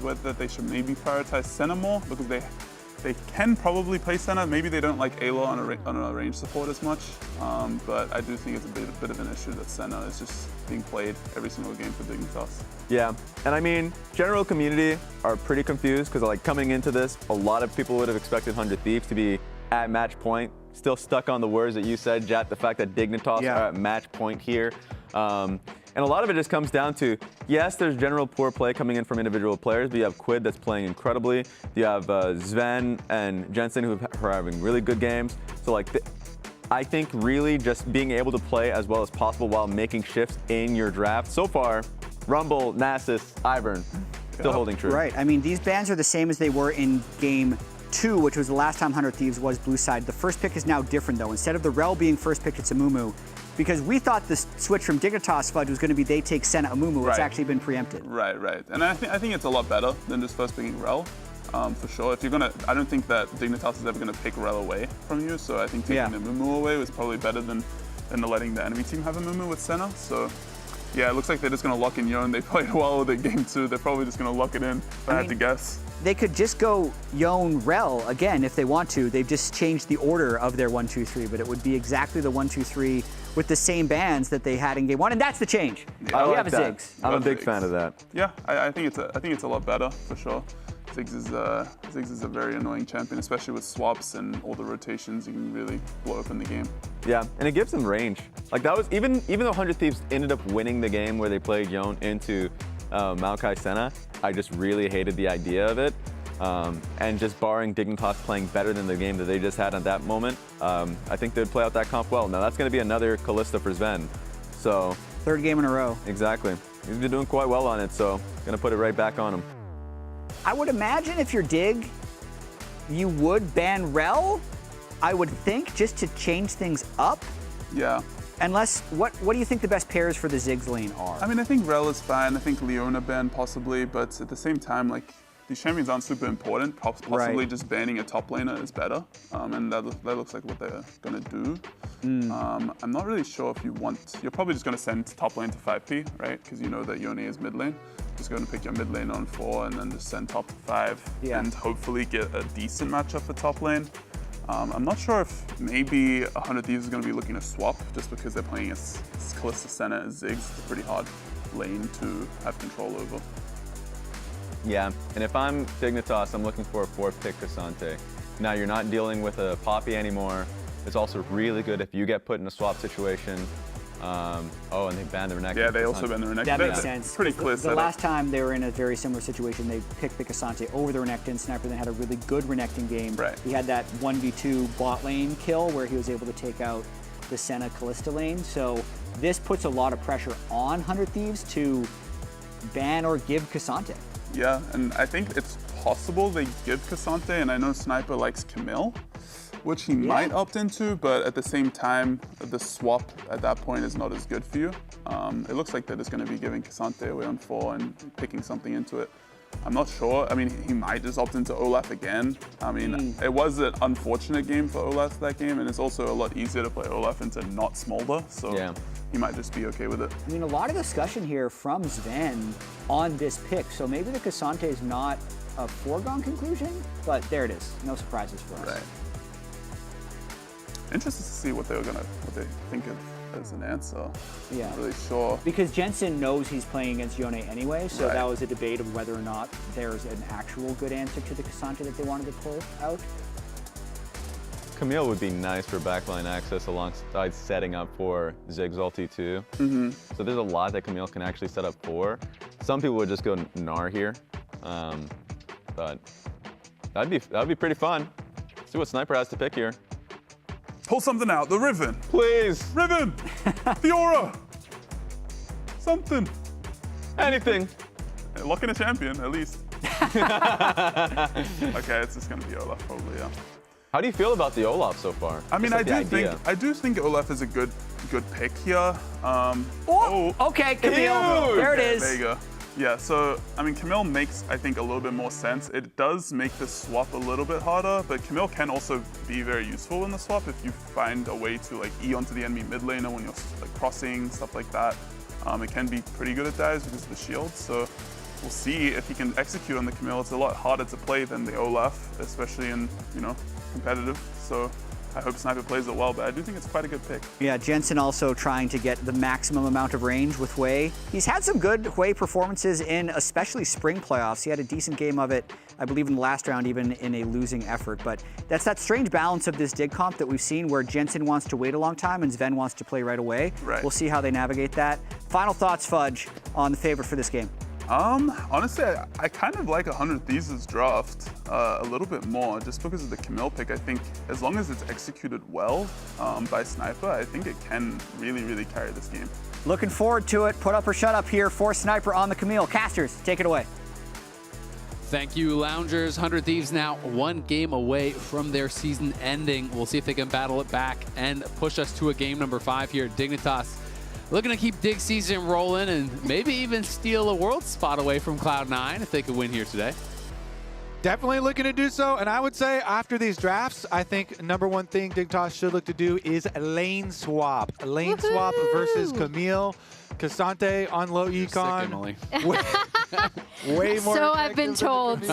Whether they should maybe prioritize center more because they can probably play center. Maybe they don't like Ayla on a range support as much. But I do think it's a bit of an issue that center is just being played every single game for Dignitas. Yeah, and I mean, general community are pretty confused because like coming into this, a lot of people would have expected 100 Thieves to be at match point, still stuck on the words that you said, Jat, the fact that Dignitas are at match point here. And a lot of it just comes down to, yes, there's general poor play coming in from individual players, but you have Quid that's playing incredibly. You have Sven and Jensen who are having really good games. So like, I think really just being able to play as well as possible while making shifts in your draft. So far, Rumble, Nasus, Ivern, still holding true. Right. I mean, these bans are the same as they were in game 2, which was the last time 100 Thieves was blue side. The first pick is now different, though. Instead of the Rel being first picked, it's Amumu. Because we thought the switch from Dignitas Fudge was going to be they take Senna Amumu. It's actually been preempted. Right. And I think it's a lot better than just first picking Rel. For sure. If you're gonna, I don't think that Dignitas is ever gonna pick Rel away from you. So I think taking the Amumu away was probably better than letting the enemy team have Amumu with Senna. So yeah, it looks like they're just gonna lock in Yone. They played well with the game too. They're probably just gonna lock it in. If I had to guess. They could just go Yone Rel again if they want to. They've just changed the order of their 1-2-3, but it would be exactly the 1-2-3 with the same bands that they had in game 1, and that's the change. I we like have a that. Ziggs. I'm a big fan of that. Yeah, I think it's a lot better for sure. Ziggs is a very annoying champion, especially with swaps and all the rotations. You can really blow open the game. Yeah, and it gives them range. Like that was even though 100 Thieves ended up winning the game where they played Yone into Maokai Senna, I just really hated the idea of it. And just barring Dignitas playing better than the game that they just had at that moment, I think they'd play out that comp well. Now that's going to be another Kalista for Sven. So 3rd game in a row. Exactly. He's been doing quite well on it, so going to put it right back on him. I would imagine if you're Dig, you would ban Rel, I would think, just to change things up. Yeah. Unless, what do you think the best pairs for the Ziggs lane are? I mean, I think Rel is fine. I think Leona ban possibly, but at the same time, like, these champions aren't super important. Possibly just banning a top laner is better, and that looks like what they're gonna do. I'm not really sure if you want. You're probably just gonna send top lane to 5P, right? Because you know that Yone is mid lane. Just going to pick your mid lane on 4 and then just send top to 5 and hopefully get a decent matchup for top lane. I'm not sure if maybe 100 Thieves is going to be looking to swap just because they're playing as Kalista, Senna, as Ziggs. It's a pretty hard lane to have control over. Yeah, and if I'm Dignitas, I'm looking for a 4th pick Cassante. Now you're not dealing with a Poppy anymore. It's also really good if you get put in a swap situation. Oh, and they banned the Renekton. Yeah, they also banned the Renekton. That makes sense. Pretty clear The last time they were in a very similar situation, they picked the Cassante over the Renekton. Sniper then had a really good Renekton game. Right. He had that 1v2 bot lane kill where he was able to take out the Senna Kalista lane. So this puts a lot of pressure on 100 Thieves to ban or give Cassante. Yeah, and I think it's possible they give Cassante, and I know Sniper likes Camille, which he might opt into, but at the same time, the swap at that point is not as good for you. It looks like they're just going to be giving Cassante away on 4 and picking something into it. I'm not sure. I mean, he might just opt into Olaf again. I mean, it was an unfortunate game for Olaf that game, and it's also a lot easier to play Olaf into not Smolder, so he might just be okay with it. I mean, a lot of discussion here from Sven on this pick, so maybe the Cassante is not a foregone conclusion, but there it is. No surprises for us. Right. Interested to see what they think of as an answer. Yeah. Not really sure. Because Jensen knows he's playing against Yone anyway, so that was a debate of whether or not there's an actual good answer to the Cassante that they wanted to pull out. Camille would be nice for backline access alongside setting up for Ziggs ulti too. So there's a lot that Camille can actually set up for. Some people would just go Gnar here, but that'd be pretty fun. See what Sniper has to pick here. Pull something out. The Riven. Please. Riven. Fiora. Something. Anything. Lock in a champion, at least. Okay, it's just going to be Olaf, probably, yeah. How do you feel about the Olaf so far? I mean, I do think Olaf is a good pick here. Okay, Camille. There it is. There you go. Yeah, so, I mean, Camille makes, I think, a little bit more sense. It does make the swap a little bit harder, but Camille can also be very useful in the swap if you find a way to, like, E onto the enemy mid laner when you're, like, crossing, stuff like that. It can be pretty good at dives because of the shield, so we'll see if he can execute on the Camille. It's a lot harder to play than the Olaf, especially in, you know, competitive, so I hope Sniper plays it well, but I do think it's quite a good pick. Yeah, Jensen also trying to get the maximum amount of range with Hui. He's had some good Hui performances in especially spring playoffs. He had a decent game of it, I believe, in the last round, even in a losing effort. But that's that strange balance of this dig comp that we've seen where Jensen wants to wait a long time and Sven wants to play right away. We'll see how they navigate that. Final thoughts, Fudge, on the favorite for this game? Honestly, I kind of like 100 Thieves' draft a little bit more just because of the Camille pick. I think as long as it's executed well by Sniper, I think it can really, really carry this game. Looking forward to it. Put up or shut up here for Sniper on the Camille. Casters, take it away. Thank you, Loungers. 100 Thieves now 1 game away from their season ending. We'll see if they can battle it back and push us to a game number 5 here at Dignitas. Looking to keep Dig season rolling and maybe even steal a world spot away from Cloud9 if they could win here today. Definitely looking to do so, and I would say after these drafts, I think #1 thing Dignitas should look to do is lane swap. Lane swap versus Camille. Cassante on low econ. Way more. So I've been told.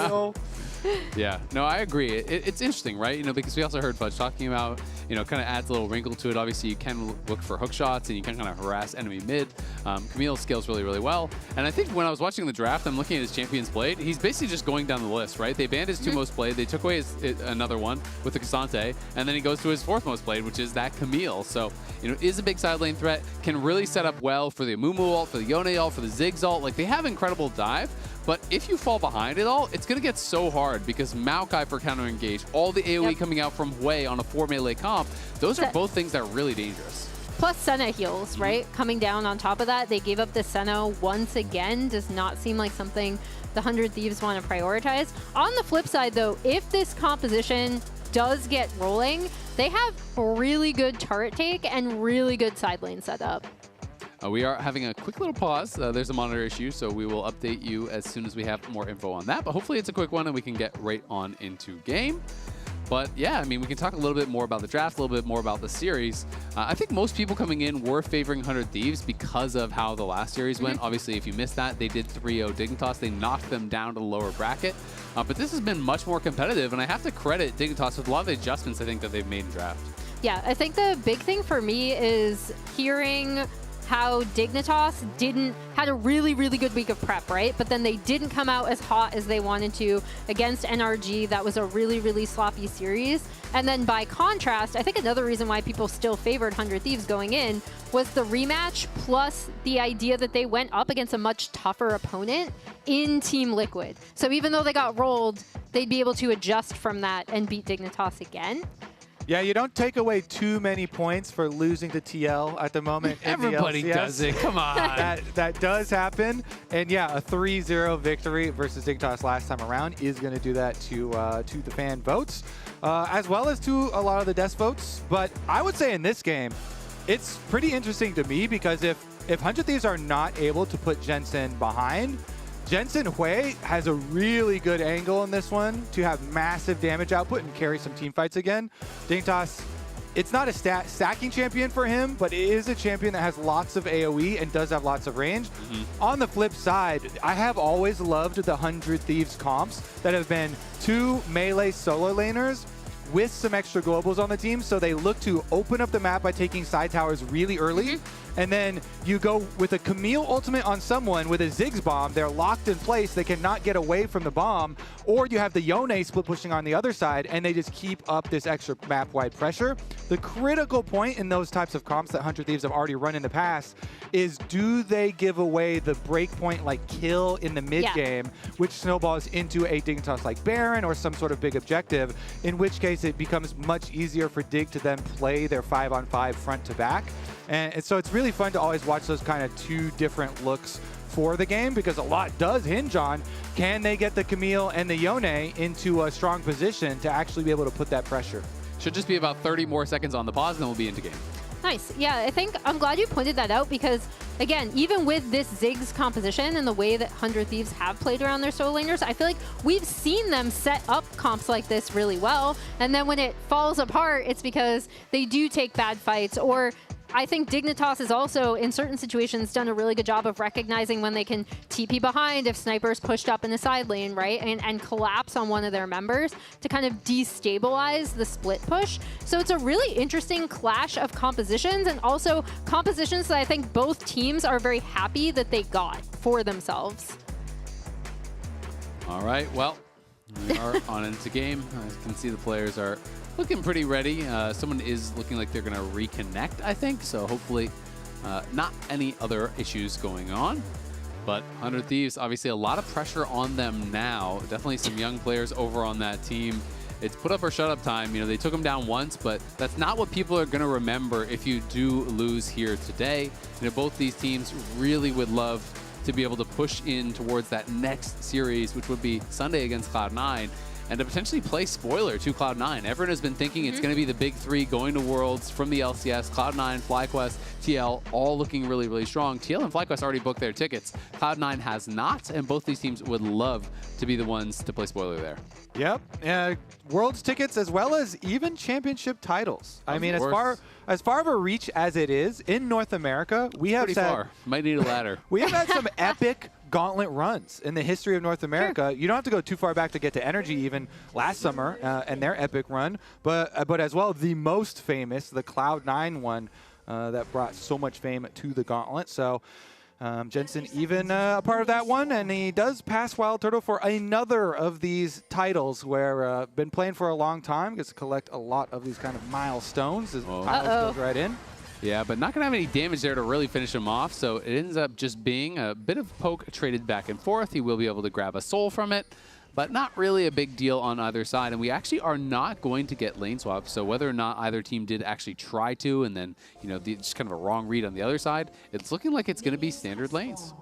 Yeah, no, I agree. It's interesting, right? You know, because we also heard Fudge talking about, you know, kind of adds a little wrinkle to it. Obviously, you can look for hook shots and you can kind of harass enemy mid. Camille scales really, really well. And I think when I was watching the draft, I'm looking at his champions played. He's basically just going down the list, right? They banned his 2 most played. They took away another one with the Cassante. And then he goes to his 4th most played, which is that Camille. So, you know, is a big side lane threat. Can really set up well for the Amumu ult, for the Yone ult, for the Ziggs ult. Like, they have incredible dive. But if you fall behind it all, it's going to get so hard because Maokai for counter engage, all the AoE coming out from Hwei on a 4 melee comp, those are both things that are really dangerous. Plus Senna heals, right? Coming down on top of that, they gave up the Senna once again. Does not seem like something the 100 Thieves want to prioritize. On the flip side, though, if this composition does get rolling, they have really good turret take and really good side lane setup. We are having a quick little pause. There's a monitor issue, so we will update you as soon as we have more info on that. But hopefully it's a quick one and we can get right on into game. But yeah, I mean, we can talk a little bit more about the draft, a little bit more about the series. I think most people coming in were favoring 100 Thieves because of how the last series went. Obviously, if you missed that, they did 3-0 Dignitas. They knocked them down to the lower bracket. But this has been much more competitive, and I have to credit Dignitas with a lot of the adjustments I think that they've made in draft. Yeah, I think the big thing for me is hearing how Dignitas had a really, really good week of prep, right? But then they didn't come out as hot as they wanted to against NRG. That was a really, really sloppy series. And then by contrast, I think another reason why people still favored 100 Thieves going in was the rematch plus the idea that they went up against a much tougher opponent in Team Liquid. So even though they got rolled, they'd be able to adjust from that and beat Dignitas again. Yeah, you don't take away too many points for losing to TL at the moment. Everybody does it. Come on. That does happen. And yeah, a 3-0 victory versus Dignitas last time around is going to do that to the fan votes, as well as to a lot of the desk votes. But I would say in this game, it's pretty interesting to me because if 100 Thieves are not able to put Jensen behind, Jensen Hwei has a really good angle in this one to have massive damage output and carry some team fights again. Dignitas, it's not a stacking champion for him, but it is a champion that has lots of AoE and does have lots of range. On the flip side, I have always loved the 100 Thieves comps that have been 2 melee solo laners with some extra globals on the team, so they look to open up the map by taking side towers really early. And then you go with a Camille ultimate on someone with a Ziggs bomb. They're locked in place. They cannot get away from the bomb. Or you have the Yone split pushing on the other side, and they just keep up this extra map-wide pressure. The critical point in those types of comps that 100 Thieves have already run in the past is, do they give away the breakpoint like kill in the mid-game, which snowballs into a Dignitas like Baron or some sort of big objective, in which case it becomes much easier for Dig to then play their 5-on-5 front to back. And so it's really fun to always watch those kind of 2 different looks for the game, because a lot does hinge on, can they get the Camille and the Yone into a strong position to actually be able to put that pressure. Should just be about 30 more seconds on the pause, and then we'll be into game. Nice. Yeah, I think I'm glad you pointed that out because, again, even with this Ziggs composition and the way that 100 Thieves have played around their solo laners, I feel like we've seen them set up comps like this really well. And then when it falls apart, it's because they do take bad fights, or I think Dignitas has also, in certain situations, done a really good job of recognizing when they can TP behind if Sniper's pushed up in the side lane, right? And collapse on one of their members to kind of destabilize the split push. So it's a really interesting clash of compositions, and also compositions that I think both teams are very happy that they got for themselves. All right, well, we are on into game. As you can see, the players are looking pretty ready. Someone is looking like they're going to reconnect, I think. So hopefully not any other issues going on. But 100 Thieves, obviously a lot of pressure on them now. Definitely some young players over on that team. It's put up or shut up time. You know, they took them down once, but that's not what people are going to remember if you do lose here today. You know, both these teams really would love to be able to push in towards that next series, which would be Sunday against Cloud9, and to potentially play spoiler to Cloud9. Everyone has been thinking it's going to be the big three going to Worlds from the LCS. Cloud9, FlyQuest, TL, all looking really, really strong. TL and FlyQuest already booked their tickets. Cloud9 has not, and both these teams would love to be the ones to play spoiler there. Yep. Worlds tickets as well as even championship titles. I mean, as far of a reach as it is in North America, we have pretty far. Might need a ladder. We have had some epic gauntlet runs in the history of North America. You don't have to go too far back to get to Energy even last summer and their epic run, but as well the most famous, the Cloud9 one that brought so much fame to the gauntlet. So Jensen even a part of that one, and he does pass Wild Turtle for another of these titles where been playing for a long time, gets to collect a lot of these kind of milestones. His goes right in. Yeah, but not going to have any damage there to really finish him off, so it ends up just being a bit of poke traded back and forth. He will be able to grab a soul from it, but not really a big deal on either side. And we actually are not going to get lane swaps, so whether or not either team did actually try to, and then, you know, just kind of a wrong read on the other side, it's looking like it's going to be standard lanes.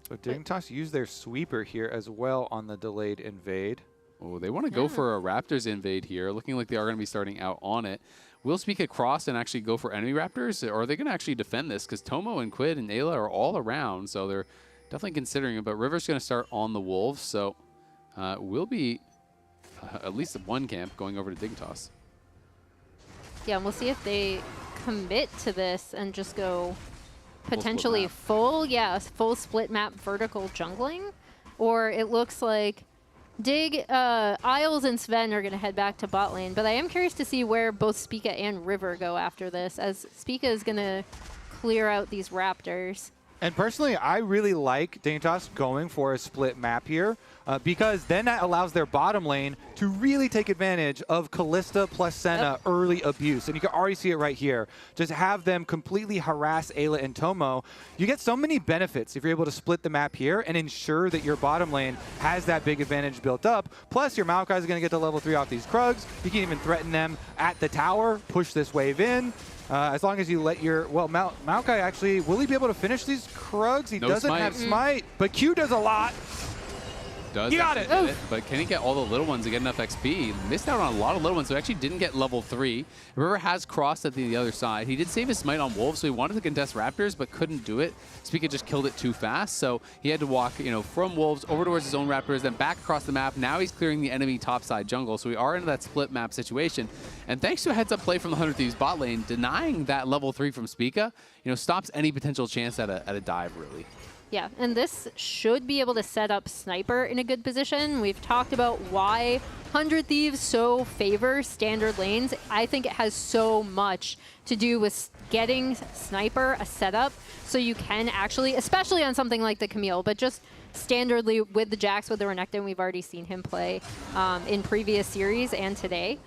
So Dignitas use their sweeper here as well on the delayed invade. Oh, they want to go for a Raptors invade here, looking like they are going to be starting out on it. Will Speak across and actually go for enemy Raptors, or are they going to actually defend this? Because Tomo and Quid and Ayla are all around, so they're definitely considering it. But River's going to start on the Wolves, so will be at least one camp going over to Dignitas. Yeah, and we'll see if they commit to this and just go potentially full split map vertical jungling, or it looks like Dig, Isles, and Sven are going to head back to bot lane, but I am curious to see where both Spica and River go after this, as Spica is going to clear out these Raptors. And personally, I really like Dignitas going for a split map here because then that allows their bottom lane to really take advantage of Kalista plus Senna early abuse. And you can already see it right here. Just have them completely harass Ayla and Tomo. You get so many benefits if you're able to split the map here and ensure that your bottom lane has that big advantage built up. Plus, your Maokai is going to get to level 3 off these Krugs. You can even threaten them at the tower, push this wave in. As long as you let your, Maokai actually, will he be able to finish these Krugs? He doesn't have Smite, but Q does a lot. He got it. But can he get all the little ones to get enough XP? He missed out on a lot of little ones, so actually didn't get level 3. River has crossed at the other side. He did save his Smite on Wolves, so he wanted to contest Raptors, but couldn't do it. Spica just killed it too fast, so he had to walk, from Wolves over towards his own Raptors, then back across the map. Now he's clearing the enemy topside jungle, so we are into that split map situation. And thanks to a heads-up play from the 100 Thieves bot lane, denying that level 3 from Spica, stops any potential chance at a dive, really. Yeah, and this should be able to set up Sniper in a good position. We've talked about why 100 Thieves so favor standard lanes. I think it has so much to do with getting Sniper a setup so you can actually, especially on something like the Camille, but just standardly with the Jax, with the Renekton, we've already seen him play in previous series and today.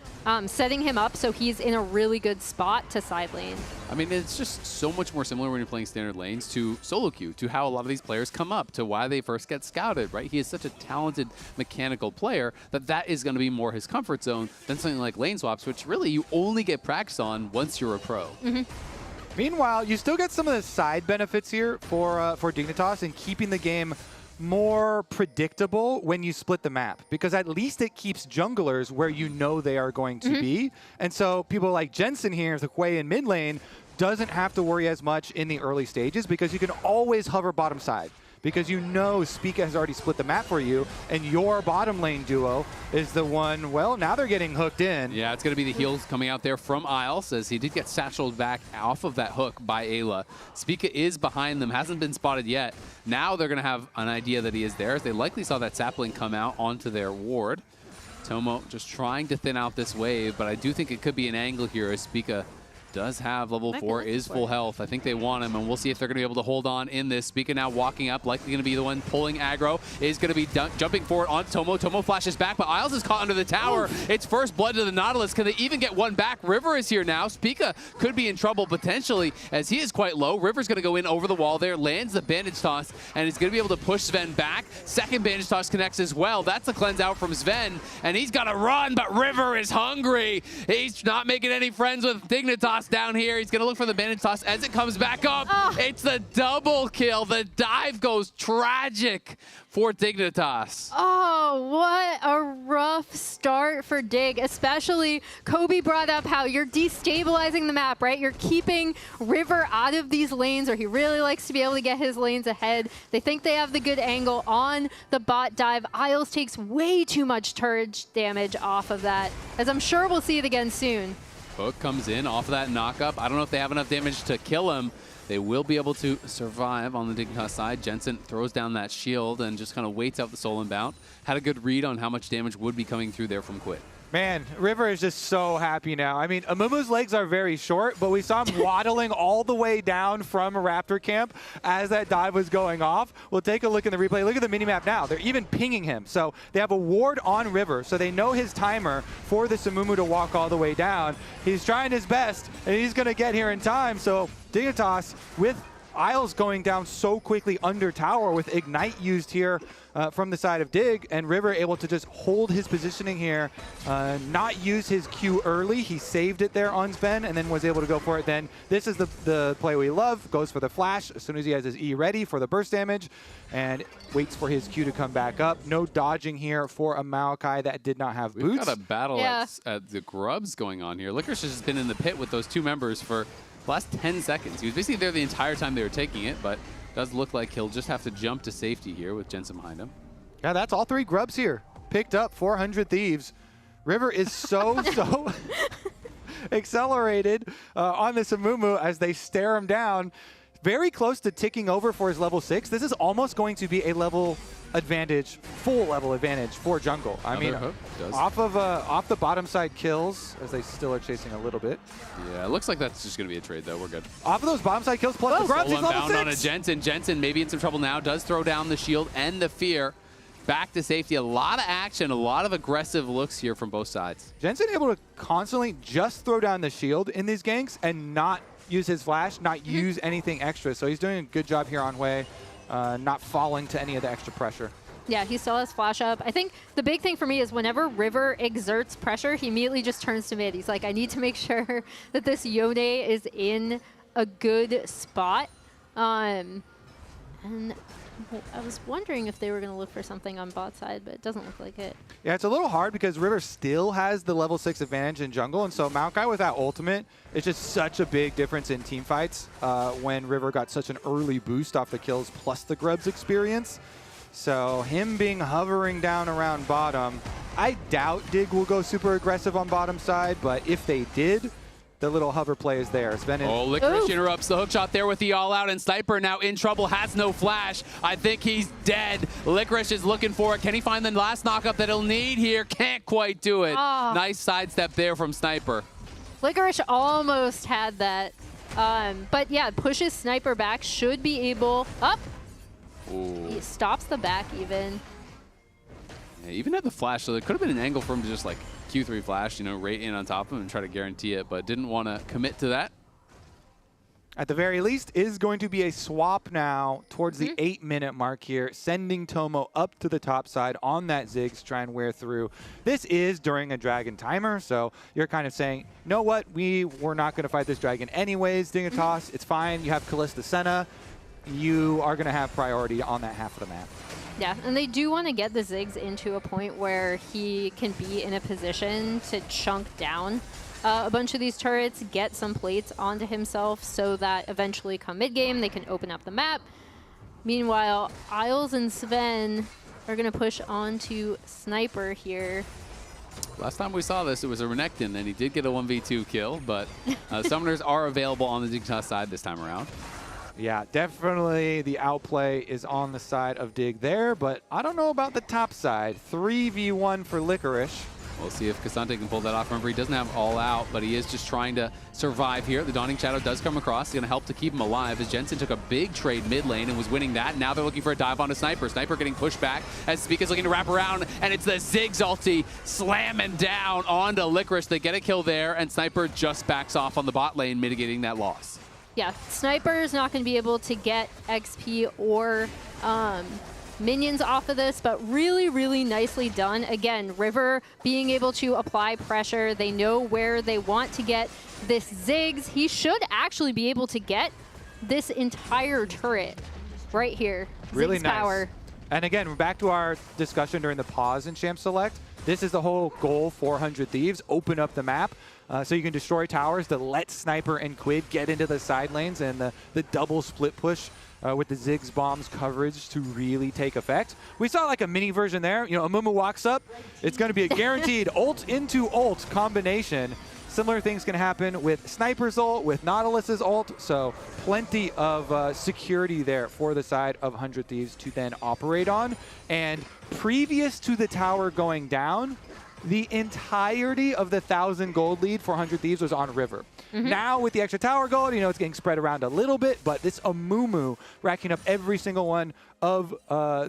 Setting him up so he's in a really good spot to side lane. I mean, it's just so much more similar when you're playing standard lanes to solo queue, to how a lot of these players come up, to why they first get scouted, right? He is such a talented mechanical player that is going to be more his comfort zone than something like lane swaps, which really you only get practice on once you're a pro. Meanwhile, you still get some of the side benefits here for Dignitas in keeping the game more predictable when you split the map, because at least it keeps junglers where you know they are going to be. And so people like Jensen here, the Quay in mid lane, doesn't have to worry as much in the early stages because you can always hover bottom side. Because you know Spica has already split the map for you, and your bottom lane duo is the one, well, now they're getting hooked in. Yeah, it's going to be the heals coming out there from Isles, as he did get satcheled back off of that hook by Ayla. Spica is behind them, hasn't been spotted yet. Now they're going to have an idea that he is there, as they likely saw that sapling come out onto their ward. Tomo just trying to thin out this wave, but I do think it could be an angle here as Spica does have level 4, is full health. I think they want him, and we'll see if they're going to be able to hold on in this. Spica now walking up, likely going to be the one pulling aggro, is going to be jumping forward on Tomo. Tomo flashes back, but Isles is caught under the tower. It's first blood to the Nautilus. Can they even get one back? River is here now. Spica could be in trouble potentially, as he is quite low. River's going to go in over the wall there, lands the bandage toss, and is going to be able to push Sven back. Second bandage toss connects as well. That's a cleanse out from Sven, and he's got to run, but River is hungry. He's not making any friends with Dignitas. toss down here. He's going to look for the bandage toss as it comes back up. It's the double kill. The dive goes tragic for Dignitas. Oh, what a rough start for Dig, especially Kobe brought up how you're destabilizing the map, right? You're keeping River out of these lanes where he really likes to be able to get his lanes ahead. They think they have the good angle on the bot dive. Isles takes way too much turret damage off of that, as I'm sure we'll see it again soon. Hook comes in off of that knockup. I don't know if they have enough damage to kill him. They will be able to survive on the Dignitas side. Jensen throws down that shield and just kind of waits out the soul inbound. Had a good read on how much damage would be coming through there from Quit. Man, River is just so happy now. I mean, Amumu's legs are very short, but we saw him waddling all the way down from Raptor camp as that dive was going off. We'll take a look in the replay. Look at the minimap now. They're even pinging him. So they have a ward on River, so they know his timer for this Amumu to walk all the way down. He's trying his best, and he's going to get here in time. So Dignitas with Isles going down so quickly under tower with Ignite used here from the side of Dig, and River able to just hold his positioning here, not use his Q early. He saved it there on Sven and then was able to go for it then. This is the play we love. Goes for the flash as soon as he has his E ready for the burst damage and waits for his Q to come back up. No dodging here for a Maokai that did not have boots. We've got a battle at the Grubs going on here. Licorice has been in the pit with those two members for the last 10 seconds. He was basically there the entire time they were taking it, but does look like he'll just have to jump to safety here with Jensen behind him. Yeah, that's all three Grubs here. Picked up 400 Thieves. River is so accelerated on this Amumu as they stare him down. Very close to ticking over for his level 6. This is almost going to be a level advantage, full level advantage for jungle. I mean, off the bottom side kills, as they still are chasing a little bit. Yeah, it looks like that's just going to be a trade, though. We're good. Off of those bottom side kills, plus the Grubs, he's level 6. On a Jensen. Jensen maybe in some trouble now. Does throw down the shield and the fear. Back to safety. A lot of action, a lot of aggressive looks here from both sides. Jensen able to constantly just throw down the shield in these ganks and not use his flash, not use anything extra. So he's doing a good job here on Wei, not falling to any of the extra pressure. Yeah, he still has flash up. I think the big thing for me is whenever River exerts pressure, he immediately just turns to mid. He's like, I need to make sure that this Yone is in a good spot. And I was wondering if they were going to look for something on bot side, but it doesn't look like it. Yeah, it's a little hard because River still has the level 6 advantage in jungle, and so Maokai with that ultimate, it's just such a big difference in team fights when River got such an early boost off the kills plus the Grubs experience. So him being hovering down around bottom, I doubt Dig will go super aggressive on bottom side, but if they did, the little hover play is there. Licorice interrupts the hook shot there with the all-out, and Sniper now in trouble, has no flash. I think he's dead. Licorice is looking for it. Can he find the last knockup that he'll need here? Can't quite do it. Nice sidestep there from Sniper. Licorice almost had that. But yeah, pushes Sniper back, should be able, up. Ooh. He stops the back even. Yeah, even at the flash, so there could have been an angle for him to just like Q3 flash, you know, right in on top of him and try to guarantee it, but didn't want to commit to that. At the very least, is going to be a swap now towards the 8-minute mark here, sending Tomo up to the top side on that Ziggs to try and wear through. This is during a dragon timer, so you're kind of saying, you know what, we're not going to fight this dragon anyways, Dignitas, it's fine, you have Kalista Senna, you are going to have priority on that half of the map. Yeah, and they do want to get the Ziggs into a point where he can be in a position to chunk down a bunch of these turrets, get some plates onto himself so that eventually come mid-game they can open up the map. Meanwhile, Isles and Sven are going to push onto Sniper here. Last time we saw this, it was a Renekton, and he did get a 1v2 kill, but summoners are available on the Dignitas side this time around. Yeah, definitely the outplay is on the side of Dig there, but I don't know about the top side. 3v1 for Licorice. We'll see if Cassante can pull that off. Remember, he doesn't have all out, but he is just trying to survive here. The Dawning Shadow does come across. It's going to help to keep him alive as Jensen took a big trade mid lane and was winning that. Now they're looking for a dive on a Sniper. Sniper getting pushed back as Speak is looking to wrap around, and it's the Ziggs ulti slamming down onto Licorice. They get a kill there, and Sniper just backs off on the bot lane, mitigating that loss. Yeah, Sniper is not going to be able to get XP or minions off of this, but really, really nicely done. Again, River being able to apply pressure. They know where they want to get this Ziggs. He should actually be able to get this entire turret right here. Really Ziggs nice. power. And again, we're back to our discussion during the pause in Champ Select. This is the whole goal for 100 Thieves. Open up the map so you can destroy towers to let Sniper and Quid get into the side lanes, and the double split push with the Ziggs bombs coverage to really take effect. We saw like a mini version there. You know, Amumu walks up. It's going to be a guaranteed ult into ult combination. Similar things can happen with Sniper's ult, with Nautilus's ult, so plenty of security there for the side of 100 Thieves to then operate on. And previous to the tower going down, the entirety of the 1,000 gold lead for 100 Thieves was on River. Now with the extra tower gold, you know, it's getting spread around a little bit, but this Amumu racking up every single one of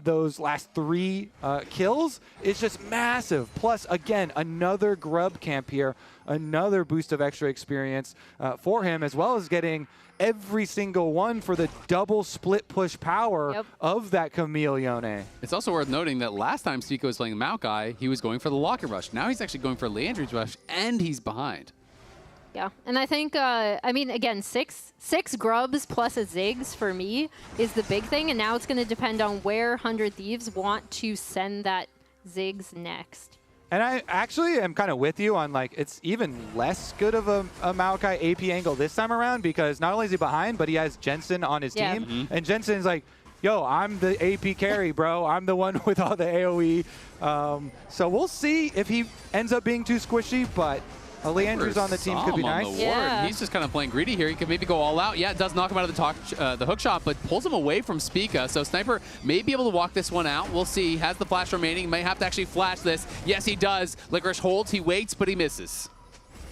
those last 3 kills is just massive. Plus, again, another grub camp here, another boost of extra experience for him, as well as getting every single one for the double split push power of that Camille Yone. It's also worth noting that last time Spica was playing Maokai, he was going for the Locket Rush. Now he's actually going for Leandri's Rush, and he's behind. Yeah, and I think, I mean, again, six grubs plus a Ziggs for me is the big thing, and now it's going to depend on where 100 Thieves want to send that Ziggs next. And I actually am kind of with you on, like, it's even less good of a Maokai AP angle this time around, because not only is he behind, but he has Jensen on his team. And Jensen's like, yo, I'm the AP carry, bro. I'm the one with all the AoE. So we'll see if he ends up being too squishy, but Leandri's on the team could be nice. He's just kind of playing greedy here. He could maybe go all out. Yeah, it does knock him out of the hook shot, but pulls him away from Spica. So Sniper may be able to walk this one out. We'll see. He has the flash remaining. May have to actually flash this. Yes, he does. Licorice holds. He waits, but he misses.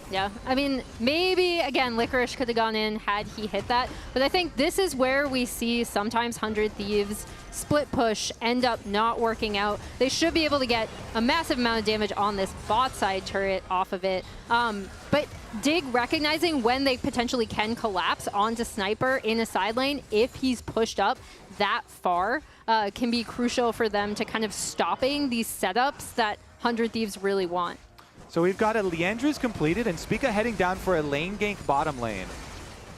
Yeah, I mean, maybe, again, Licorice could have gone in had he hit that. But I think this is where we see sometimes 100 Thieves split push end up not working out. They should be able to get a massive amount of damage on this bot side turret off of it. But Dig recognizing when they potentially can collapse onto Sniper in a side lane if he's pushed up that far can be crucial for them to kind of stopping these setups that 100 Thieves really want. So we've got a Leandra's completed and Spica heading down for a lane gank bottom lane.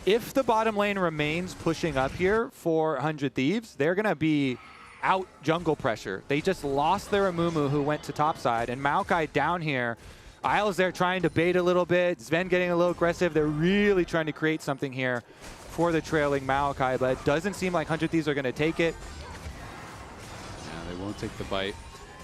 If the bottom lane remains pushing up here for 100 Thieves, they're going to be out jungle pressure. They just lost their Amumu who went to topside, and Maokai down here. Isles there trying to bait a little bit. Sven getting a little aggressive. They're really trying to create something here for the trailing Maokai, but it doesn't seem like 100 Thieves are going to take it. Yeah, they won't take the bite.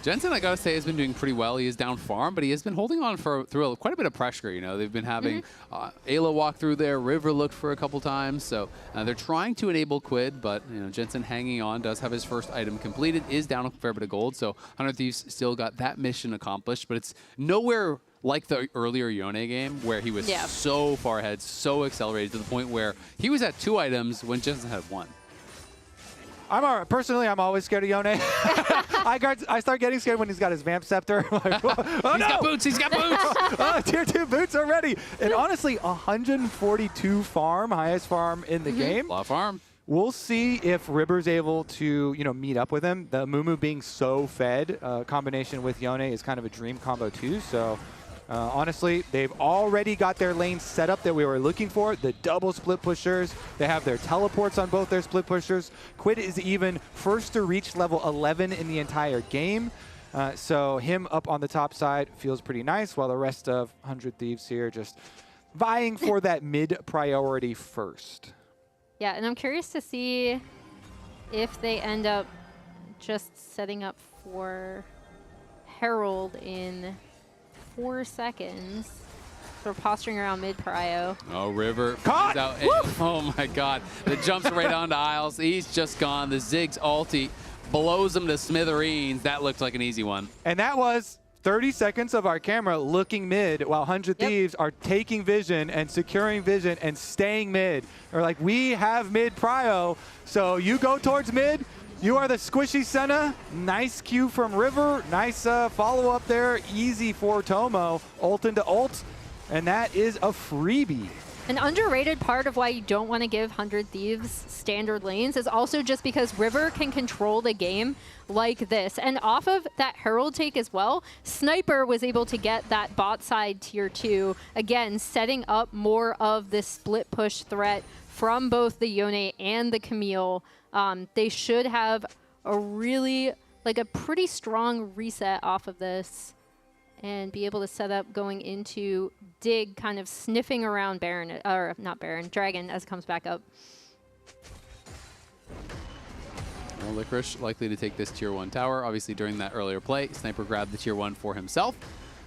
Jensen, I gotta say, has been doing pretty well. He is down farm, but he has been holding on through quite a bit of pressure. You know, they've been having Ayla walk through there, River looked for a couple times, so they're trying to enable Quid, but you know, Jensen hanging on, does have his first item completed, is down a fair bit of gold, so 100 Thieves still got that mission accomplished, but it's nowhere like the earlier Yone game where he was so far ahead, so accelerated to the point where he was at 2 items when Jensen had 1. Personally, I'm always scared of Yone. I start getting scared when he's got his Vamp Scepter. Like, oh, he's got boots, he's got boots! Oh, tier 2 boots already. And honestly, 142 farm, highest farm in the game. A lot of farm. We'll see if River's able to, you know, meet up with him. The Mumu being so fed, combination with Yone is kind of a dream combo too. So honestly, they've already got their lanes set up that we were looking for. The double split pushers. They have their teleports on both their split pushers. Quid is even first to reach level 11 in the entire game. So him up on the top side feels pretty nice, while the rest of 100 Thieves here just vying for that mid priority first. Yeah, and I'm curious to see if they end up just setting up for Herald in 4 seconds. So we're posturing around mid-prio. Oh, River. Caught! Out. Oh my god. The jumps right onto Isles. He's just gone. The Ziggs ulti blows him to smithereens. That looked like an easy one. And that was 30 seconds of our camera looking mid while 100 Thieves are taking vision and securing vision and staying mid. Or like, we have mid prio, so you go towards mid. You are the squishy Senna. Nice Q from River. Nice follow-up there. Easy for Tomo. Ult into ult. And that is a freebie. An underrated part of why you don't want to give 100 Thieves standard lanes is also just because River can control the game like this. And off of that Herald take as well, Sniper was able to get that bot side tier 2, again, setting up more of this split push threat from both the Yone and the Camille. They should have a really, like a pretty strong reset off of this and be able to set up going into Dig, kind of sniffing around Baron, or not Baron, Dragon as it comes back up. Well, Licorice likely to take this tier 1 tower. Obviously, during that earlier play, Sniper grabbed the tier 1 for himself.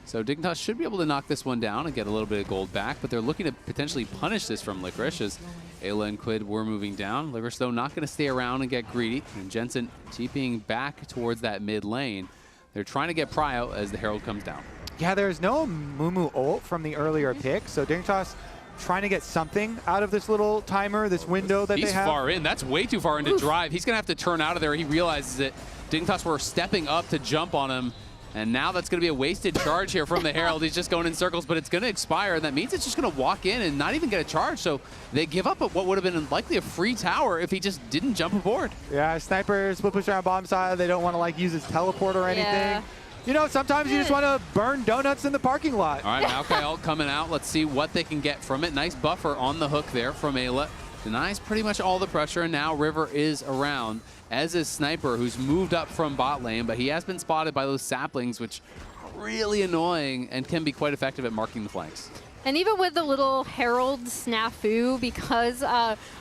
So Dignitas should be able to knock this one down and get a little bit of gold back, but they're looking to potentially punish this from Licorice as Ayla and Quid were moving down. Licorice, though, not going to stay around and get greedy. And Jensen TPing back towards that mid lane. They're trying to get Prio as the Herald comes down. Yeah, there's no Mumu ult from the earlier pick, so Dignitas trying to get something out of this little timer, this window that they have. He's far in. That's way too far in to drive. He's going to have to turn out of there. He realizes it. Dignitas were stepping up to jump on him, and now that's going to be a wasted charge here from the Herald. He's just going in circles, but it's going to expire, and that means it's just going to walk in and not even get a charge. So they give up what would have been likely a free tower if he just didn't jump aboard. Yeah, Sniper split push around bottom side. They don't want to like use his teleport or anything. Yeah. You know, sometimes you just want to burn donuts in the parking lot. All right, Maokai ult coming out. Let's see what they can get from it. Nice buffer on the hook there from Ayla. Denies pretty much all the pressure, and now River is around, as is Sniper, who's moved up from bot lane, but he has been spotted by those saplings, which are really annoying and can be quite effective at marking the flanks. And even with the little Herald snafu, because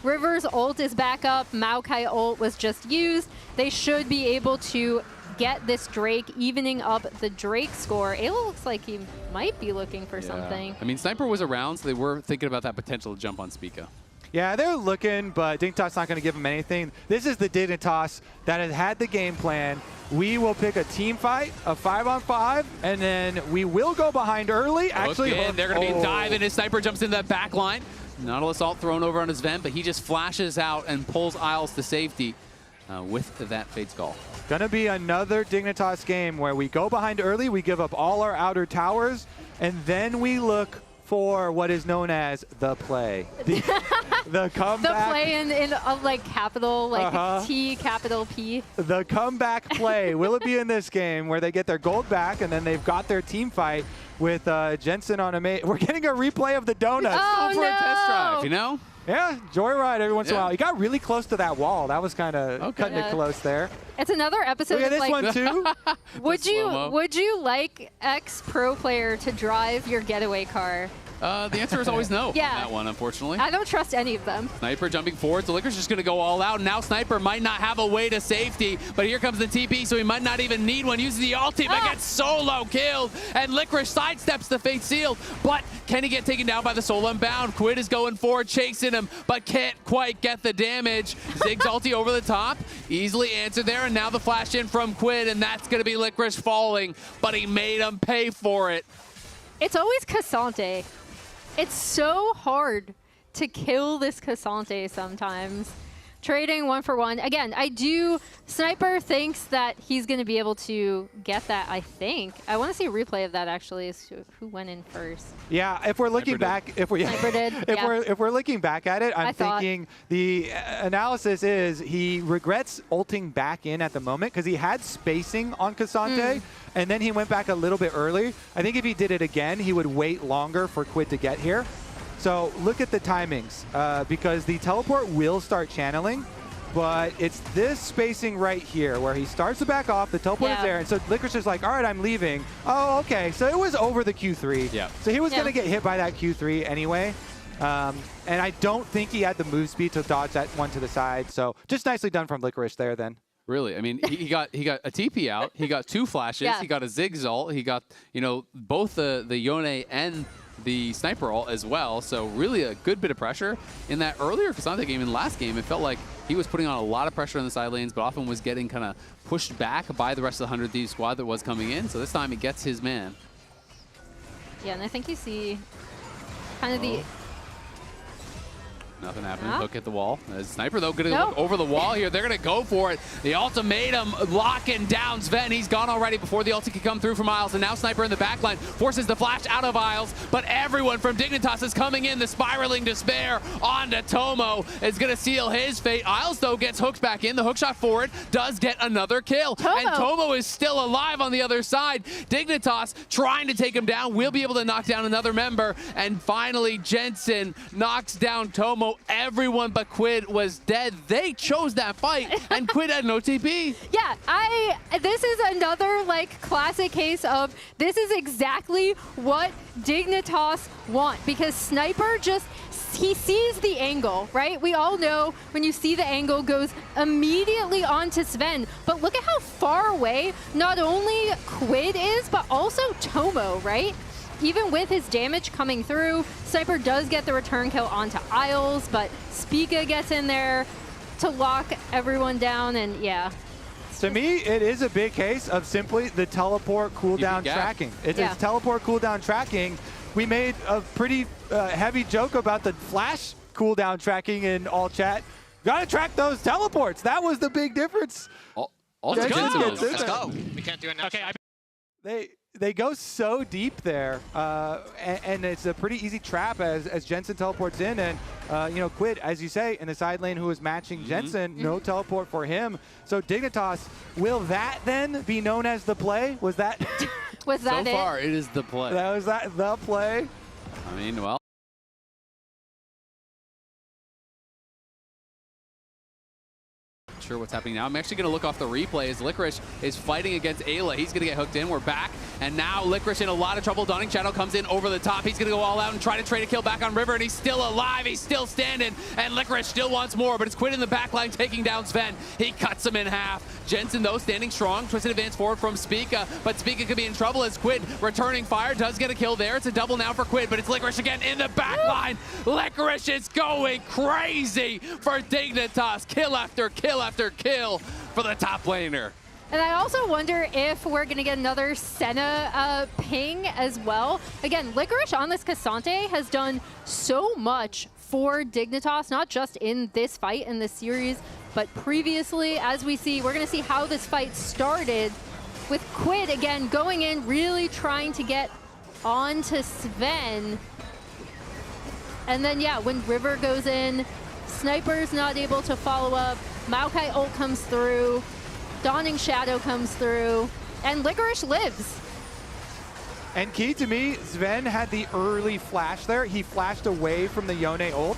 River's ult is back up, Maokai ult was just used, they should be able to get this Drake, evening up the Drake score. Ayla looks like he might be looking for something. I mean, Sniper was around, so they were thinking about that potential jump on Spica. Yeah, they're looking, but Dignitas not going to give them anything. This is the Dignitas that has had the game plan. We will pick a team fight, a 5-on-5, and then we will go behind early. Actually, they're going to be diving as Sniper jumps into that back line. Nautilus ult thrown over on his vent, but he just flashes out and pulls Isles to safety with that Fate's Call. Gonna be another Dignitas game where we go behind early, we give up all our outer towers, and then we look for what is known as the play. The comeback. The play in like capital, like T, capital P. The comeback play. Will it be in this game where they get their gold back and then they've got their team fight with Jensen on a mate? We're getting a replay of the donuts. Oh, for a test drive, you know? Yeah, joyride every once in a while. He got really close to that wall. That was kind of cutting it close there. It's another episode Look at of this like, one too. Would you like ex-pro player to drive your getaway car? The answer is always no Yeah. on that one, unfortunately. I don't trust any of them. Sniper jumping forward, so Licorice just going to go all out. Now Sniper might not have a way to safety, but here comes the TP, so he might not even need one. Uses the ulti, but gets solo killed, and Licorice sidesteps the Fate Sealed, but can he get taken down by the Soul Unbound? Quid is going forward, chasing him, but can't quite get the damage. Zig's ulti over the top, easily answered there, and now the flash in from Quid, and that's going to be Licorice falling, but he made him pay for it. It's always Cassante. It's so hard to kill this Cassante sometimes. Trading 1-for-1. Again, Sniper thinks that he's going to be able to get that, I think. I want to see a replay of that, actually, who went in first. Yeah, if we're looking back, if we're looking back at it, I'm thinking the analysis is he regrets ulting back in at the moment because he had spacing on Cassante, and then he went back a little bit early. I think if he did it again, he would wait longer for Quid to get here. So look at the timings, because the teleport will start channeling, but it's this spacing right here where he starts to back off, the teleport is there, and so Licorice is like, all right, I'm leaving. Oh, okay, so it was over the Q3. Yeah. So he was going to get hit by that Q3 anyway, and I don't think he had the move speed to dodge that one to the side, so just nicely done from Licorice there then. Really, I mean, he got a TP out, he got 2 flashes, he got a Zig's ult, he got, you know, both the Yone and the Sniper ult as well, so really a good bit of pressure. In that earlier Cassante game, in the last game, it felt like he was putting on a lot of pressure on the side lanes, but often was getting kind of pushed back by the rest of the 100 Thieves squad that was coming in, so this time he gets his man. Yeah, and I think you see kind of the... Nothing happening. Hook hit the wall. Sniper, though, going to look over the wall here. They're going to go for it. The ultimatum locking down Sven. He's gone already before the ulti could come through from Isles. And now Sniper in the backline forces the flash out of Isles. But everyone from Dignitas is coming in. The spiraling despair onto Tomo is going to seal his fate. Isles, though, gets hooked back in. The hook shot forward does get another kill. And Tomo is still alive on the other side. Dignitas trying to take him down. Will be able to knock down another member. And finally, Jensen knocks down Tomo. Everyone but Quid was dead. They chose that fight, and Quid had no TP. Yeah, this is another like classic case of this is exactly what Dignitas want, because Sniper he sees the angle, right? We all know when you see the angle goes immediately onto Sven, but look at how far away not only Quid is, but also Tomo, right? Even with his damage coming through, Sniper does get the return kill onto Isles, but Spica gets in there to lock everyone down, and yeah. To me, it is a big case of simply the teleport cooldown tracking. It's teleport cooldown tracking. We made a pretty heavy joke about the flash cooldown tracking in all chat. Gotta track those teleports. That was the big difference. Let's go. We can't do it now. Okay, They go so deep there, and it's a pretty easy trap as Jensen teleports in, and you know, Quid, as you say, in the side lane who was matching Jensen, no teleport for him. So Dignitas, will that then be known as the play? Was that? Was that so far, it is the play. That was the play. I mean, well. Sure what's happening now. I'm actually going to look off the replay as Licorice is fighting against Ayla. He's going to get hooked in. We're back. And now Licorice in a lot of trouble. Dawning Shadow comes in over the top. He's going to go all out and try to trade a kill back on River, and he's still alive. He's still standing, and Licorice still wants more, but it's Quid in the backline taking down Sven. He cuts him in half. Jensen, though, standing strong. Twisted advance forward from Spica, but Spica could be in trouble as Quid returning fire. Does get a kill there. It's a double now for Quid, but it's Licorice again in the backline. Licorice is going crazy for Dignitas. Kill after kill after kill for the top laner. And I also wonder if we're going to get another Senna ping as well. Again, Licorice on this Cassante has done so much for Dignitas, not just in this fight, in this series, but previously. As we see, we're going to see how this fight started with Quid, again, going in, really trying to get onto Sven. And then, yeah, when River goes in, Sniper's not able to follow up. Maokai ult comes through. Dawning Shadow comes through, and Licorice lives. And key to me, Sven had the early flash there. He flashed away from the Yone ult.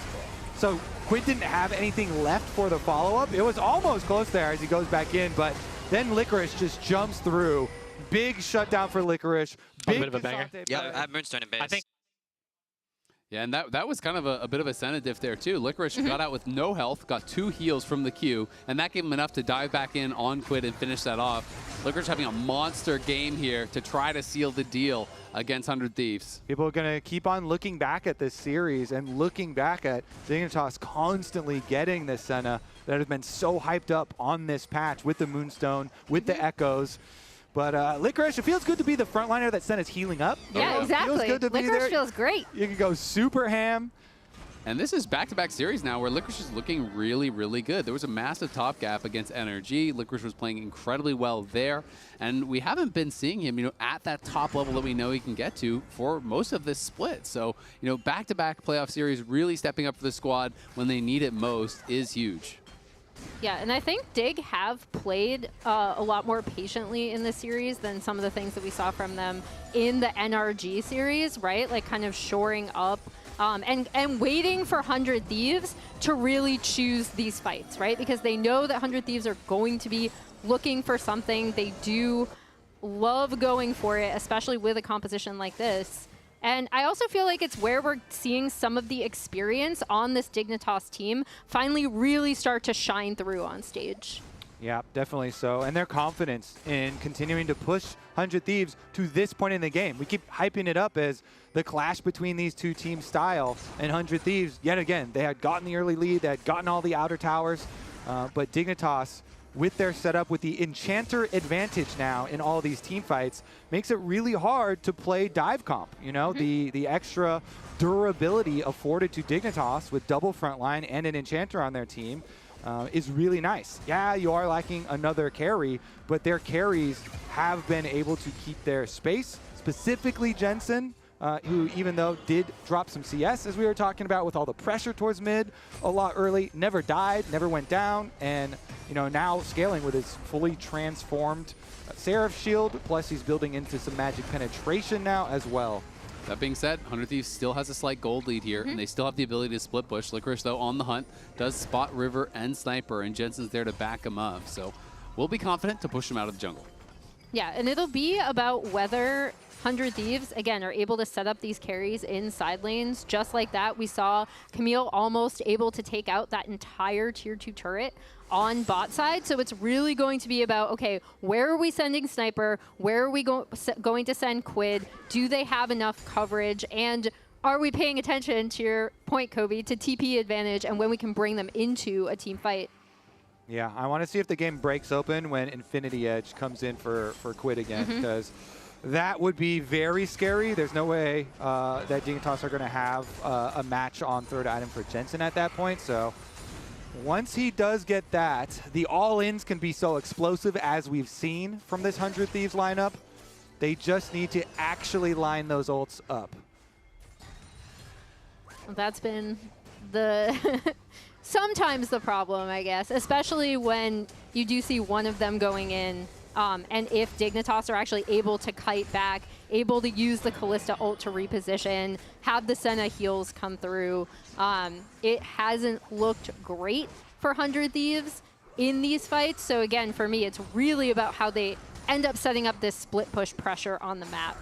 So Quid didn't have anything left for the follow-up. It was almost close there as he goes back in, but then Licorice just jumps through. Big shutdown for Licorice. Big a bit of a banger. Yeah, I have Moonstone in base. I think. Yeah, and that was kind of a bit of a Senna diff there, too. Licorice got out with no health, got 2 heals from the Q, and that gave him enough to dive back in on Quid and finish that off. Licorice having a monster game here to try to seal the deal against 100 Thieves. People are going to keep on looking back at this series and looking back at Dignitas constantly getting this Senna that has been so hyped up on this patch with the Moonstone, with the Echoes. But Licorice, it feels good to be the frontliner that Senna's healing up. Yeah, exactly. Feels good to be Licorice there. feels great. You can go super ham. And this is back-to-back series now where Licorice is looking really, really good. There was a massive top gap against NRG. Licorice was playing incredibly well there. And we haven't been seeing him, at that top level that we know he can get to for most of this split. So, back-to-back playoff series really stepping up for the squad when they need it most is huge. Yeah, and I think Dig have played a lot more patiently in this series than some of the things that we saw from them in the NRG series, right? Like kind of shoring up and waiting for 100 Thieves to really choose these fights, right? Because they know that 100 Thieves are going to be looking for something. They do love going for it, especially with a composition like this. And I also feel like it's where we're seeing some of the experience on this Dignitas team finally really start to shine through on stage. Yeah, definitely so. And their confidence in continuing to push 100 Thieves to this point in the game. We keep hyping it up as the clash between these two teams style, and 100 Thieves, yet again, they had gotten the early lead, they had gotten all the outer towers, but Dignitas with their setup, with the Enchanter advantage now in all these team fights, makes it really hard to play dive comp. You know, the extra durability afforded to Dignitas with double frontline and an Enchanter on their team is really nice. Yeah, you are lacking another carry, but their carries have been able to keep their space, specifically Jensen, who even though did drop some CS, as we were talking about, with all the pressure towards mid a lot early, never died, never went down, and you know, now scaling with his fully transformed Seraph shield, plus he's building into some magic penetration now as well. That being said, 100 Thieves still has a slight gold lead here, and they still have the ability to split push. Licorice, though, on the hunt, does spot River and Sniper, and Jensen's there to back him up. So we'll be confident to push him out of the jungle. Yeah, and it'll be about whether 100 Thieves, again, are able to set up these carries in side lanes. Just like that, we saw Camille almost able to take out that entire tier 2 turret on bot side. So it's really going to be about, okay, where are we sending Sniper? Where are we going to send Quid? Do they have enough coverage? And are we paying attention, to your point, Kobe, to TP advantage and when we can bring them into a team fight? Yeah, I want to see if the game breaks open when Infinity Edge comes in for Quid again, because that would be very scary. There's no way that Dignitas are going to have a match on third item for Jensen at that point. So once he does get that, the all-ins can be so explosive, as we've seen from this 100 Thieves lineup. They just need to actually line those ults up. That's been the sometimes the problem, I guess, especially when you do see one of them going in. And if Dignitas are actually able to kite back, able to use the Kalista ult to reposition, have the Senna heals come through, it hasn't looked great for 100 Thieves in these fights. So again, for me, it's really about how they end up setting up this split push pressure on the map.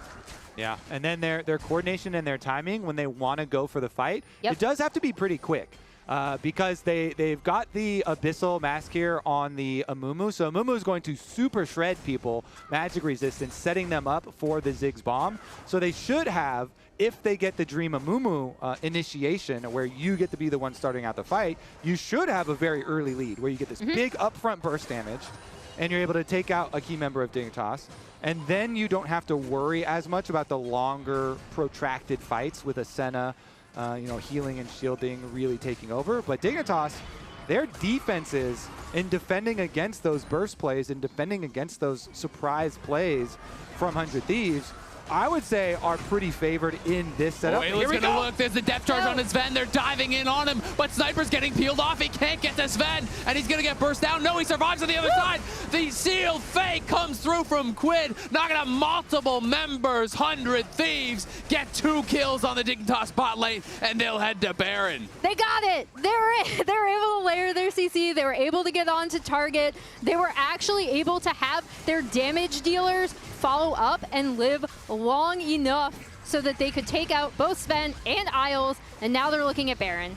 Yeah, and then their coordination and their timing when they want to go for the fight, it does have to be pretty quick. Because they've got the Abyssal Mask here on the Amumu. So Amumu is going to super shred people, magic resistance, setting them up for the Ziggs bomb. So they should have, if they get the Dream Amumu initiation, where you get to be the one starting out the fight, you should have a very early lead where you get this big upfront burst damage, and you're able to take out a key member of Dignitas. And then you don't have to worry as much about the longer, protracted fights with a Senna, you know, healing and shielding really taking over. But Dignitas, their defenses in defending against those burst plays and defending against those surprise plays from 100 Thieves, I would say are pretty favored in this setup. Here we go. Look, there's a depth charge on his Sven. They're diving in on him, but Sniper's getting peeled off. He can't get to Sven, and he's gonna get burst down. No, he survives on the other side. The sealed fake comes through from Quid, knocking out multiple members. 100 Thieves get 2 kills on the Dignitas bot lane, and they'll head to Baron. They got it. They were able to layer their CC. They were able to get onto target. They were actually able to have their damage dealers follow up and live long enough so that they could take out both Sven and Isles, and now they're looking at Baron.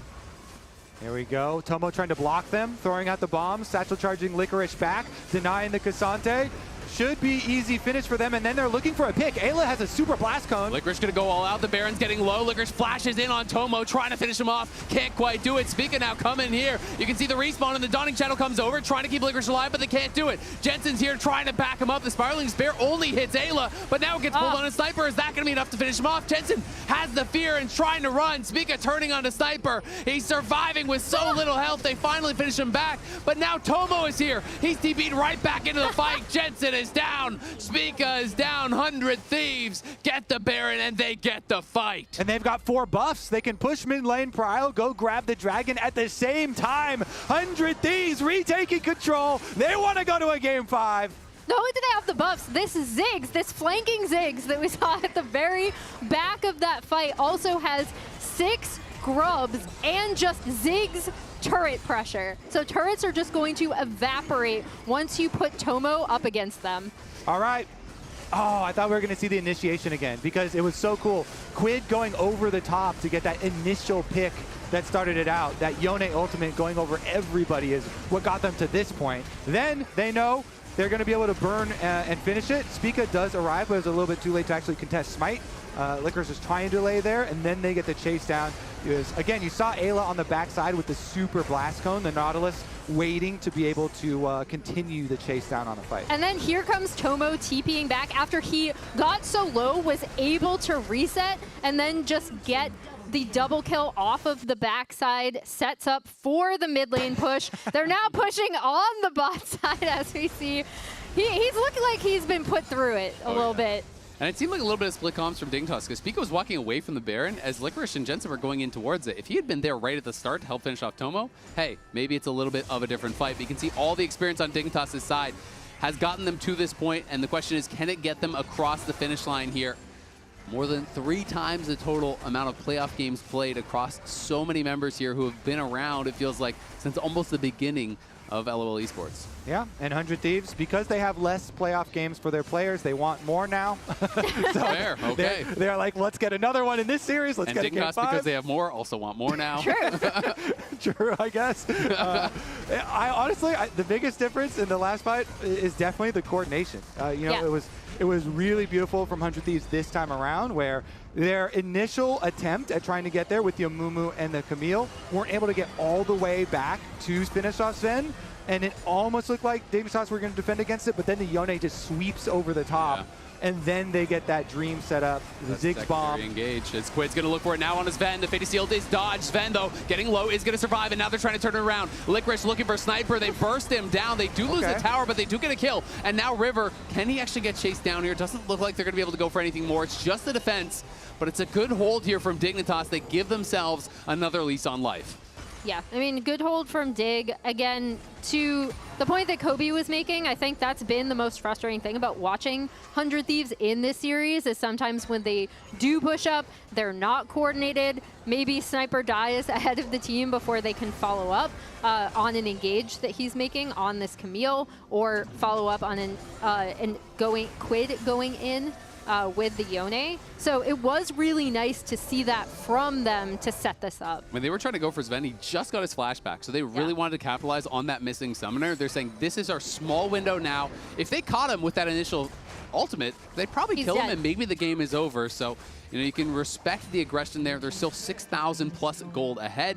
Here we go. Tomo trying to block them, throwing out the bomb, satchel charging Licorice back, denying the Cassante. Should be easy finish for them, and then they're looking for a pick. Ayla has a super blast cone. Licorice gonna go all out. The Baron's getting low. Licorice flashes in on Tomo, trying to finish him off. Can't quite do it. Speaker now coming here. You can see the respawn, and the Dawning Shadow comes over, trying to keep Licorice alive, but they can't do it. Jensen's here trying to back him up. The Spiraling Spear only hits Ayla, but now it gets pulled on a Sniper. Is that gonna be enough to finish him off? Jensen has the fear and trying to run. Speaker turning on the Sniper. He's surviving with so little health. They finally finish him back, but now Tomo is here. He's TP'd right back into the fight. Jensen is down. Spica is down. 100 Thieves get the Baron, and they get the fight. And they've got 4 buffs. They can push mid lane, Prile, go grab the dragon at the same time. 100 Thieves retaking control. They want to go to a game 5. Not only do they have the buffs, this Ziggs, this flanking Ziggs that we saw at the very back of that fight also has 6 grubs and just Ziggs turret pressure. So turrets are just going to evaporate once you put Tomo up against them. All right. Oh, I thought we were going to see the initiation again because it was so cool. Quid going over the top to get that initial pick that started it out. That Yone ultimate going over everybody is what got them to this point. Then they know they're going to be able to burn and finish it. Spica does arrive, but it's a little bit too late to actually contest Smite. Licorice is trying to delay there, and then they get the chase down. is, again, you saw Ayla on the backside with the super blast cone, the Nautilus waiting to be able to continue the chase down on the fight. And then here comes Tomo TPing back after he got so low, was able to reset and then just get the double kill off of the backside, sets up for the mid lane push. They're now pushing on the bot side as we see. He's looking like he's been put through it a little bit. And it seemed like a little bit of split comms from Dignitas because Spica was walking away from the Baron as Licorice and Jensen were going in towards it. If he had been there right at the start to help finish off Tomo, hey, maybe it's a little bit of a different fight. But you can see all the experience on Dignitas' side has gotten them to this point, and the question is, can it get them across the finish line here? More than 3 times the total amount of playoff games played across so many members here who have been around, it feels like, since almost the beginning of LOL Esports. Yeah, and 100 Thieves, because they have less playoff games for their players, they want more now. So fair, okay. They're like, let's get another one in this series. Let's get a game 5. Because they have more, also want more now. True, I guess. I honestly, the biggest difference in the last fight is definitely the coordination. You know, it was really beautiful from 100 Thieves this time around, where their initial attempt at trying to get there with the Amumu and the Camille weren't able to get all the way back to finish off Sven, and it almost looked like Dignitas were going to defend against it, but then the Yone just sweeps over the top. And then they get that dream set up, the Ziggs bomb. Engaged. As Quid's going to look for it now on his Sven. The Fate Shield is dodged. Sven, though, getting low, is going to survive, and now they're trying to turn it around. Licorice looking for Sniper. They burst him down. They do lose the tower, but they do get a kill. And now River, can he actually get chased down here? Doesn't look like they're going to be able to go for anything more. It's just the defense, but it's a good hold here from Dignitas. They give themselves another lease on life. Yeah, I mean, good hold from Dig. Again, to the point that Kobe was making, I think that's been the most frustrating thing about watching 100 Thieves in this series is sometimes when they do push up, they're not coordinated. Maybe Sniper dies ahead of the team before they can follow up on an engage that he's making on this Camille, or follow up on an Quid going in with the Yone. So it was really nice to see that from them to set this up. When they were trying to go for Sven, he just got his flashback, so they really wanted to capitalize on that missing summoner. They're saying, this is our small window now. If they caught him with that initial ultimate, they'd probably kill him and maybe the game is over. So, you know, you can respect the aggression there. There's still 6,000 plus gold ahead.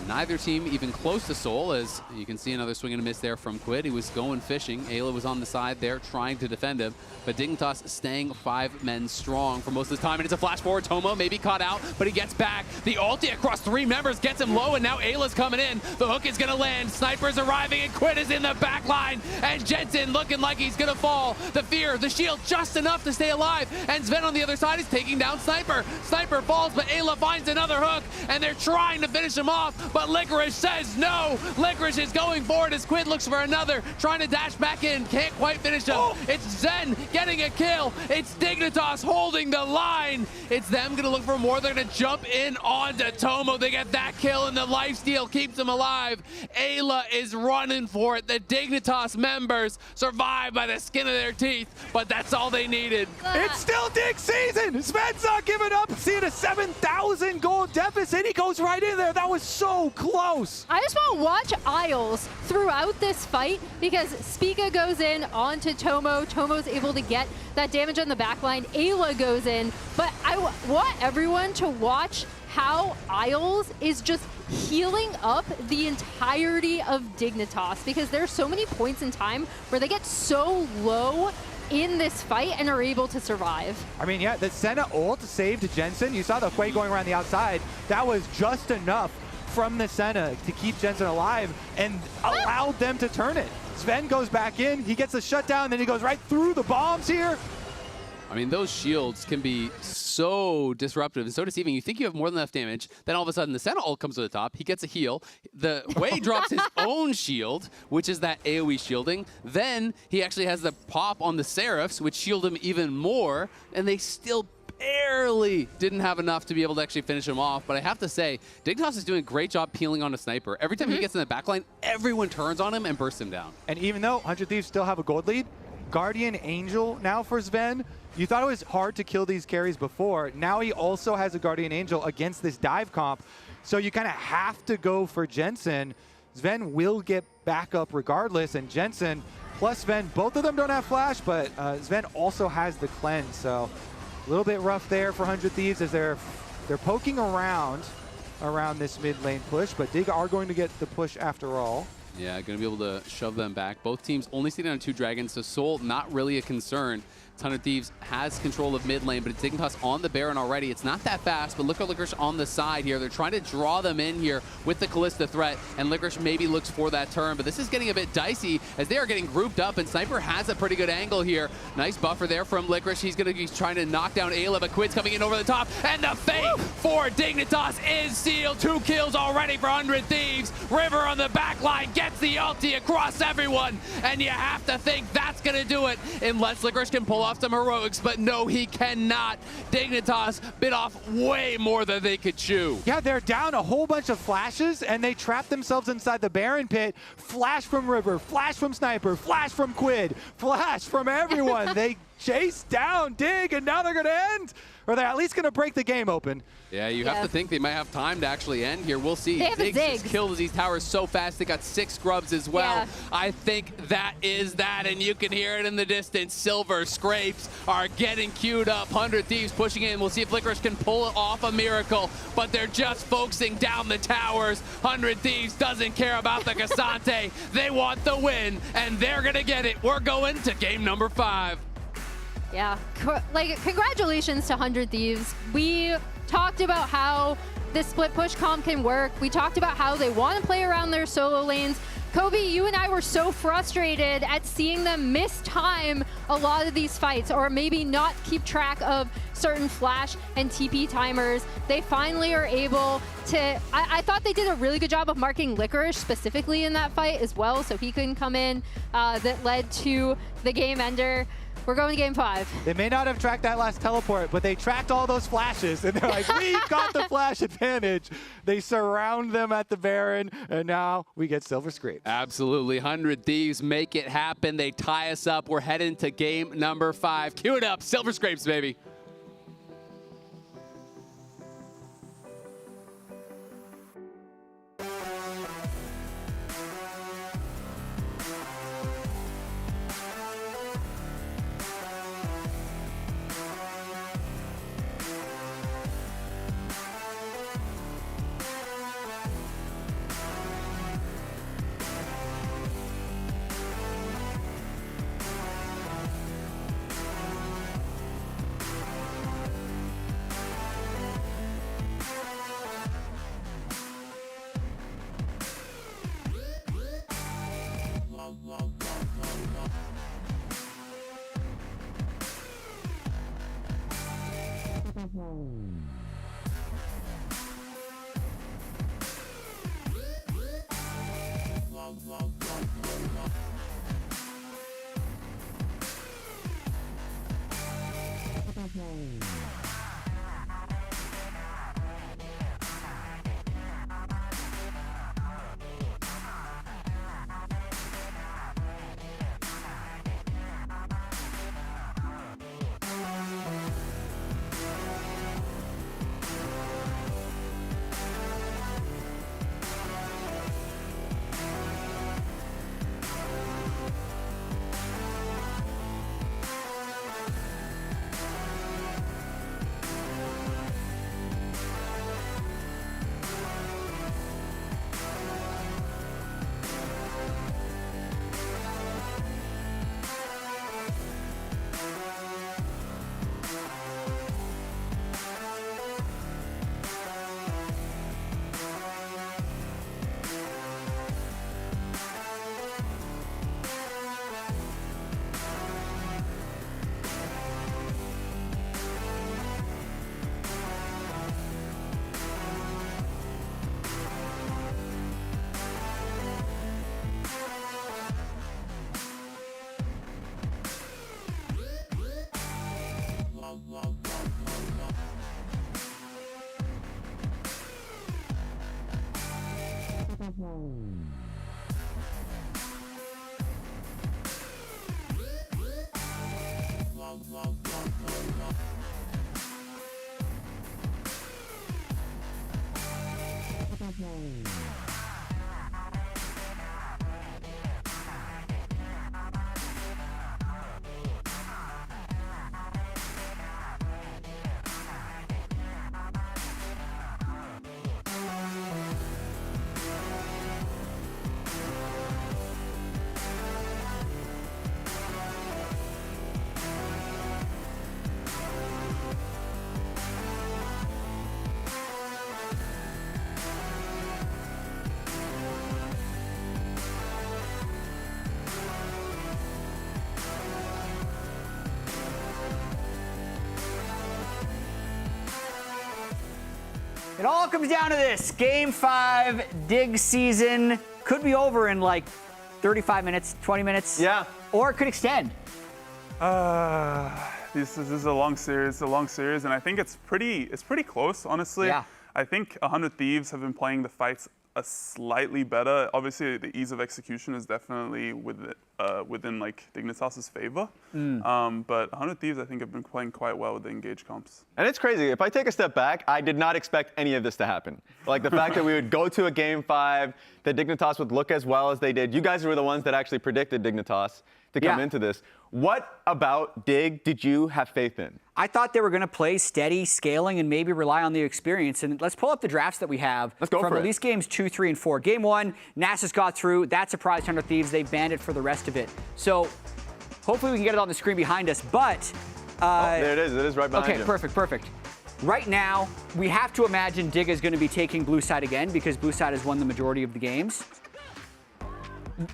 Neither team even close to Soul, as you can see another swing and a miss there from Quid. He was going fishing. Ayla was on the side there trying to defend him, but Dignitas staying 5 men strong for most of the time, and it's a flash forward. Tomo maybe caught out, but he gets back. The ulti across 3 members gets him low, and now Ayla's coming in. The hook is going to land. Sniper's arriving, and Quid is in the back line, and Jensen looking like he's going to fall. The fear, the shield, just enough to stay alive, and Sven on the other side is taking down Sniper. Sniper falls, but Ayla finds another hook, and they're trying to finish him off, but Licorice says no. Licorice is going forward as Quid looks for another, trying to dash back in, can't quite finish him. It's Zen getting a kill. It's Dignitas holding the line. It's them gonna look for more. They're gonna jump in onto Tomo. They get that kill, and the lifesteal keeps him alive. Ayla is running for it. The Dignitas members survive by the skin of their teeth, but that's all they needed. It's still Dig season. Sven's not giving up. Seeing a 7,000 gold deficit. He goes right in there. That was so close. I just want to watch Isles throughout this fight because Spica goes in onto Tomo. Tomo's able to get that damage on the backline. Ayla goes in, but I want everyone to watch how Isles is just healing up the entirety of Dignitas, because there's so many points in time where they get so low in this fight and are able to survive. I mean, yeah, the Senna ult saved Jensen. You saw the Quay going around the outside. That was just enough from the Senna to keep Jensen alive and allowed them to turn it. Sven goes back in, he gets a shutdown, then he goes right through the bombs here. I mean, those shields can be so disruptive and so deceiving. You think you have more than enough damage, then all of a sudden the Senna ult comes to the top, he gets a heal, the Wei drops his own shield, which is that AoE shielding, then he actually has the pop on the Seraphs, which shield him even more, and they still barely didn't have enough to be able to actually finish him off. But I have to say, Dignitas is doing a great job peeling on a Sniper. Every time he gets in the backline, everyone turns on him and bursts him down. And even though 100 Thieves still have a gold lead, Guardian Angel now for Sven. You thought it was hard to kill these carries before. Now he also has a Guardian Angel against this dive comp. So you kind of have to go for Jensen. Sven will get back up regardless, and Jensen plus Sven, both of them don't have flash, but Sven also has the cleanse. So a little bit rough there for 100 Thieves as they're poking around. around this mid lane push, but Dig are going to get the push after all. Yeah, going to be able to shove them back. Both teams only sitting on 2 dragons, so Soul not really a concern. Ton of Thieves has control of mid lane, but it's Dignitas on the Baron already. It's not that fast, but look at Licorice on the side here. They're trying to draw them in here with the Kalista threat, and Licorice maybe looks for that turn, but this is getting a bit dicey as they are getting grouped up, and Sniper has a pretty good angle here. Nice buffer there from Licorice. He's going to be trying to knock down Ayla, but Quid's coming in over the top, and the fate for Dignitas is sealed. 2 kills already for 100 Thieves. River on the back line gets the ulti across everyone, and you have to think that's going to do it unless Licorice can pull off some heroics, but no, he cannot. Dignitas bit off way more than they could chew. Yeah, they're down a whole bunch of flashes, and they trap themselves inside the Baron pit. Flash from River, flash from Sniper, flash from Quid, flash from everyone. They chase down Dig, and now they're going to end, or they're at least going to break the game open. Yeah, you have to think they might have time to actually end here. We'll see. Diggs just killed these towers so fast. They got 6 scrubs as well. Yeah. I think that is that, and you can hear it in the distance. Silver Scrapes are getting queued up. 100 Thieves pushing in. We'll see if Licorice can pull off a miracle, but they're just focusing down the towers. 100 Thieves doesn't care about the Cassante. They want the win, and they're going to get it. We're going to game number 5. Yeah, congratulations to 100 Thieves. We talked about how this split push comp can work. We talked about how they want to play around their solo lanes. Kobe, you and I were so frustrated at seeing them miss time a lot of these fights, or maybe not keep track of certain flash and TP timers. They finally are able to, I thought they did a really good job of marking Licorice specifically in that fight as well, so he couldn't come in. That led to the game ender. We're going to game 5. They may not have tracked that last teleport, but they tracked all those flashes, and they're like, we've got the flash advantage. They surround them at the Baron, and now we get Silver Scrapes. Absolutely. 100 Thieves make it happen. They tie us up. We're heading to game number 5. Cue it up. Silver Scrapes, baby. It all comes down to this. Game 5, Dig season could be over in like 35 minutes, 20 minutes. Yeah. Or it could extend. This is a long series, and I think it's pretty close, honestly. Yeah. I think 100 Thieves have been playing the fights a slightly better. Obviously, the ease of execution is definitely within like Dignitas' favor. But 100 Thieves, I think, have been playing quite well with the engage comps. And it's crazy. If I take a step back, I did not expect any of this to happen. Like the fact that we would go to a game 5, that Dignitas would look as well as they did. You guys were the ones that actually predicted Dignitas to come into this. What about Dig did you have faith in? I thought they were going to play steady, scaling, and maybe rely on the experience. And let's pull up the drafts that we have from at least games 2, 3, and 4. Game 1, Nasus got through. That surprised 100 Thieves. They banned it for the rest of it. So hopefully we can get it on the screen behind us. But there it is. It is right behind you. Okay, perfect. Right now, we have to imagine Dig is going to be taking blue side again because blue side has won the majority of the games.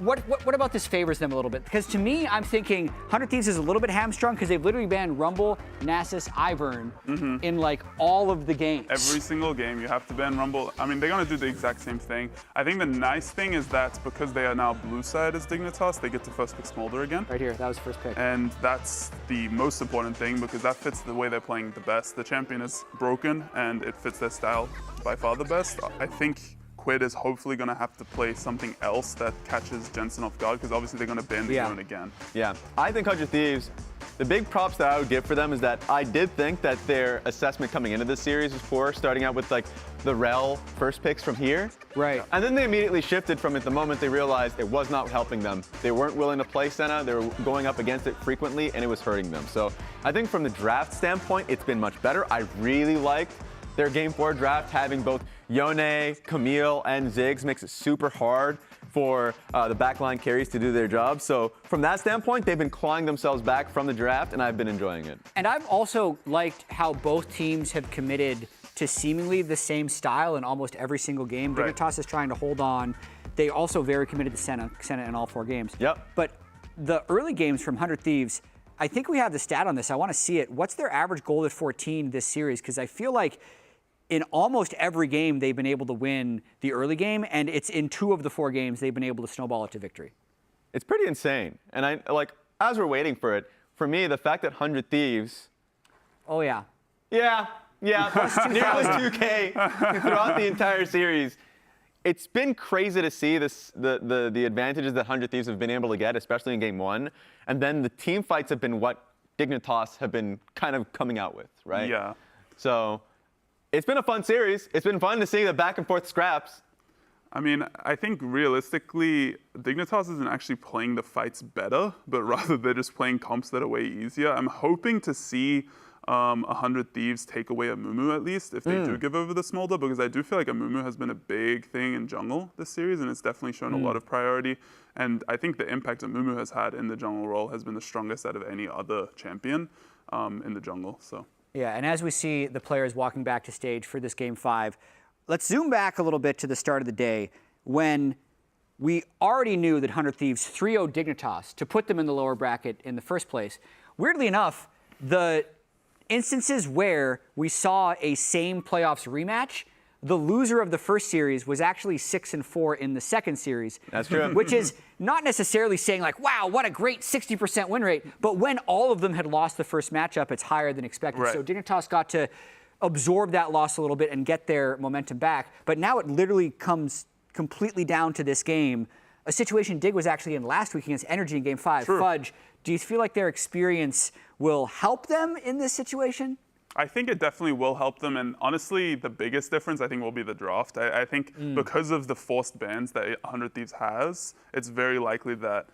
What about this favors them a little bit? Because to me, I'm thinking 100 Thieves is a little bit hamstrung because they've literally banned Rumble, Nasus, Ivern in like all of the games. Every single game, you have to ban Rumble. I mean, they're going to do the exact same thing. I think the nice thing is that because they are now blue side as Dignitas, they get to first pick Smolder again. Right here, that was first pick. And that's the most important thing because that fits the way they're playing the best. The champion is broken and it fits their style by far the best. I think Quid is hopefully going to have to play something else that catches Jensen off guard because obviously they're going to ban the zone again. Yeah, I think 100 Thieves, the big props that I would give for them is that I did think that their assessment coming into this series was poor, starting out with like the Rel first picks from here. Right. And then they immediately shifted from it the moment they realized it was not helping them. They weren't willing to play Senna, they were going up against it frequently, and it was hurting them. So I think from the draft standpoint, it's been much better. I really liked their Game 4 draft, having both Yone, Camille, and Ziggs makes it super hard for the backline carries to do their job. So from that standpoint, they've been clawing themselves back from the draft, and I've been enjoying it. And I've also liked how both teams have committed to seemingly the same style in almost every single game. Dignitas is trying to hold on. They also very committed to Senna in all 4 games. Yep. But the early games from 100 Thieves, I think we have the stat on this. I want to see it. What's their average goal at 14 this series? Because I feel like in almost every game, they've been able to win the early game, and it's in 2 of the 4 games they've been able to snowball it to victory. It's pretty insane. And as we're waiting for it, for me, the fact that 100 Thieves. Oh, yeah. Yeah. Nearly 2K throughout the entire series. It's been crazy to see the advantages that 100 Thieves have been able to get, especially in game 1. And then the team fights have been what Dignitas have been kind of coming out with, right? Yeah. So it's been a fun series. It's been fun to see the back and forth scraps. I mean, I think realistically, Dignitas isn't actually playing the fights better, but rather they're just playing comps that are way easier. I'm hoping to see 100 Thieves take away Amumu at least, if they do give over the Smolder, because I do feel like Amumu has been a big thing in jungle this series, and it's definitely shown a lot of priority. And I think the impact Amumu has had in the jungle role has been the strongest out of any other champion in the jungle. So. Yeah, and as we see the players walking back to stage for this Game 5, let's zoom back a little bit to the start of the day when we already knew that 100 Thieves 3-0 Dignitas to put them in the lower bracket in the first place. Weirdly enough, the instances where we saw a same playoffs rematch, the loser of the first series was actually 6-4 in the second series. That's true. Which is not necessarily saying like, wow, what a great 60% win rate. But when all of them had lost the first matchup, it's higher than expected. Right. So Dignitas got to absorb that loss a little bit and get their momentum back. But now it literally comes completely down to this game. A situation Dig was actually in last week against Energy in Game 5. True. Fudge, do you feel like their experience will help them in this situation? I think it definitely will help them, and honestly, the biggest difference I think will be the draft. I think because of the forced bans that 100 Thieves has, it's very likely that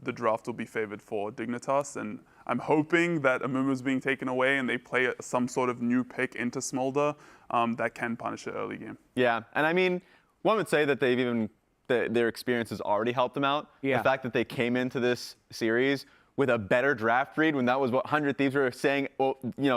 the draft will be favored for Dignitas, and I'm hoping that Amumu's being taken away and they play some sort of new pick into Smolder that can punish the early game. Yeah, and I mean, one would say that their experience has already helped them out. Yeah. The fact that they came into this series with a better draft read, when that was what 100 Thieves were saying,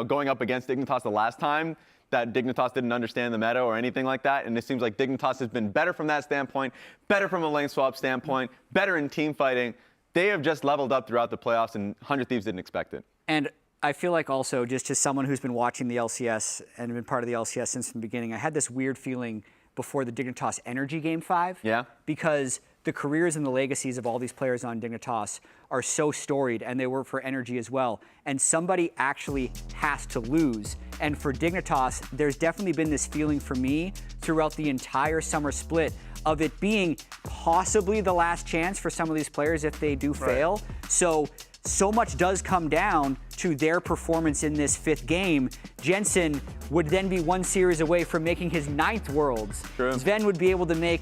going up against Dignitas the last time, that Dignitas didn't understand the meta or anything like that. And it seems like Dignitas has been better from that standpoint, better from a lane swap standpoint, better in team fighting. They have just leveled up throughout the playoffs, and 100 Thieves didn't expect it. And I feel like also, just as someone who's been watching the LCS and been part of the LCS since the beginning, I had this weird feeling before the Dignitas Energy Game 5. Yeah. Because the careers and the legacies of all these players on Dignitas are so storied, and they work for Energy as well. And somebody actually has to lose. And for Dignitas, there's definitely been this feeling for me throughout the entire summer split of it being possibly the last chance for some of these players if they do fail. So much does come down to their performance in this 5th game. Jensen would then be 1 series away from making his 9th Worlds. True. Sven would be able to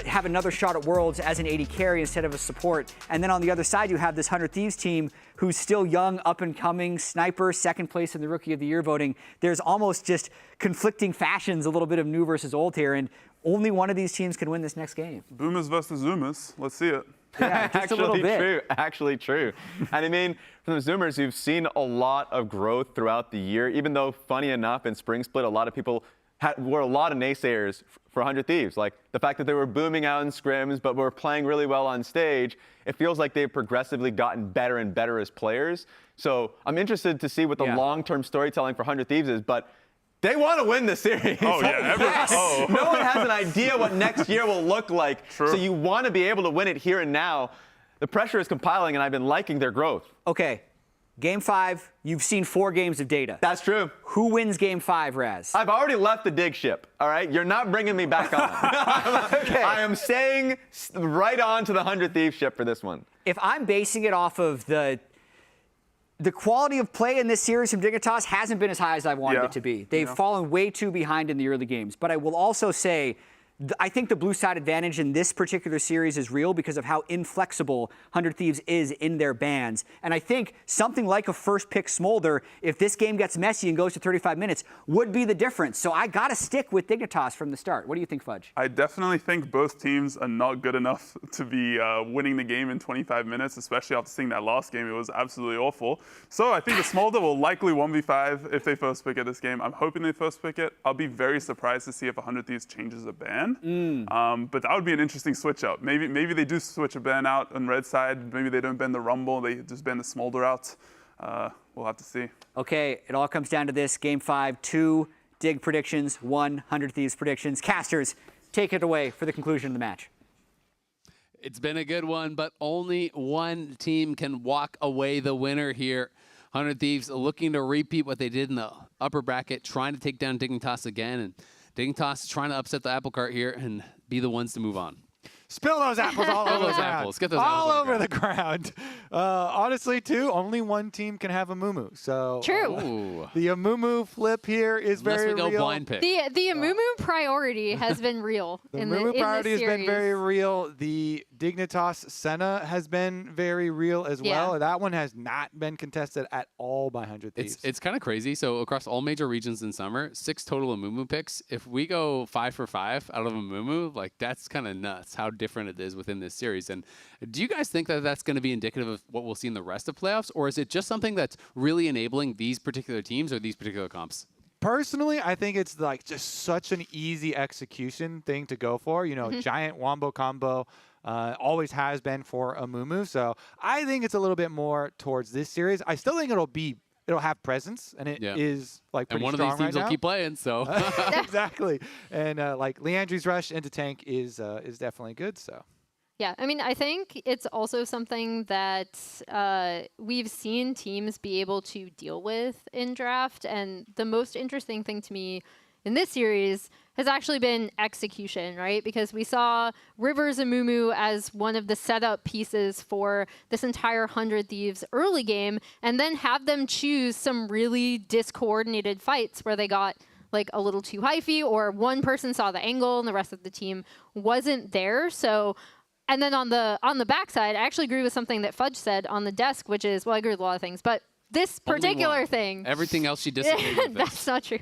have another shot at Worlds as an AD carry instead of a support. And then on the other side, you have this 100 Thieves team who's still young, up and coming, sniper, 2nd place in the Rookie of the Year voting. There's almost just conflicting fashions, a little bit of new versus old here, and only one of these teams can win this next game. Boomers versus Zoomers. Let's see it. Yeah, just a little bit. True. Actually true. And I mean, from the Zoomers, you've seen a lot of growth throughout the year, even though, funny enough, in Spring Split, a lot of people were a lot of naysayers for 100 Thieves. Like the fact that they were booming out in scrims, but were playing really well on stage. It feels like they've progressively gotten better and better as players. So I'm interested to see what the long-term storytelling for 100 Thieves is, but they want to win the series. Oh, yeah. No one has an idea what next year will look like. True. So you want to be able to win it here and now. The pressure is compiling, and I've been liking their growth. Okay. Game 5, you've seen 4 games of data. That's true. Who wins Game 5, Raz? I've already left the dig ship, all right? You're not bringing me back on. Okay. I am staying right on to the 100 Thieves ship for this one. If I'm basing it off of the quality of play in this series from Dignitas hasn't been as high as I wanted it to be. They've fallen way too behind in the early games. But I will also say, I think the blue side advantage in this particular series is real because of how inflexible 100 Thieves is in their bans. And I think something like a first pick Smolder, if this game gets messy and goes to 35 minutes, would be the difference. So I got to stick with Dignitas from the start. What do you think, Fudge? I definitely think both teams are not good enough to be winning the game in 25 minutes, especially after seeing that last game. It was absolutely awful. So I think the Smolder will likely 1v5 if they first pick it this game. I'm hoping they first pick it. I'll be very surprised to see if 100 Thieves changes a ban. But that would be an interesting switch out. Maybe they do switch a ban out on red side. Maybe they don't ban the Rumble. They just ban the Smolder out. We'll have to see. Okay, it all comes down to this. Game 5, 2 Dig predictions, 1 100 Thieves predictions. Casters, take it away for the conclusion of the match. It's been a good one, but only one team can walk away the winner here. 100 Thieves looking to repeat what they did in the upper bracket, trying to take down Dignitas again. And Dignitas is trying to upset the apple cart here and be the ones to move on. Spill those apples all over the ground. Apples. Get those all apples over the ground. Honestly, too, only one team can have a Moo. So True. The Amumu flip here is Unless very we go real. blind pick. The Amumu priority has been real. The in Amumu this priority has been series. very real. The Dignitas Senna has been very real as well. Yeah. That one has not been contested at all by 100 Thieves. It's kind of crazy. So across all major regions in summer, 6 total Amumu picks. If we go 5 for 5 out of Amumu, like that's kind of nuts how different it is within this series. And do you guys think that that's going to be indicative of what we'll see in the rest of playoffs, or is it just something that's really enabling these particular teams or these particular comps? Personally, I think it's like just such an easy execution thing to go for. You know, giant wombo combo always has been for Amumu. So I think it's a little bit more towards this series. I still think it'll have presence, and it is like pretty and one of strong these teams right will now. keep playing. So exactly, and like Leandri's rush into tank is definitely good. So. Yeah, I mean, I think it's also something that we've seen teams be able to deal with in draft. And the most interesting thing to me in this series has actually been execution, right? Because we saw Rivers and Mumu as one of the setup pieces for this entire 100 Thieves early game, and then have them choose some really discoordinated fights where they got like a little too hyphy, or one person saw the angle and the rest of the team wasn't there. So. And then on the backside, I actually agree with something that Fudge said on the desk, which is, well, I agree with a lot of things, but this particular thing. Everything else she disagreed with. That's not true.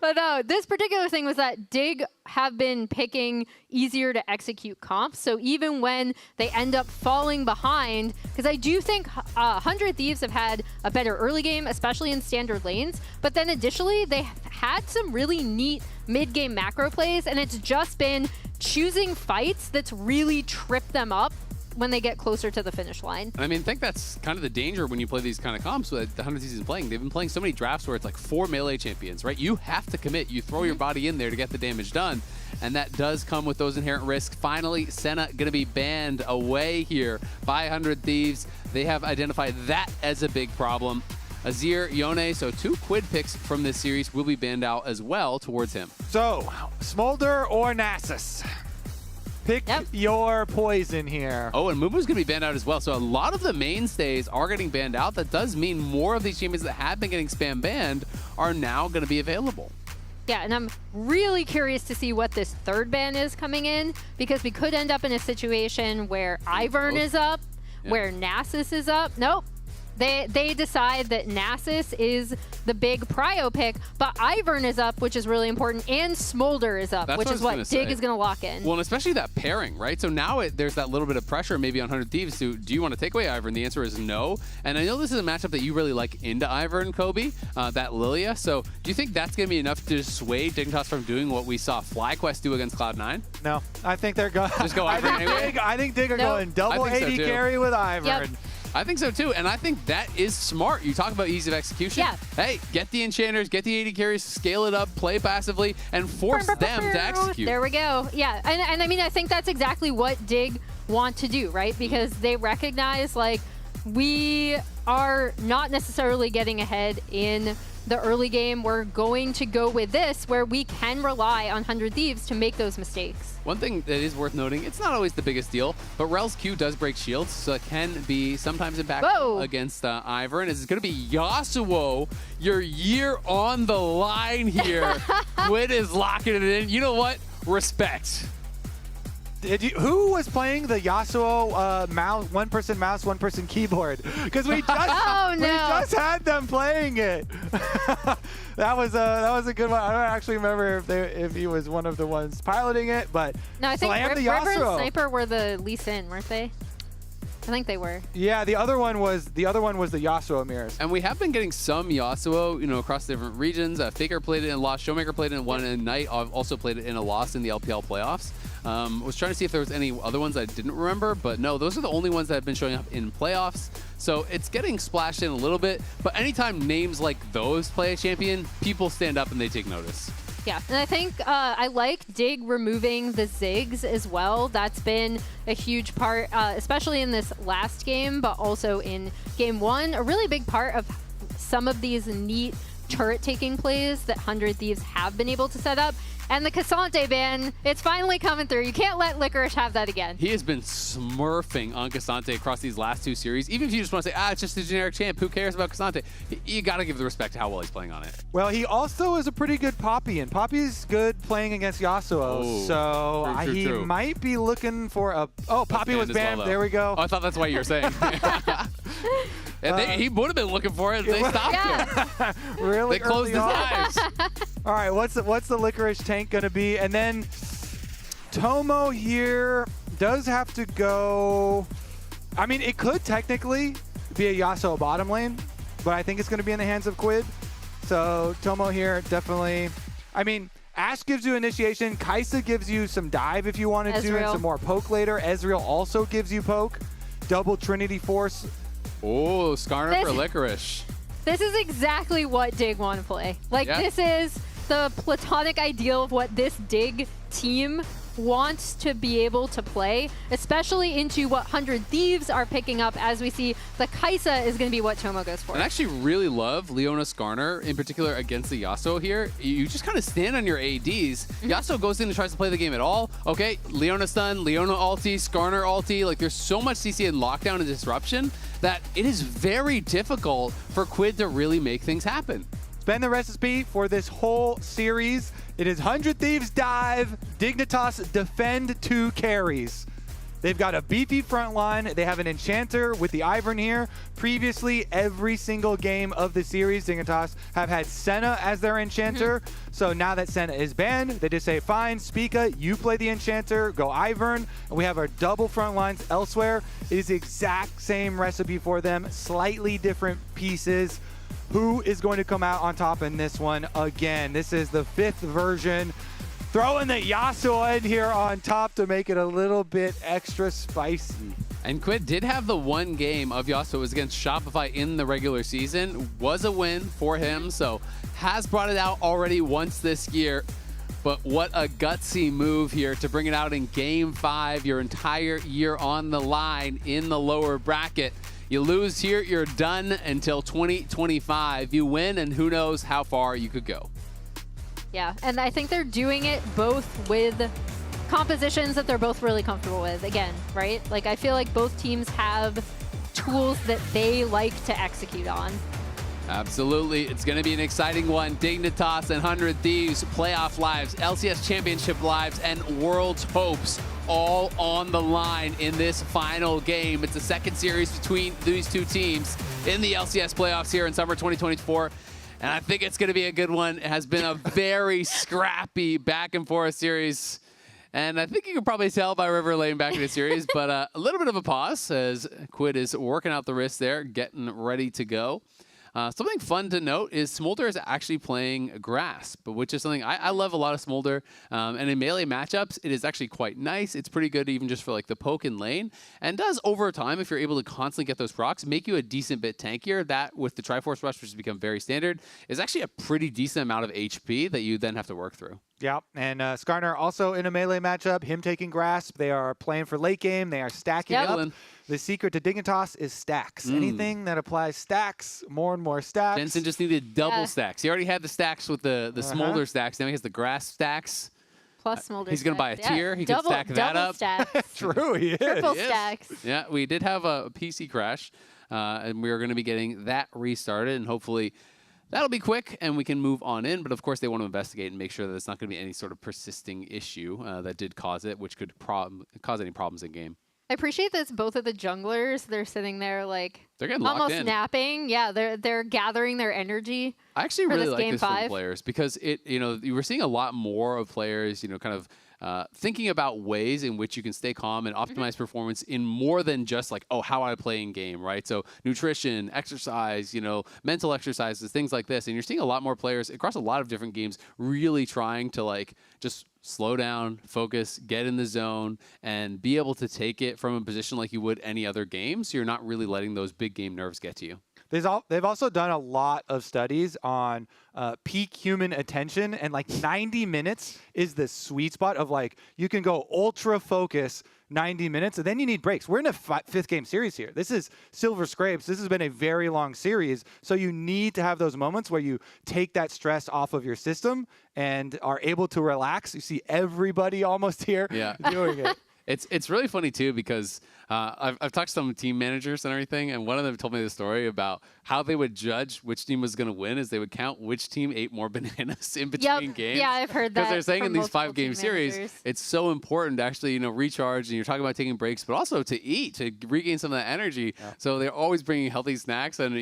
But no, this particular thing was that Dig have been picking easier to execute comps. So even when they end up falling behind, because I do think 100 Thieves have had a better early game, especially in standard lanes. But then additionally, they had some really neat mid-game macro plays, and it's just been choosing fights that's really tripped them up when they get closer to the finish line. I mean, I think that's kind of the danger when you play these kind of comps that the 100 Thieves is playing. They've been playing so many drafts where it's like 4 melee champions, right? You have to commit. You throw your body in there to get the damage done, and that does come with those inherent risks. Finally, Senna going to be banned away here by 100 Thieves. They have identified that as a big problem. Azir, Yone, so 2 Quid picks from this series will be banned out as well towards him. So, Smolder or Nasus? Pick your poison here. Oh, and Mumu's going to be banned out as well. So a lot of the mainstays are getting banned out. That does mean more of these champions that have been getting spam banned are now going to be available. Yeah, and I'm really curious to see what this third ban is coming in, because we could end up in a situation where Ivern is up, where Nasus is up. Nope. They decide that Nasus is the big prio pick, but Ivern is up, which is really important, and Smolder is up, which is what Dig is going to lock in. Well, and especially that pairing, right? So now there's that little bit of pressure maybe on 100 Thieves to, do you want to take away Ivern? The answer is no. And I know this is a matchup that you really like into Ivern, Kobe, that Lilia. So do you think that's going to be enough to dissuade Dignitas from doing what we saw FlyQuest do against Cloud9? No, I think they're going. Just go Ivern anyway? I think Dig are going double AD carry with Ivern. Yep. I think so too, and I think that is smart. You talk about ease of execution. Yeah. Hey, get the enchanters, get the AD carries, scale it up, play passively, and force them to execute. There we go. Yeah, and I mean, I think that's exactly what Dig want to do, right? Because they recognize, like, we are not necessarily getting ahead in the early game. We're going to go with this, where we can rely on 100 Thieves to make those mistakes. One thing that is worth noting, it's not always the biggest deal, but Rel's Q does break shields, so it can be sometimes impactful against Ivern. It's going to be Yasuo, your year on the line here. Quid is locking it in. You know what? Respect. Who was playing the Yasuo mouse, one-person mouse, one-person keyboard? Because we just we just had them playing it. that was a good one. I don't actually remember if he was one of the ones piloting it, but no, I think River and Sniper were the Lee Sin, weren't they? I think they were. Yeah, the other one was the Yasuo mirrors. And we have been getting some Yasuo, across different regions. Faker played it in Lost, Showmaker played it in one, and Knight also played it in a loss in the LPL playoffs. Was trying to see if there was any other ones I didn't remember, but no, those are the only ones that have been showing up in playoffs. So it's getting splashed in a little bit, but anytime names like those play a champion, people stand up and they take notice. Yeah, and I think I like Dig removing the Ziggs as well. That's been a huge part, especially in this last game, but also in game 1. A really big part of some of these neat turret-taking plays that 100 Thieves have been able to set up. And the Cassante ban, it's finally coming through. You can't let Licorice have that again. He has been smurfing on Cassante across these last 2 series. Even if you just want to say, it's just a generic champ, who cares about Cassante? You got to give the respect to how well he's playing on it. Well, he also is a pretty good Poppy, and Poppy's good playing against Yasuo. So he might be looking for a... Oh, Poppy was banned. There we go. Oh, I thought that's what you were saying. And he would have been looking for it. They stopped him. Really? They closed his eyes. All right, what's the Licorice tank going to be? And then Tomo here does have to go... I mean, it could technically be a Yasuo bottom lane, but I think it's going to be in the hands of Quid. So Tomo here definitely... I mean, Ashe gives you initiation. Kaisa gives you some dive if you wanted to, and some more poke later. Ezreal also gives you poke. Double Trinity Force. Oh, Skarner for Licorice. This is exactly what Dig want to play. Like, this is the platonic ideal of what this Dig team wants to be able to play, especially into what 100 Thieves are picking up, as we see the Kaisa is going to be what Tomo goes for. And I actually really love Leona Skarner, in particular against the Yasuo here. You just kind of stand on your ADs. Yasuo goes in and tries to play the game at all. Okay, Leona stun, Leona ulti, Skarner ulti. Like, there's so much CC in lockdown and disruption that it is very difficult for Quid to really make things happen. It's been the recipe for this whole series. It is 100 Thieves dive, Dignitas defend 2 carries. They've got a beefy front line. They have an enchanter with the Ivern here. Previously, every single game of the series, Dignitas have had Senna as their enchanter. So now that Senna is banned, they just say, fine, Spica, you play the enchanter, go Ivern. And we have our double front lines elsewhere. It is the exact same recipe for them, slightly different pieces. Who is going to come out on top in this one again? This is the 5th version. Throwing the Yasuo in here on top to make it a little bit extra spicy. And Quid did have the one game of Yasuo. It was against Shopify in the regular season. Was a win for him, so has brought it out already once this year. But what a gutsy move here to bring it out in Game 5, your entire year on the line in the lower bracket. You lose here, you're done until 2025. You win, and who knows how far you could go. Yeah, and I think they're doing it both with compositions that they're both really comfortable with, again, right? Like, I feel like both teams have tools that they like to execute on. Absolutely. It's going to be an exciting one. Dignitas and 100 Thieves, playoff lives, LCS Championship lives, and World's hopes all on the line in this final game. It's the second series between these two teams in the LCS playoffs here in summer 2024. And I think it's going to be a good one. It has been a very scrappy back and forth series. And I think you can probably tell by River Lane back in the series, but a little bit of a pause as Quid is working out the wrist there, getting ready to go. Something fun to note is Smolder is actually playing Grasp, which is something I love a lot of Smolder. And in melee matchups, it is actually quite nice. It's pretty good even just for like the poke and lane. And does over time, if you're able to constantly get those procs, make you a decent bit tankier. That with the Triforce Rush, which has become very standard, is actually a pretty decent amount of HP that you then have to work through. Yeah, and Skarner also in a melee matchup, him taking Grasp. They are playing for late game. They are stacking up. The secret to Dignitas is stacks. Anything that applies stacks, more and more stacks. Jensen just needed double stacks. He already had the stacks with the Smolder stacks. Now he has the Grasp stacks. Plus Smolder He's going to buy a tier. He can stack that up. Stacks. True, he is. Triple stacks. Yeah, we did have a PC crash, and we are going to be getting that restarted, and hopefully that'll be quick and we can move on in. But of course, they want to investigate and make sure that it's not going to be any sort of persisting issue that did cause it, which could cause any problems in game. I appreciate this. Both of the junglers, they're sitting there like they're getting locked almost in. Napping. Yeah, they're gathering their energy. I actually really like this Game from players because you were seeing a lot more of players, kind of thinking about ways in which you can stay calm and optimize performance in more than just like, oh, how I play in game, right? So nutrition, exercise, mental exercises, things like this. And you're seeing a lot more players across a lot of different games really trying to like just slow down, focus, get in the zone, and be able to take it from a position like you would any other game. So you're not really letting those big game nerves get to you. They've also done a lot of studies on peak human attention, and like 90 minutes is the sweet spot of like, you can go ultra focus 90 minutes, and then you need breaks. We're in a fifth game series here. This is Silver Scrapes. This has been a very long series, so you need to have those moments where you take that stress off of your system and are able to relax. You see everybody almost here doing it. It's really funny too because I've talked to some team managers and everything, and one of them told me the story about how they would judge which team was going to win is they would count which team ate more bananas in between games. Yeah, I've heard that. Because they're saying in these 5-game series, series, it's so important to actually recharge, and you're talking about taking breaks, but also to eat, to regain some of that energy. Yeah. So they're always bringing healthy snacks, and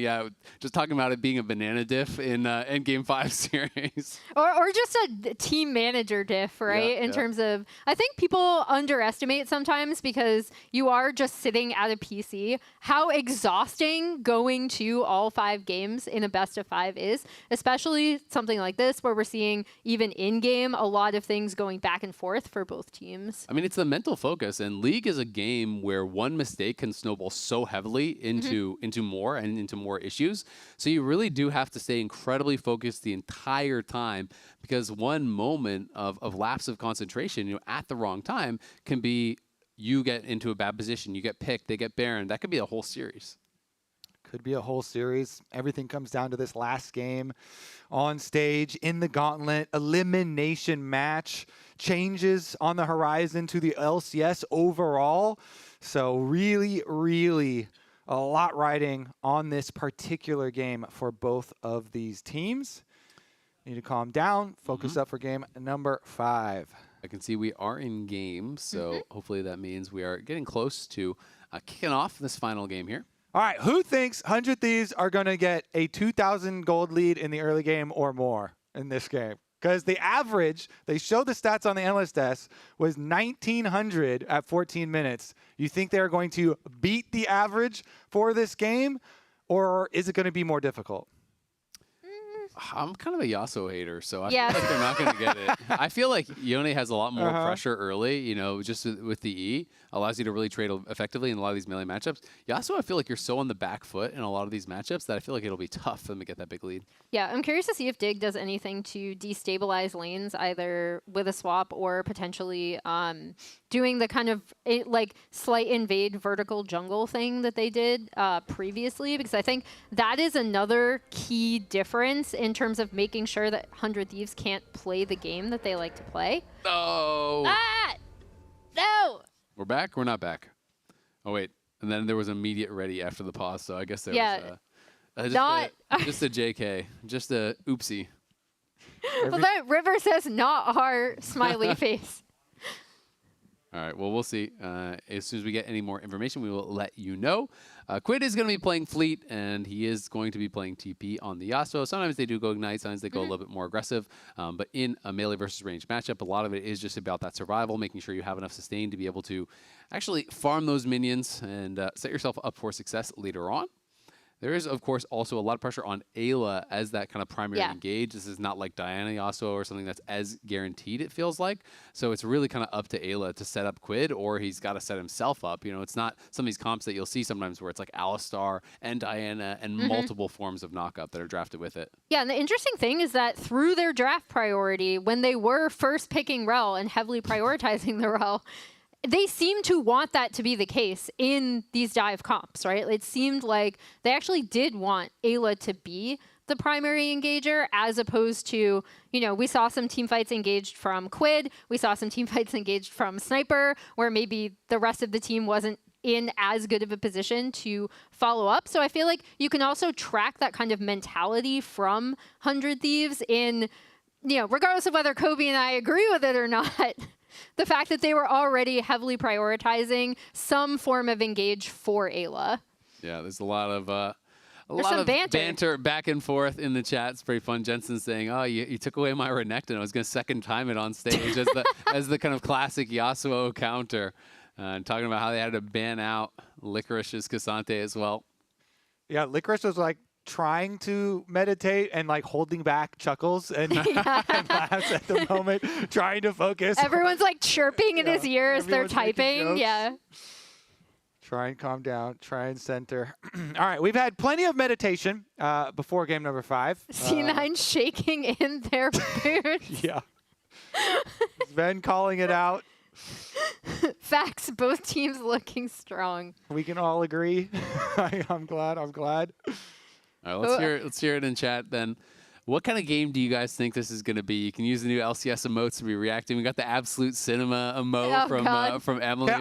just talking about it being a banana diff in Game 5 series. Or just a team manager diff, right? In terms of, I think people underestimate sometimes because you are just sitting at a PC, how exhausting going to all 5 games in a best of 5 is, especially something like this where we're seeing even in game a lot of things going back and forth for both teams. I mean, it's the mental focus, and League is a game where one mistake can snowball so heavily into more issues. So you really do have to stay incredibly focused the entire time, because one moment of lapse of concentration, at the wrong time can be you get into a bad position, you get picked, they get Baron. That could be a whole series. Could be a whole series. Everything comes down to this last game on stage in the Gauntlet. Elimination match. Changes on the horizon to the LCS overall. So really, really a lot riding on this particular game for both of these teams. Need to calm down. Focus up for game number 5. I can see we are in game, so hopefully that means we are getting close to kicking off this final game here. All right, who thinks 100 Thieves are going to get a 2,000 gold lead in the early game or more in this game? Because the average, they showed the stats on the analyst desk, was 1,900 at 14 minutes. You think they're going to beat the average for this game, or is it going to be more difficult? I'm kind of a Yasuo hater, so I Yeah. feel like they're not going to get it. I feel like Yone has a lot more Uh-huh. pressure early, you know, just with the E. Allows you to really trade effectively in a lot of these melee matchups. Yasuo, I feel like you're so on the back foot in a lot of these matchups that I feel like it'll be tough for them to get that big lead. Yeah, I'm curious to see if Dig does anything to destabilize lanes, either with a swap or potentially doing the kind of like slight invade vertical jungle thing that they did previously, because I think that is another key difference in terms of making sure that 100 Thieves can't play the game that they like to play. Oh! Ah! No! We're back? We're not back. Oh, wait. And then there was immediate ready after the pause, so I guess there was just a JK. Just a oopsie. Well, that River says not our smiley face. All right, well, we'll see. As soon as we get any more information, we will let you know. Quid is going to be playing Fleet, and he is going to be playing TP on the Yasuo. Sometimes they do go Ignite, sometimes they go a little bit more aggressive. But in a melee versus range matchup, a lot of it is just about that survival, making sure you have enough sustain to be able to actually farm those minions and set yourself up for success later on. There is, of course, also a lot of pressure on Ayla as that kind of primary engage. This is not like Diana Yasuo or something that's as guaranteed, it feels like. So it's really kind of up to Ayla to set up Quid, or he's got to set himself up. You know, it's not some of these comps that you'll see sometimes where it's like Alistar and Diana and multiple forms of knockup that are drafted with it. Yeah, and the interesting thing is that through their draft priority, when they were first picking Rel and heavily prioritizing the Rel, they seem to want that to be the case in these dive comps, right? It seemed like they actually did want Ayla to be the primary engager, as opposed to, you know, we saw some team fights engaged from Quid, we saw some team fights engaged from Sniper, where maybe the rest of the team wasn't in as good of a position to follow up. So I feel like you can also track that kind of mentality from 100 Thieves in, you know, regardless of whether Kobe and I agree with it or not. The fact that they were already heavily prioritizing some form of engage for Ayla. Yeah, there's a lot of banter back and forth in the chat. It's pretty fun. Jensen saying, "Oh, you took away my Renekton. I was going to second time it on stage as the kind of classic Yasuo counter." And talking about how they had to ban out Licorice's Cassante as well. Yeah, Licorice was like trying to meditate and like holding back chuckles and, and laughs at the moment, trying to focus. Everyone's like chirping in his ear as they're typing. Yeah. Try and calm down. Try and center. All right, we've had plenty of meditation before game number 5. C9 shaking in their boots. Yeah. Sven calling it out. Facts, both teams looking strong. We can all agree. I'm glad. All right, let's hear it in chat then. What kind of game do you guys think this is going to be? You can use the new LCS emotes to be reacting. We got the Absolute Cinema emote from Emily.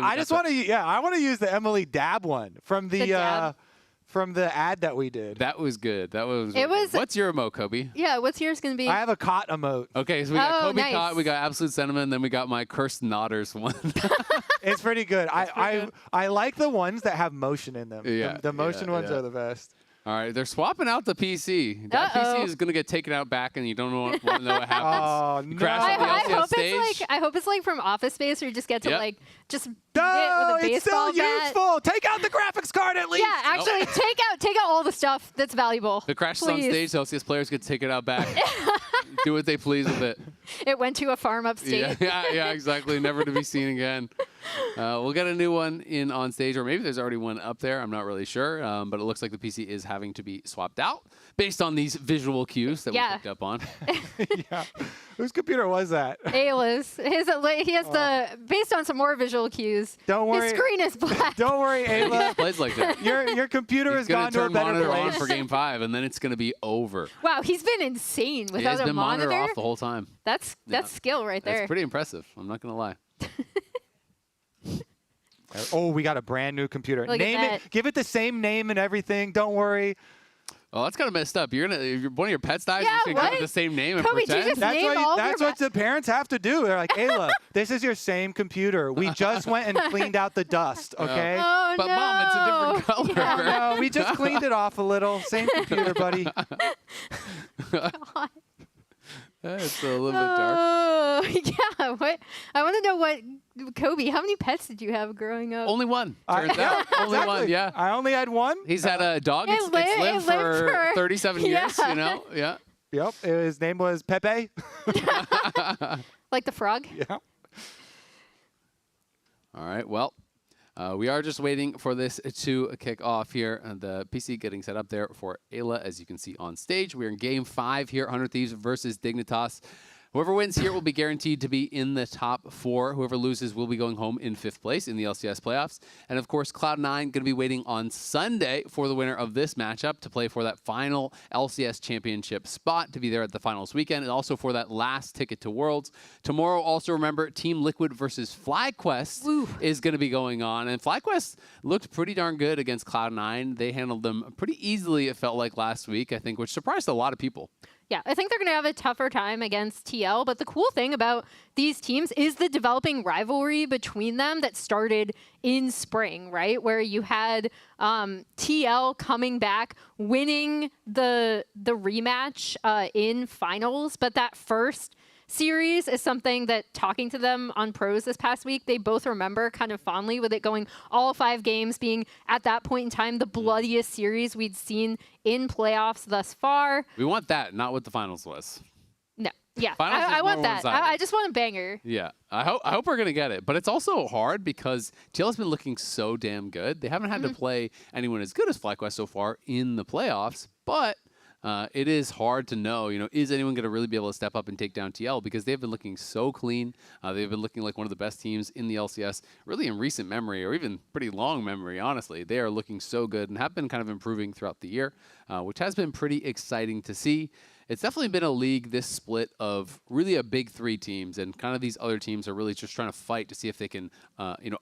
Yeah, I want to use the Emily Dab one from the ad that we did. That was good. What's your emote, Kobe? Yeah, what's yours going to be? I have a cot emote. Okay, so we got Kobe cot, we got Absolute Cinema, and then we got my Cursed Nodders one. It's pretty good. I like the ones that have motion in them. Yeah, the motion ones are the best. All right, they're swapping out the PC. That PC is going to get taken out back, and you don't want to know what happens. Oh, you crash on the LCS stage. I hope it's like from Office Space, where you just get to just beat it with a baseball it's still bat. useful. Take out the graphics card at least. Yeah, actually, take out all the stuff that's valuable. The crash is on stage. LCS players get to take it out back. Do what they please with it. It went to a farm upstate. Yeah, exactly. Never to be seen again. We'll get a new one in on stage, or maybe there's already one up there. I'm not really sure, but it looks like the PC is having to be swapped out based on these visual cues that we picked up on. Yeah. Whose computer was that? Ayla's. He has based on some more visual cues. Don't worry. His screen is black. Don't worry, Ayla. Plays like that. Your computer has gone to a better monitor place. on for game 5, and then it's going to be over. Wow, he's been insane without He's been a monitor. monitor off the whole time. That's skill right there. That's pretty impressive. I'm not going to lie. Oh, we got a brand new computer. Look Name at it. Give it the same name and everything. Don't worry. Oh, that's kind of messed up. One of your pets dies, Yeah, you can give what? it the same name and Kobe, pretend? That's what the parents have to do. They're like, Ayla, this is your same computer. We just went and cleaned out the dust, okay? Oh, but no. Mom, it's a different color. No, we just cleaned it off a little. Same computer, buddy. It's a little bit dark. Oh, yeah. What? I want to know what, Kobe, how many pets did you have growing up? Only one, turns out. Only one, yeah. I only had one. He's had a dog. It's lived for 37 years, you know? Yeah. Yep, his name was Pepe. Like the frog? Yeah. All right, well, we are just waiting for this to kick off here. The PC getting set up there for Ayla, as you can see on stage. We're in Game 5 here, 100 Thieves versus Dignitas. Whoever wins here will be guaranteed to be in the top 4. Whoever loses will be going home in 5th place in the LCS playoffs. And of course, Cloud9 going to be waiting on Sunday for the winner of this matchup to play for that final LCS championship spot, to be there at the finals weekend, and also for that last ticket to Worlds. Tomorrow, also remember, Team Liquid versus FlyQuest is going to be going on. And FlyQuest looked pretty darn good against Cloud9. They handled them pretty easily, it felt like, last week, I think, which surprised a lot of people. Yeah, I think they're going to have a tougher time against TL, but the cool thing about these teams is the developing rivalry between them that started in spring, right? Where you had TL coming back, winning the rematch in finals, but that first series is something that, talking to them on pros this past week, they both remember kind of fondly, with it going all 5 games, being at that point in time the bloodiest series we'd seen in playoffs thus far. We want that, not what the finals was. No, yeah, Finals I is want more that. one-sided. I just want a banger. Yeah, I hope we're going to get it. But it's also hard because TL's been looking so damn good. They haven't had to play anyone as good as FlyQuest so far in the playoffs, but it is hard to know, is anyone going to really be able to step up and take down TL, because they've been looking so clean. They've been looking like one of the best teams in the LCS, really in recent memory, or even pretty long memory, honestly. They are looking so good and have been kind of improving throughout the year, which has been pretty exciting to see. It's definitely been a league, this split of really a big 3 teams, and kind of these other teams are really just trying to fight to see if they can,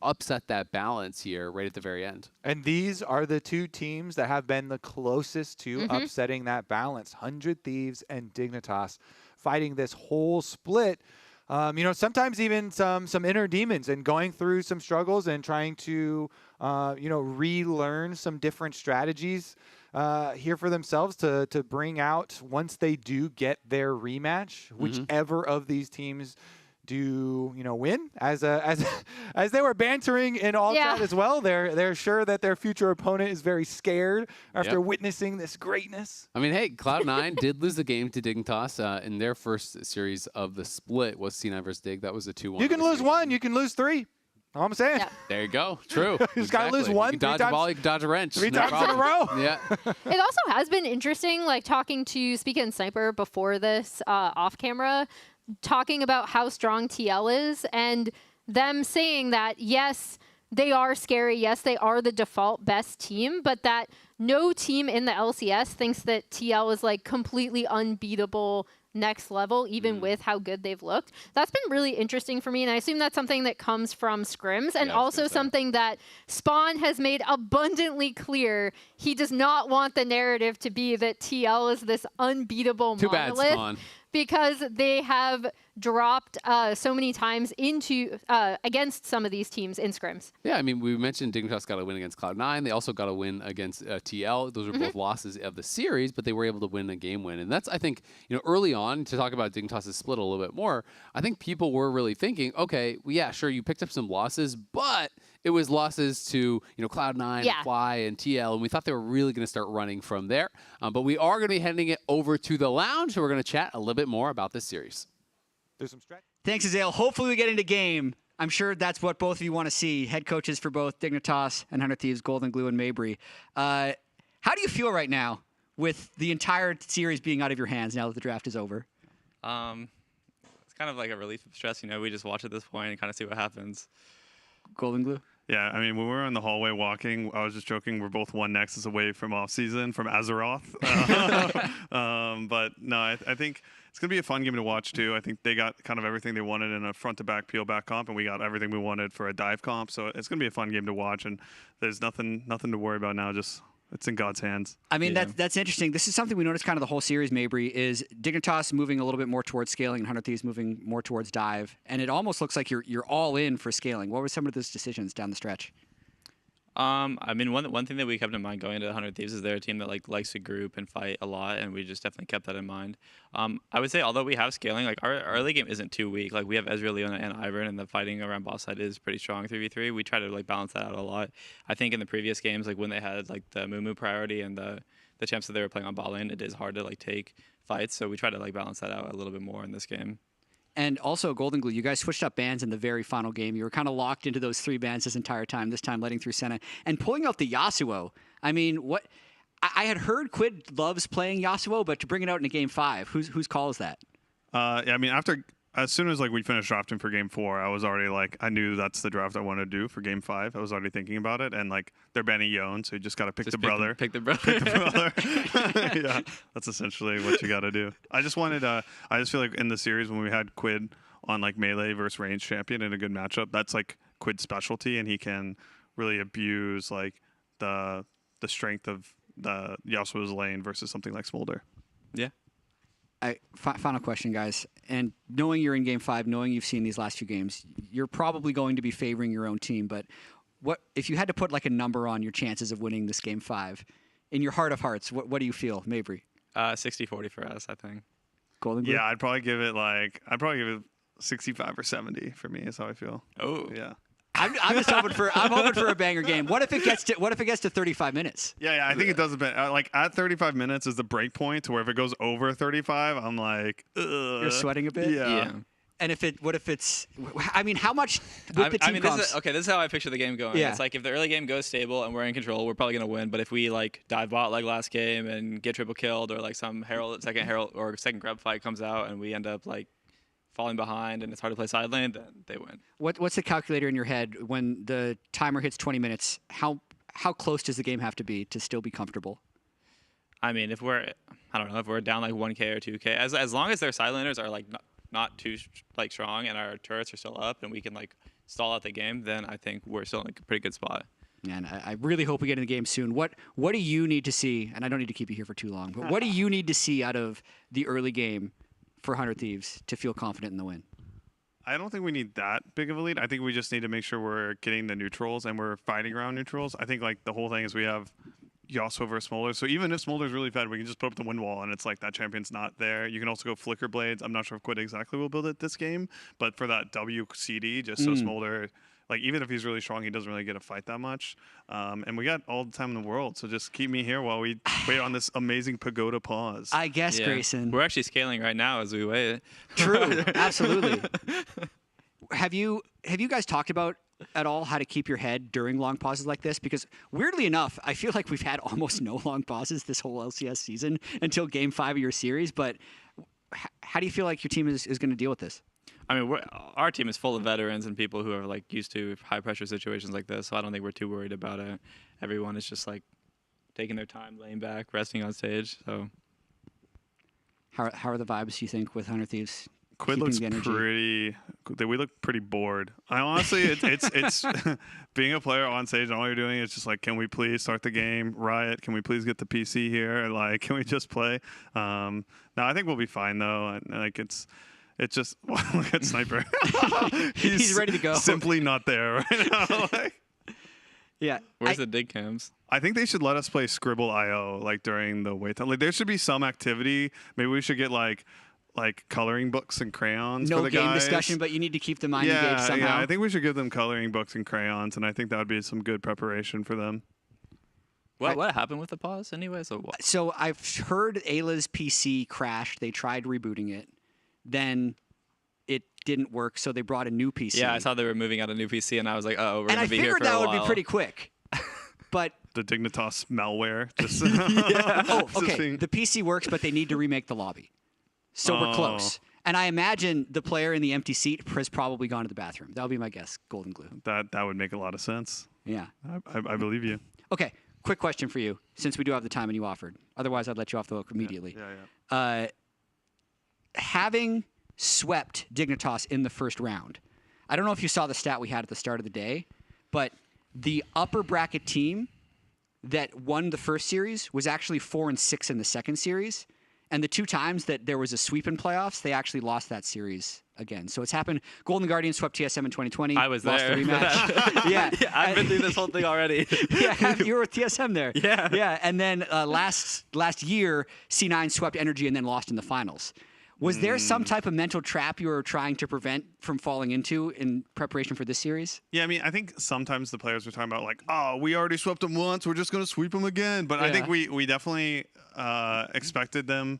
upset that balance here right at the very end. And these are the 2 teams that have been the closest to upsetting that balance. 100 Thieves and Dignitas fighting this whole split. Sometimes even some inner demons, and going through some struggles and trying to, relearn some different strategies here for themselves to bring out, once they do get their rematch, whichever of these teams do win. As they were bantering in all chat as well, they're sure that their future opponent is very scared after witnessing this greatness. I mean, hey, Cloud9 did lose the game to Dignitas in their first series of the split. Was C9 versus Dig. That was a 2-1. You can lose 1, you can lose 3. All I'm saying. Yeah. There you go. True. You just got to lose 1. You can dodge a ball, you can dodge a wrench. 3 times in a row. Yeah. It also has been interesting, like talking to Speaker and Sniper before this off camera, talking about how strong TL is, and them saying that, yes, they are scary. Yes, they are the default best team, but that no team in the LCS thinks that TL is like completely unbeatable next level, even with how good they've looked. That's been really interesting for me, and I assume that's something that comes from scrims, and also something that Spawn has made abundantly clear. He does not want the narrative to be that TL is this unbeatable Too bad, monolith, Spawn. because they have dropped so many times into against some of these teams in scrims. Yeah, I mean, we mentioned Dignitas got a win against Cloud9. They also got a win against TL. Those are both losses of the series, but they were able to win a game win. And that's, I think, early on, to talk about Dignitas' split a little bit more, I think people were really thinking, okay, well, yeah, sure, you picked up some losses, but it was losses to, Cloud9, and Fly, and TL, and we thought they were really going to start running from there. But we are going to be heading it over to the lounge, so we're going to chat a little bit more about this series. There's some stretch. Thanks, Azale. Hopefully we get into game. I'm sure that's what both of you want to see. Head coaches for both Dignitas and 100 Thieves, Golden Glue and Mabry. How do you feel right now with the entire series being out of your hands now that the draft is over? It's kind of like a relief of stress. We just watch at this point and kind of see what happens. Golden Glue? Yeah, I mean, when we were in the hallway walking, I was just joking, we're both one Nexus away from off-season, from Azeroth. But no, I think it's going to be a fun game to watch, too. I think they got kind of everything they wanted in a front-to-back, peel-back comp, and we got everything we wanted for a dive comp. So it's going to be a fun game to watch, and there's nothing to worry about now, just it's in God's hands. I mean, that's interesting. This is something we noticed kind of the whole series, Mabry, is Dignitas moving a little bit more towards scaling and 100 Thieves moving more towards dive. And it almost looks like you're all in for scaling. What were some of those decisions down the stretch? I mean, one thing that we kept in mind going into 100 Thieves is they're a team that likes to group and fight a lot, and we just definitely kept that in mind. I would say, although we have scaling, our early game isn't too weak. We have Ezreal, Leona, and Ivern, and the fighting around boss side is pretty strong 3v3. We try to balance that out a lot. I think in the previous games, when they had the Mumu priority and the the champs that they were playing on bot lane, it is hard to like take fights. So we try to like balance that out a little bit more in this game. And also, Golden Glue, you guys switched up bans in the very final game. You were kind of locked into those 3 bans this entire time, this time letting through Senna. And pulling out the Yasuo, I mean, what? I had heard Quid loves playing Yasuo, but to bring it out in a game 5, whose call is that? Yeah, I mean, as soon as like we finished drafting for game 4, I was already like, I knew that's the draft I wanted to do for game 5. I was already thinking about it, and like they're banning Yon, so you just got to pick the brother. Pick the brother. Pick the brother. Yeah, that's essentially what you got to do. I just feel like in the series when we had Quid on like melee versus range champion in a good matchup, that's like Quid's specialty, and he can really abuse like the strength of the Yasuo's lane versus something like Smolder. Yeah. Final question, guys. And knowing you're in game 5, knowing you've seen these last few games, you're probably going to be favoring your own team. But what if you had to put like a number on your chances of winning this game 5? In your heart of hearts, what do you feel, Mabry? 60-40 for us, I think. Golden Glue? Yeah, I'd probably give it 65 or 70 for me. Is how I feel. Oh, yeah. I'm just hoping for a banger game. What if it gets to 35 minutes? Yeah, I think it does a bit. Like at 35 minutes is the break point to where if it goes over 35, I'm like, ugh. You're sweating a bit. Yeah. And what if it's? I mean, how much with the team comps? This is how I picture the game going. Yeah. It's like if the early game goes stable and we're in control, we're probably gonna win. But if we like dive bot like last game and get triple killed, or like some second grab fight comes out and we end up like falling behind and it's hard to play side lane, then they win. What's the calculator in your head when the timer hits 20 minutes? How close does the game have to be to still be comfortable? I mean, if we're down like 1K or 2K, as long as their side laners are like not too like strong and our turrets are still up and we can like stall out the game, then I think we're still in like a pretty good spot. Man, I really hope we get in the game soon. What do you need to see? And I don't need to keep you here for too long, but what do you need to see out of the early game for 100 Thieves to feel confident in the win? I don't think we need that big of a lead. I think we just need to make sure we're getting the neutrals and we're fighting around neutrals. I think like the whole thing is we have Yasuo versus Smolder. So even if Smolder's really fed, we can just put up the wind wall and it's like that champion's not there. You can also go Flicker Blades. I'm not sure if Quid exactly will build it this game, but for that WCD, just so Smolder, like even if he's really strong, he doesn't really get to fight that much. And we got all the time in the world, so just keep me here while we wait on this amazing pagoda pause. I guess, Grayson. We're actually scaling right now as we wait. True, absolutely. Have you guys talked about at all how to keep your head during long pauses like this? Because weirdly enough, I feel like we've had almost no long pauses this whole LCS season until game 5 of your series. But how do you feel like your team is going to deal with this? I mean, our team is full of veterans and people who are like used to high pressure situations like this, so I don't think we're too worried about it. Everyone is just like taking their time, laying back, resting on stage. So, how are the vibes, you think, with 100 Thieves? Quid looks pretty. We look pretty bored. I honestly, it's being a player on stage and all you're doing is just like, can we please start the game? Riot, can we please get the PC here? Like, can we just play? No, I think we'll be fine though. And like it's just look at Sniper. He's ready to go. Simply not there right now. Like, yeah. Where's the dig cams? I think they should let us play Scribble.io like during the wait time. Like there should be some activity. Maybe we should get like coloring books and crayons for the guys. No game discussion, but you need to keep the mind engaged somehow. Yeah, I think we should give them coloring books and crayons, and I think that would be some good preparation for them. What happened with the pause anyway? So I've heard Ayla's PC crashed. They tried rebooting it. Then it didn't work, so they brought a new PC. Yeah, I saw they were moving out a new PC, and I was like, oh, we're going to be here for a while. And I figured that would be pretty quick. But the Dignitas malware. Just yeah. Oh, okay. The PC works, but they need to remake the lobby. So we're close. And I imagine the player in the empty seat has probably gone to the bathroom. That would be my guess, Golden Glue. That would make a lot of sense. Yeah. I believe you. Okay, quick question for you, since we do have the time and you offered. Otherwise, I'd let you off the hook immediately. Yeah. Having swept Dignitas in the first round, I don't know if you saw the stat we had at the start of the day, but the upper bracket team that won the first series was actually 4-6 in the second series. And the 2 times that there was a sweep in playoffs, they actually lost that series again. So it's happened. Golden Guardian swept TSM in 2020. I was lost there. The rematch. Yeah. I've been through this whole thing already. Yeah, you were with TSM there. Yeah. Yeah, and then last year, C9 swept Energy and then lost in the finals. Was there some type of mental trap you were trying to prevent from falling into in preparation for this series? Yeah, I mean, I think sometimes the players were talking about like, oh, we already swept them once, we're just going to sweep them again. But I think we definitely expected them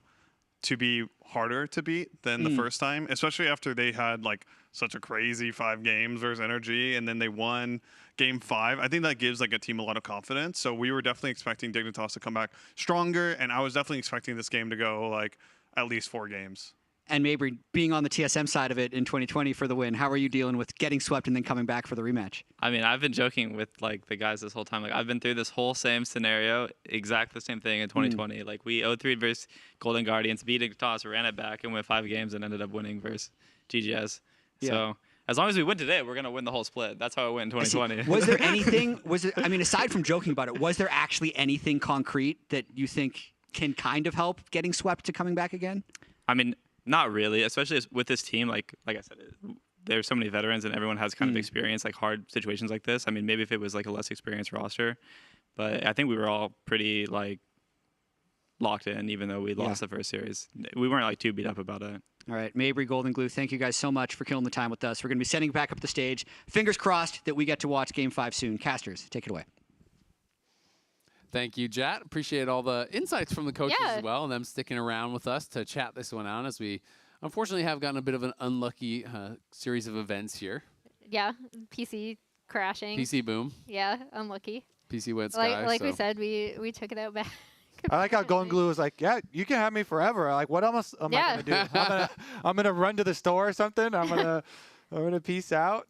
to be harder to beat than the first time, especially after they had like such a crazy 5 games versus Energy, and then they won game 5. I think that gives like a team a lot of confidence. So we were definitely expecting Dignitas to come back stronger, and I was definitely expecting this game to go like at least 4 games. And Mabry, being on the TSM side of it in 2020 for the win, how are you dealing with getting swept and then coming back for the rematch? I mean, I've been joking with like the guys this whole time. Like I've been through this whole same scenario, exact the same thing in 2020. Like we 0-3 versus Golden Guardians, beat Dignitas, ran it back, and went 5 games and ended up winning versus GGS. Yeah. So as long as we win today, we're gonna win the whole split. That's how it went in 2020. Was there anything? I mean, aside from joking about it, was there actually anything concrete that you think can kind of help getting swept to coming back again? I mean, not really, especially with this team. Like I said, there's so many veterans and everyone has kind of experience like hard situations like this. I mean, maybe if it was like a less experienced roster, but I think we were all pretty like locked in, even though we lost the first series. We weren't like too beat up about it. All right, Mabry, Golden Glue, thank you guys so much for killing the time with us. We're going to be sending back up the stage. Fingers crossed that we get to watch Game 5 soon. Casters, take it away. Thank you, Jat. Appreciate all the insights from the coaches as well, and them sticking around with us to chat this one out, as we unfortunately have gotten a bit of an unlucky series of events here. Yeah, PC crashing. PC boom. Yeah, unlucky. PC went sky. Like we said, we took it out back. I like how Golden Glue was like, yeah, you can have me forever. Like, what else am I gonna do? I'm gonna run to the store or something. I'm gonna peace out.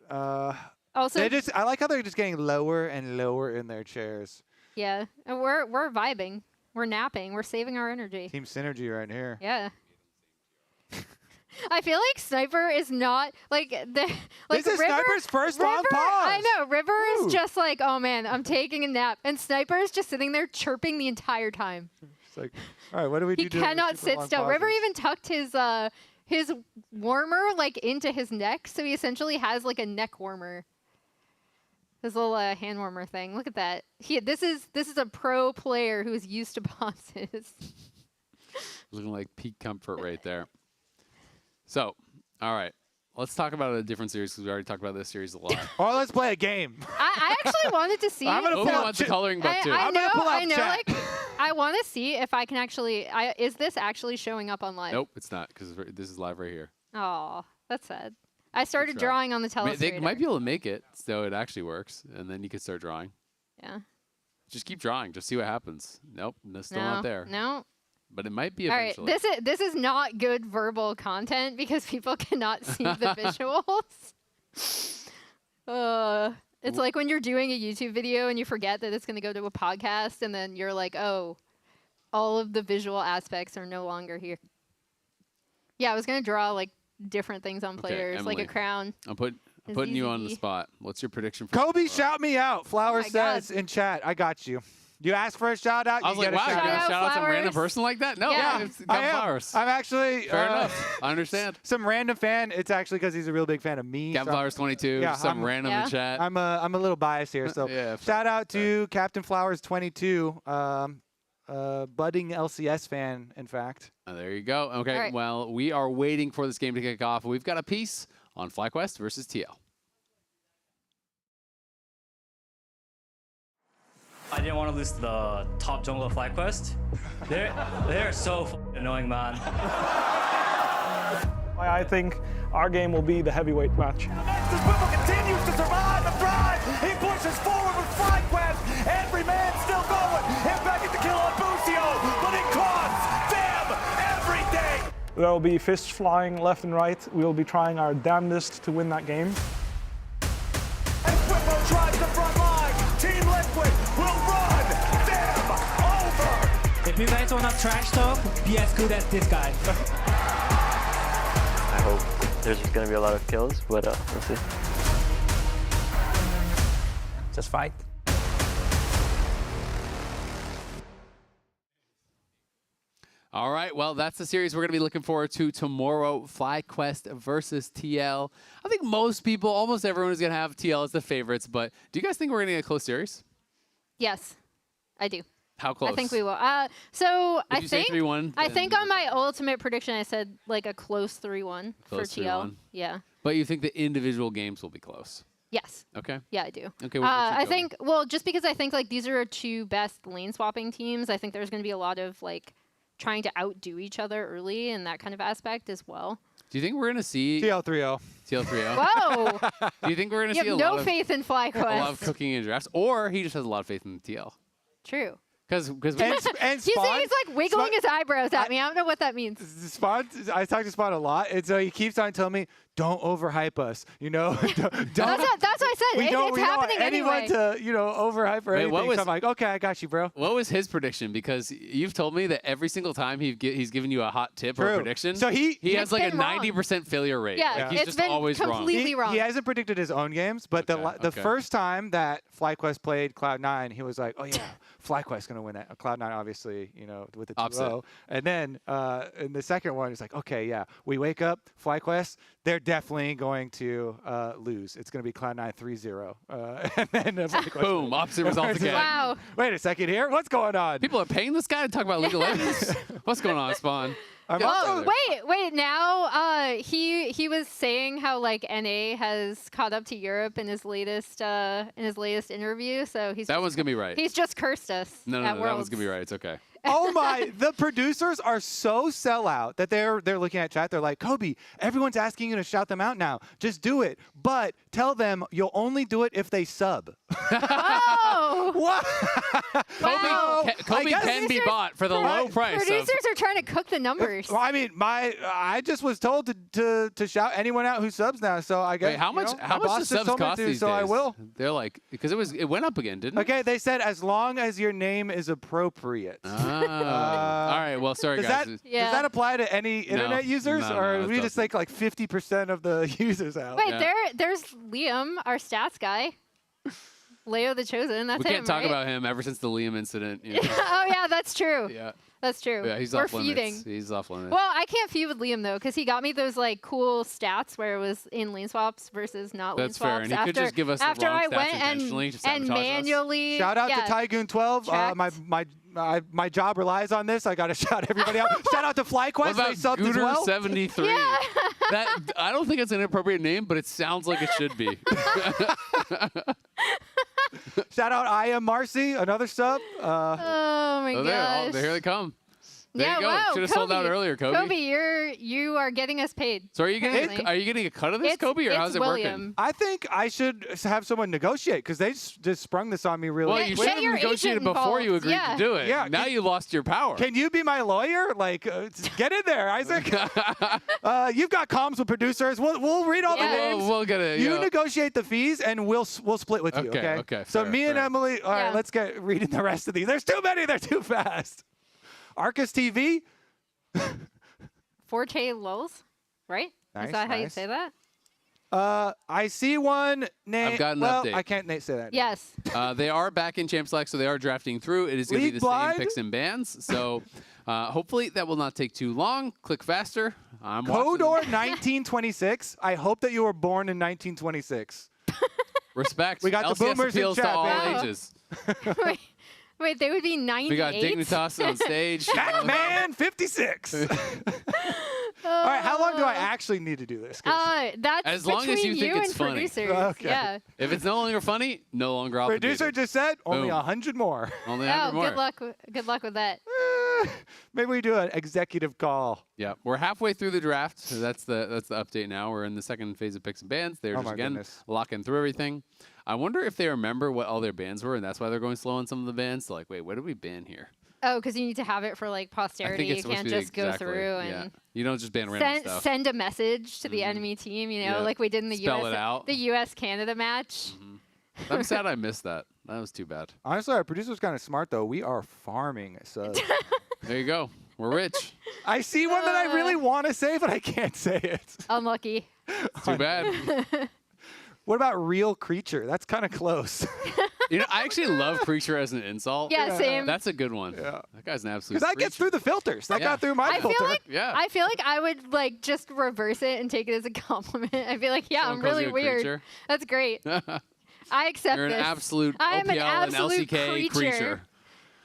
Also, I like how they're just getting lower and lower in their chairs. Yeah, and we're vibing. We're napping. We're saving our energy. Team synergy right here. Yeah. I feel like Sniper is not like the like this is River, Sniper's first long River, pause. I know River is just like, oh man, I'm taking a nap, and Sniper is just sitting there chirping the entire time. It's like, all right, what do we do? He cannot sit still. River even tucked his warmer like into his neck, so he essentially has like a neck warmer. His little hand warmer thing. Look at that. This is a pro player who is used to pauses. Looking like peak comfort right there. So, all right. Let's talk about a different series because we already talked about this series a lot. Or let's play a game. I actually wanted to see. I'm gonna pull up the coloring book too. I'm gonna pull up I know. chat. Like, I want to see if I can actually. Is this actually showing up on live? Nope, it's not because this is live right here. Oh, that's sad. I started drawing on the telestrator. They might be able to make it so it actually works, and then you could start drawing. Yeah. Just keep drawing. Just see what happens. Nope, still not there. No. But it might be eventually. All right, this is not good verbal content because people cannot see the visuals. It's like when you're doing a YouTube video and you forget that it's going to go to a podcast, and then you're like, oh, all of the visual aspects are no longer here. Yeah, I was going to draw like different things on players, Emily, like a crown. I'm putting you on the spot. What's your prediction for Kobe, shout me out. Flowers says in chat, I got you. You asked for a shout out. I was like, wow, you're going to shout out some random person like that? No, yeah, it's got flowers. I'm actually. Fair enough. I understand. Some random fan. It's actually because he's a real big fan of me. Captain Flowers 22. Yeah, some random in chat. I'm a little biased here. So shout out to Captain Flowers 22. Budding LCS fan, in fact. There you go. Okay, right. Well, we are waiting for this game to kick off. We've got a piece on FlyQuest versus TL. I didn't want to lose to the top jungle of FlyQuest. They're so annoying, man. I think our game will be the heavyweight match. Next is Whipple continues to survive and thrive. He pushes forward with FlyQuest. Every man still going. Him back at the kill on Bucio, but it costs them everything. There will be fists flying left and right. We will be trying our damnedest to win that game. And Whipple drives the front line. Team Liquid will run them over. If you guys want to trash talk, be as good as this guy. I hope there's going to be a lot of kills, but we'll see. Just fight. All right, well, that's the series we're going to be looking forward to tomorrow, FlyQuest versus TL. I think most people, almost everyone is going to have TL as the favorites, but do you guys think we're going to get a close series? Yes, I do. How close? I think we will. So If you say 3-1, I then think on my ultimate prediction, I said like a close 3-1 for Close TL. 3-1. Yeah. But you think the individual games will be close? Yes. Okay. Yeah, I do. Okay. I think, well, just because I think like these are our two best lane swapping teams, I think there's going to be a lot of like trying to outdo each other early and that kind of aspect as well. Do you think we're going to see TL3-0? TL3-0. Whoa. Do you think we're going to You see have a no lot faith in of a lot of FlyQuest. cooking in drafts, or he just has a lot of faith in TL? True. Because and He's like wiggling his eyebrows at me. I don't know what that means. Spawn, I talk to Spawn a lot, and so he keeps on telling me, "Don't overhype us." You know, don't, That's what I said. we don't It's want happening anyone anyway. to overhype or Wait, anything. what was- So I'm like, okay, I got you, bro. What was his prediction? Because you've told me that every single time he's given you a hot tip or True. a prediction, So he has like a been wrong. 90% failure rate. Yeah, like he's it's just been always wrong. completely wrong. He hasn't predicted his own games, but the Okay. first time that FlyQuest played Cloud9, he was like, "Oh yeah, FlyQuest gonna win it." Cloud9, obviously, with the 2-0. Opposite. And then in the second one, he's like, "Okay, yeah, we wake up, FlyQuest, they're definitely going to lose. It's gonna be Cloud9 3-0." And then FlyQuest Boom, opposite result again. Wow. Wait a second here, what's going on? People are paying this guy to talk about League of Legends. What's going on, Spawn? I'm Get also- together. Wait. Now, he was saying how like NA has caught up to Europe in his latest interview. So That one's gonna be right. He's just cursed us. No, at that one's Worlds. gonna be right. It's okay. Oh my! The producers are so sellout that they're looking at chat. They're like, "Kobe, everyone's asking you to shout them out now. Just do it, but tell them you'll only do it if they sub." Oh! What? Wow. Kobe can be bought for the low price. Producers are trying to cook the numbers. Well, I mean, I just was told to shout anyone out who subs now. So I guess Wait, how much? How my much boss does just subs told me cost to, these so days? I will. They're like because it went up again, didn't it? Okay, they said as long as your name is appropriate. Oh. All right. Well, sorry Does guys. that, does that apply to any internet users, No, or it we just doesn't. take like 50% of the users out? Wait, there's Liam, our stats guy. Leo the Chosen. That's we can't him, talk right? about him ever since the Liam incident. You know. Oh yeah, that's true. Yeah. That's true. Yeah, he's We're off limits. feuding. He's off limits. Well, I can't feud with Liam though, because he got me those like cool stats where it was in lane swaps versus not lane That's swaps. fair, and he could just give us the after wrong I stats went intentionally to and sabotage us. manually. Shout out yeah, to Tygoon12. My job relies on this. I got to shout everybody out. Shout out to FlyQuest. What about They subbed as well. Gooter73? Yeah. That I don't think it's an appropriate name, but it sounds like it should be. Shout out I am Marcy, another sub. Oh my Oh, gosh. here they come. There yeah, you go. wow, Should have sold out Kobe. earlier, Kobe. Kobe, you are getting us paid. So are you Apparently. getting a cut of this, It's- Kobe, or it's how's it William. working? I think I should have someone negotiate because they just sprung this on me really Well, quick. you Get should have your negotiated agent before you involved, agreed yeah. to do it. Yeah, Now you lost your power. Can you be my lawyer? Like, get in there, Isaac. You've got comms with producers. We'll read all the Yeah. names. We'll get it. You yeah. negotiate the fees, and we'll split with you. Okay, Okay. okay, So fair, me and fair. Emily. All right, Yeah. let's get reading the rest of these. There's too many. They're too fast. Arcus TV. 4K lulz, right? Nice, Is that how you nice. say that? I see one name. I've got an well, update. I can't say that. Yes. They are back in Champ Select, so they are drafting through. It is going to be League the blind? same picks and bans. So hopefully that will not take too long. Click faster. I'm Codor watching. 1926. I hope that you were born in 1926. Respect. We got the LCS boomers in appeals to chat, all man. ages. Wait, they would be 98? We got Dignitas on stage. Batman 56. All right, how long do I actually need to do this? 'Cause That's As long as between you think it's and funny. producers. Okay. Yeah. If it's no longer funny, no longer obligated. producer just said only Boom. 100 more. Only Oh, 100 more. good luck with that. Maybe we do an executive call. Yeah, we're halfway through the draft. So that's the update now. We're in the second phase of picks and bans. They're Oh just my again goodness. locking through everything. I wonder if they remember what all their bans were, and that's why they're going slow on some of the bans. So like, wait, what did we ban here? Oh, because you need to have it for like I posterity. think it's You supposed can't to be just go exactly, through yeah. and You don't just ban random stuff. send a message to the enemy team. You know, Yeah. like we did in the Spell it out. the U.S. Canada match. I'm sad I missed that. That was too bad. Honestly, our producer's kind of smart, though. We are farming subs. There you go. We're rich. I see one that I really want to say, but I can't say it. Unlucky. Too bad. What about Real Creature? That's kind of close. You know, I actually love Creature as an insult. Yeah, same. That's a good one. Yeah. That guy's an absolute Because that gets through the filters. That got through my I filter. feel like Yeah. I feel like I would like just reverse it and take it as a compliment. I'd be like, yeah, Someone I'm calls really you a weird. creature? That's great. I accept You're an this. absolute I am OPL an absolute and LCK creature.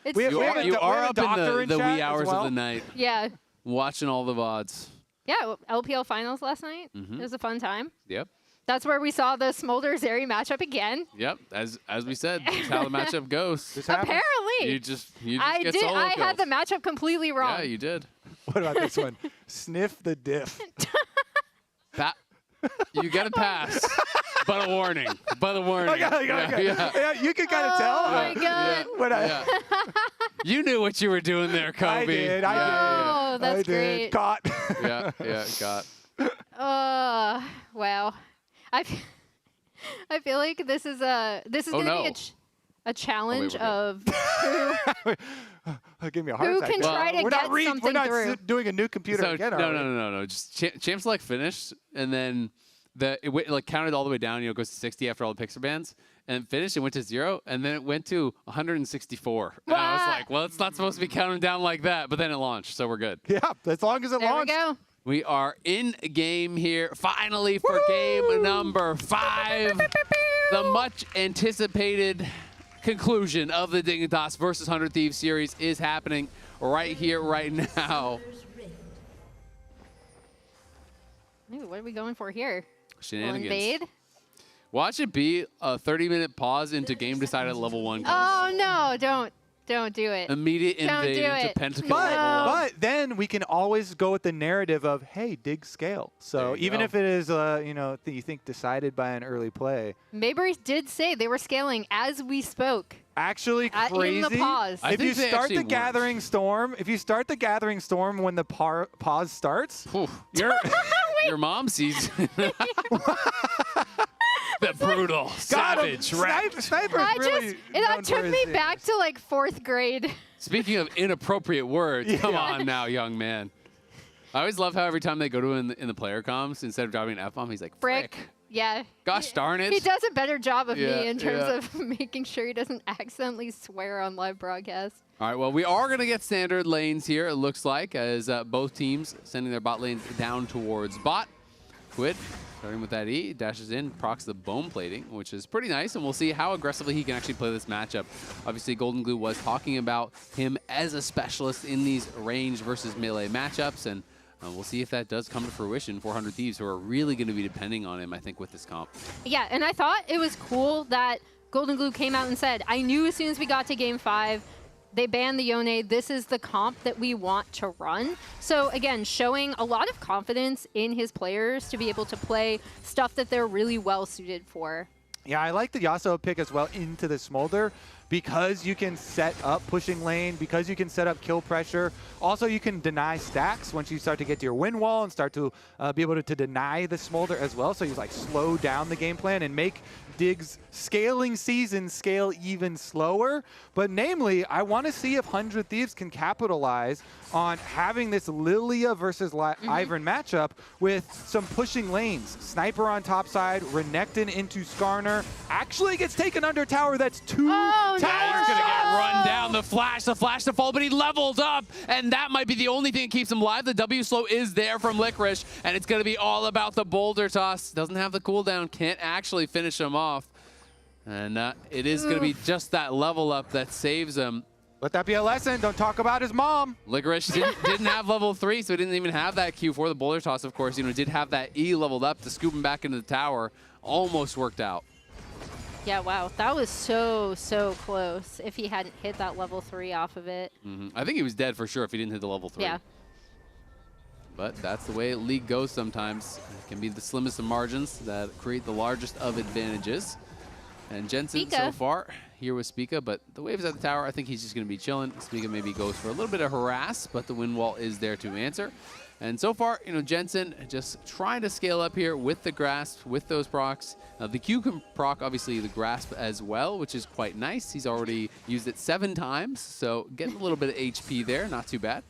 It's We have true. a You we are have a up in doctor in the chat wee as hours well. of the night, Yeah. watching all the VODs. Yeah, LPL finals last night. It was a fun time. Yep. That's where we saw the Smolder Zeri matchup again. Yep. As we said, that's how the matchup goes. Apparently. You just I get did. solo I had kills. the matchup completely wrong. Yeah, you did. What about this one? Sniff the diff. You got to pass. But a warning. But a warning. Okay. Yeah, you can kind of tell. Oh my God. When I, You knew what you were doing there, Kobe. I did. Oh, that's I did. great. Caught. Yeah, got. Wow. I feel like this is gonna be a challenge of who Give me a heart Who attack. can try to we're get not We're something not through? doing a new computer So, again. are we? no. Just Champ Select finished, and then it counted all the way down. It goes to 60 after all the Pixar bands, and finished. It went to 0, and then it went to 164. And I was like, well, it's not supposed to be counting down like that. But then it launched, so we're good. Yeah, as long as it launched. There we go. We are in game here, finally, for game number 5. The much anticipated conclusion of the Dignitas versus 100 Thieves series is happening right here, right now. Ooh, what are we going for here? Shenanigans. Invade? Watch it be a 30-minute pause into game decided at level 1. Oh no! Don't do it. Immediate Don't invade do into it. Pentacle No. level 1. But then we can always go with the narrative of, hey, dig scale. So There you even go. if it is, you think decided by an early play. Mayberry did say they were scaling as we spoke. Actually crazy. In the pause. I If you think they start actually the weren't. Gathering Storm, when the pause starts, Your mom sees the brutal, savage rat. Sniper's really known that for took his me things. back to like 4th grade. Speaking of inappropriate words, come on now, young man. I always love how every time they go to him in the player comms, instead of dropping an F-bomb, he's like, Frick. Yeah. Gosh darn it. He does a better job of Yeah, me in terms yeah. of making sure he doesn't accidentally swear on live broadcast. All right, well, we are going to get standard lanes here, it looks like, as both teams sending their bot lanes down towards bot. Quid, starting with that E, dashes in, procs the bone plating, which is pretty nice, and we'll see how aggressively he can actually play this matchup. Obviously, Golden Glue was talking about him as a specialist in these range versus melee matchups, and we'll see if that does come to fruition for 100 Thieves, who are really going to be depending on him, I think, with this comp. Yeah, and I thought it was cool that Golden Glue came out and said, I knew as soon as we got to game 5, they banned the Yone. This is the comp that we want to run. So again, showing a lot of confidence in his players to be able to play stuff that they're really well suited for. Yeah, I like the Yasuo pick as well into the Smolder because you can set up pushing lane, because you can set up kill pressure. Also, you can deny stacks once you start to get to your win wall and start to be able to deny the Smolder as well. So you like slow down the game plan and make Dig's scaling season scale even slower. But namely, I want to see if 100 Thieves can capitalize on having this Lilia versus Ivern matchup with some pushing lanes. Sniper on top side, Renekton into Skarner. Actually gets taken under tower. That's 2 towers. He's going to get run down. The flash to fall, but he leveled up, and that might be the only thing that keeps him alive. The W slow is there from Licorice, and it's going to be all about the boulder toss. Doesn't have the cooldown, can't actually finish him off. And it is going to be just that level up that saves him. Let that be a lesson. Don't talk about his mom. Licorice didn't have level 3, so he didn't even have that Q for the boulder toss, of course. Did have that E leveled up to scoop him back into the tower. Almost worked out. Yeah, wow. That was so close if he hadn't hit that level 3 off of it. I think he was dead for sure if he didn't hit the level 3. Yeah. But that's the way League goes sometimes. It can be the slimmest of margins that create the largest of advantages. And Jensen so far here with Spica, but the waves at the tower, I think he's just going to be chilling. Spica maybe goes for a little bit of harass, but the wind wall is there to answer. And so far, Jensen just trying to scale up here with the grasp, with those procs. The Q can proc, obviously, the grasp as well, which is quite nice. He's already used it 7 times, so getting a little bit of HP there, not too bad.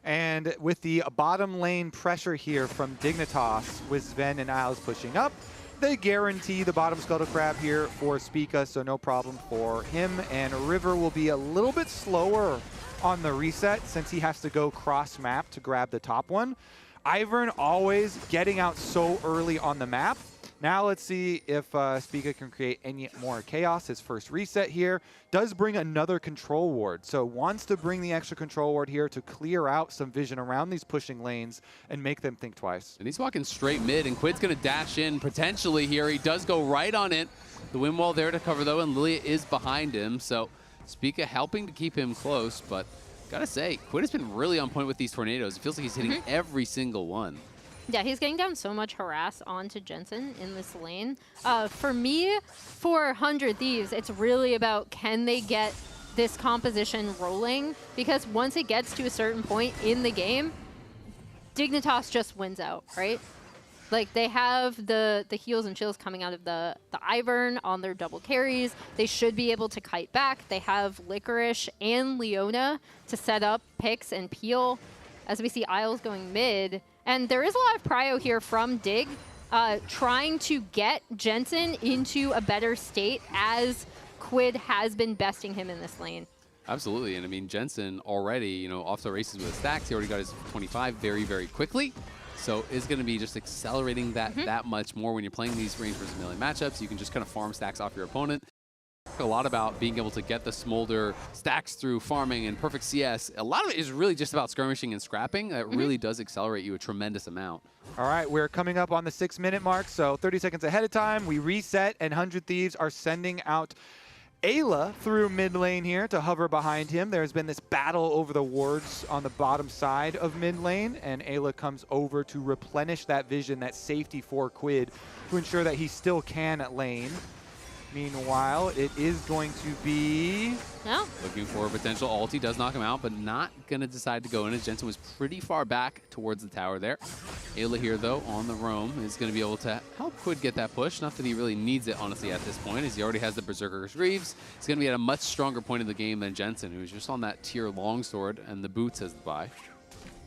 And with the bottom lane pressure here from Dignitas, with Sven and Isles pushing up, they guarantee the bottom Scuttle Crab here for Spica, so no problem for him. And River will be a little bit slower on the reset since he has to go cross map to grab the top one. Ivern always getting out so early on the map Now let's see if Spica can create any more chaos. His first reset here does bring another control ward. So wants to bring the extra control ward here to clear out some vision around these pushing lanes and make them think twice. And he's walking straight mid, and Quid's going to dash in potentially here. He does go right on it. The wind wall there to cover, though, and Lilia is behind him. So Spica helping to keep him close, but gotta say, Quid has been really on point with these tornadoes. It feels like he's hitting every single one. Yeah, he's getting down so much harass onto Jensen in this lane. For me, for 100 Thieves, it's really about can they get this composition rolling? Because once it gets to a certain point in the game, Dignitas just wins out, right? Like, they have the heals and chills coming out of the Ivern on their double carries. They should be able to kite back. They have Licorice and Leona to set up picks and peel. As we see Isles going mid. And there is a lot of prio here from Dig, trying to get Jensen into a better state as Quid has been besting him in this lane. Absolutely, and I mean, Jensen already, you know, off the races with stacks. He already got his 25 very, very quickly. So is going to be just accelerating that that much more when you're playing these range versus melee matchups. You can just kind of farm stacks off your opponent. A lot about being able to get the smolder stacks through farming and perfect CS. A lot of it is really just about skirmishing and scrapping. That really does accelerate you a tremendous amount. All right, we're coming up on the 6-minute mark, so 30 seconds ahead of time. We reset, and 100 Thieves are sending out Ayla through mid lane here to hover behind him. There's been this battle over the wards on the bottom side of mid lane, and Ayla comes over to replenish that vision, that safety for Quid, to ensure that he still can lane. Meanwhile, it is going to be... No. Looking for a potential ult. He does knock him out, but not going to decide to go in. As Jensen was pretty far back towards the tower there. Ayla here, though, on the roam, is going to be able to help Quid get that push. Not that he really needs it, honestly, at this point, as he already has the Berserker's Greaves. He's going to be at a much stronger point in the game than Jensen, who's just on that tier longsword and the boots as the buy.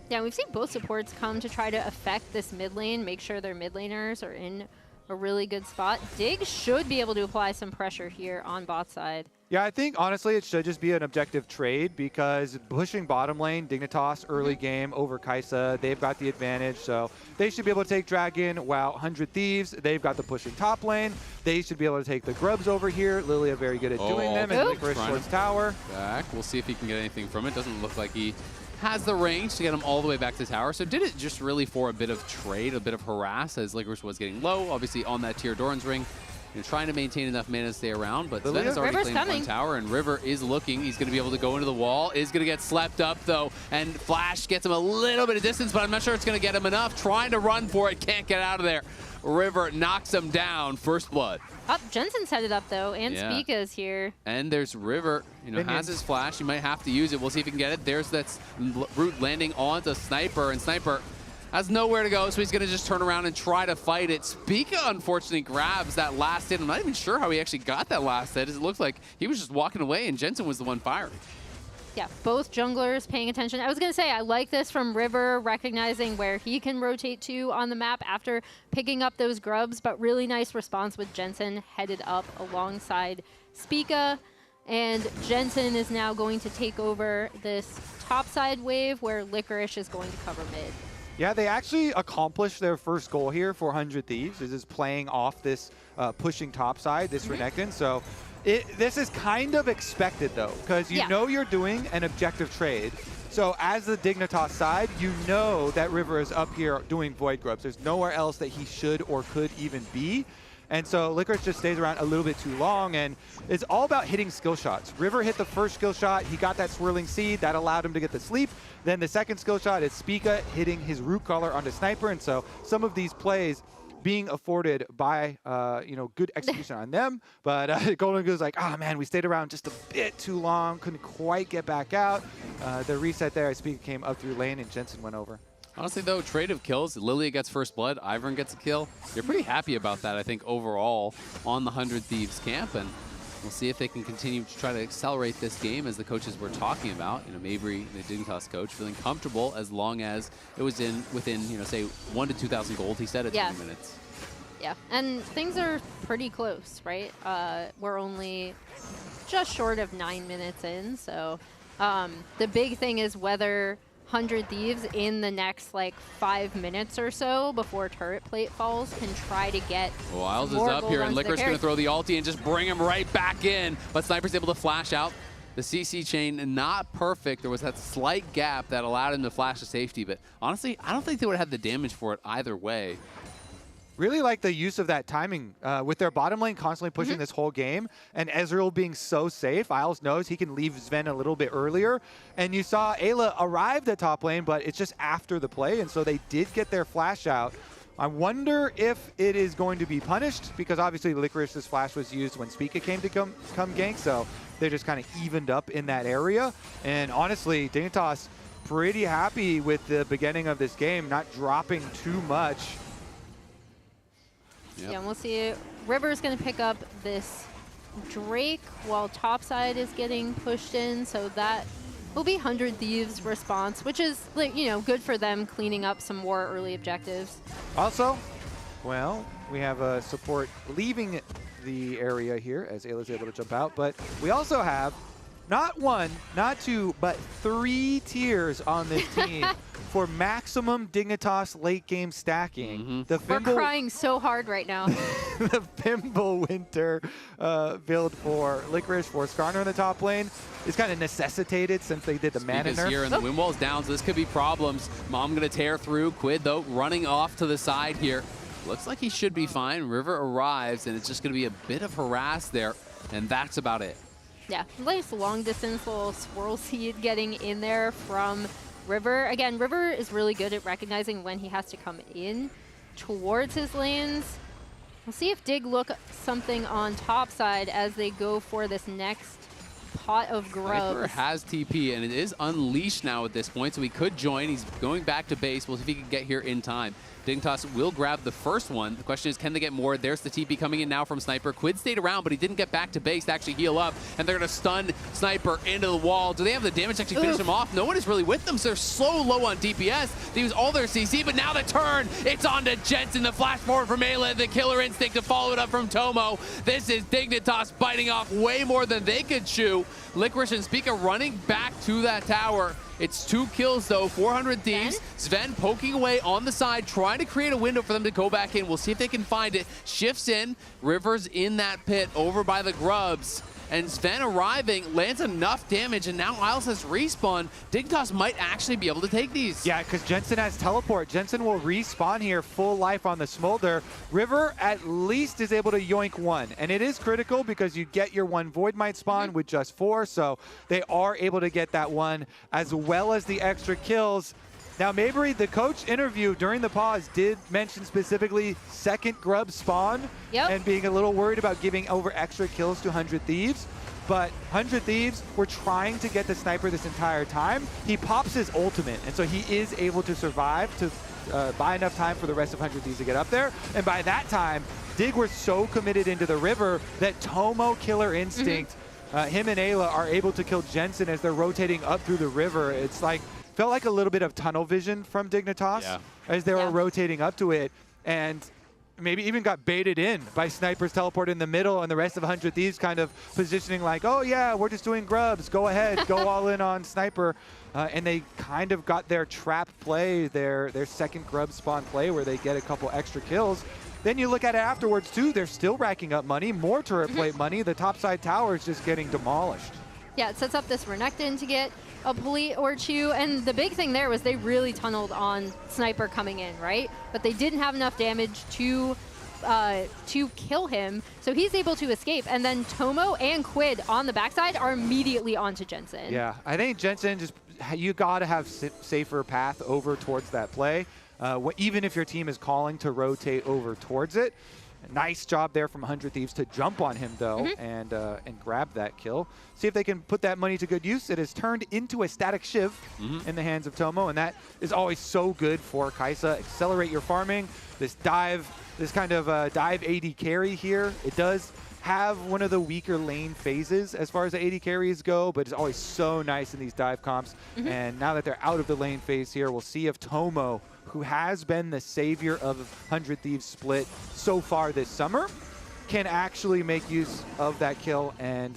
Yeah, we've seen both supports come to try to affect this mid lane, make sure their mid laners are in a really good spot. Dig should be able to apply some pressure here on bot side. Yeah, I think, honestly, it should just be an objective trade because pushing bottom lane, Dignitas early game over Kai'Sa, they've got the advantage, so they should be able to take Dragon, while 100 Thieves, they've got the pushing top lane. They should be able to take the grubs over here. Lilia very good at doing them, and Licorice towards tower. Back. We'll see if he can get anything from it. Doesn't look like he has the range to get him all the way back to tower. So did it just really for a bit of trade, a bit of harass, as Licorice was getting low, obviously on that tier Doran's ring. You know, trying to maintain enough mana to stay around, but Sven has already claimed one tower, and River is looking. He's going to be able to go into the wall, is going to get slept up, though, and Flash gets him a little bit of distance, but I'm not sure it's going to get him enough. Trying to run for it, can't get out of there. River knocks him down, first blood. Jensen's headed up, though, and Spica's here. And there's River, you know, has his flash. He might have to use it. We'll see if he can get it. There's that root landing onto Sniper, and Sniper has nowhere to go, so he's going to just turn around and try to fight it. Spica, unfortunately, grabs that last hit. I'm not even sure how he actually got that last hit. It looks like he was just walking away, and Jensen was the one firing. Yeah, both junglers paying attention. I was going to say, I like this from River, recognizing where he can rotate to on the map after picking up those grubs, but really nice response with Jensen headed up alongside Spica. And Jensen is now going to take over this topside wave where Licorice is going to cover mid. Yeah, they actually accomplished their first goal here for 100 Thieves. This is playing off this pushing topside, this Renekton. So this is kind of expected, though, because you know you're doing an objective trade. So as the Dignitas side, you know that River is up here doing Void Grubs. There's nowhere else that he should or could even be. And so Licorice just stays around a little bit too long, and it's all about hitting skill shots. River hit the first skill shot. He got that Swirling Seed. That allowed him to get the sleep. Then the second skill shot is Spica hitting his Root Collar onto Sniper. And so some of these plays being afforded by, you know, good execution on them. But Golden Goose like, oh, man, we stayed around just a bit too long. Couldn't quite get back out. The reset there, Spica came up through lane, and Jensen went over. Honestly, though, trade of kills, Lilia gets first blood, Ivern gets a kill. You're pretty happy about that, I think, overall on the 100 Thieves camp. And we'll see if they can continue to try to accelerate this game as the coaches were talking about. You know, Mabry, the Dignitas coach, feeling comfortable as long as it was within, you know, say 1,000 to 2,000 gold, he said, at 20 minutes. Yeah, and things are pretty close, right? We're only just short of 9 minutes in, so the big thing is whether 100 Thieves in the next like 5 minutes or so before turret plate falls can try to get Wiles is more up gold here, and onto the Licorice going to carry. throw the ulti and just bring him right back in. But Sniper's able to flash out. The CC chain not perfect. There was that slight gap that allowed him to flash to safety. But honestly, I don't think they would have had the damage for it either way. Really like the use of that timing with their bottom lane constantly pushing this whole game, and Ezreal being so safe. Isles knows he can leave Sven a little bit earlier, and you saw Ayla arrived at top lane, but it's just after the play, and so they did get their flash out. I wonder if it is going to be punished, because obviously Licorice's flash was used when Spica came to come gank, so they're just kind of evened up in that area. And honestly, Dignitas pretty happy with the beginning of this game, not dropping too much. Yeah, and we'll see. River's going to pick up this Drake while topside is getting pushed in, so that will be 100 Thieves response, which is, like, you know, good for them cleaning up some more early objectives. Also, well, we have a support leaving the area here as Ayla's able to jump out, but we also have not 1, not 2, but 3 tiers on this team for maximum Dignitas late game stacking. The We're Fimble, crying so hard right now. the Fimble Winter build for Licorice for Skarner in the top lane is kind of necessitated since they did the mana nerf. Here and the wind wall's down, so this could be problems. Mom going to tear through. Quid, though, running off to the side here. Looks like he should be fine. River arrives, and it's just going to be a bit of harass there, and that's about it. Yeah, nice long distance little swirl seed getting in there from River. Again, River is really good at recognizing when he has to come in towards his lanes. We'll see if Dig look something on top side as they go for this next pot of grubs. Sniper has TP, and it is unleashed now at this point, so he could join. He's going back to base. We'll see if he can get here in time. Dignitas will grab the first one. The question is, can they get more? There's the TP coming in now from Sniper. Quid stayed around, but he didn't get back to base to actually heal up, and they're going to stun Sniper into the wall. Do they have the damage to actually finish him off? No one is really with them, so they're so low on DPS. They use all their CC, but now the turn, it's on to Jensen. The flash forward from Ayla, the killer instinct to follow it up from Tomo. This is Dignitas biting off way more than they could chew. Licorice and Spica running back to that tower. It's 2 kills, though, 400 Thieves. Sven poking away on the side, trying to create a window for them to go back in. We'll see if they can find it. Shifts in. River's in that pit over by the grubs. And Sven arriving lands enough damage, and now Isles has respawn. Dignitas might actually be able to take these. Yeah, because Jensen has teleport. Jensen will respawn here, full life on the Smolder. River at least is able to yoink 1, and it is critical because you get your 1 Void Might spawn with just 4, so they are able to get that 1 as well as the extra kills. Now, Mabry, the coach interview during the pause did mention specifically second grub spawn and being a little worried about giving over extra kills to 100 Thieves. But 100 Thieves were trying to get the Sniper this entire time. He pops his ultimate, and so he is able to survive to buy enough time for the rest of 100 Thieves to get up there. And by that time, Dig were so committed into the river that Tomo Killer Instinct, him and Ayla are able to kill Jensen as they're rotating up through the river. It's like, felt like a little bit of tunnel vision from Dignitas as they were rotating up to it, and maybe even got baited in by Sniper's teleport in the middle, and the rest of 100 Thieves kind of positioning like, oh yeah, we're just doing grubs, go ahead, go all in on Sniper. And they kind of got their trap play, their second grub spawn play where they get a couple extra kills. Then you look at it afterwards too, they're still racking up money, more turret plate money, the topside tower is just getting demolished. Yeah, it sets up this Renekton to get a plate or 2, and the big thing there was they really tunneled on Sniper coming in, right? But they didn't have enough damage to kill him, so he's able to escape, and then Tomo and Quid on the backside are immediately onto Jensen. Yeah, I think Jensen, just you got to have safer path over towards that play, even if your team is calling to rotate over towards it. Nice job there from 100 Thieves to jump on him, though, and grab that kill. See if they can put that money to good use. It has turned into a static Shiv in the hands of Tomo, and that is always so good for Kaisa. Accelerate your farming. This dive, this kind of dive AD carry here, it does have one of the weaker lane phases as far as the AD carries go, but it's always so nice in these dive comps. And now that they're out of the lane phase here, we'll see if Tomo, who has been the savior of 100 Thieves split so far this summer, can actually make use of that kill and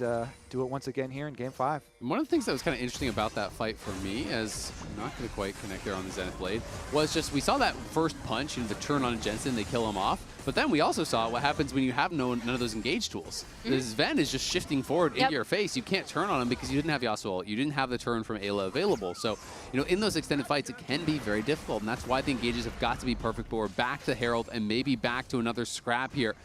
do it once again here in Game 5. One of the things that was kind of interesting about that fight for me, as I'm not going to quite connect there on the Zenith Blade, was just we saw that first punch, the turn on Jensen, they kill him off. But then we also saw what happens when you have none of those engage tools. The Sven is just shifting forward into your face. You can't turn on him because you didn't have Yasuo. You didn't have the turn from Ayla available. So, in those extended fights, it can be very difficult. And that's why the engages have got to be perfect. But we're back to Herald and maybe back to another scrap here.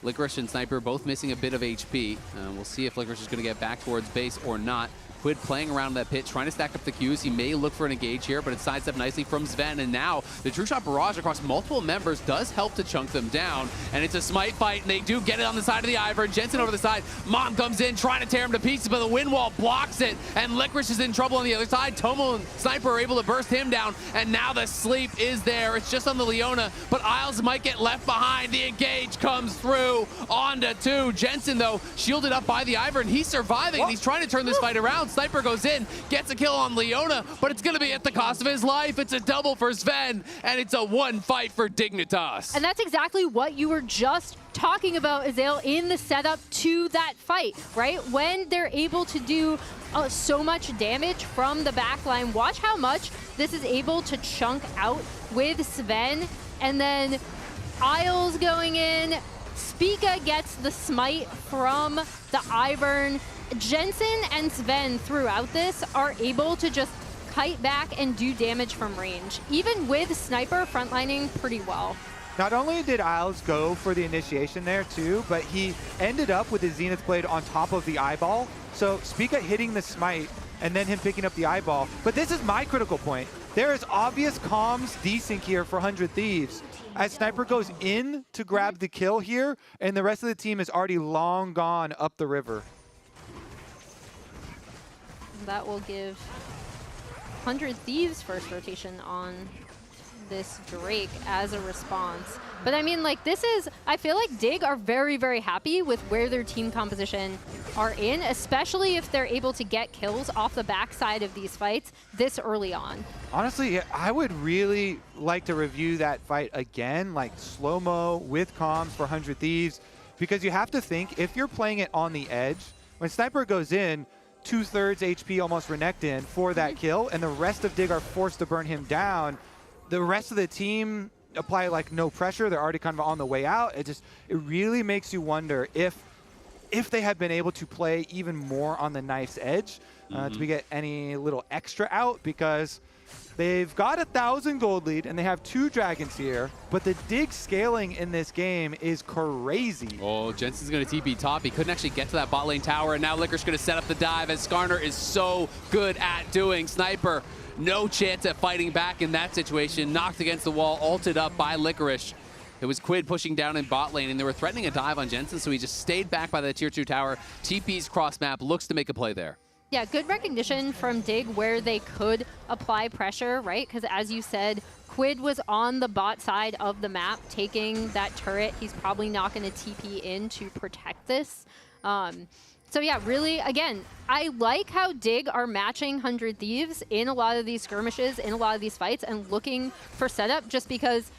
Licorice and Sniper both missing a bit of HP. We'll see if Licorice is going to get back towards base or not. Quid playing around that pit, trying to stack up the Qs. He may look for an engage here, but it's sidestepped nicely from Sven. And now the True Shot barrage across multiple members does help to chunk them down. And it's a smite fight, and they do get it on the side of the Ivern. Jensen over the side. Mom comes in, trying to tear him to pieces, but the wind wall blocks it. And Licorice is in trouble on the other side. Tomo and Sniper are able to burst him down. And now the sleep is there. It's just on the Leona, but Isles might get left behind. The engage comes through onto 2. Jensen, though, shielded up by the Ivern. He's surviving, and he's trying to turn this fight around. Sniper goes in, gets a kill on Leona, but it's going to be at the cost of his life. It's a double for Sven, and it's a 1 fight for Dignitas. And that's exactly what you were just talking about, Azael, in the setup to that fight, right? When they're able to do so much damage from the backline, watch how much this is able to chunk out with Sven, and then Isles going in. Spica gets the smite from the Ivern. Jensen and Sven throughout this are able to just kite back and do damage from range, even with Sniper frontlining pretty well. Not only did Isles go for the initiation there too, but he ended up with his Zenith Blade on top of the eyeball. So Spica hitting the smite and then him picking up the eyeball. But this is my critical point. There is obvious comms desync here for 100 Thieves, as Sniper goes in to grab the kill here, and the rest of the team is already long gone up the river. That will give 100 Thieves first rotation on this Drake as a response. But I mean, like, this is, I feel like Dig are very, very happy with where their team composition are in, especially if they're able to get kills off the backside of these fights this early on. Honestly, I would really like to review that fight again, like slow-mo with comms for 100 Thieves, because you have to think, if you're playing it on the edge, when Sniper goes in, 2/3 HP almost Renekton for that kill, and the rest of Dig are forced to burn him down. The rest of the team apply like no pressure. They're already kind of on the way out. It really makes you wonder if they had been able to play even more on the knife's edge to get any little extra out, because they've got 1,000 gold lead and they have 2 dragons here, but the Dig scaling in this game is crazy. Oh, Jensen's going to TP top. He couldn't actually get to that bot lane tower, and now Licorice going to set up the dive, as Skarner is so good at doing. Sniper, no chance at fighting back in that situation. Knocked against the wall, ulted up by Licorice. It was Quid pushing down in bot lane, and they were threatening a dive on Jensen, so he just stayed back by the tier 2 tower. TP's cross map, looks to make a play there. Yeah, good recognition from Dig where they could apply pressure, right? Because as you said, Quid was on the bot side of the map taking that turret. He's probably not going to TP in to protect this. So yeah, really, again, I like how Dig are matching 100 Thieves in a lot of these skirmishes, in a lot of these fights, and looking for setup, just because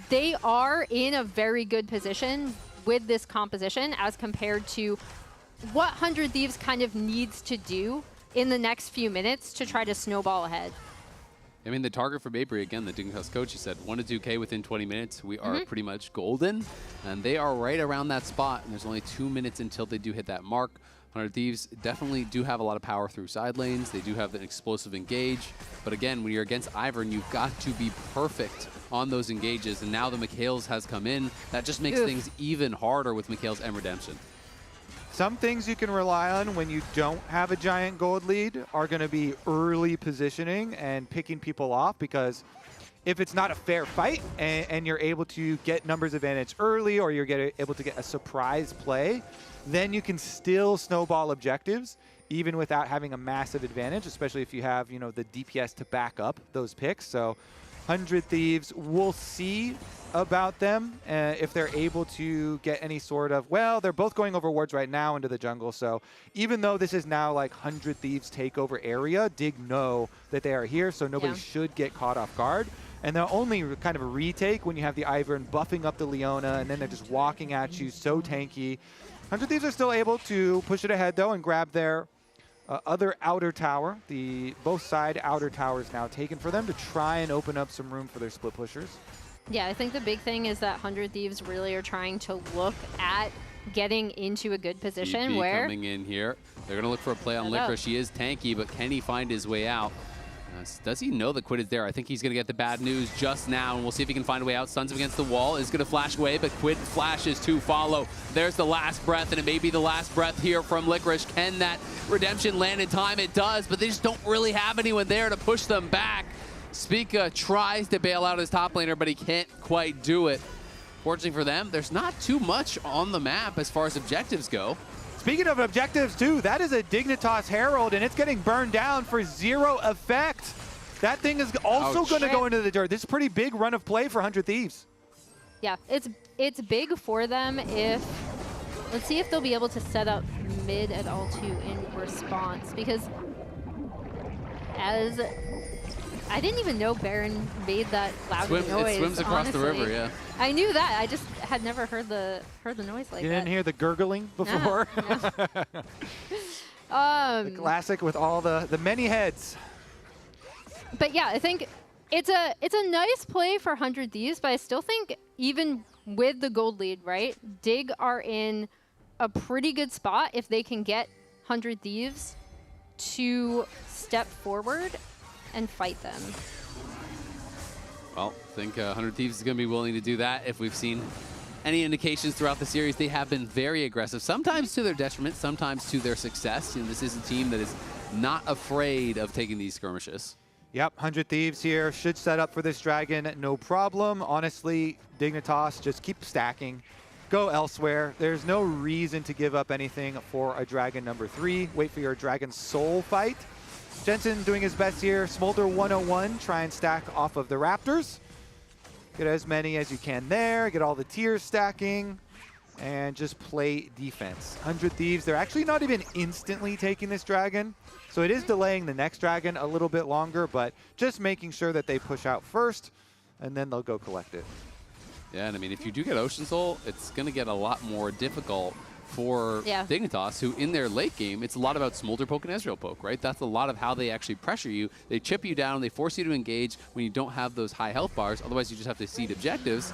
they are in a very good position with this composition as compared to what 100 Thieves kind of needs to do in the next few minutes to try to snowball ahead. I mean, the target for Mabry, again, the Dignitas coach, he said 1 to 2K within 20 minutes. We are pretty much golden, and they are right around that spot, and there's only 2 minutes until they do hit that mark. 100 Thieves definitely do have a lot of power through side lanes. They do have an explosive engage, but again, when you're against Ivern, you've got to be perfect on those engages, and now the Mikhails has come in. That just makes things even harder with Mikhails and Redemption. Some things you can rely on when you don't have a giant gold lead are going to be early positioning and picking people off, because if it's not a fair fight and you're able to get numbers advantage early, or you're able to get a surprise play, then you can still snowball objectives even without having a massive advantage, especially if you have, you know, the DPS to back up those picks. So 100 Thieves, we'll see about them if they're able to get any sort of, well, they're both going over wards right now into the jungle, so even though this is now like 100 Thieves takeover area, Dig know that they are here, so nobody should get caught off guard. And they're only kind of a retake when you have the Ivern buffing up the Leona, and then they're just walking at you, so tanky. 100 Thieves are still able to push it ahead, though, and grab their other outer tower. Both side outer towers now taken for them to try and open up some room for their split pushers. Yeah, I think the big thing is that 100 Thieves really are trying to look at getting into a good position TP where... coming in here. They're going to look for a play on Licorice. He is tanky, but can he find his way out? Does he know that Quid is there? I think he's going to get the bad news just now, and we'll see if he can find a way out. Stuns him against the wall, is going to flash away, but Quid flashes to follow. There's the last breath, and it may be the last breath here from Licorice. Can that redemption land in time? It does, but they just don't really have anyone there to push them back. Spica tries to bail out his top laner, but he can't quite do it. Fortunately for them, there's not too much on the map as far as objectives go. Speaking of objectives, too, that is a Dignitas Herald, and it's getting burned down for 0 effect. That thing is also going to go into the dirt. This is a pretty big run of play for 100 Thieves. Yeah, it's big for them if... Let's see if they'll be able to set up mid at all, too, in response. Because as... I didn't even know Baron made that loud noise, It swims across honestly. the river, yeah. I knew that. I just had never heard the noise like that. You didn't hear the gurgling before? No. The classic with all the many heads. But yeah, I think it's a nice play for 100 Thieves, but I still think even with the gold lead, right, Dig are in a pretty good spot if they can get 100 Thieves to step forward and fight them. Well, I think 100 Thieves is going to be willing to do that. If we've seen any indications throughout the series, they have been very aggressive, sometimes to their detriment, sometimes to their success. This is a team that is not afraid of taking these skirmishes. Yep, 100 Thieves here should set up for this dragon, no problem. Honestly, Dignitas, just keep stacking. Go elsewhere. There's no reason to give up anything for a dragon number 3. Wait for your dragon soul fight. Jensen doing his best here. Smolder 101, try and stack off of the Raptors. Get as many as you can there. Get all the tiers stacking. And just play defense. 100 Thieves, they're actually not even instantly taking this dragon. So it is delaying the next dragon a little bit longer, but just making sure that they push out first, and then they'll go collect it. Yeah, and I mean, if you do get Ocean Soul, it's going to get a lot more difficult for Dignitas, who in their late game, it's a lot about Smolder poke and Ezreal poke, right? That's a lot of how they actually pressure you. They chip you down, they force you to engage when you don't have those high health bars. Otherwise, you just have to cede objectives.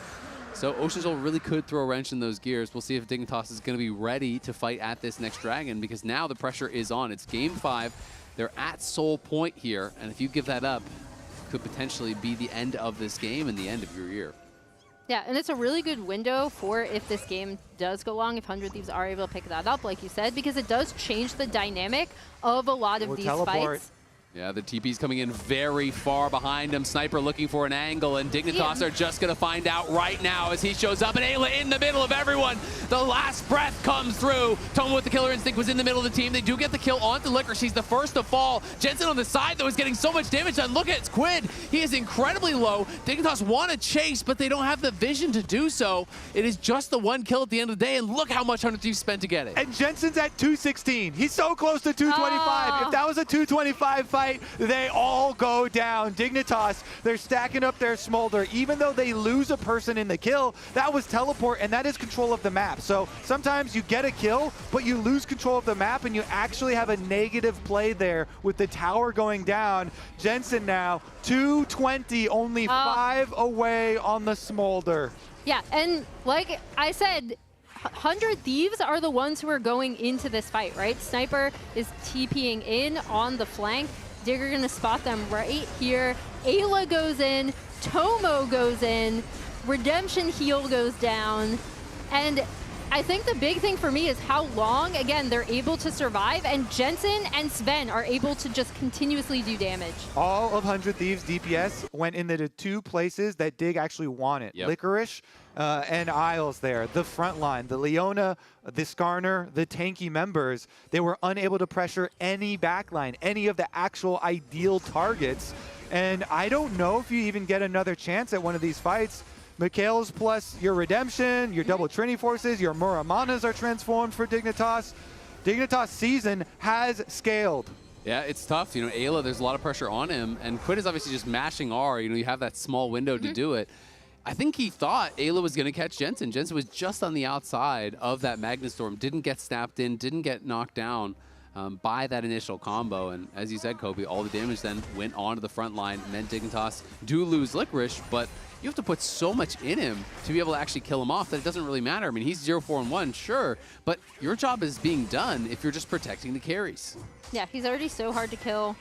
So Ocean Soul really could throw a wrench in those gears. We'll see if Dignitas is going to be ready to fight at this next dragon, because now the pressure is on. It's game 5. They're at soul point here, and if you give that up, it could potentially be the end of this game and the end of your year. Yeah, and it's a really good window for if this game does go long, if 100 Thieves are able to pick that up, like you said, because it does change the dynamic of a lot of these fights. Yeah, the TP's coming in very far behind him. Sniper looking for an angle, and Dignitas are just going to find out right now as he shows up. And Ayla in the middle of everyone. The last breath comes through. Tomo with the killer instinct was in the middle of the team. They do get the kill onto Licorice. He's the first to fall. Jensen on the side, though, is getting so much damage done. Look at Squid. He is incredibly low. Dignitas want to chase, but they don't have the vision to do so. It is just the one kill at the end of the day, and look how much 100 Thieves spent to get it. And Jensen's at 216. He's so close to 225. If that was a 225 fight, they all go down. Dignitas, they're stacking up their Smolder. Even though they lose a person in the kill, that was teleport, and that is control of the map. So sometimes you get a kill, but you lose control of the map, and you actually have a negative play there with the tower going down. Jensen now, 220, only 5 away on the Smolder. Yeah, and like I said, 100 Thieves are the ones who are going into this fight, right? Sniper is TPing in on the flank. Digger gonna spot them right here. Ayla goes in, Tomo goes in, Redemption heal goes down, and I think the big thing for me is how long, again, they're able to survive, and Jensen and Sven are able to just continuously do damage. All of 100 Thieves DPS went into the 2 places that Dig actually wanted. Licorice and Isles there, the front line, the Leona, the Skarner, the tanky members. They were unable to pressure any backline, any of the actual ideal targets. And I don't know if you even get another chance at one of these fights. Mikhail's plus your Redemption, your double Trinity forces, your Muramanas are transformed for Dignitas. Dignitas season has scaled. Yeah, it's tough. You know, Ayla, there's a lot of pressure on him, and Quid is obviously just mashing R. You know, you have that small window to do it. I think he thought Ayla was going to catch Jensen. Jensen was just on the outside of that Magnastorm, didn't get snapped in, didn't get knocked down by that initial combo. And as you said, Kobe, all the damage then went onto the front line, and then Dignitas do lose Licorice, but you have to put so much in him to be able to actually kill him off that it doesn't really matter. I mean, he's 0-4-1, sure, but your job is being done if you're just protecting the carries. Yeah, he's already so hard to kill.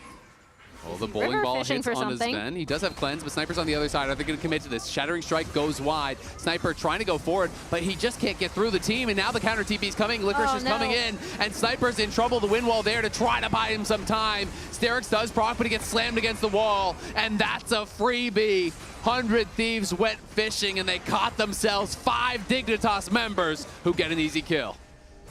Well, the bowling ball hits on his Ven. He does have cleanse, but Sniper's on the other side. Are they going to commit to this? Shattering Strike goes wide. Sniper trying to go forward, but he just can't get through the team, and now the counter TP is coming. Licorice is coming in, and Sniper's in trouble. The wind wall there to try to buy him some time. Sterix does proc, but he gets slammed against the wall, and that's a freebie. 100 Thieves went fishing, and they caught themselves 5 Dignitas members who get an easy kill.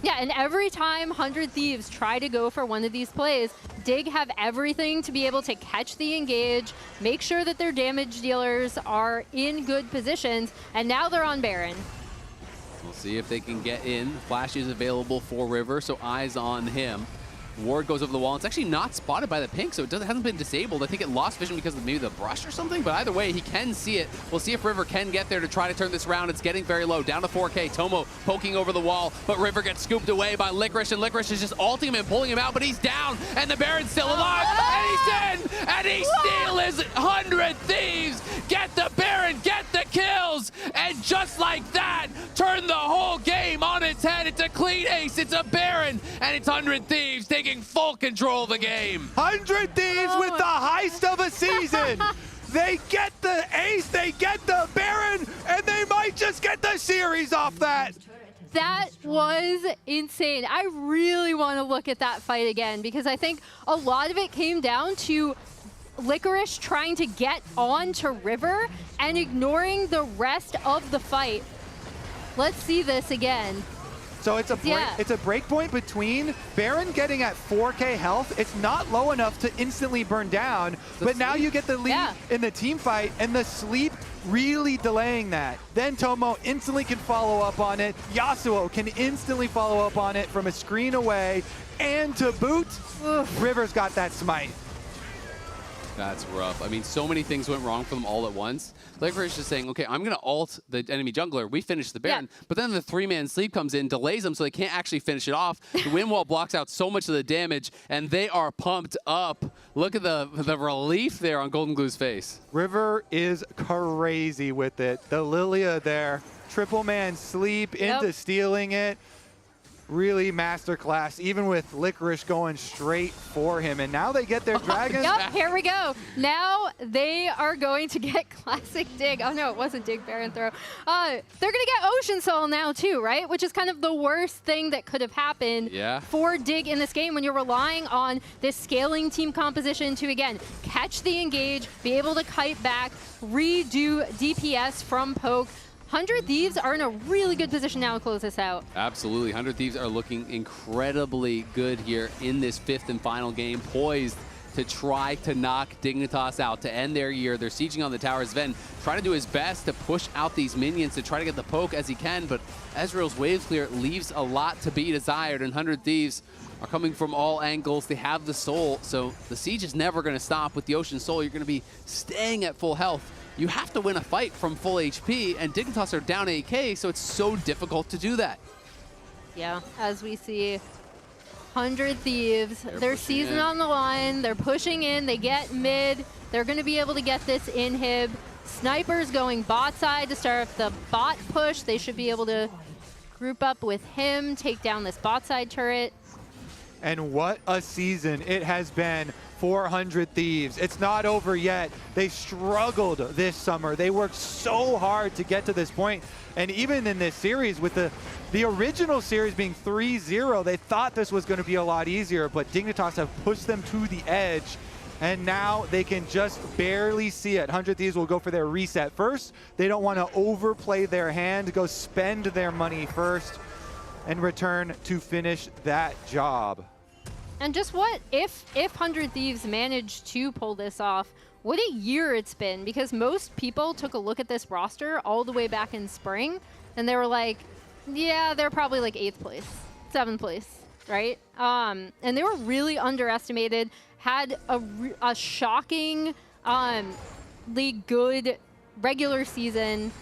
Yeah, and every time 100 Thieves try to go for one of these plays, Dig have everything to be able to catch the engage, make sure that their damage dealers are in good positions, and now they're on Baron. We'll see if they can get in. Flash is available for River, so eyes on him. Ward goes over the wall. It's actually not spotted by the pink, so it hasn't been disabled. I think it lost vision because of maybe the brush or something, but either way, he can see it. We'll see if River can get there to try to turn this around. It's getting very low, down to 4K. Tomo poking over the wall, but River gets scooped away by Licorice, and Licorice is just ulting him and pulling him out, but he's down, and the Baron's still alive, and he's in, and he still is 100 Thieves. Get the Baron, get the kills, and just like that, turn the whole game on its head. It's a clean ace, it's a Baron, and it's 100 Thieves taking full control of the game. 100 Thieves with the heist of a season. They get the ace, they get the Baron, and they might just get the series off that. That was insane. I really want to look at that fight again because I think a lot of it came down to Licorice trying to get on to River and ignoring the rest of the fight. Let's see this again. So it's a break point between Baron getting at 4K health. It's not low enough to instantly burn down, but now you get the lead in the team fight, and the sleep really delaying that. Then Tomo instantly can follow up on it. Yasuo can instantly follow up on it from a screen away, and to boot, River's got that smite. That's rough. I mean, so many things went wrong for them all at once. Licorice is just saying, okay, I'm going to ult the enemy jungler. We finish the Baron. But then the 3-man sleep comes in, delays them so they can't actually finish it off. The wind wall blocks out so much of the damage, and they are pumped up. Look at the relief there on Golden Glue's face. River is crazy with it. The Lilia there, triple man sleep into stealing it. Really masterclass, even with Licorice going straight for him. And now they get their dragon. Yep, here we go. Now they are going to get classic Dig. Oh no, it wasn't Dig Baron throw. They're going to get Ocean Soul now too, right? Which is kind of the worst thing that could have happened for Dig in this game when you're relying on this scaling team composition to, again, catch the engage, be able to kite back, redo DPS from poke. 100 Thieves are in a really good position now to close this out. Absolutely. 100 Thieves are looking incredibly good here in this 5th and final game, poised to try to knock Dignitas out to end their year. They're sieging on the towers. Ven trying to do his best to push out these minions to try to get the poke as he can, but Ezreal's wave clear leaves a lot to be desired, and 100 Thieves are coming from all angles. They have the soul, so the siege is never going to stop. With the Ocean Soul, you're going to be staying at full health. You have to win a fight from full HP, and Dignitas are down 8K, so it's so difficult to do that. Yeah, as we see 100 Thieves, their season on the line, they're pushing in, they get mid, they're going to be able to get this inhib. Sniper's going bot side to start the bot push. They should be able to group up with him, take down this bot side turret. And what a season it has been. 400 Thieves. It's not over yet. They struggled this summer. They worked so hard to get to this point. And even in this series, with the original series being 3-0, they thought this was going to be a lot easier, but Dignitas have pushed them to the edge. And now they can just barely see it. 100 Thieves will go for their reset first. They don't want to overplay their hand, go spend their money first, and return to finish that job. And just what if 100 Thieves managed to pull this off, what a year it's been, because most people took a look at this roster all the way back in spring, and they were like, yeah, they're probably like 8th place, 7th place. right? And they were really underestimated, had a shockingly good regular season,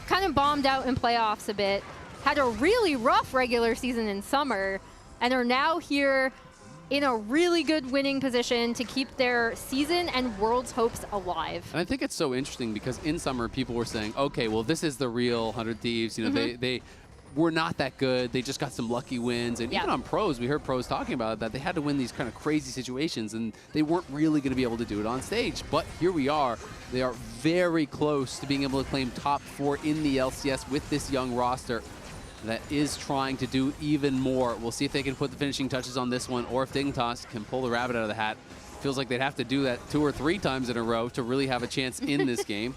kind of bombed out in playoffs a bit, had a really rough regular season in summer, and are now here in a really good winning position to keep their season and World's hopes alive. And I think it's so interesting because in summer, people were saying, okay, well, this is the real 100 Thieves. You know, they were not that good. They just got some lucky wins. And even on pros, we heard pros talking about it, that they had to win these kind of crazy situations, and they weren't really going to be able to do it on stage. But here we are. They are very close to being able to claim top 4 in the LCS with this young roster that is trying to do even more. We'll see if they can put the finishing touches on this one, or if Dignitas can pull the rabbit out of the hat. Feels like they'd have to do that 2 or 3 times in a row to really have a chance in this game.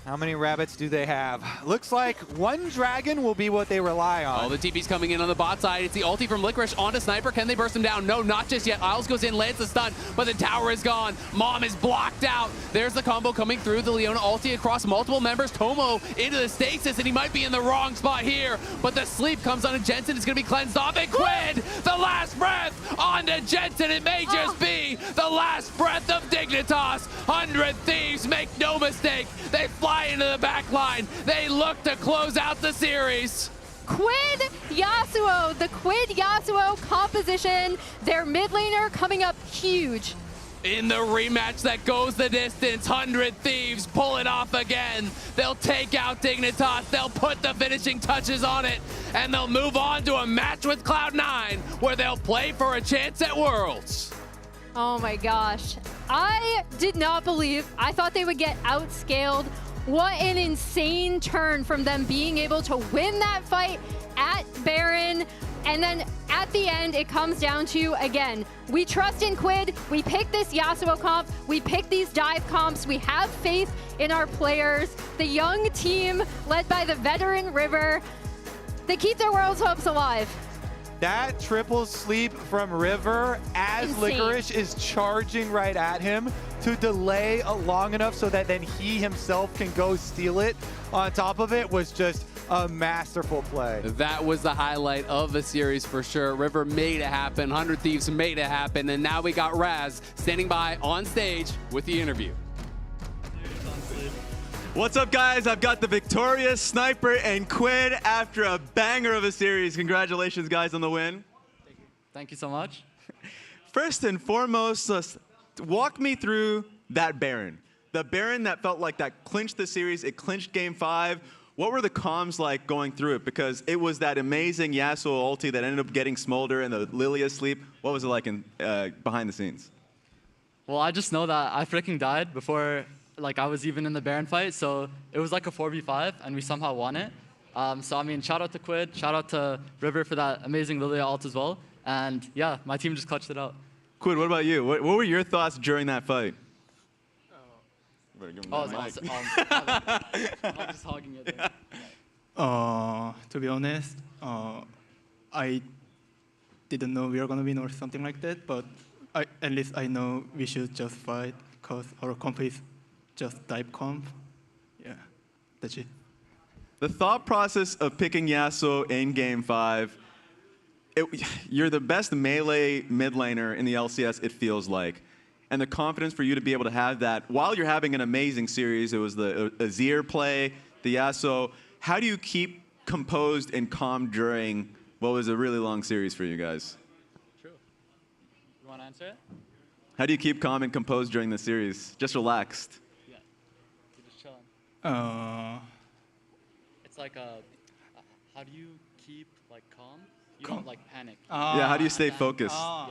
How many rabbits do they have? Looks like one dragon will be what they rely on. Oh, the TP's coming in on the bot side. It's the ulti from Licorice onto Sniper. Can they burst him down? No, not just yet. Isles goes in, lands the stun, but the tower is gone. Mom is blocked out. There's the combo coming through. The Leona ulti across multiple members. Tomo into the stasis, and he might be in the wrong spot here, but the sleep comes onto Jensen. It's going to be cleansed off, and Quid, the last breath onto Jensen. It may just be the last breath of Dignitas. 100 Thieves, make no mistake. They fly into the back line. They look to close out the series. Quid Yasuo, the Quid Yasuo composition, their mid laner coming up huge. In the rematch that goes the distance, 100 Thieves pull it off again. They'll take out Dignitas, they'll put the finishing touches on it, and they'll move on to a match with Cloud9 where they'll play for a chance at Worlds. Oh my gosh. I did not believe, I thought they would get outscaled. What an insane turn from them being able to win that fight at Baron. And then at the end, it comes down to, again, we trust in Quid. We pick this Yasuo comp. We pick these dive comps. We have faith in our players. The young team led by the veteran River, they keep their world's hopes alive. That triple sleep from River as Licorice is charging right at him to delay long enough so that then he himself can go steal it on top of it was just a masterful play. That was the highlight of the series for sure. River made it happen. 100 Thieves made it happen. And now we got Raz standing by on stage with the interview. What's up, guys? I've got the victorious Sniper and Quid after a banger of a series. Congratulations, guys, on the win. Thank you so much. First and foremost, walk me through that Baron. The Baron that felt like that clinched the series. It clinched Game 5. What were the comms like going through it? Because it was that amazing Yasuo ulti that ended up getting Smolder and the Lilia sleep. What was it like in behind the scenes? Well, I just know that I freaking died before I was even in the Baron fight, so it was like a 4v5, and we somehow won it. So I mean, shout out to Quid, shout out to River for that amazing Lilia ult as well. And yeah, my team just clutched it out. Quid, what about you? What were your thoughts during that fight? I'm just hogging it. To be honest, I didn't know we were gonna win or something like that, but at least I know we should just fight because our comp is just dive comp. Yeah, that's it. The thought process of picking Yasuo in Game 5, you're the best melee mid laner in the LCS, it feels like. And the confidence for you to be able to have that while you're having an amazing series, it was the Azir play, the Yasuo. How do you keep composed and calm during what was a really long series for you guys? True. You want to answer it? How do you keep calm and composed during the series? Just relaxed. Yeah, you're just chilling. It's like how do you keep calm? You don't panic. Yeah, how do you stay focused? Yeah,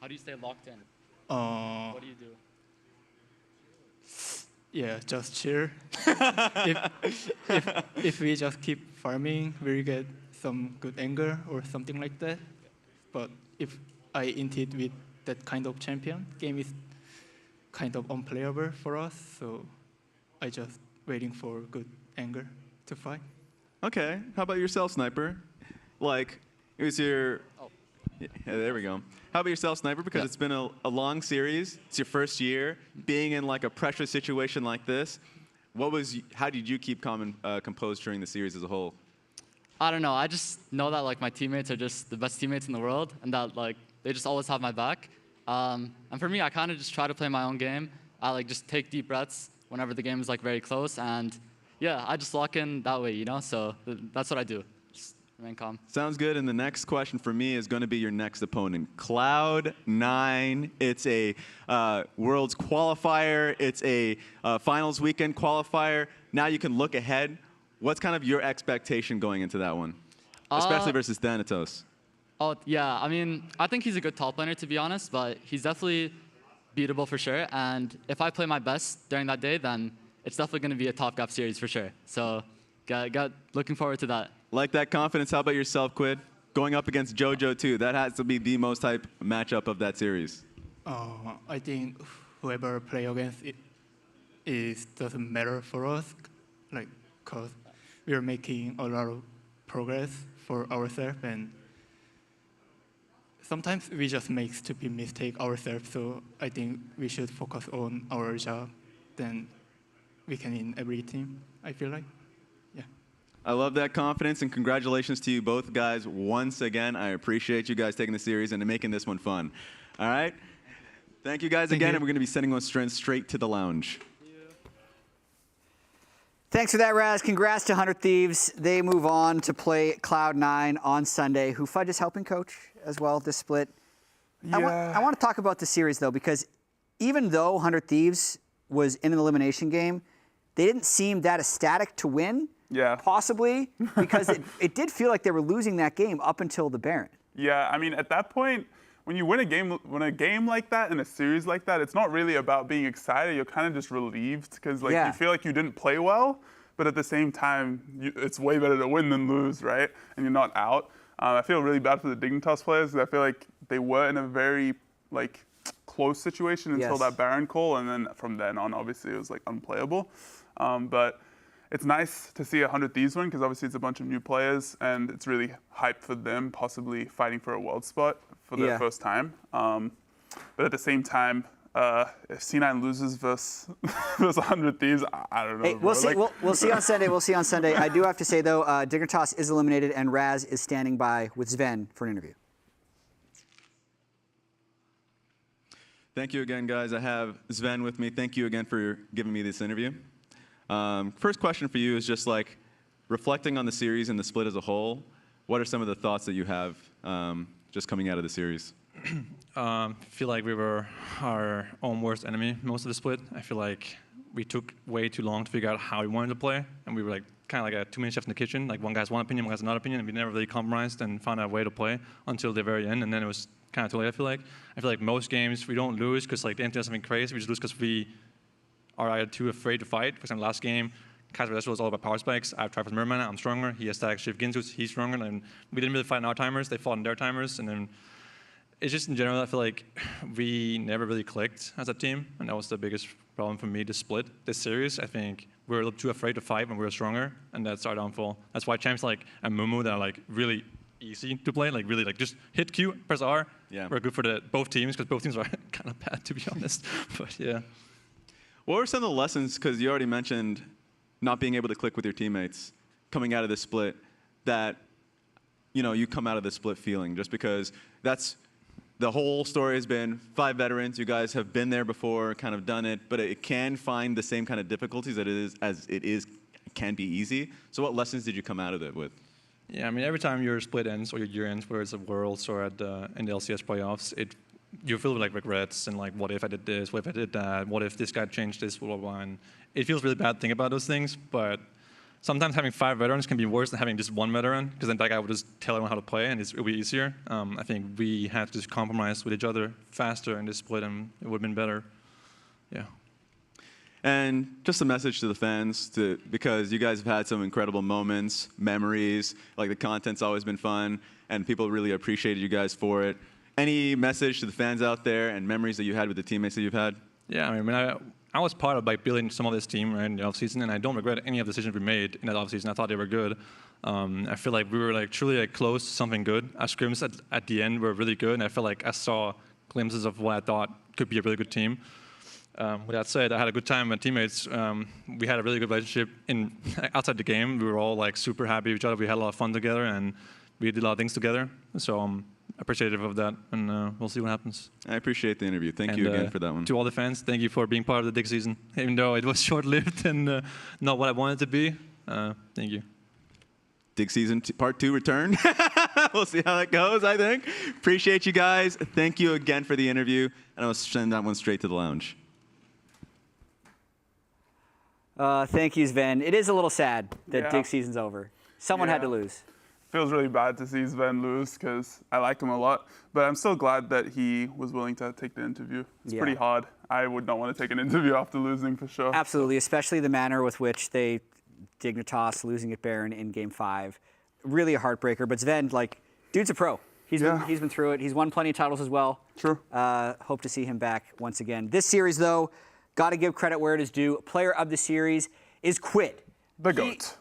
how do you stay locked in? What do you do? Yeah, just chill. if we just keep farming, we'll get some good anger or something like that. But if I inted with that kind of champion, game is kind of unplayable for us. So I just waiting for good anger to fight. Okay, how about yourself, Sniper? It was your... Yeah, there we go. How about yourself, Sniper? Because it's been a long series. It's your first year. Being in a pressure situation like this, how did you keep calm and composed during the series as a whole? I don't know. I just know that like my teammates are just the best teammates in the world, and that like they just always have my back. And for me, I kind of just try to play my own game. I like just take deep breaths whenever the game is like very close, and yeah, I just lock in that way, you know. So that's what I do. Just remain calm. Sounds good. And the next question for me is going to be your next opponent, Cloud9. It's a Worlds qualifier. It's a finals weekend qualifier. Now you can look ahead. What's kind of your expectation going into that one, especially versus Dignitas? Oh, yeah. I mean, I think he's a good top laner, to be honest, but he's definitely beatable for sure. And if I play my best during that day, then it's definitely going to be a top gap series for sure. So got looking forward to that. Like that confidence. How about yourself, Quid? Going up against JoJo, too. That has to be the most hype matchup of that series. I think whoever play against it doesn't matter for us, like, because we are making a lot of progress for ourselves, and sometimes we just make stupid mistake ourselves. So I think we should focus on our job, then we can win every team, I feel like. Yeah. I love that confidence, and congratulations to you both guys once again. I appreciate you guys taking the series and making this one fun. All right? Thank you guys again, and we're going to be sending one straight to the lounge. Thanks for that, Raz. Congrats to 100 Thieves. They move on to play Cloud9 on Sunday, who Fudge is helping coach as well this split. Yeah. I want to talk about the series, though, because even though 100 Thieves was in an elimination game, they didn't seem that ecstatic to win. Yeah. Possibly because it did feel like they were losing that game up until the Baron. Yeah, I mean, at that point, when you win a game like that in a series like that, it's not really about being excited. You're kind of just relieved because like you feel like you didn't play well, but at the same time, it's way better to win than lose, right? And you're not out. I feel really bad for the Dignitas players because I feel like they were in a very like close situation until that Baron call, and then from then on, obviously, it was like unplayable. But it's nice to see 100 Thieves win because obviously it's a bunch of new players, and it's really hype for them possibly fighting for a world spot for their first time. But at the same time, if C9 loses versus 100 Thieves, I don't know. Hey, we'll see. We'll see on Sunday. We'll see on Sunday. I do have to say though, Dignitas is eliminated, and Raz is standing by with Sven for an interview. Thank you again, guys. I have Sven with me. Thank you again for giving me this interview. First question for you is just like reflecting on the series and the split as a whole. What are some of the thoughts that you have just coming out of the series? I feel like we were our own worst enemy most of the split. I feel like we took way too long to figure out how we wanted to play, and we were like kind of like a two-minute chef in the kitchen. Like one guy's one opinion, one guy's another opinion, and we never really compromised and found a way to play until the very end. And then it was kind of too late. I feel like most games we don't lose because like the entity does something crazy. We just lose because we are either too afraid to fight. For example, last game, Kaiser was all about power spikes. I have Triforce Mirror Mana, I'm stronger. He has static Shift Ginzus, he's stronger. And we didn't really fight in our timers, they fought in their timers. And then it's just in general, I feel like we never really clicked as a team. And that was the biggest problem for me to split this series. I think we were a little too afraid to fight when we were stronger. And that's our downfall. That's why champs like Mumu that are like really easy to play, like really like just hit Q, press R. Yeah. We're good for both teams because both teams are kind of bad to be honest. But yeah. What were some of the lessons, because you already mentioned not being able to click with your teammates coming out of this split, that you come out of the split feeling, just because that's the whole story has been 5 veterans. You guys have been there before, kind of done it, but it can find the same kind of difficulties that it can be easy. So what lessons did you come out of it with? Yeah, I mean, every time your split ends or your year ends, whether it's at Worlds or in the LCS Playoffs, you feel like regrets and like, what if I did this? What if I did that? What if this guy changed this? Blah, blah, blah. And it feels really bad to think about those things, but sometimes having 5 veterans can be worse than having just 1 veteran, because then that guy would just tell everyone how to play, and it'll be easier. I think we had to just compromise with each other faster in this split, and it would have been better. Yeah. And just a message to the fans, because you guys have had some incredible moments, memories, like the content's always been fun, and people really appreciated you guys for it. Any message to the fans out there and memories that you had with the teammates that you've had? Yeah, I mean, I was part of building some of this team in the offseason, and I don't regret any of the decisions we made in that offseason. I thought they were good. I feel like we were truly close to something good. Our scrims at the end were really good, and I feel like I saw glimpses of what I thought could be a really good team. With that said, I had a good time with my teammates. We had a really good relationship outside the game. We were all like super happy with each other. We had a lot of fun together, and we did a lot of things together. So I'm appreciative of that, and we'll see what happens. I appreciate the interview. Thank you again for that one. To all the fans, thank you for being part of the Dig season, even though it was short-lived and not what I wanted it to be. Thank you. Dig season part 2 returned. We'll see how that goes, I think. Appreciate you guys. Thank you again for the interview, and I'll send that one straight to the lounge. Thank you, Sven. It is a little sad that Dig season's over. Someone had to lose. Feels really bad to see Sven lose because I like him a lot. But I'm so glad that he was willing to take the interview. It's pretty hard. I would not want to take an interview after losing for sure. Absolutely, especially the manner with which they Dignitas losing at Baron in Game 5. Really a heartbreaker. But Sven, like, dude's a pro. He's been through it. He's won plenty of titles as well. True. Hope to see him back once again. This series, though, got to give credit where it is due. Player of the series is Quid. The GOAT.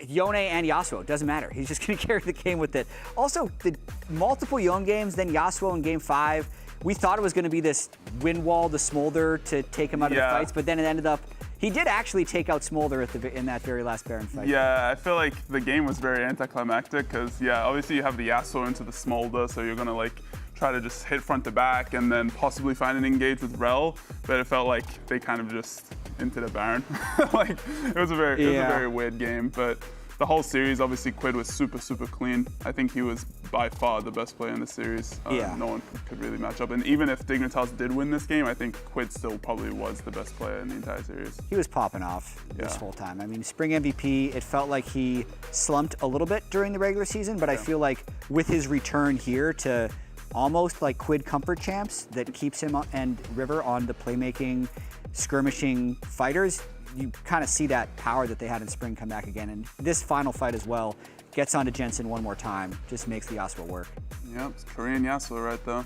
Yone and Yasuo, doesn't matter. He's just going to carry the game with it. Also, the multiple Yone games, then Yasuo in Game 5. We thought it was going to be this wind wall to Smolder to take him out of the fights, but then it ended up, he did actually take out Smolder in that very last Baron fight. Yeah, I feel like the game was very anticlimactic because, obviously you have the Yasuo into the Smolder, so you're going to, like, try to just hit front to back and then possibly find an engage with Rel, but it felt like they kind of just into the Baron. Like, it was a very weird game, but the whole series, obviously Quid was super, super clean. I think he was by far the best player in the series. No one could really match up. And even if Dignitas did win this game, I think Quid still probably was the best player in the entire series. He was popping off this whole time. I mean, Spring MVP, it felt like he slumped a little bit during the regular season, but I feel like with his return here to almost like Quid comfort champs that keeps him and River on the playmaking, skirmishing fighters, you kind of see that power that they had in Spring come back again. And this final fight as well gets onto Jensen one more time, just makes the Yasuo work. Yep, it's Korean Yasuo right there.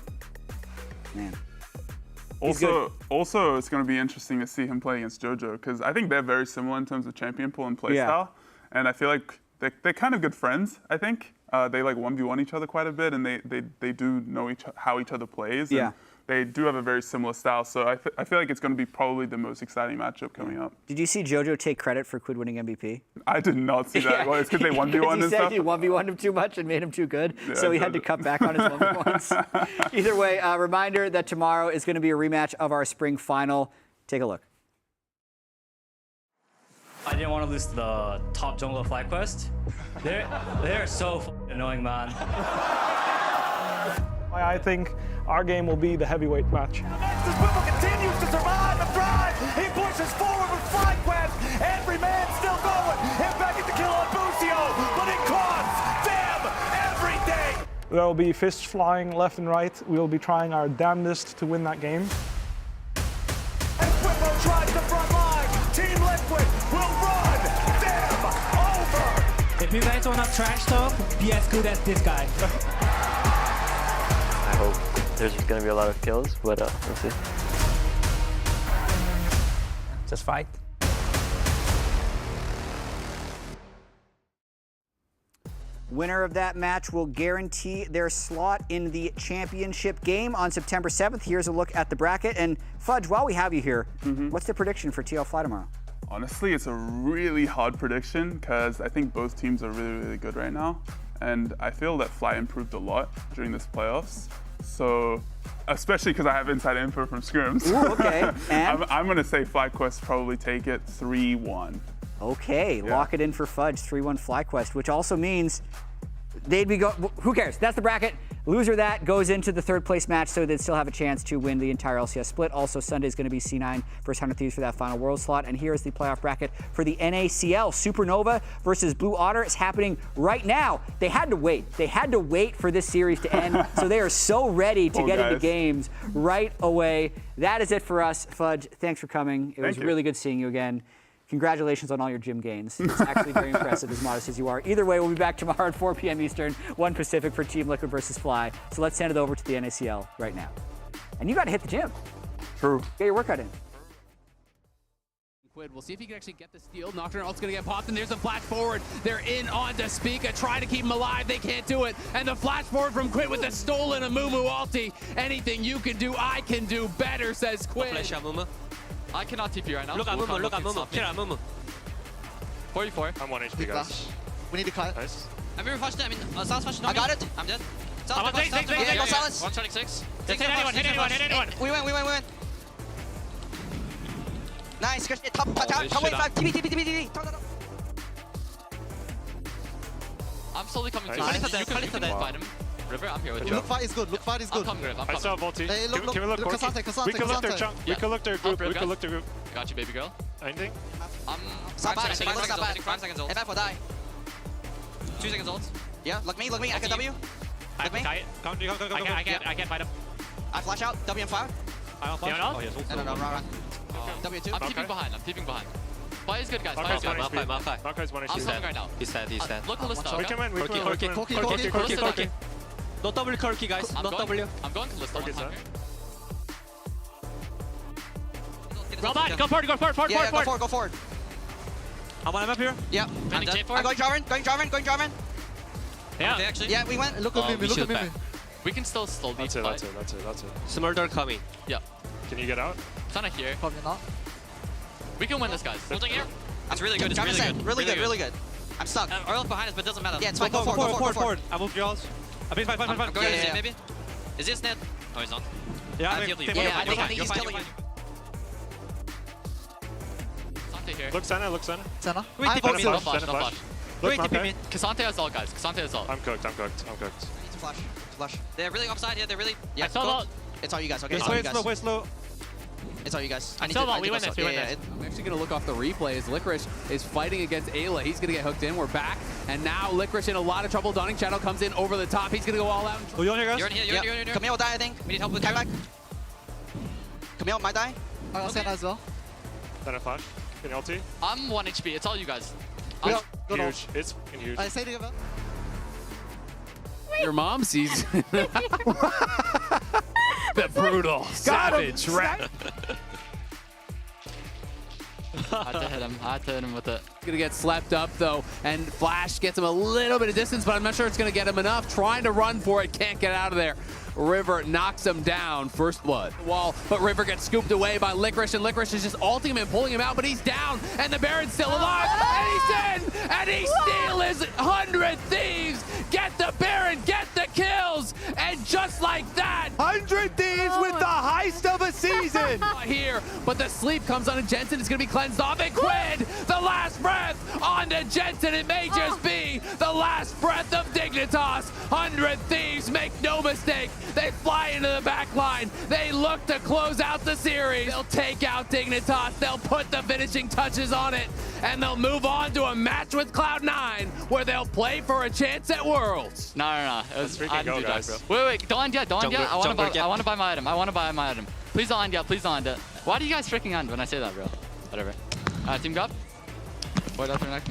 Man. Also, it's going to be interesting to see him play against JoJo because I think they're very similar in terms of champion pool and playstyle. And I feel like they're kind of good friends, I think. They like 1v1 each other quite a bit, and they do know how each other plays. And they do have a very similar style, so I feel like it's going to be probably the most exciting matchup coming up. Did you see JoJo take credit for Quid winning MVP? I did not see that. Well, it's because they 1v1 and stuff. He said he 1v1'd him too much and made him too good, so he had to cut back on his 1v1s. Either way, reminder that tomorrow is going to be a rematch of our Spring final. Take a look. I didn't want to lose to the top jungler flag quest. They're so annoying, man. I think our game will be the heavyweight match. Next as Whipple continues to survive and thrive. He pushes forward with flag quest. Every man still going. Him back at the kill on Busio, but it costs them everything. There will be fists flying left and right. We'll be trying our damnedest to win that game. As Whipple tries the front line, Team Liquid will run them over. If you guys want to trash talk, be as good as this guy. I hope there's going to be a lot of kills, but we'll see. Just fight. Winner of that match will guarantee their slot in the championship game on September 7th. Here's a look at the bracket. And Fudge, while we have you here, what's the prediction for TL Fly tomorrow? Honestly, it's a really hard prediction because I think both teams are really, really good right now. And I feel that Fly improved a lot during this playoffs. So, especially because I have inside info from scrims. Ooh, okay. And? I'm going to say FlyQuest probably take it 3-1. Okay, lock it in for Fudge, 3-1 FlyQuest, which also means they'd be who cares? That's the bracket. Loser that goes into the third place match, so they'd still have a chance to win the entire LCS split. Also, Sunday is going to be C9 versus 100 Thieves for that final world slot. And here is the playoff bracket for the NACL. Supernova versus Blue Otter is happening right now. They had to wait. They had to wait for this series to end, so they are so ready to get into games right away. That is it for us. Fudge, thanks for coming. It was really good seeing you again. Congratulations on all your gym gains. It's actually very impressive, as modest as you are. Either way, we'll be back tomorrow at 4 p.m. Eastern, 1 Pacific for Team Liquid versus Fly. So let's send it over to the NACL right now. And you got to hit the gym. True. Get your workout in. Quid, we'll see if he can actually get the steal. Nocturne ult's gonna get popped, and there's a flash forward. They're in on to Spica, trying to keep him alive. They can't do it. And the flash forward from Quid with the stolen Amumu ulti. Anything you can do, I can do better, says Quid. I cannot TP right now. Look at Mumu, look at Mumu. Stop me. Kill at Mumu. 44. I'm 1 HP, guys. We need to cut. Nice. I'm very flashed. Silence flashed. I got it. I'm dead. Yeah, go Silence. 126. Hit anyone. We win. Nice. Good shit. Top wave 5. TP. I'm slowly coming to Nice. you. Nice. You can fight him. River, I'm here with you. Look fight is good. I'm coming, Riv. I'm I coming. still have ulti. Hey, look, Can we look Corki? Cassante, We can look their Cassante. chunk. Yeah. We can look their group. Riv, We can guys. look their group. Got you, baby girl. Anything? Stop bad. 5 seconds ult. FF will die. 2 seconds ult. Yeah, look me. I can W. Look me. Go. I can't fight him. I flash out. W and fire. I don't flash. Oh, yes. No, run. W2. I'm keeping behind. Fight is good, guys. Fight is Maokai's good. 1 HP. Maokai's 1 I'm HP. coming right now. He's dead. Look Kalista, We okay? can win. We can win. Corki. No W Corki, guys. I'm No going, W. I'm going Kalista. Corki's I'm dead. Well done. Go forward. Yeah, go forward. I'm on MF here. Yeah. I'm dead. I'm going Jarvan. Yeah. Okay, actually. Yeah, we went. Look at we me. should back. We can still slowly That's it. fight. That's it. Smurder coming. Yeah. Can you get out? Sana here. Probably not. We can win this, guys. Ulting here. It's really good. It's Really good. I'm stuck. Earl's behind us, but it doesn't matter. Yeah, it's fine. Go forward. I moved yours. I mean, I'm fine. going to Yeah. see maybe. Is this net? Oh, he's not. Yeah, I I feel mean, you. Yeah, I You're think he's fine. killing you. Kasante here. Look center. Senna. Wait, I TP vote me. No Senna. flash, no flash. Look, Wait, TP Maokai. me. Kasante has all, guys. Kasante has all. I'm cooked. I need to flash. They're really offside here. They're really. Yeah, I saw go. that. It's all you guys. Okay, it's all you guys. Wait, slow. It's all you guys. I need saw to. that. I We need win to this, go. we win Yeah, this. I'm actually going to look off the replay as Licorice is fighting against Ayla. He's going to get hooked in. We're back. And now Licorice in a lot of trouble. Dawning Shadow comes in over the top. He's going to go all out. Oh, you're here, guys? You're in here. You're in here. Camille will die, I think. We need help with Come Kyle. back. Camille might die. I'll Senna as well. Then a flash. Can you ulti? I'm 1 HP. It's all you guys. Huge. It's fucking huge. I say together. Your mom sees The brutal, savage rap. I had to hit him with it. Gonna get slapped up though, and Flash gets him a little bit of distance, but I'm not sure it's gonna get him enough. Trying to run for it, can't get out of there. River knocks him down, first blood. Wall, but River gets scooped away by Licorice, and Licorice is just ulting him and pulling him out, but he's down, and the Baron's still alive, and he's in, and he steals his 100 Thieves, get the Baron, get the kills, and just like that, 100 Thieves with the heist of a season. Not here, but the sleep comes on, and Jensen is gonna be cleansed off, and Quid, the last breath onto Jensen. It may just be the last breath of Dignitas. 100 Thieves, make no mistake. They fly into the back line. They look to close out the series. They'll take out Dignitas. They'll put the finishing touches on it, and they'll move on to a match with Cloud9 where they'll play for a chance at Worlds. No. It was, freaking I didn't go, do guys. that, bro. Wait, don't end yet. I want to buy my item. Please don't end yet. Why do you guys freaking end when I say that, bro? Whatever. Team Gov. What else are we next?